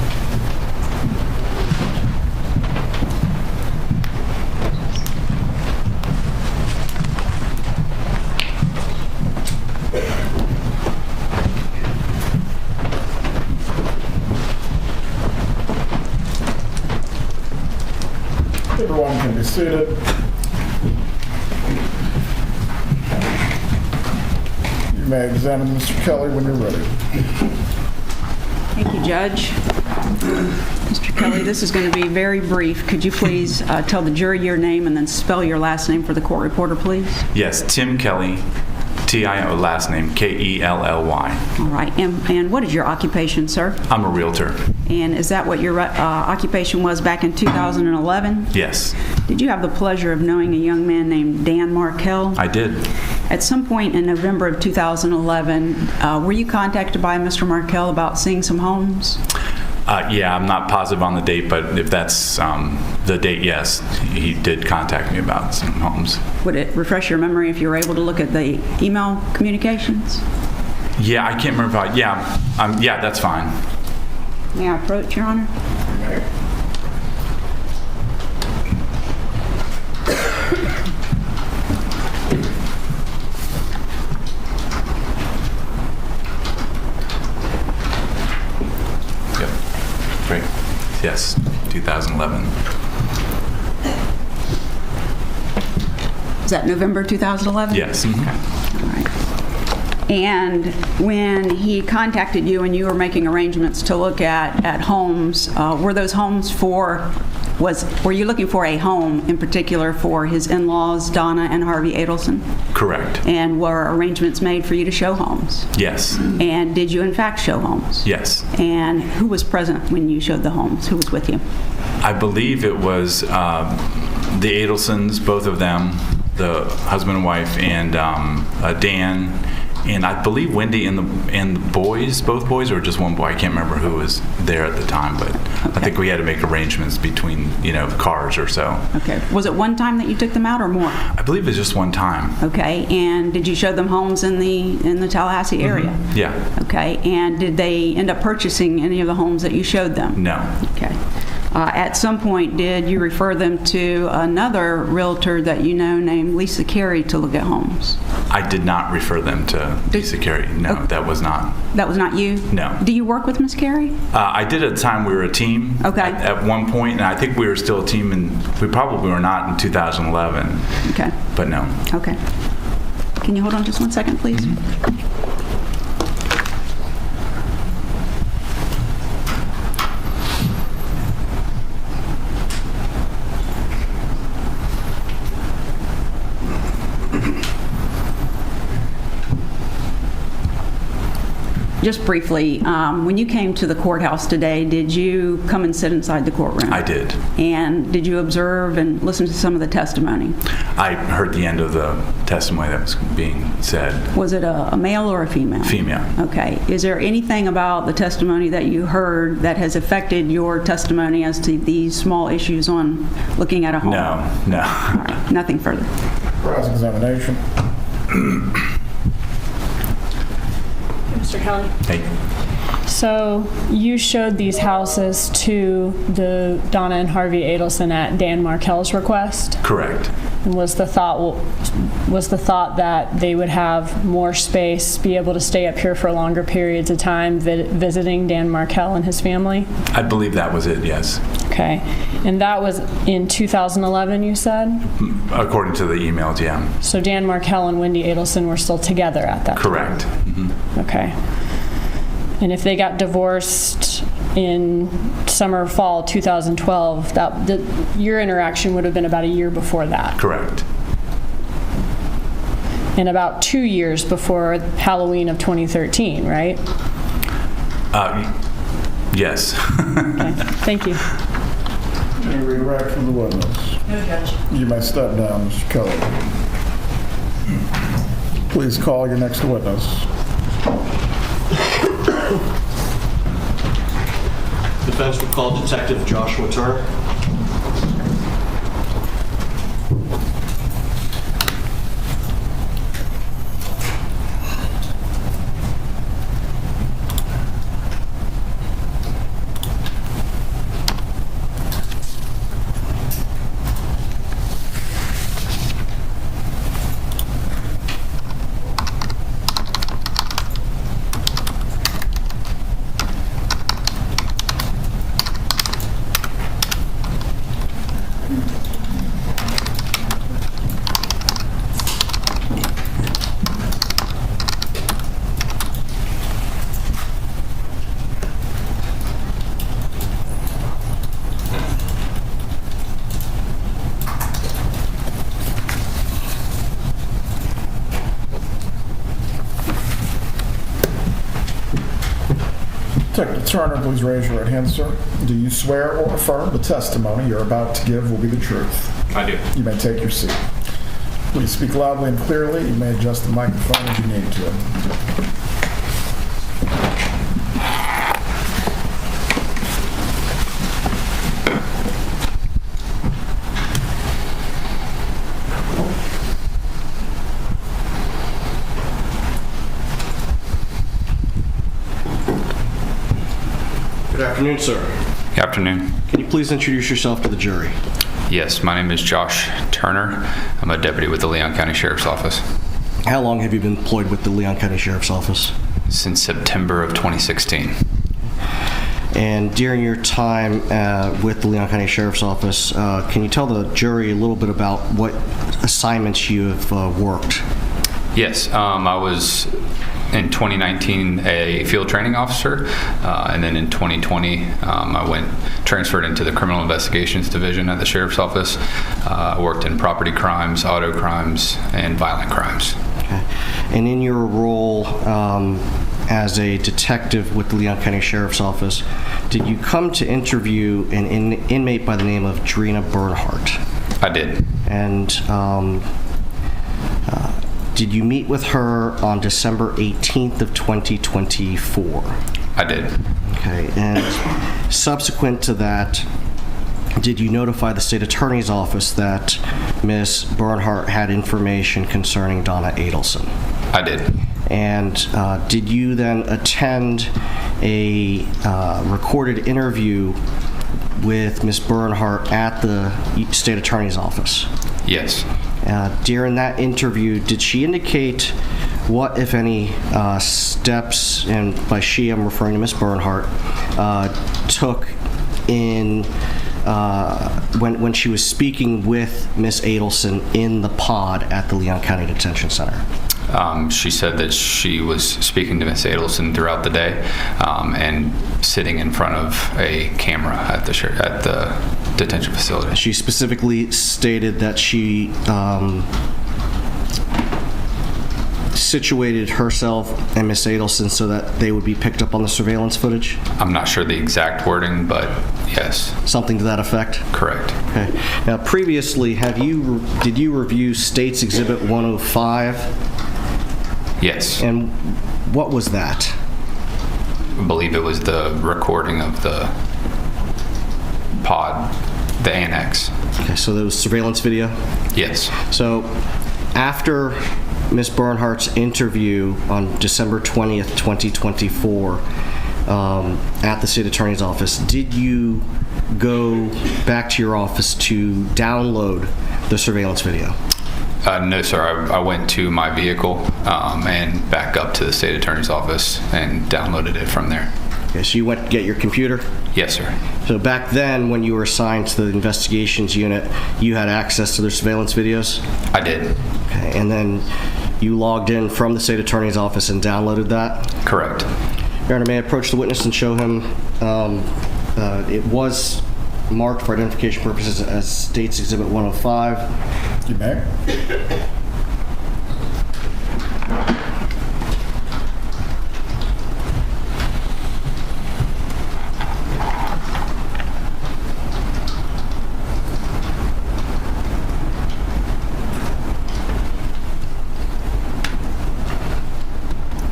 Everyone can be seated. You may examine Mr. Kelly when you're ready. Thank you, Judge. Mr. Kelly, this is going to be very brief. Could you please tell the jury your name and then spell your last name for the court reporter, please? Yes, Tim Kelly, T-I-O, last name K-E-L-L-Y. All right. And what is your occupation, sir? I'm a realtor. And is that what your occupation was back in 2011? Yes. Did you have the pleasure of knowing a young man named Dan Markel? I did. At some point in November of 2011, were you contacted by Mr. Markel about seeing some homes? Yeah, I'm not positive on the date, but if that's the date, yes, he did contact me about some homes. Would it refresh your memory if you were able to look at the email communications? Yeah, I can't remember. Yeah, that's fine. May I approach, Your Honor? Yep. Great. Yes, 2011. Is that November 2011? Yes. Okay. All right. And when he contacted you and you were making arrangements to look at homes, were those homes were you looking for a home in particular for his in-laws, Donna and Harvey Adelson? Correct. And were arrangements made for you to show homes? Yes. And did you in fact show homes? Yes. And who was present when you showed the homes? Who was with you? I believe it was the Adelsons, both of them, the husband and wife, and Dan, and I believe Wendi and the boys, both boys, or just one boy. I can't remember who was there at the time, but okay. I think we had to make arrangements between, cars or so. Okay. Was it one time that you took them out or more? I believe it was just one time. Okay. And did you show them homes in the Tallahassee area? Mm-hmm. Yeah. Okay. And did they end up purchasing any of the homes that you showed them? No. Okay. At some point, did you refer them to another realtor that you know named Lisa Carey to look at homes? I did not refer them to Lisa Carey. No, okay. That was not. That was not you? No. Do you work with Miss Carey? I did at the time. We were a team. Okay. At one point, and I think we were still a team, and we probably were not in 2011. Okay. But no. Okay. Can you hold on just 1 second, please? Mm-hmm. Just briefly, when you came to the courthouse today, did you come and sit inside the courtroom? I did. And did you observe and listen to some of the testimony? I heard the end of the testimony that was being said. Was it a male or a female? Female. Okay. Is there anything about the testimony that you heard that has affected your testimony as to these small issues on looking at a home? No. All right. Nothing further. Cross-examination. Mr. Kelly? Hey. So you showed these houses to the Donna and Harvey Adelson at Dan Markel's request? Correct. And was the thought that they would have more space, be able to stay up here for longer periods of time visiting Dan Markel and his family? I believe that was it, yes. Okay. And that was in 2011, you said? According to the emails, yeah. So Dan Markel and Wendi Adelson were still together at that time? Correct. Mm-hmm. Okay. And if they got divorced in summer, fall 2012, your interaction would have been about a year before that. Correct. And about 2 years before Halloween of 2013, right? Yes. Okay, thank you. Any redirect from the witness? No, Judge. You may step down, Mr. Kelly. Please call your next witness. Defense will call Detective Joshua Turner. Detective Turner, please raise your right hand, sir. Do you swear or affirm the testimony you're about to give will be the truth? I do. You may take your seat. Please speak loudly and clearly. You may adjust the microphone as you need to. Good afternoon, sir. Good afternoon. Can you please introduce yourself to the jury? Yes, my name is Josh Turner. I'm a deputy with the Leon County Sheriff's Office. How long have you been employed with the Leon County Sheriff's Office? Since September of 2016. And during your time with the Leon County Sheriff's Office, can you tell the jury a little bit about what assignments you have worked? Yes, I was in 2019 a field training officer, and then in 2020 I transferred into the Criminal Investigations Division at the Sheriff's Office. I worked in property crimes, auto crimes, and violent crimes. Okay. And in your role as a detective with the Leon County Sheriff's Office, did you come to interview an inmate by the name of Drina Bernhardt? I did. And did you meet with her on December 18th of 2024? I did. Okay. And subsequent to that, did you notify the state attorney's office that Ms. Bernhardt had information concerning Donna Adelson? I did. And did you then attend a recorded interview with Ms. Bernhardt at the state attorney's office? Yes. During that interview, did she indicate what, if any, steps, and by she I'm referring to Ms. Bernhardt, took in when she was speaking with Ms. Adelson in the pod at the Leon County Detention Center? She said that she was speaking to Ms. Adelson throughout the day and sitting in front of a camera at the detention facility. She specifically stated that she situated herself and Ms. Adelson so that they would be picked up on the surveillance footage? I'm not sure the exact wording, but yes. Something to that effect? Correct. Okay. Now, previously, did you review State's Exhibit 105? Yes. And what was that? I believe it was the recording of the pod, the annex. Okay, so there was surveillance video? Yes. So after Ms. Bernhardt's interview on December 20th, 2024, at the state attorney's office, did you go back to your office to download the surveillance video? No, sir. I went to my vehicle and back up to the state attorney's office and downloaded it from there. Okay, so you went to get your computer? Yes, sir. So back then, when you were assigned to the investigations unit, you had access to their surveillance videos? I did. Okay, and then you logged in from the state attorney's office and downloaded that? Correct. Your Honor, may I approach the witness and show him? It was marked for identification purposes as State's Exhibit 105. You may.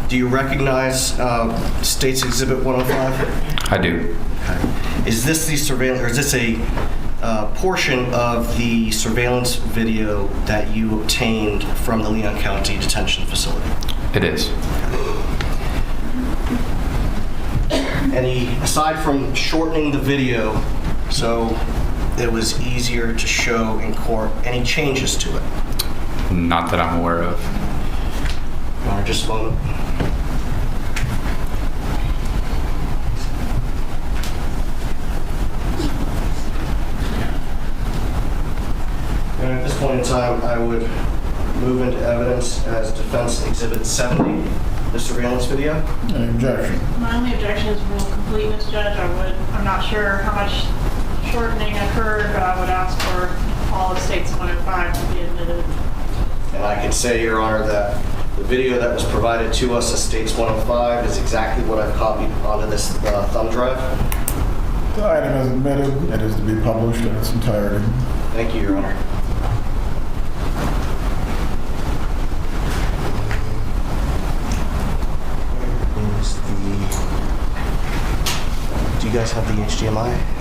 Do you recognize State's Exhibit 105? I do. Okay. Is this the surveillance, or is this a portion of the surveillance video that you obtained from the Leon County Detention Facility? It is. Aside from shortening the video so it was easier to show in court, any changes to it? Not that I'm aware of. Your Honor, just a moment. And at this point in time, I would move into evidence as Defense Exhibit 70, the surveillance video. Any objection? My only objection is rule completeness, Judge. I'm not sure how much shortening occurred, but I would ask for all of States 105 to be admitted. And I can say, Your Honor, that the video that was provided to us as States 105 is exactly what I've copied onto this thumb drive. The item is admitted. It is to be published in its entirety. Thank you, Your Honor. Do you guys have the HDMI?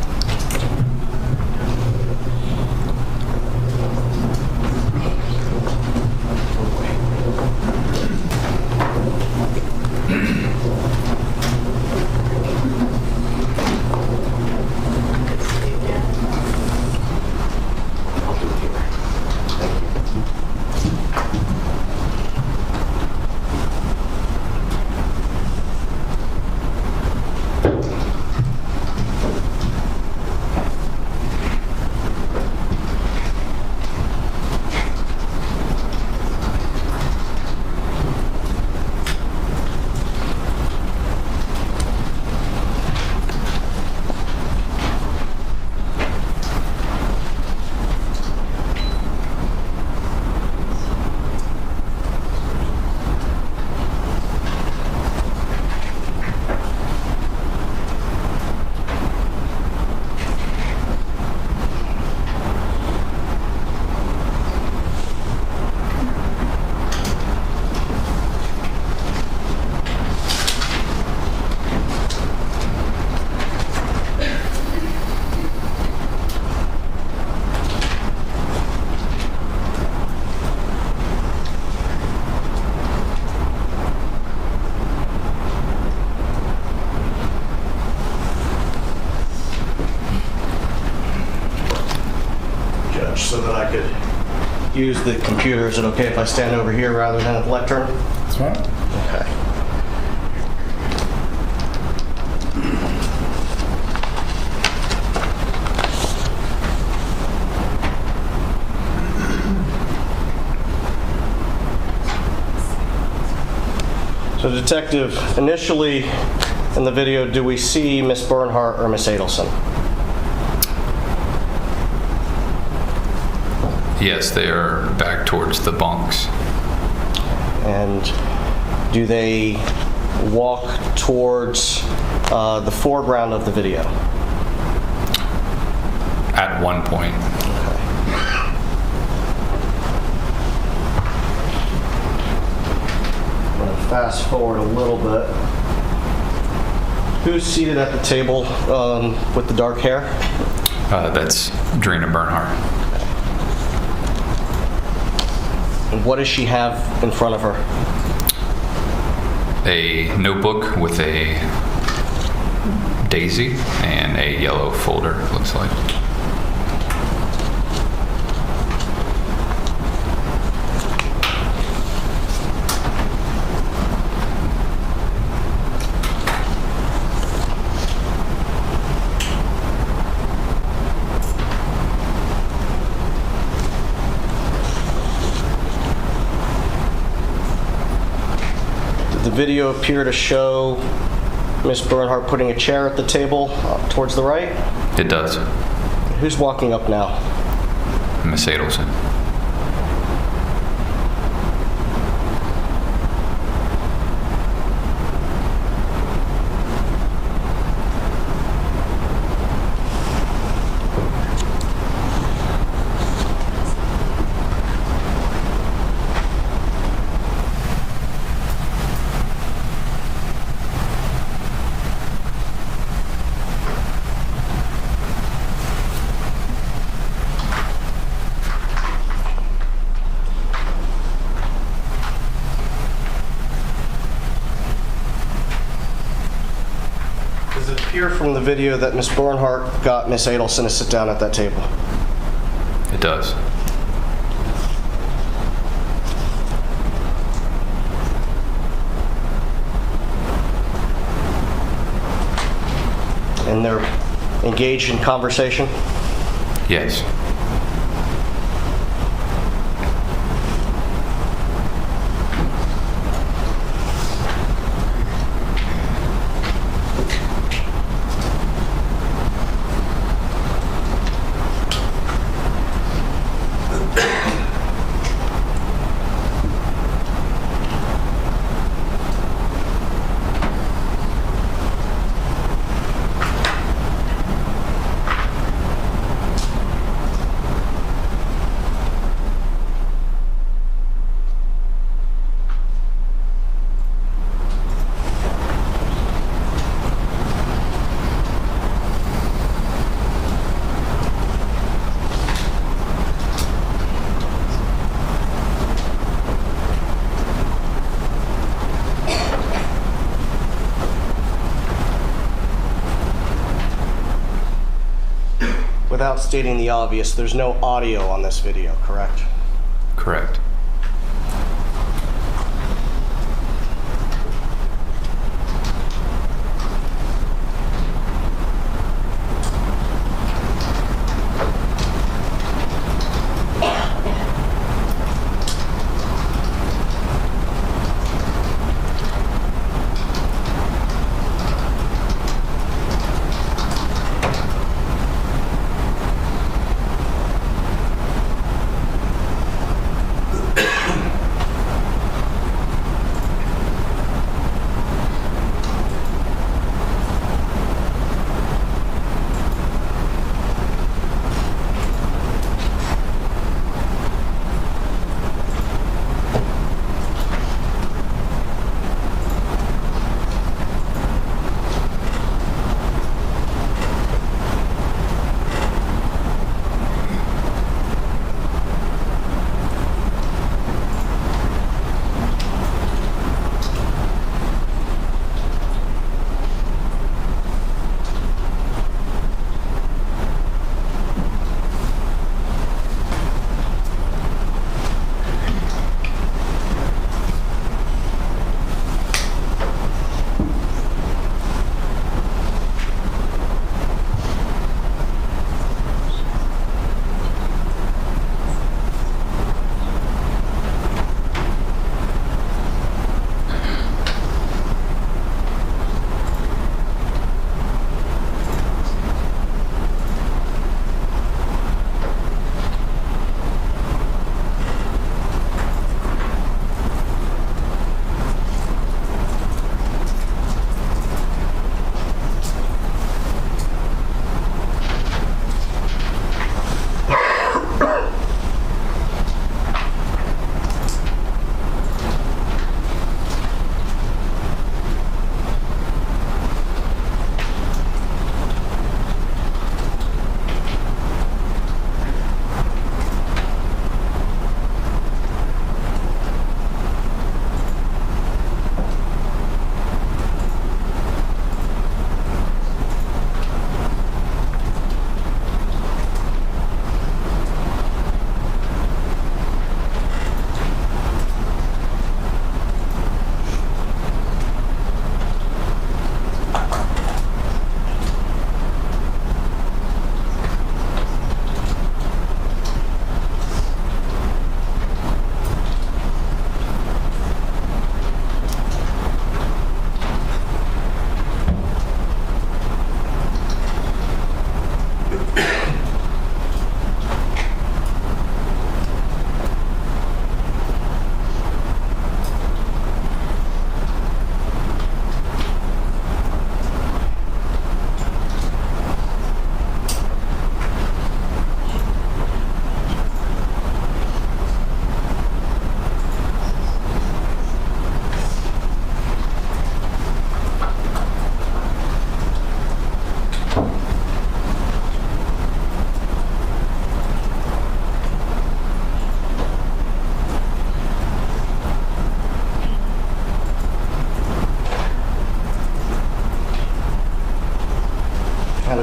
So that I could use the computer. Is it okay if I stand over here rather than at the lectern? That's fine. Okay. So, Detective, initially in the video, do we see Miss Bernhardt or Miss Adelson? Yes, they are back towards the bunks. And do they walk towards the foreground of the video? At one point. I'm going to fast forward a little bit. Who's seated at the table with the dark hair? That's Drina Bernhardt. And what does she have in front of her? A notebook with a daisy and a yellow folder, it looks like. The video appear to show Ms. Bernhardt putting a chair at the table towards the right? It does. Who's walking up now? Miss Adelson. Does it appear from the video that Ms. Bernhardt got Ms. Adelson to sit down at that table? It does. And they're engaged in conversation? Yes. Without stating the obvious, there's no audio on this video, correct? Correct.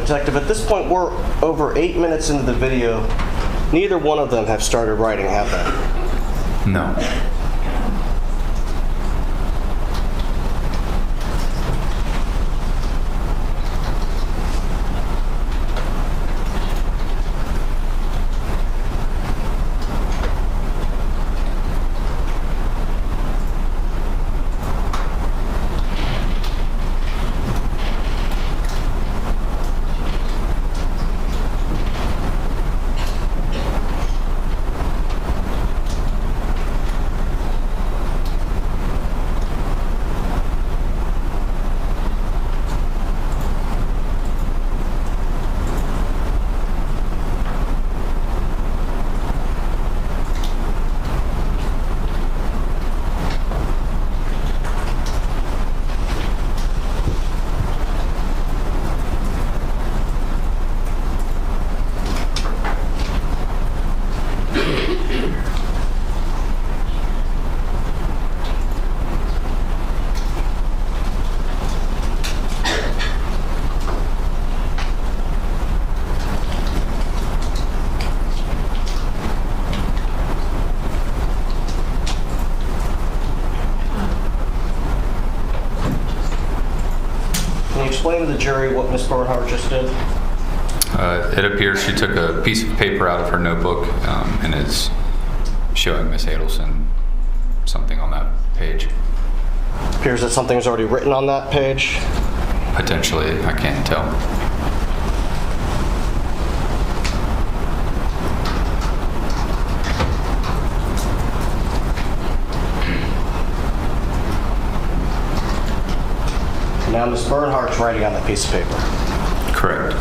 Detective. At this point, we're over 8 minutes into the video. Neither one of them have started writing, have they? No. Explain to the jury what Ms. Bernhardt just did. It appears she took a piece of paper out of her notebook and is showing Ms. Adelson something on that page. Appears that something's already written on that page. Potentially, I can't tell. Now Ms. Bernhardt's writing on that piece of paper. Correct.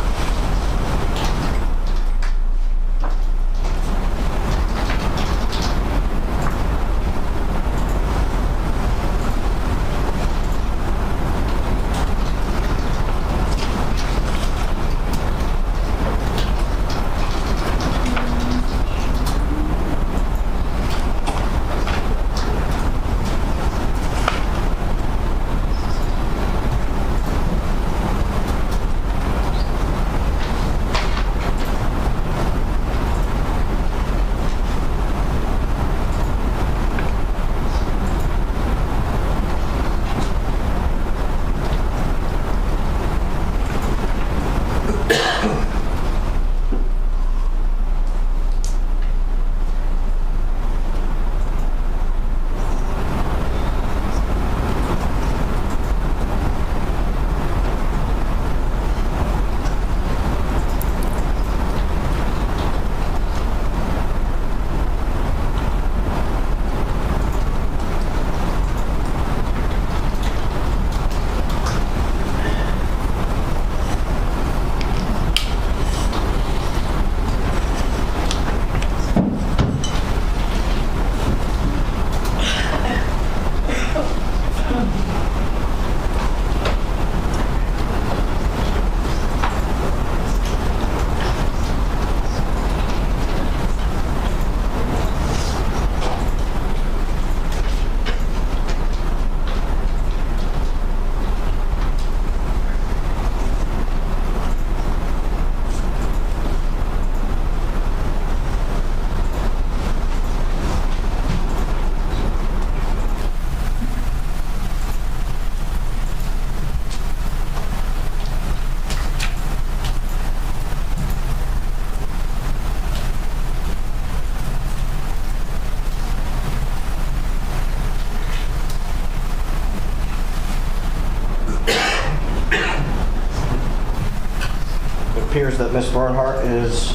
Appears that Ms. Bernhardt is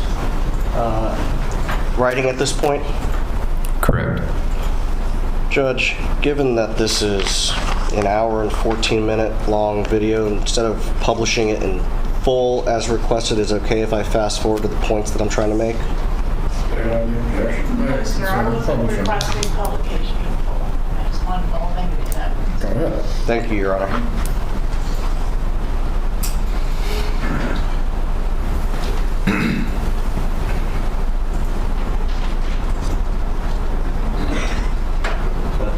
writing at this point. Correct. Judge, given that this is an hour and 14-minute long video, instead of publishing it in full as requested, is it okay if I fast forward to the points that I'm trying to make? No, sir, I wasn't requesting publication in full. I just wanted the whole thing to be that. Go ahead. Thank you, Your Honor.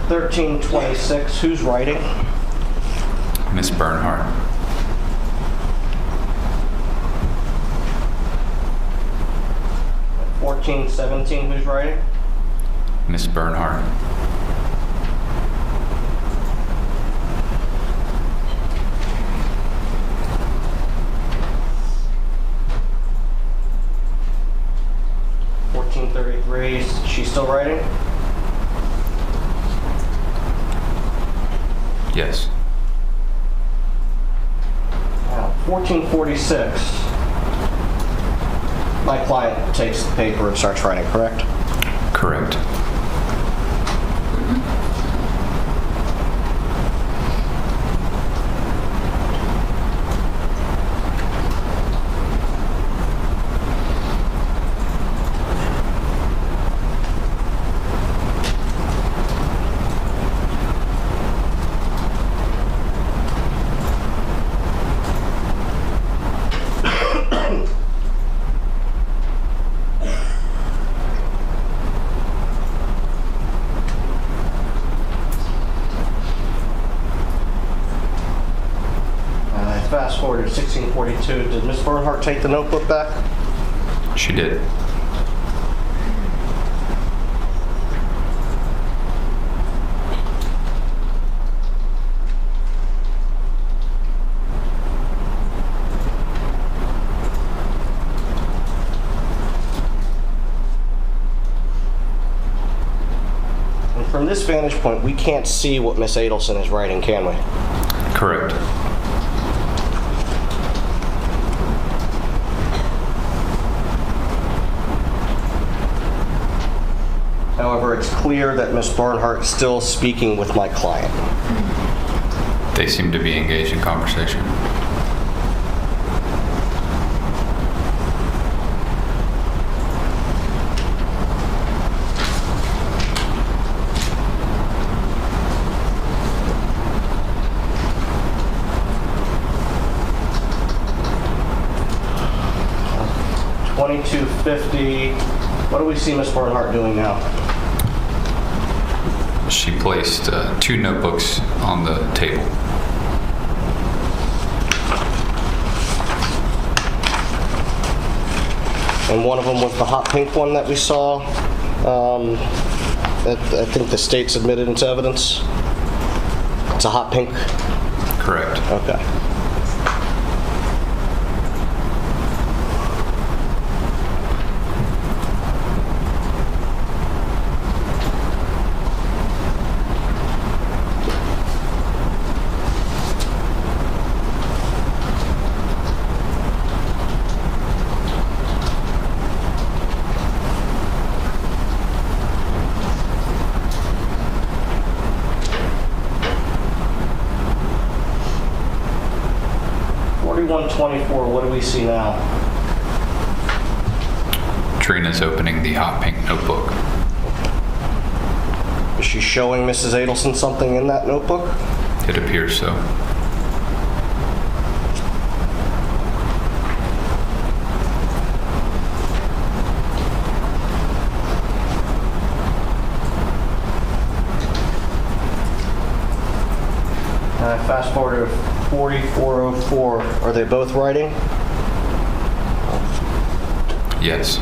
$13.26. Who's writing? Miss Bernhardt. 1417, who's writing? Miss Bernhardt. She's still writing? Yes. Now, 1446. My client takes the paper and starts writing, correct? Correct. Fast forward to 1642. Did Miss Bernhardt take the notebook back? She did. And from this vantage point, we can't see what Miss Adelson is writing, can we? Correct. However, it's clear that Miss Bernhardt is still speaking with my client. They seem to be engaged in conversation. $22.50. What do we see Miss Bernhardt doing now? She placed 2 notebooks on the table. And one of them was the hot pink one that we saw. That I think the state submitted into evidence. It's a hot pink. Correct. Okay. $41.24. What do we see now? Trina's opening the hot pink notebook. Is she showing Mrs. Adelson something in that notebook? It appears so. Fast forward to 4404. Are they both writing? Yes.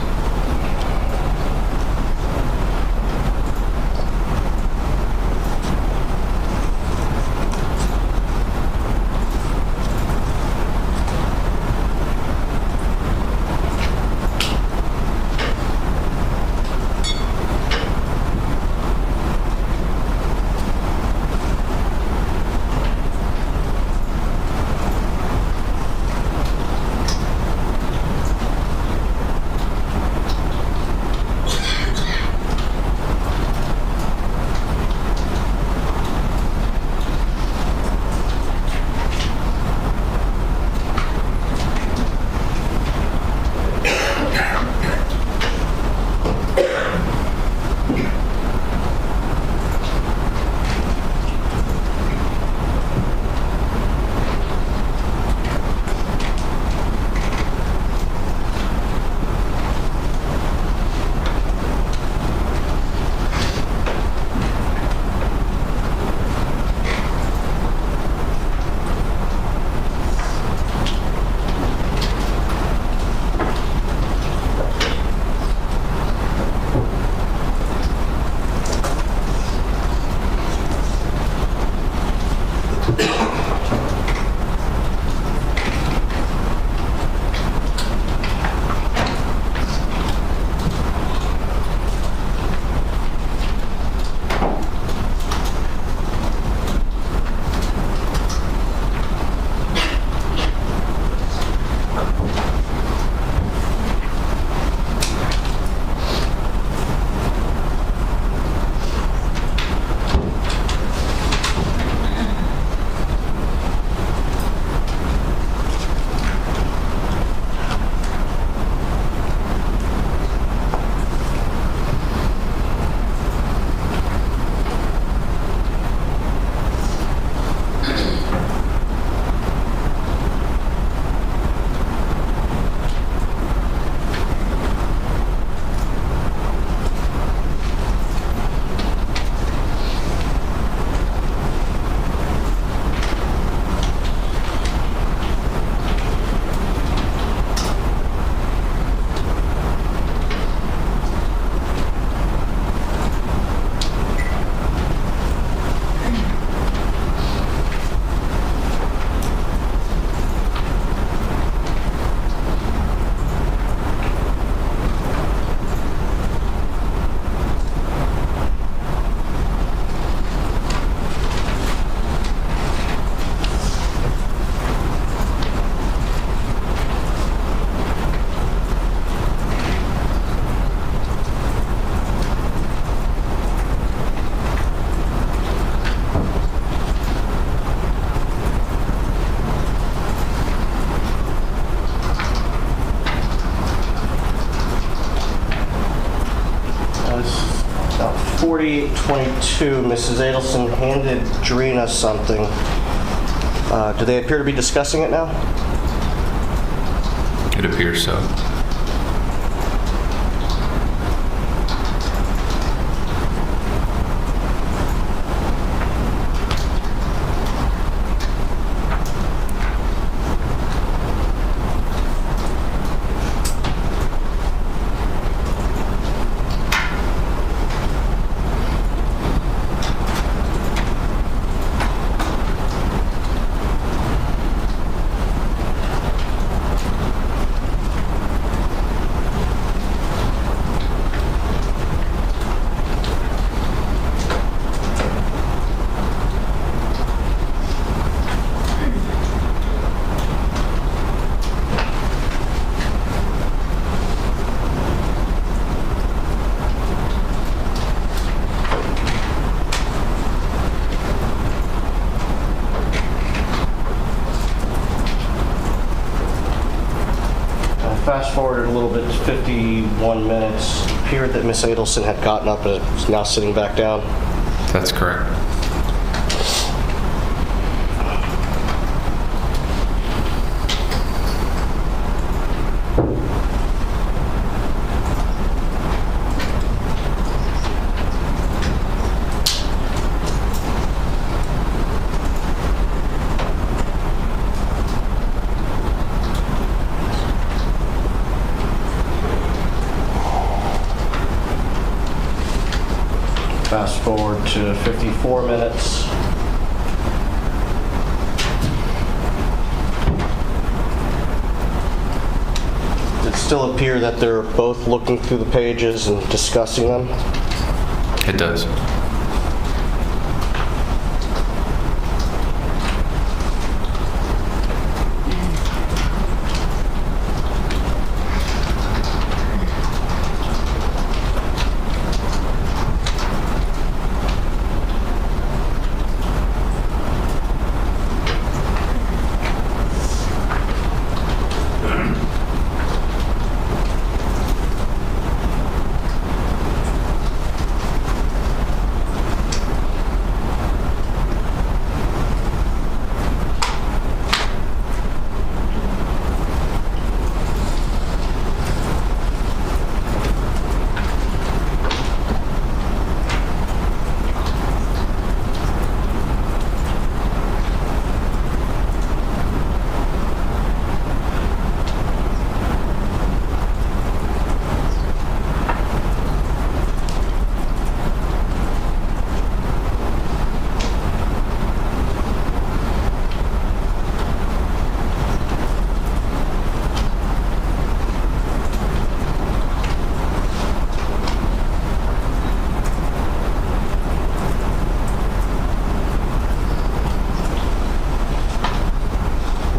4022, Mrs. Adelson handed Drina something. Do they appear to be discussing it now? It appears so. Fast forwarded a little bit to 51 minutes. It appeared that Miss Adelson had gotten up and is now sitting back down. That's correct. Fast forward to 54 minutes. Does it still appear that they're both looking through the pages and discussing them? It does.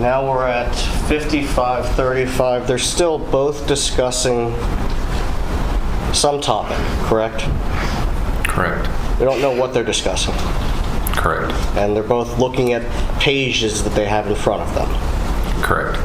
Now we're at 55:35. They're still both discussing some topic, correct? Correct. We don't know what they're discussing. Correct. And they're both looking at pages that they have in front of them. Correct.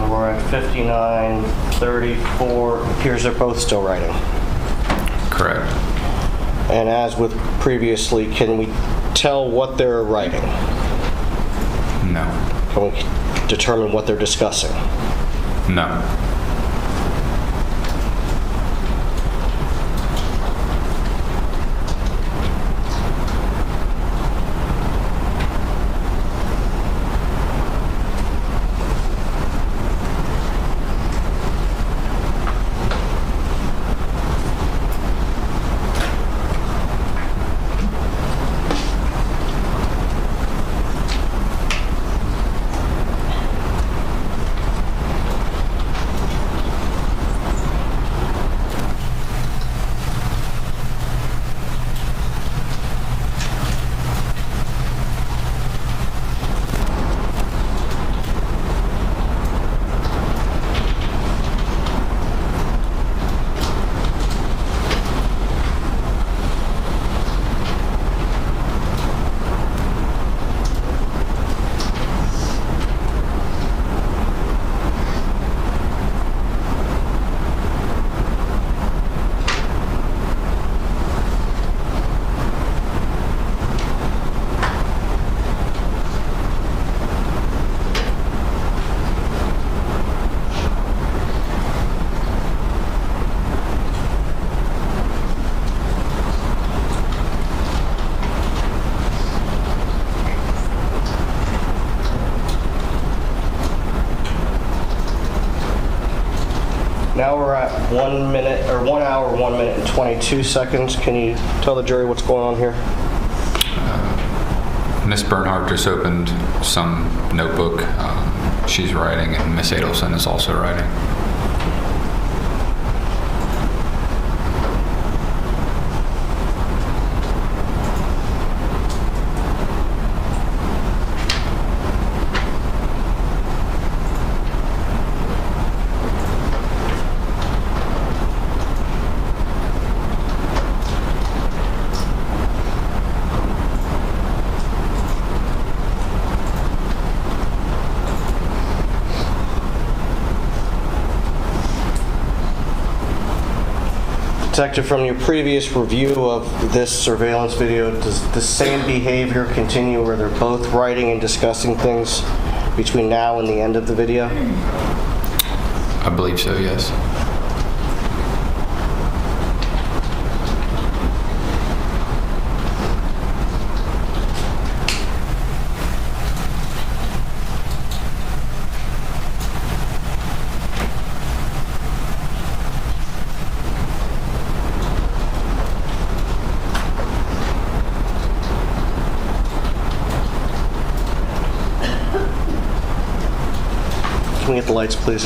We're at 59:34. Appears they're both still writing. Correct. And as with previously, can we tell what they're writing? No. Can we determine what they're discussing? No. Now we're at 1 minute, or 1 hour, 1 minute and 22 seconds. Can you tell the jury what's going on here? Miss Bernhardt just opened some notebook. She's writing, and Miss Adelson is also writing. Detective, from your previous review of this surveillance video, does the same behavior continue where they're both writing and discussing things between now and the end of the video? I believe so, yes. Can we get the lights, please?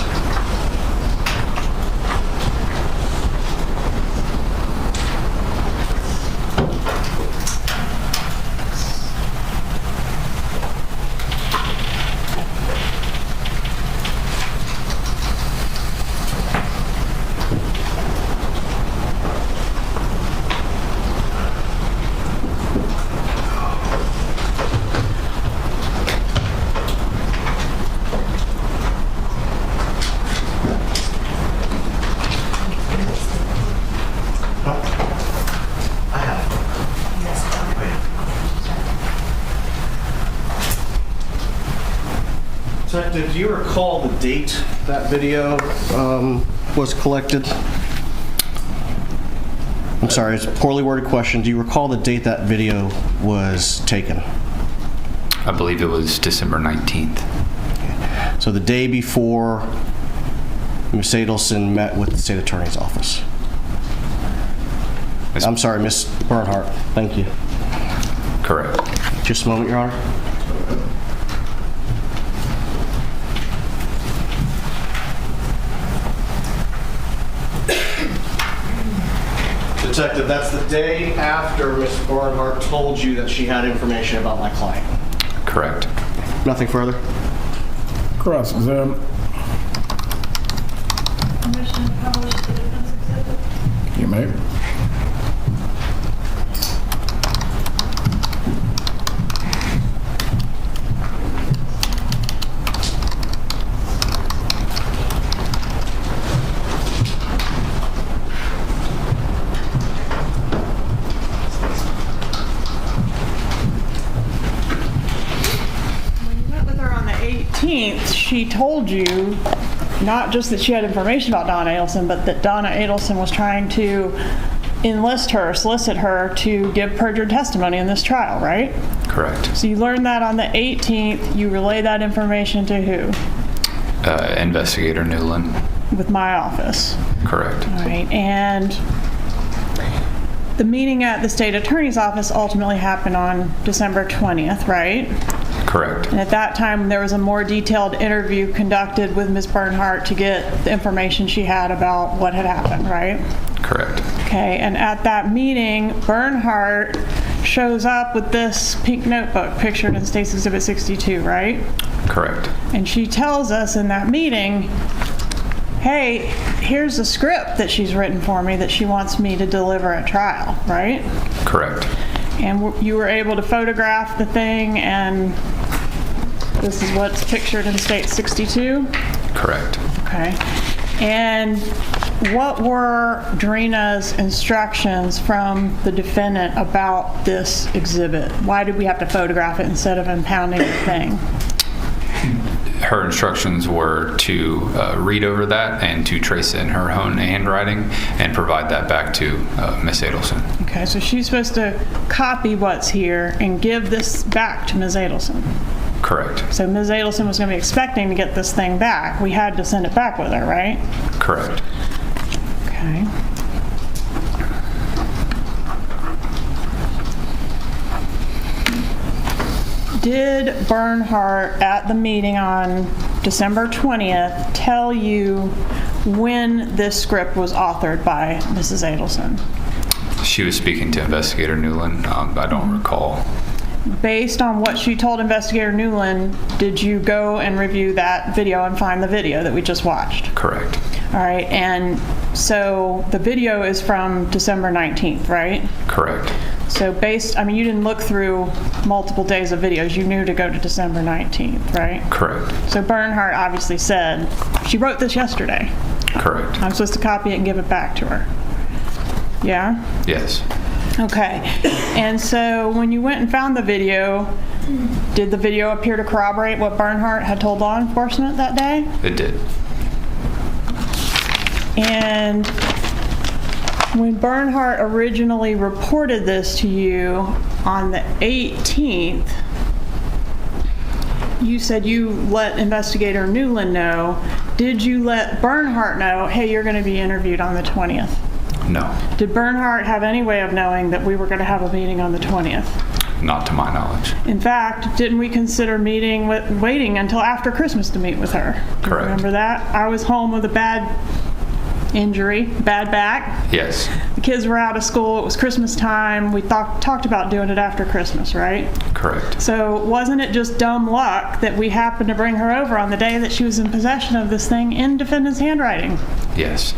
Detective, do you recall the date that video was collected? I'm sorry, it's a poorly worded question. Do you recall the date that video was taken? I believe it was December 19th. Okay. So the day before Ms. Adelson met with the state attorney's office. I'm sorry, Ms. Bernhardt. Thank you. Correct. Just a moment, Your Honor. Detective, that's the day after Ms. Bernhardt told you that she had information about my client. Correct. Nothing further? Cross-exam. Permission to publish the defense exhibit? You may. She told you not just that she had information about Donna Adelson, but that Donna Adelson was trying to enlist her, solicit her to give perjured testimony in this trial, right? Correct. So you learned that on the 18th. You relayed that information to who? Investigator Newland. With my office. Correct. All right. And the meeting at the state attorney's office ultimately happened on December 20th, right? Correct. And at that time, there was a more detailed interview conducted with Ms. Bernhardt to get the information she had about what had happened, right? Correct. Okay, and at that meeting, Bernhardt shows up with this pink notebook pictured in State's Exhibit 62, right? Correct. And she tells us in that meeting, hey, here's a script that she's written for me that she wants me to deliver at trial, right? Correct. And you were able to photograph the thing, and this is what's pictured in State 62? Correct. Okay. And what were Drina's instructions from the defendant about this exhibit? Why did we have to photograph it instead of impounding the thing? Her instructions were to read over that and to trace it in her own handwriting and provide that back to Ms. Adelson. Okay, so she's supposed to copy what's here and give this back to Ms. Adelson. Correct. So Ms. Adelson was going to be expecting to get this thing back. We had to send it back with her, right? Correct. Okay. Did Bernhardt at the meeting on December 20th tell you when this script was authored by Mrs. Adelson? She was speaking to Investigator Newland. I don't recall. Based on what she told Investigator Newland, did you go and review that video and find the video that we just watched? Correct. All right, and so the video is from December 19th, right? Correct. So you didn't look through multiple days of videos. You knew to go to December 19th, right? Correct. So Bernhardt obviously said, she wrote this yesterday. Correct. I'm supposed to copy it and give it back to her. Yeah? Yes. Okay. And so when you went and found the video, did the video appear to corroborate what Bernhardt had told law enforcement that day? It did. And when Bernhardt originally reported this to you on the 18th, you said you let Investigator Newland know. Did you let Bernhardt know, hey, you're going to be interviewed on the 20th? No. Did Bernhardt have any way of knowing that we were going to have a meeting on the 20th? Not to my knowledge. In fact, didn't we consider waiting until after Christmas to meet with her? Correct. Remember that? I was home with a bad injury, bad back. Yes. The kids were out of school. It was Christmas time. We talked about doing it after Christmas, right? Correct. So wasn't it just dumb luck that we happened to bring her over on the day that she was in possession of this thing in defendant's handwriting? Yes.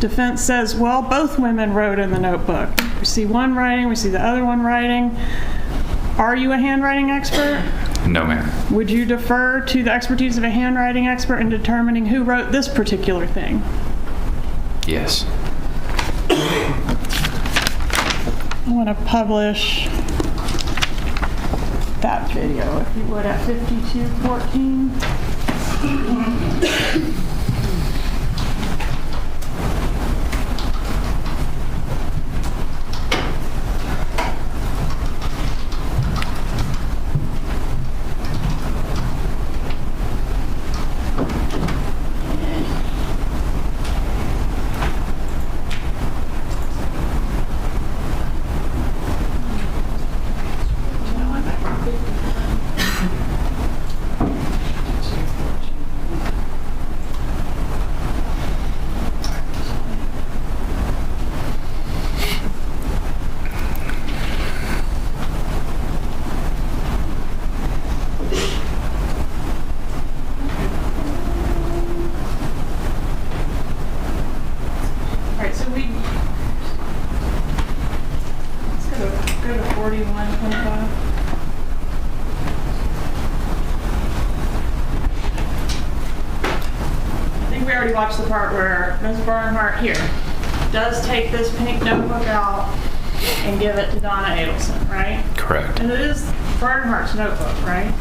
Defense says, well, both women wrote in the notebook. We see one writing, we see the other one writing. Are you a handwriting expert? No, ma'am. Would you defer to the expertise of a handwriting expert in determining who wrote this particular thing? Yes. I want to publish that video, if you would, at 5214. Watch the part where Ms. Bernhardt here does take this pink notebook out and give it to Donna Adelson, right? Correct. And it is Bernhardt's notebook, right?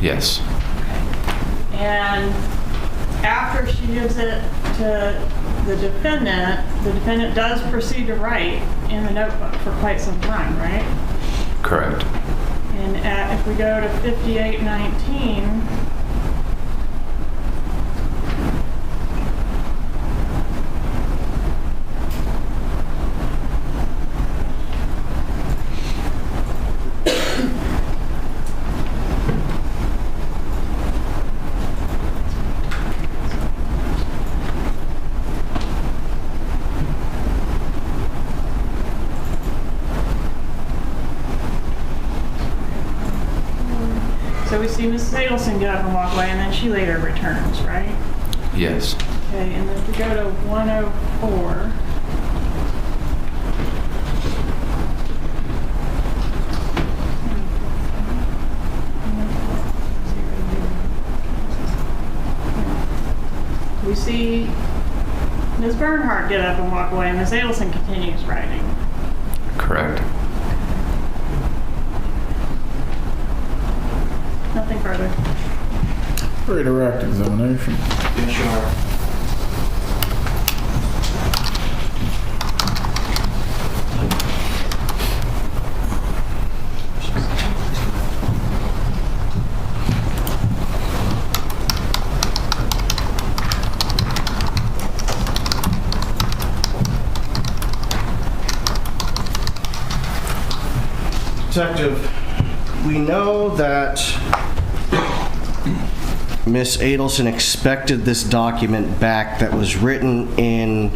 Yes. Okay. And after she gives it to the defendant does proceed to write in the notebook for quite some time, right? Correct. And if we go to 5819, so we see Mrs. Adelson get up and walk away, and then she later returns, right? Yes. Okay, and then if we go to 104. We see Ms. Bernhardt get up and walk away, and Ms. Adelson continues writing. Correct. Nothing further. Redirect examination. Yes, Your Honor. Detective, we know that Miss Adelson expected this document back that was written in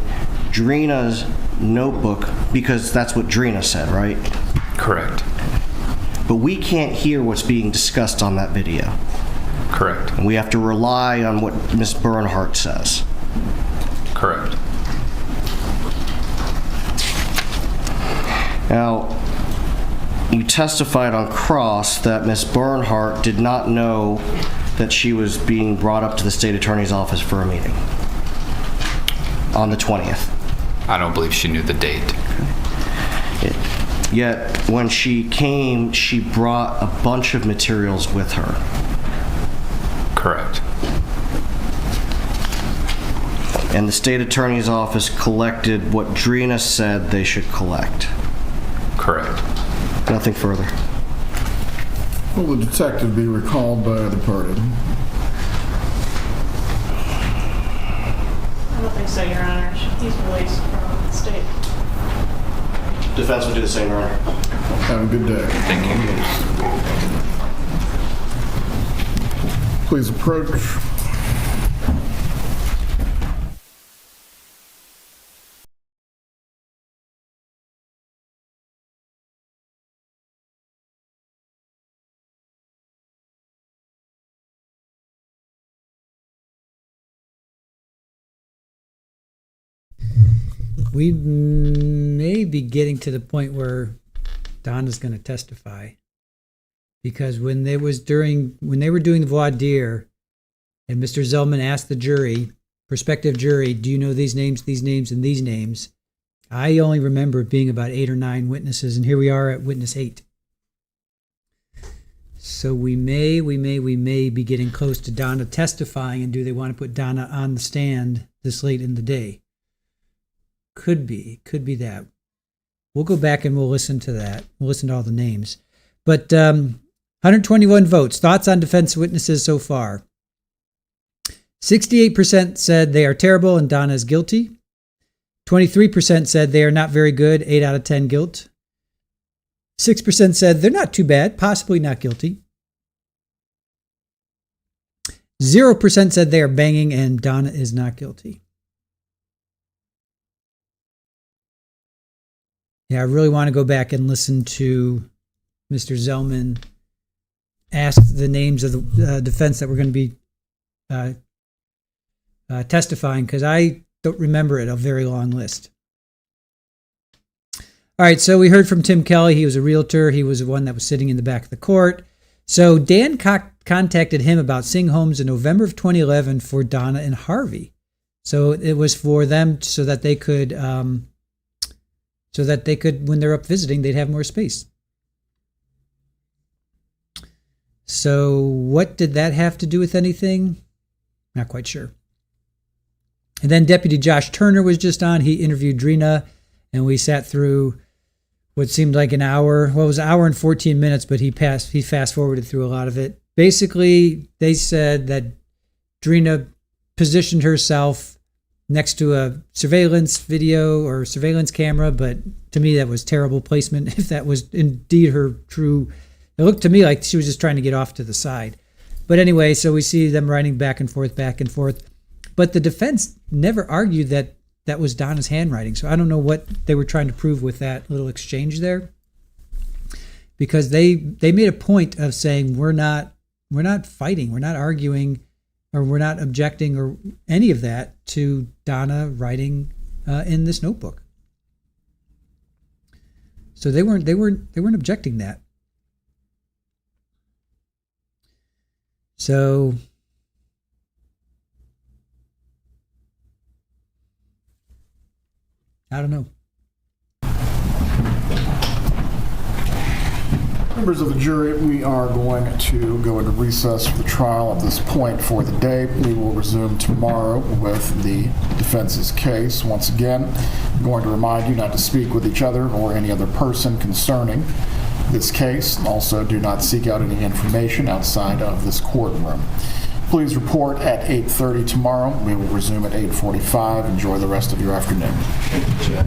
Drina's notebook because that's what Drina said, right? Correct. But we can't hear what's being discussed on that video. Correct. And we have to rely on what Miss Bernhardt says. Correct. Now, you testified on cross that Miss Bernhardt did not know that she was being brought up to the state attorney's office for a meeting on the 20th. I don't believe she knew the date. Yet, when she came, she brought a bunch of materials with her. Correct. And the state attorney's office collected what Drina said they should collect. Correct. Nothing further. Will the detective be recalled by the party? I don't think so, Your Honor. He's released from the state. Defense will do the same, Your Honor. Have a good day. Thank you. Please approach. We may be getting to the point where Donna's going to testify, because when they were doing the voir dire, and Mr. Zellman asked the jury, prospective jury, do you know these names, and these names? I only remember it being about 8 or 9 witnesses, and here we are at witness 8. So we may be getting close to Donna testifying, and do they want to put Donna on the stand this late in the day? Could be that. We'll go back and we'll listen to that. We'll listen to all the names. But 121 votes. Thoughts on defense witnesses so far? 68% said they are terrible and Donna is guilty. 23% said they are not very good, 8 out of 10 guilt. 6% said they're not too bad, possibly not guilty. 0% said they are banging and Donna is not guilty. Yeah, I really want to go back and listen to Mr. Zellman ask the names of the defense that we're going to be testifying, because I don't remember it, a very long list. All right, so we heard from Tim Kelly. He was a realtor. He was the one that was sitting in the back of the court. So Dan contacted him about seeing homes in November of 2011 for Donna and Harvey. So it was for them so that they could, when they're up visiting, they'd have more space. So what did that have to do with anything? Not quite sure. And then Deputy Josh Turner was just on. He interviewed Drina, and we sat through what seemed like an hour. Well, it was an hour and 14 minutes, but he fast forwarded through a lot of it. Basically, they said that Drina positioned herself next to a surveillance video or surveillance camera, but to me that was terrible placement. If that was indeed her true, it looked to me like she was just trying to get off to the side. But anyway, so we see them writing back and forth. But the defense never argued that that was Donna's handwriting. So I don't know what they were trying to prove with that little exchange there, because they made a point of saying we're not fighting, we're not arguing, or we're not objecting or any of that to Donna writing in this notebook. So they weren't objecting that. So I don't know. Members of the jury, we are going to go into recess for the trial at this point for the day. We will resume tomorrow with the defense's case. Once again, I'm going to remind you not to speak with each other or any other person concerning this case. Also, do not seek out any information outside of this courtroom. Please report at 8:30 tomorrow. We will resume at 8:45. Enjoy the rest of your afternoon. Thank you, Chad.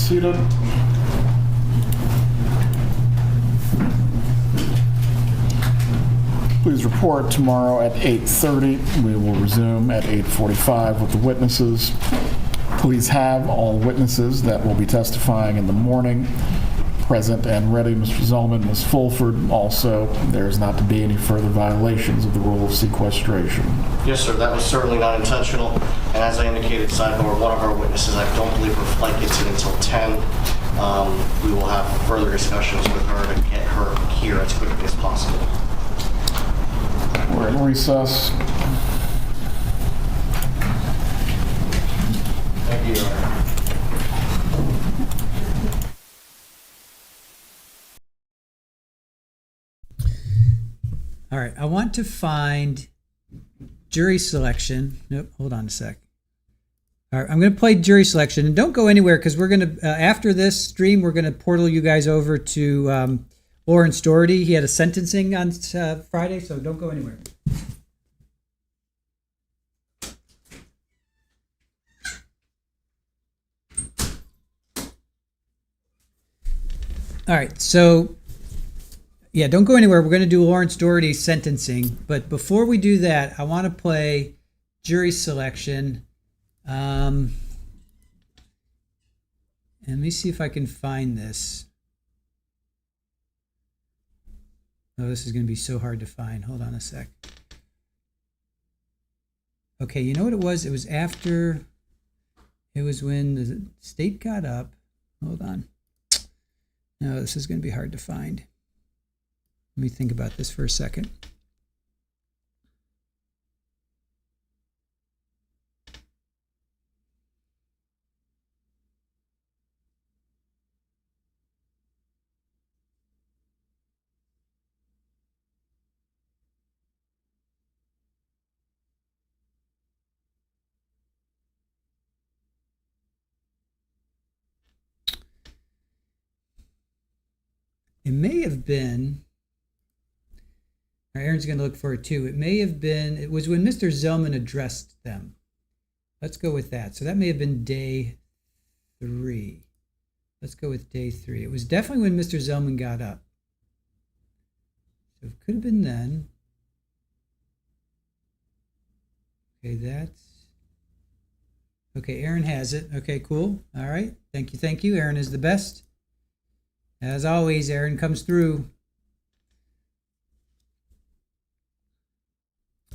seated. Please report tomorrow at 8:30. We will resume at 8:45 with the witnesses. Please have all witnesses that will be testifying in the morning present and ready. Mr. Zellman, Ms. Fulford. Also, there is not to be any further violations of the rule of sequestration. Yes, sir. That was certainly not intentional. And as I indicated, sidebar, one of our witnesses, I don't believe her flight gets in until 10. We will have further discussions with her to get her here as quickly as possible. We're in recess. Thank you, Your Honor. All right, I want to find jury selection. Nope, hold on a sec. All right, I'm going to play jury selection, and don't go anywhere because we're going to, after this stream, we're going to portal you guys over to Lawrence Doherty. He had a sentencing on Friday, so don't go anywhere. All right, so yeah, don't go anywhere. We're going to do Lawrence Doherty's sentencing, but before we do that, I want to play jury selection. Let me see if I can find this. Oh, this is going to be so hard to find. Hold on a sec. Okay, you know what it was? It was after, it was when the state got up. Hold on. No, this is going to be hard to find. Let me think about this for a second. It may have been, Aaron's going to look for it too. It may have been, it was when Mr. Zellman addressed them. Let's go with that. So that may have been day 3. Let's go with day 3. It was definitely when Mr. Zellman got up. So it could have been then. Okay, okay, Aaron has it. Okay, cool. All right. Thank you. Aaron is the best. As always, Aaron comes through.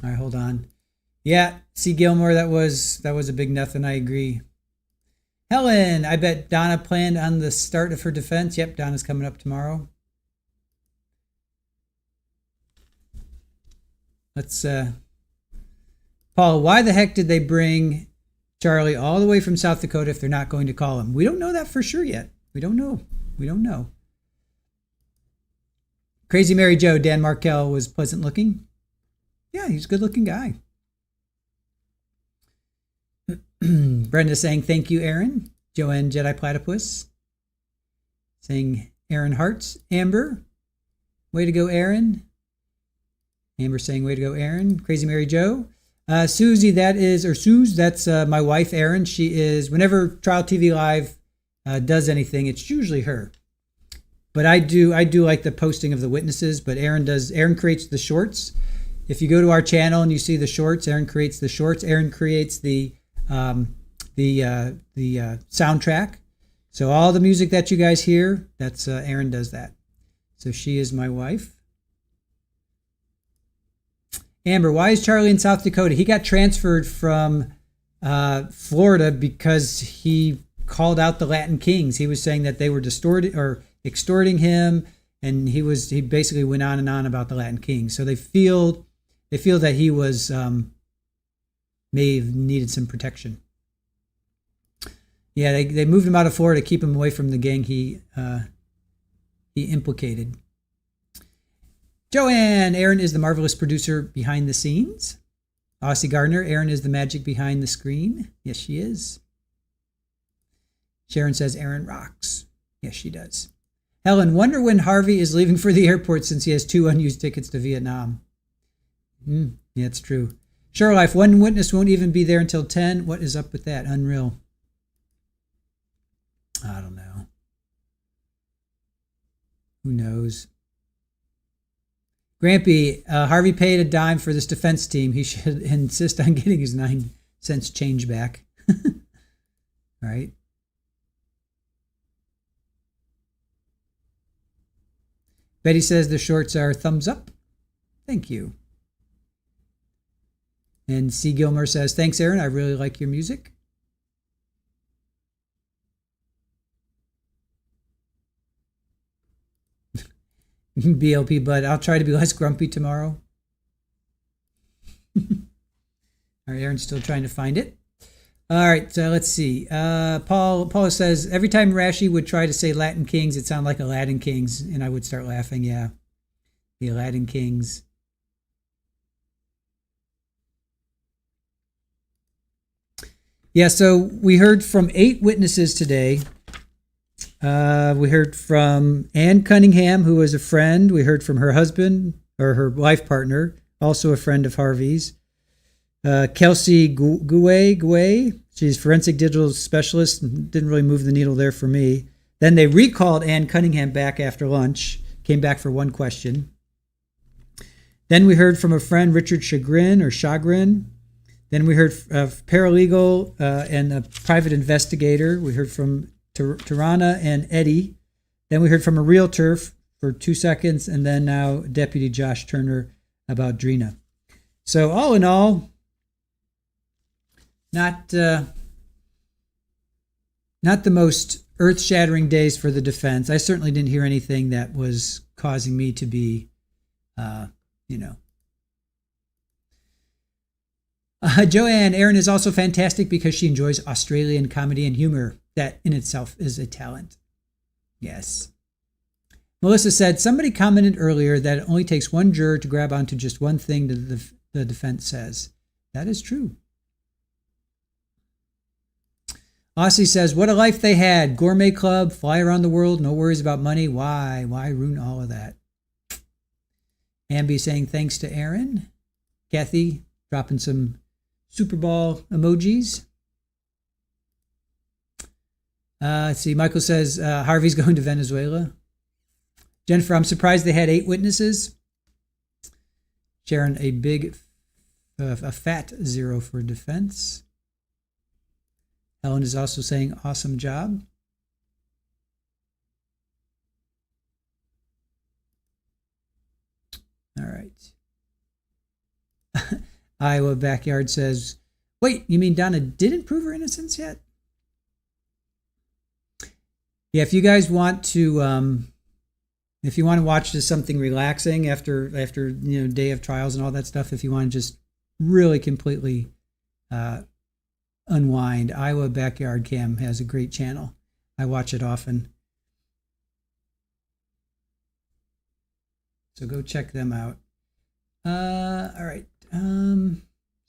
All right, hold on. Yeah, see Gilmore, that was a big nothing. I agree. Helen, I bet Donna planned on the start of her defense. Yep, Donna's coming up tomorrow. Let's, Paul, why the heck did they bring Charlie all the way from South Dakota if they're not going to call him? We don't know that for sure yet. We don't know. Crazy Mary Joe, Dan Markel was pleasant looking. Yeah, he's a good looking guy. Brenda saying, thank you, Aaron. Joanne Jedi Platypus saying, Aaron Hearts. Amber, way to go, Aaron. Amber saying, way to go, Aaron. Crazy Mary Joe. Susie, that's my wife, Erin. She is, whenever Trial TV Live does anything, it's usually her. But I do like the posting of the witnesses, but Erin creates the shorts. If you go to our channel and you see the shorts, Erin creates the shorts. Erin creates the soundtrack. So all the music that you guys hear, that's Erin does that. So she is my wife. Amber, why is Charlie in South Dakota? He got transferred from Florida because he called out the Latin Kings. He was saying that they were extorting him, and he basically went on and on about the Latin Kings. So they feel that he was may have needed some protection. Yeah, they moved him out of Florida to keep him away from the gang he implicated. Joanne, Aaron is the marvelous producer behind the scenes. Aussie Gardner, Aaron is the magic behind the screen. Yes, she is. Sharon says Aaron rocks. Yes, she does. Helen, wonder when Harvey is leaving for the airport since he has 2 unused tickets to Vietnam. Yeah, it's true. Sure Life, one witness won't even be there until 10. What is up with that? Unreal. I don't know. Who knows? Grampy, Harvey paid a dime for this defense team. He should insist on getting his 9 cents change back. Right? Betty says the shorts are thumbs up. Thank you. And C. Gilmer says, thanks, Aaron. I really like your music. BLP, but I'll try to be less grumpy tomorrow. All right, Aaron's still trying to find it. All right, so let's see. Paula says, every time Rashi would try to say Latin Kings, it sounded like Aladdin Kings, and I would start laughing. Yeah, the Aladdin Kings. Yeah, so we heard from 8 witnesses today. We heard from Ann Cunningham, who was a friend. We heard from her husband, or her life partner, also a friend of Harvey's. Kelsey Guay. She's forensic digital specialist. Didn't really move the needle there for me. Then they recalled Ann Cunningham back after lunch. Came back for one question. Then we heard from a friend, Richard Chagrin. Then we heard of paralegal and a private investigator. We heard from Tarana and Eddie. Then we heard from a realtor for 2 seconds, and then now Deputy Josh Turner about Drina. So all in all, not the most earth-shattering days for the defense. I certainly didn't hear anything that was causing me to be, Joanne, Aaron is also fantastic because she enjoys Australian comedy and humor. That in itself is a talent. Yes. Melissa said, somebody commented earlier that it only takes one juror to grab onto just one thing that the defense says. That is true. Aussie says, what a life they had. Gourmet club, fly around the world, no worries about money. Why ruin all of that? Amby saying thanks to Aaron. Kathy dropping some Super Bowl emojis. Let's see. Michael says Harvey's going to Venezuela. Jennifer, I'm surprised they had 8 witnesses. Sharon, a fat 0 for defense. Helen is also saying awesome job. All right. Iowa Backyard says, wait, you mean Donna didn't prove her innocence yet? Yeah, if you guys want to, if you want to watch just something relaxing after day of trials and all that stuff, if you want to just really completely unwind, Iowa Backyard Cam has a great channel. I watch it often. So go check them out. All right.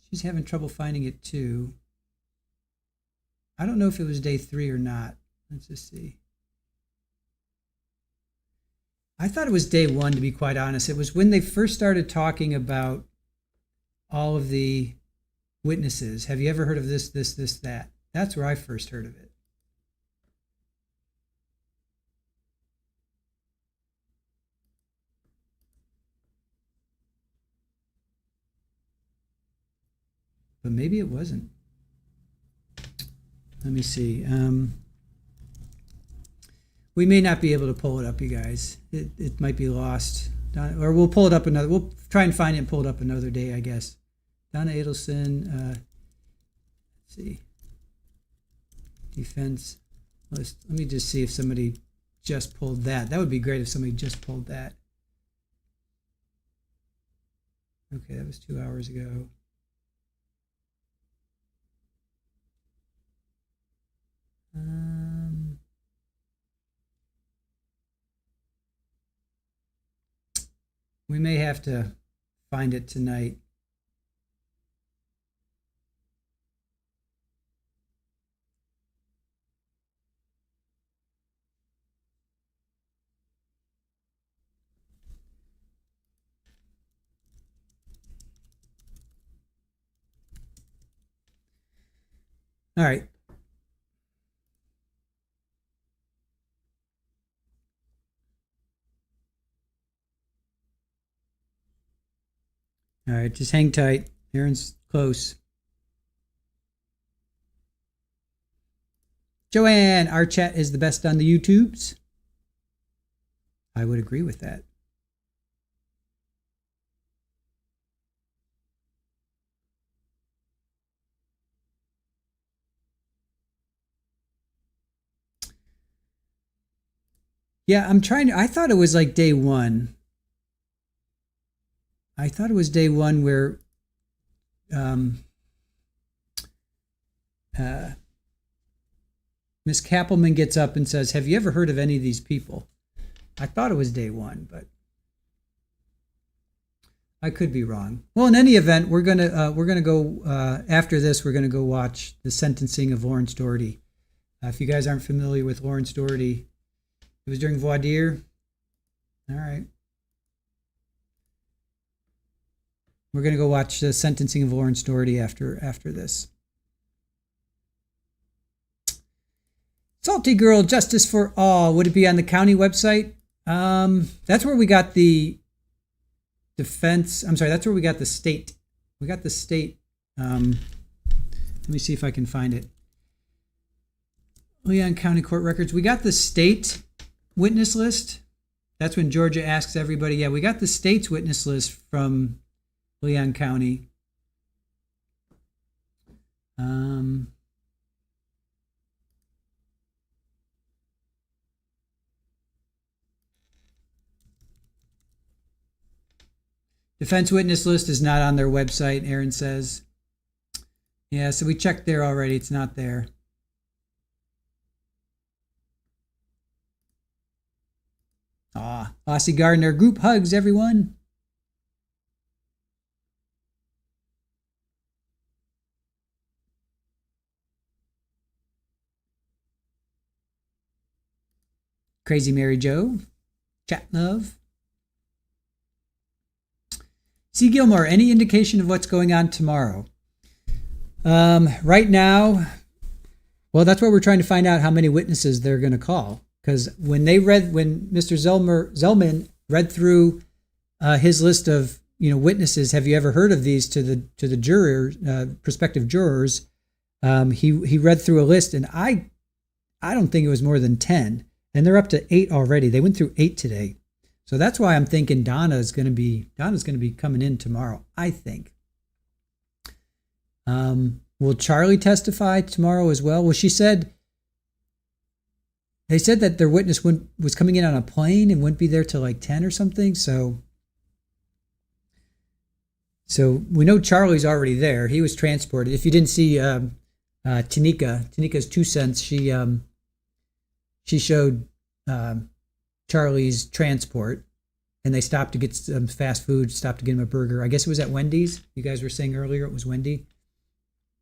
She's having trouble finding it too. I don't know if it was day 3 or not. Let's just see. I thought it was day 1, to be quite honest. It was when they first started talking about all of the witnesses. Have you ever heard of this, that? That's where I first heard of it. But maybe it wasn't. Let me see. We may not be able to pull it up, you guys. It might be lost. Or we'll pull it up another. We'll try and find it and pull it up another day, I guess. Donna Adelson. Let's see. Defense list. Let me just see if somebody just pulled that. That would be great if somebody just pulled that. Okay, that was 2 hours ago. We may have to find it tonight. All right. All right, just hang tight. Aaron's close. Joanne, our chat is the best on the YouTubes. I would agree with that. Yeah, I thought it was like day one. I thought it was day one where Miss Kappelman gets up and says, "Have you ever heard of any of these people?" I thought it was day one, but I could be wrong. Well, in any event, we're gonna go after this. We're gonna go watch the sentencing of Lawrence Doherty. If you guys aren't familiar with Lawrence Doherty, it was during voir dire. All right. We're going to go watch the sentencing of Lawrence Doherty after this. Salty Girl, Justice for All. Would it be on the county website? That's where we got the defense. I'm sorry, that's where we got the state. We got the state. Let me see if I can find it. Leon County Court Records. We got the state witness list. That's when Georgia asks everybody. Yeah, we got the state's witness list from Leon County. Defense witness list is not on their website, Aaron says. Yeah, so we checked there already. It's not there. Aussie Gardner, group hugs, everyone. Crazy Mary Jo, chat love. C. Gilmore, any indication of what's going on tomorrow? Right now, well, that's what we're trying to find out, how many witnesses they're going to call. Because when Mr. Zellman read through his list of witnesses, have you ever heard of these to the jurors, prospective jurors? He read through a list, and I don't think it was more than 10, and they're up to 8 already. They went through 8 today, so that's why I'm thinking Donna's going to be coming in tomorrow. I think. Will Charlie testify tomorrow as well? Well, they said that their witness was coming in on a plane and wouldn't be there till like 10 or something. So we know Charlie's already there. He was transported. If you didn't see Tanika's 2 cents, she showed Charlie's transport, and they stopped to get some fast food, stopped to get him a burger. I guess it was at Wendy's. You guys were saying earlier it was Wendy,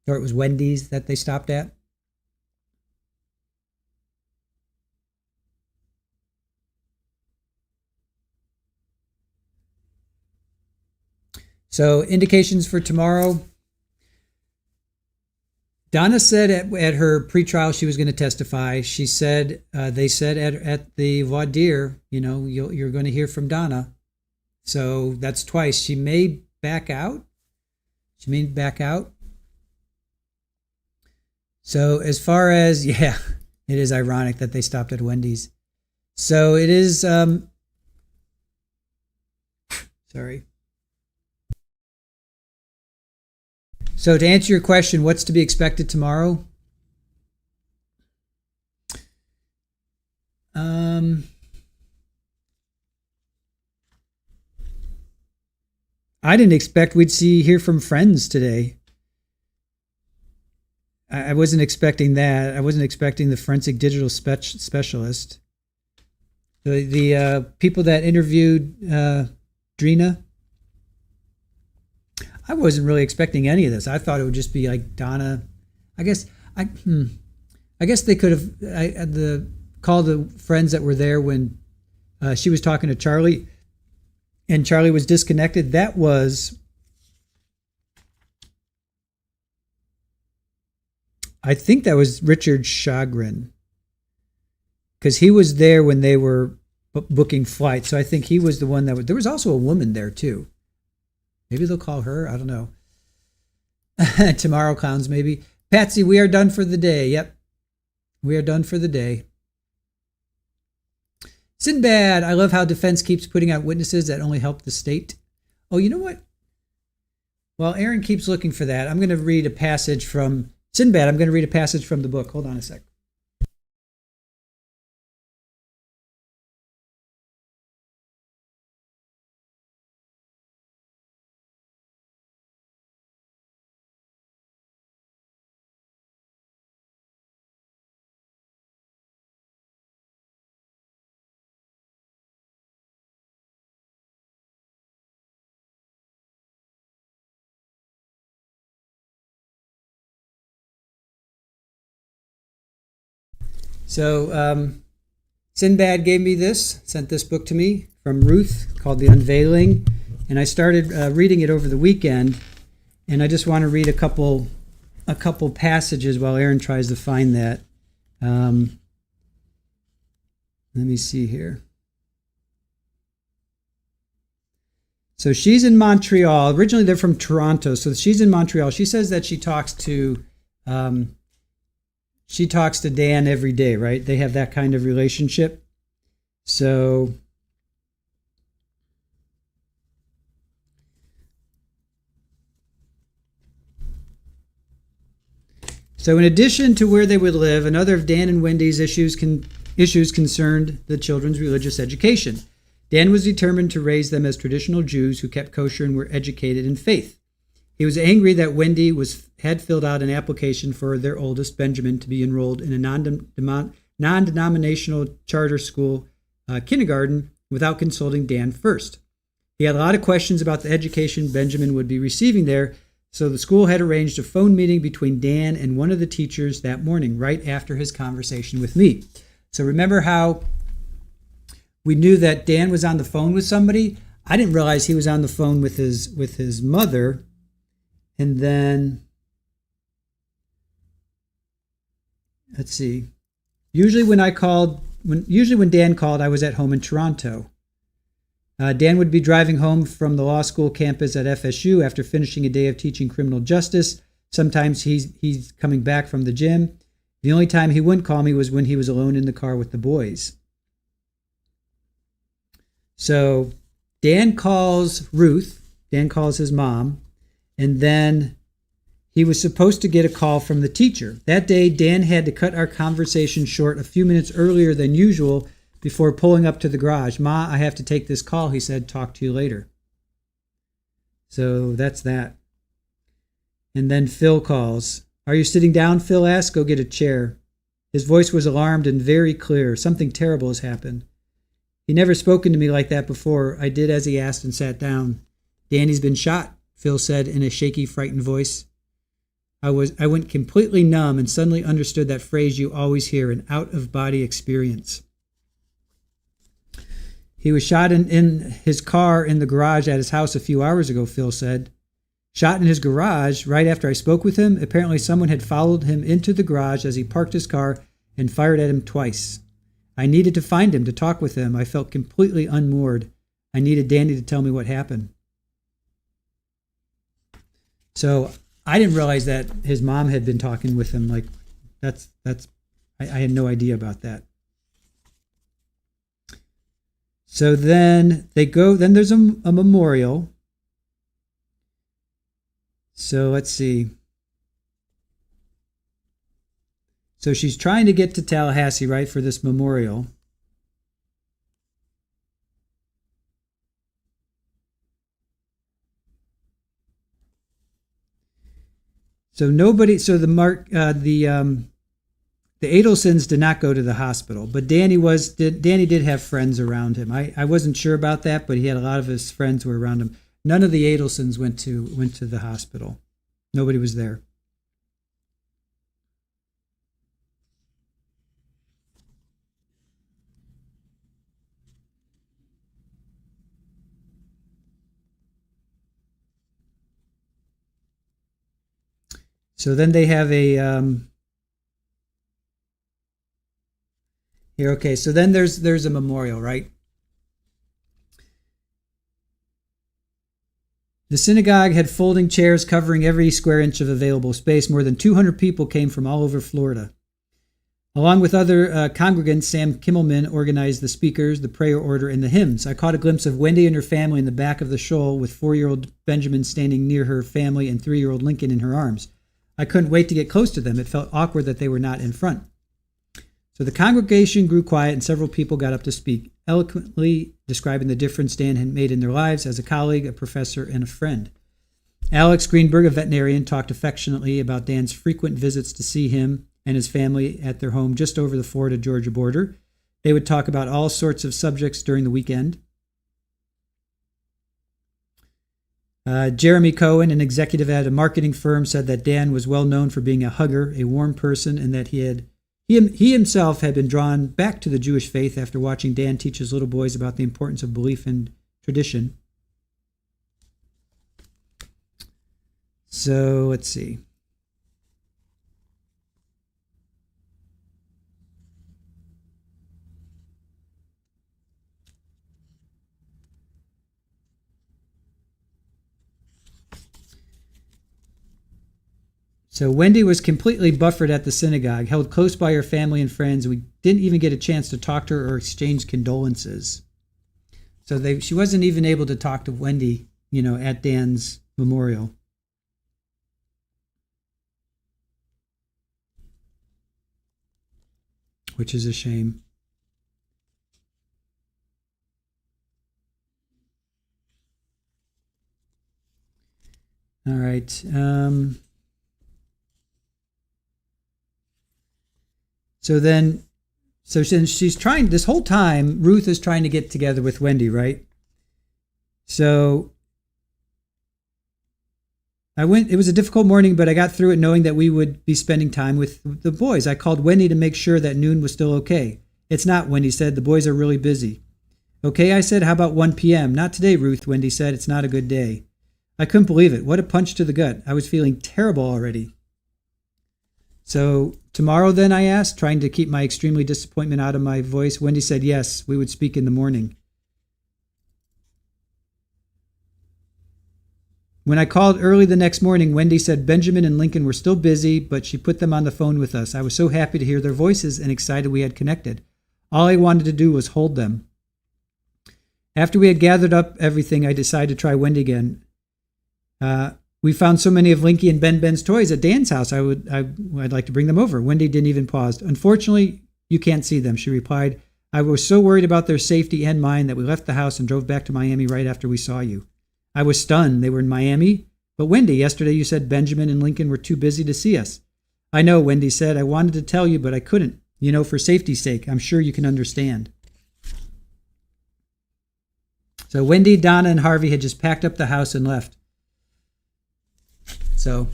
or it was Wendy's that they stopped at. So indications for tomorrow. Donna said at her pretrial she was going to testify. She said they said at the voir dire, you're going to hear from Donna. So that's twice. She may back out. So as far as it is ironic that they stopped at Wendy's. So it is. Sorry. So to answer your question, what's to be expected tomorrow? I didn't expect we'd hear from friends today. I wasn't expecting that. I wasn't expecting the forensic digital specialist. The people that interviewed Drina. I wasn't really expecting any of this. I thought it would just be like Donna. I guess they could have called the friends that were there when she was talking to Charlie, and Charlie was disconnected. That was, I think that was Richard Chagrin, because he was there when they were booking flights. So I think he was the one there was also a woman there too. Maybe they'll call her. I don't know. Tomorrow clowns, maybe. Patsy, we are done for the day. Yep. We are done for the day. Sinbad, I love how defense keeps putting out witnesses that only help the state. Oh, you know what? While Aaron keeps looking for that, I'm going to read a passage from Sinbad. I'm going to read a passage from the book. Hold on a sec. So Sinbad gave me this, sent this book to me from Ruth called The Unveiling, and I started reading it over the weekend, and I just want to read a couple passages while Aaron tries to find that. Let me see here. So she's in Montreal. Originally, they're from Toronto, so she's in Montreal. She says that she talks to Dan every day, right? They have that kind of relationship. So in addition to where they would live, another of Dan and Wendy's issues concerned the children's religious education. Dan was determined to raise them as traditional Jews who kept kosher and were educated in faith. He was angry that Wendi had filled out an application for their oldest, Benjamin, to be enrolled in a non-denominational charter school kindergarten without consulting Dan first. He had a lot of questions about the education Benjamin would be receiving there, so the school had arranged a phone meeting between Dan and one of the teachers that morning, right after his conversation with me. So remember how we knew that Dan was on the phone with somebody? I didn't realize he was on the phone with his mother. And then, let's see. Usually when Dan called, I was at home in Toronto. Dan would be driving home from the law school campus at FSU after finishing a day of teaching criminal justice. Sometimes he's coming back from the gym. The only time he wouldn't call me was when he was alone in the car with the boys. So Dan calls Ruth. Dan calls his mom. And then he was supposed to get a call from the teacher. That day, Dan had to cut our conversation short a few minutes earlier than usual before pulling up to the garage. Ma, I have to take this call, he said. Talk to you later. So that's that. And then Phil calls. Are you sitting down? Phil asked. Go get a chair. His voice was alarmed and very clear. Something terrible has happened. He never spoken to me like that before. I did as he asked and sat down. Danny's been shot, Phil said in a shaky, frightened voice. I went completely numb and suddenly understood that phrase you always hear, an out-of-body experience. He was shot in his car in the garage at his house a few hours ago, Phil said. Shot in his garage right after I spoke with him. Apparently someone had followed him into the garage as he parked his car and fired at him twice. I needed to find him, to talk with him. I felt completely unmoored. I needed Danny to tell me what happened. So I didn't realize that his mom had been talking with him. Like I had no idea about that. So then then there's a memorial. So let's see. So she's trying to get to Tallahassee, right, for this memorial. So the Adelsons did not go to the hospital, but Danny did have friends around him. I wasn't sure about that, but he had a lot of his friends were around him. None of the Adelsons went to the hospital. Nobody was there. So then they have a here. Okay, so then there's a memorial, right? The synagogue had folding chairs covering every square inch of available space. More than 200 people came from all over Florida. Along with other congregants, Sam Kimmelman organized the speakers, the prayer order, and the hymns. I caught a glimpse of Wendi and her family in the back of the shoal with 4-year-old Benjamin standing near her family and 3-year-old Lincoln in her arms. I couldn't wait to get close to them. It felt awkward that they were not in front. So the congregation grew quiet and several people got up to speak, eloquently describing the difference Dan had made in their lives as a colleague, a professor, and a friend. Alex Greenberg, a veterinarian, talked affectionately about Dan's frequent visits to see him and his family at their home just over the Florida-Georgia border. They would talk about all sorts of subjects during the weekend. Jeremy Cohen, an executive at a marketing firm, said that Dan was well known for being a hugger, a warm person, and that he himself had been drawn back to the Jewish faith after watching Dan teach his little boys about the importance of belief and tradition. So let's see. So Wendi was completely buffered at the synagogue, held close by her family and friends. We didn't even get a chance to talk to her or exchange condolences. So she wasn't even able to talk to Wendi, at Dan's memorial. Which is a shame. All right. So since she's trying, this whole time, Ruth is trying to get together with Wendi, right? So it was a difficult morning, but I got through it knowing that we would be spending time with the boys. I called Wendi to make sure that noon was still okay. It's not, Wendi said. The boys are really busy. Okay, I said, how about 1 p.m.? Not today, Ruth, Wendi said. It's not a good day. I couldn't believe it. What a punch to the gut. I was feeling terrible already. So tomorrow then, I asked, trying to keep my extremely disappointment out of my voice. Wendi said yes, we would speak in the morning. When I called early the next morning, Wendi said Benjamin and Lincoln were still busy, but she put them on the phone with us. I was so happy to hear their voices and excited we had connected. All I wanted to do was hold them. After we had gathered up everything, I decided to try Wendi again. We found so many of Linky and Ben's toys at Dan's house. I'd like to bring them over. Wendi didn't even pause. Unfortunately, you can't see them, she replied. I was so worried about their safety and mine that we left the house and drove back to Miami right after we saw you. I was stunned. They were in Miami. But Wendi, yesterday you said Benjamin and Lincoln were too busy to see us. I know, Wendi said. I wanted to tell you, but I couldn't. For safety's sake. I'm sure you can understand. So Wendi, Donna, and Harvey had just packed up the house and left. So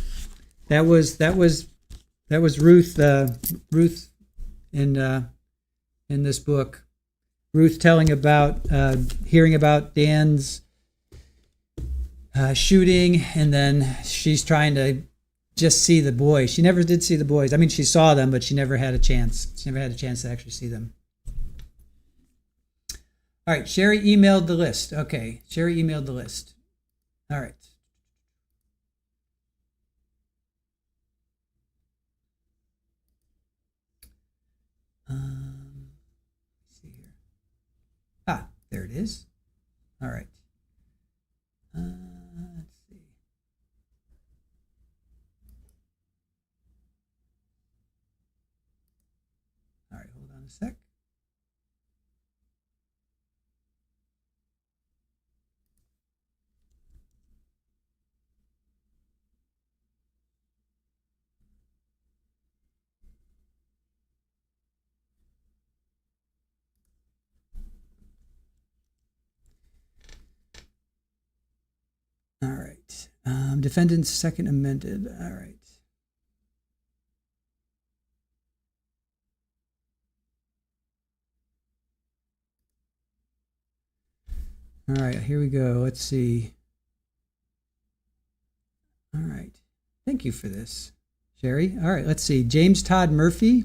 that was Ruth. Ruth in this book. Ruth telling about hearing about Dan's shooting, and then she's trying to just see the boys. She never did see the boys. I mean, she saw them, but she never had a chance. She never had a chance to actually see them. All right, Sherry emailed the list. Okay, Sherry emailed the list. All right. Let's see here. There it is. All right. Let's see. All right, hold on a sec. All right. Defendant's second amended. All right. All right, here we go. Let's see. All right. Thank you for this, Sherry. All right, let's see. James Todd Murphy,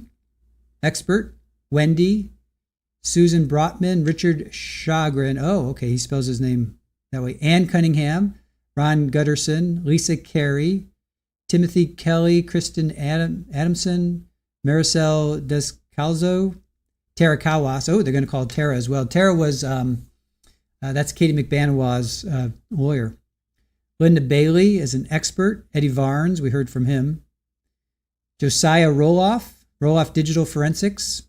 expert. Wendi, Susan Brotman, Richard Chagrin. Oh, okay, he spells his name that way. Ann Cunningham, Ron Guterson, Lisa Carey, Timothy Kelly, Kristen Adamson, Maricel Descalzo, Tara Kawas. Oh, they're going to call Tara as well. Tara was, that's Katie McBanowa's lawyer. Linda Bailey is an expert. Eddie Varnes, we heard from him. Josiah Roloff Digital Forensics.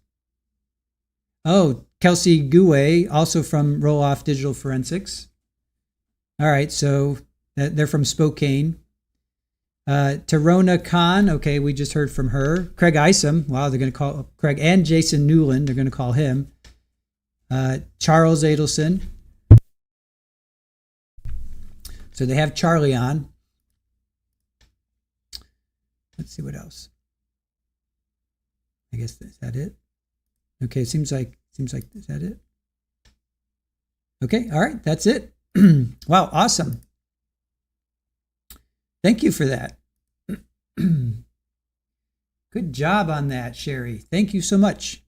Oh, Kelsey Guay, also from Roloff Digital Forensics. All right, so they're from Spokane. Tarona Khan, okay, we just heard from her. Craig Isom, wow, they're going to call Craig, and Jason Newland, they're going to call him. Charles Adelson. So they have Charlie on. Let's see what else. I guess, is that it? Okay, seems like, is that it? Okay, all right, that's it. Wow, awesome. Thank you for that. Good job on that, Sherry. Thank you so much.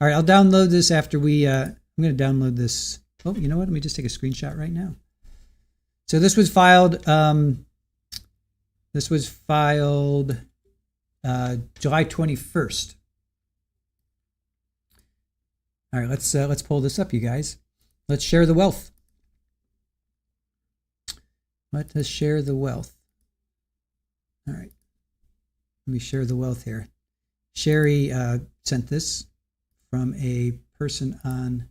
All right, I'll download this after we, I'm going to download this. Oh, you know what? Let me just take a screenshot right now. So this was filed, July 21st. All right, let's pull this up, you guys. Let's share the wealth. Let us share the wealth. All right. Let me share the wealth here. Sherry sent this from a person on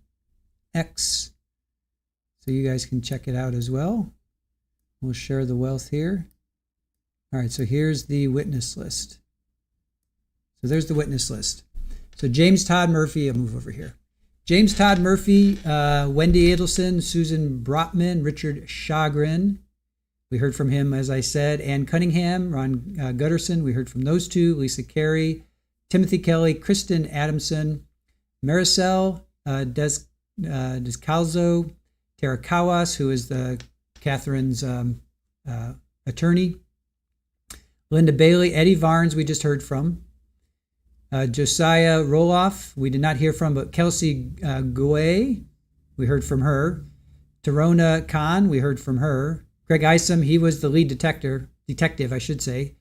X. So you guys can check it out as well. We'll share the wealth here. All right, so here's the witness list. So there's the witness list. So James Todd Murphy, I'll move over here. James Todd Murphy, Wendi Adelson, Susan Brotman, Richard Chagrin. We heard from him, as I said. Ann Cunningham, Ron Guterson. We heard from those two. Lisa Carey, Timothy Kelly, Kristen Adamson, Maricel Descalzo, Tara Kawas, who is Catherine's attorney. Linda Bailey, Eddie Varnes, we just heard from. Josiah Roloff, we did not hear from, but Kelsey Guay, we heard from her. Tarona Khan, we heard from her. Craig Isom, he was the lead detective, I should say.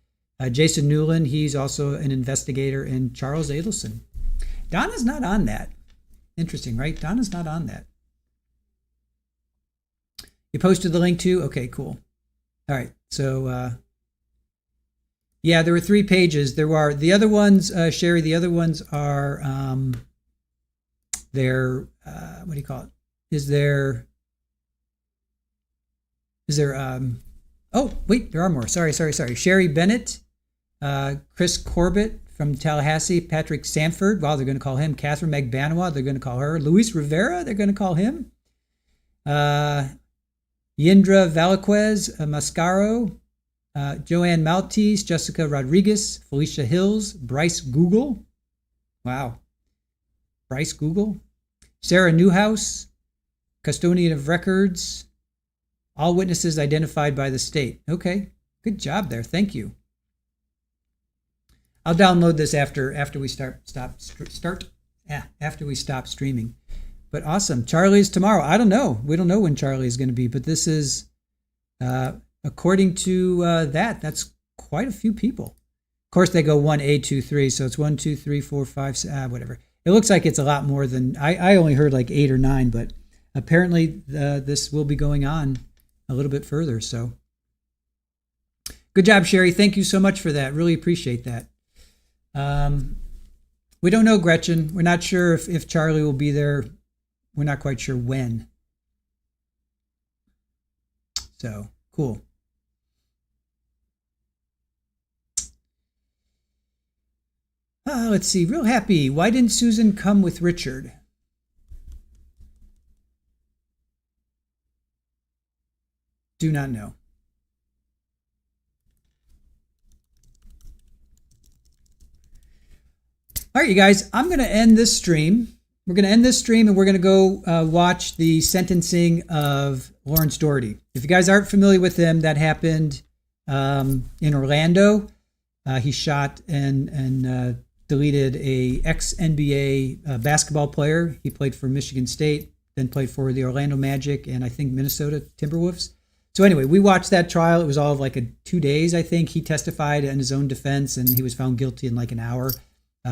Jason Newland, he's also an investigator, and Charles Adelson. Donna's not on that. Interesting, right? Donna's not on that. You posted the link too? Okay, cool. All right, so yeah, there were 3 pages. There were the other ones, Sherry. The other ones are they're what do you call it? Is there? Oh wait, there are more. Sorry. Sherry Bennett, Chris Corbett from Tallahassee, Patrick Sanford. Wow, they're going to call him. Catherine McBanowa, they're going to call her. Luis Rivera, they're going to call him. Yindra Valaquez, Mascaro. Joanne Maltese, Jessica Rodriguez, Felicia Hills, Bryce Google. Wow. Bryce Google. Sarah Newhouse, custodian of records. All witnesses identified by the state. Okay. Good job there. Thank you. I'll download this after we after we stop streaming. But awesome. Charlie's tomorrow. I don't know. We don't know when Charlie is going to be, but this is according to that's quite a few people. Of course, they go 1, 2, 3, so it's 1, 2, 3, 4, 5, whatever. It looks like it's a lot more than I only heard like 8 or 9, but apparently this will be going on a little bit further. So, good job, Sherry. Thank you so much for that. Really appreciate that. We don't know, Gretchen. We're not sure if Charlie will be there. We're not quite sure when. So cool. Let's see. Real happy. Why didn't Susan come with Richard? Do not know. All right, you guys, I'm going to end this stream. We're going to end this stream and we're going to go watch the sentencing of Lawrence Doherty. If you guys aren't familiar with him, that happened in Orlando. He shot and deleted a ex-NBA basketball player. He played for Michigan State, then played for the Orlando Magic and I think Minnesota Timberwolves. So anyway, we watched that trial. It was all of like 2 days, I think. He testified in his own defense, and he was found guilty in like an hour.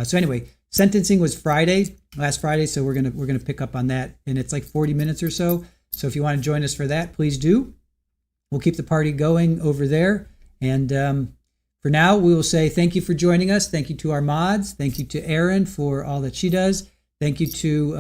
So anyway, sentencing was last Friday. So we're gonna pick up on that, and it's like 40 minutes or so. So if you want to join us for that, please do. We'll keep the party going over there. And for now, we will say thank you for joining us. Thank you to our mods. Thank you to Erin for all that she does. Thank you to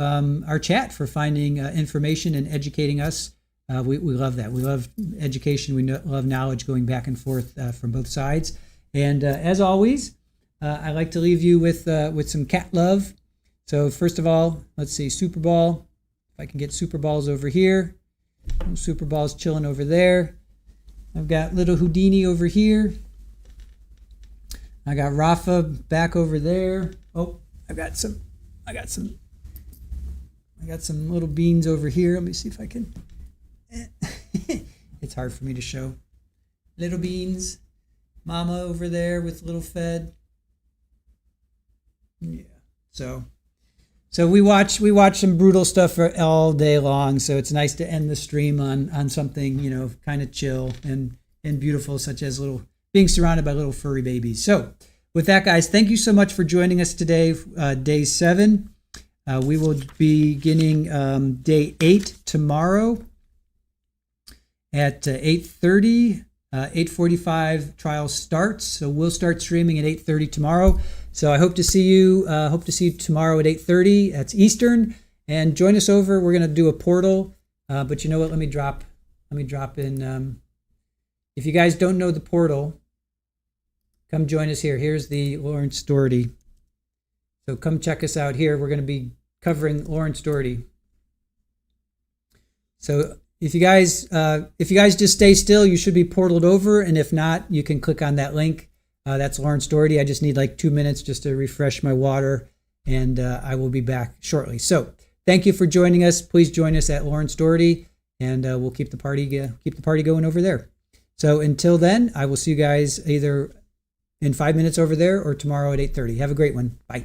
our chat for finding information and educating us. We love that. We love education. We love knowledge going back and forth from both sides. And as always, I like to leave you with some cat love. So first of all, let's see, Super Ball. If I can get Super Balls over here. Super Ball's chilling over there. I've got little Houdini over here. I got Rafa back over there. Oh, I got some little beans over here. Let me see if I can. It's hard for me to show. Little beans. Mama over there with little Fed. Yeah. So we watch some brutal stuff all day long. So it's nice to end the stream on something, kind of chill and beautiful, such as being surrounded by little furry babies. So with that, guys, thank you so much for joining us today, day 7. We will be beginning day 8 tomorrow at 8:30. 8:45 trial starts, so we'll start streaming at 8:30 tomorrow. So I hope to see you. Tomorrow at 8:30. That's Eastern, and join us over. We're gonna do a portal, but you know what? Let me drop in. If you guys don't know the portal, come join us here. Here's the Lawrence Doherty. So come check us out here. We're gonna be covering Lawrence Doherty. So if you guys just stay still, you should be portaled over, and if not, you can click on that link. That's Lawrence Doherty. I just need like 2 minutes just to refresh my water, and I will be back shortly. So thank you for joining us. Please join us at Lawrence Doherty, and we'll keep the party going over there. So until then, I will see you guys either in 5 minutes over there or tomorrow at 8:30. Have a great one. Bye.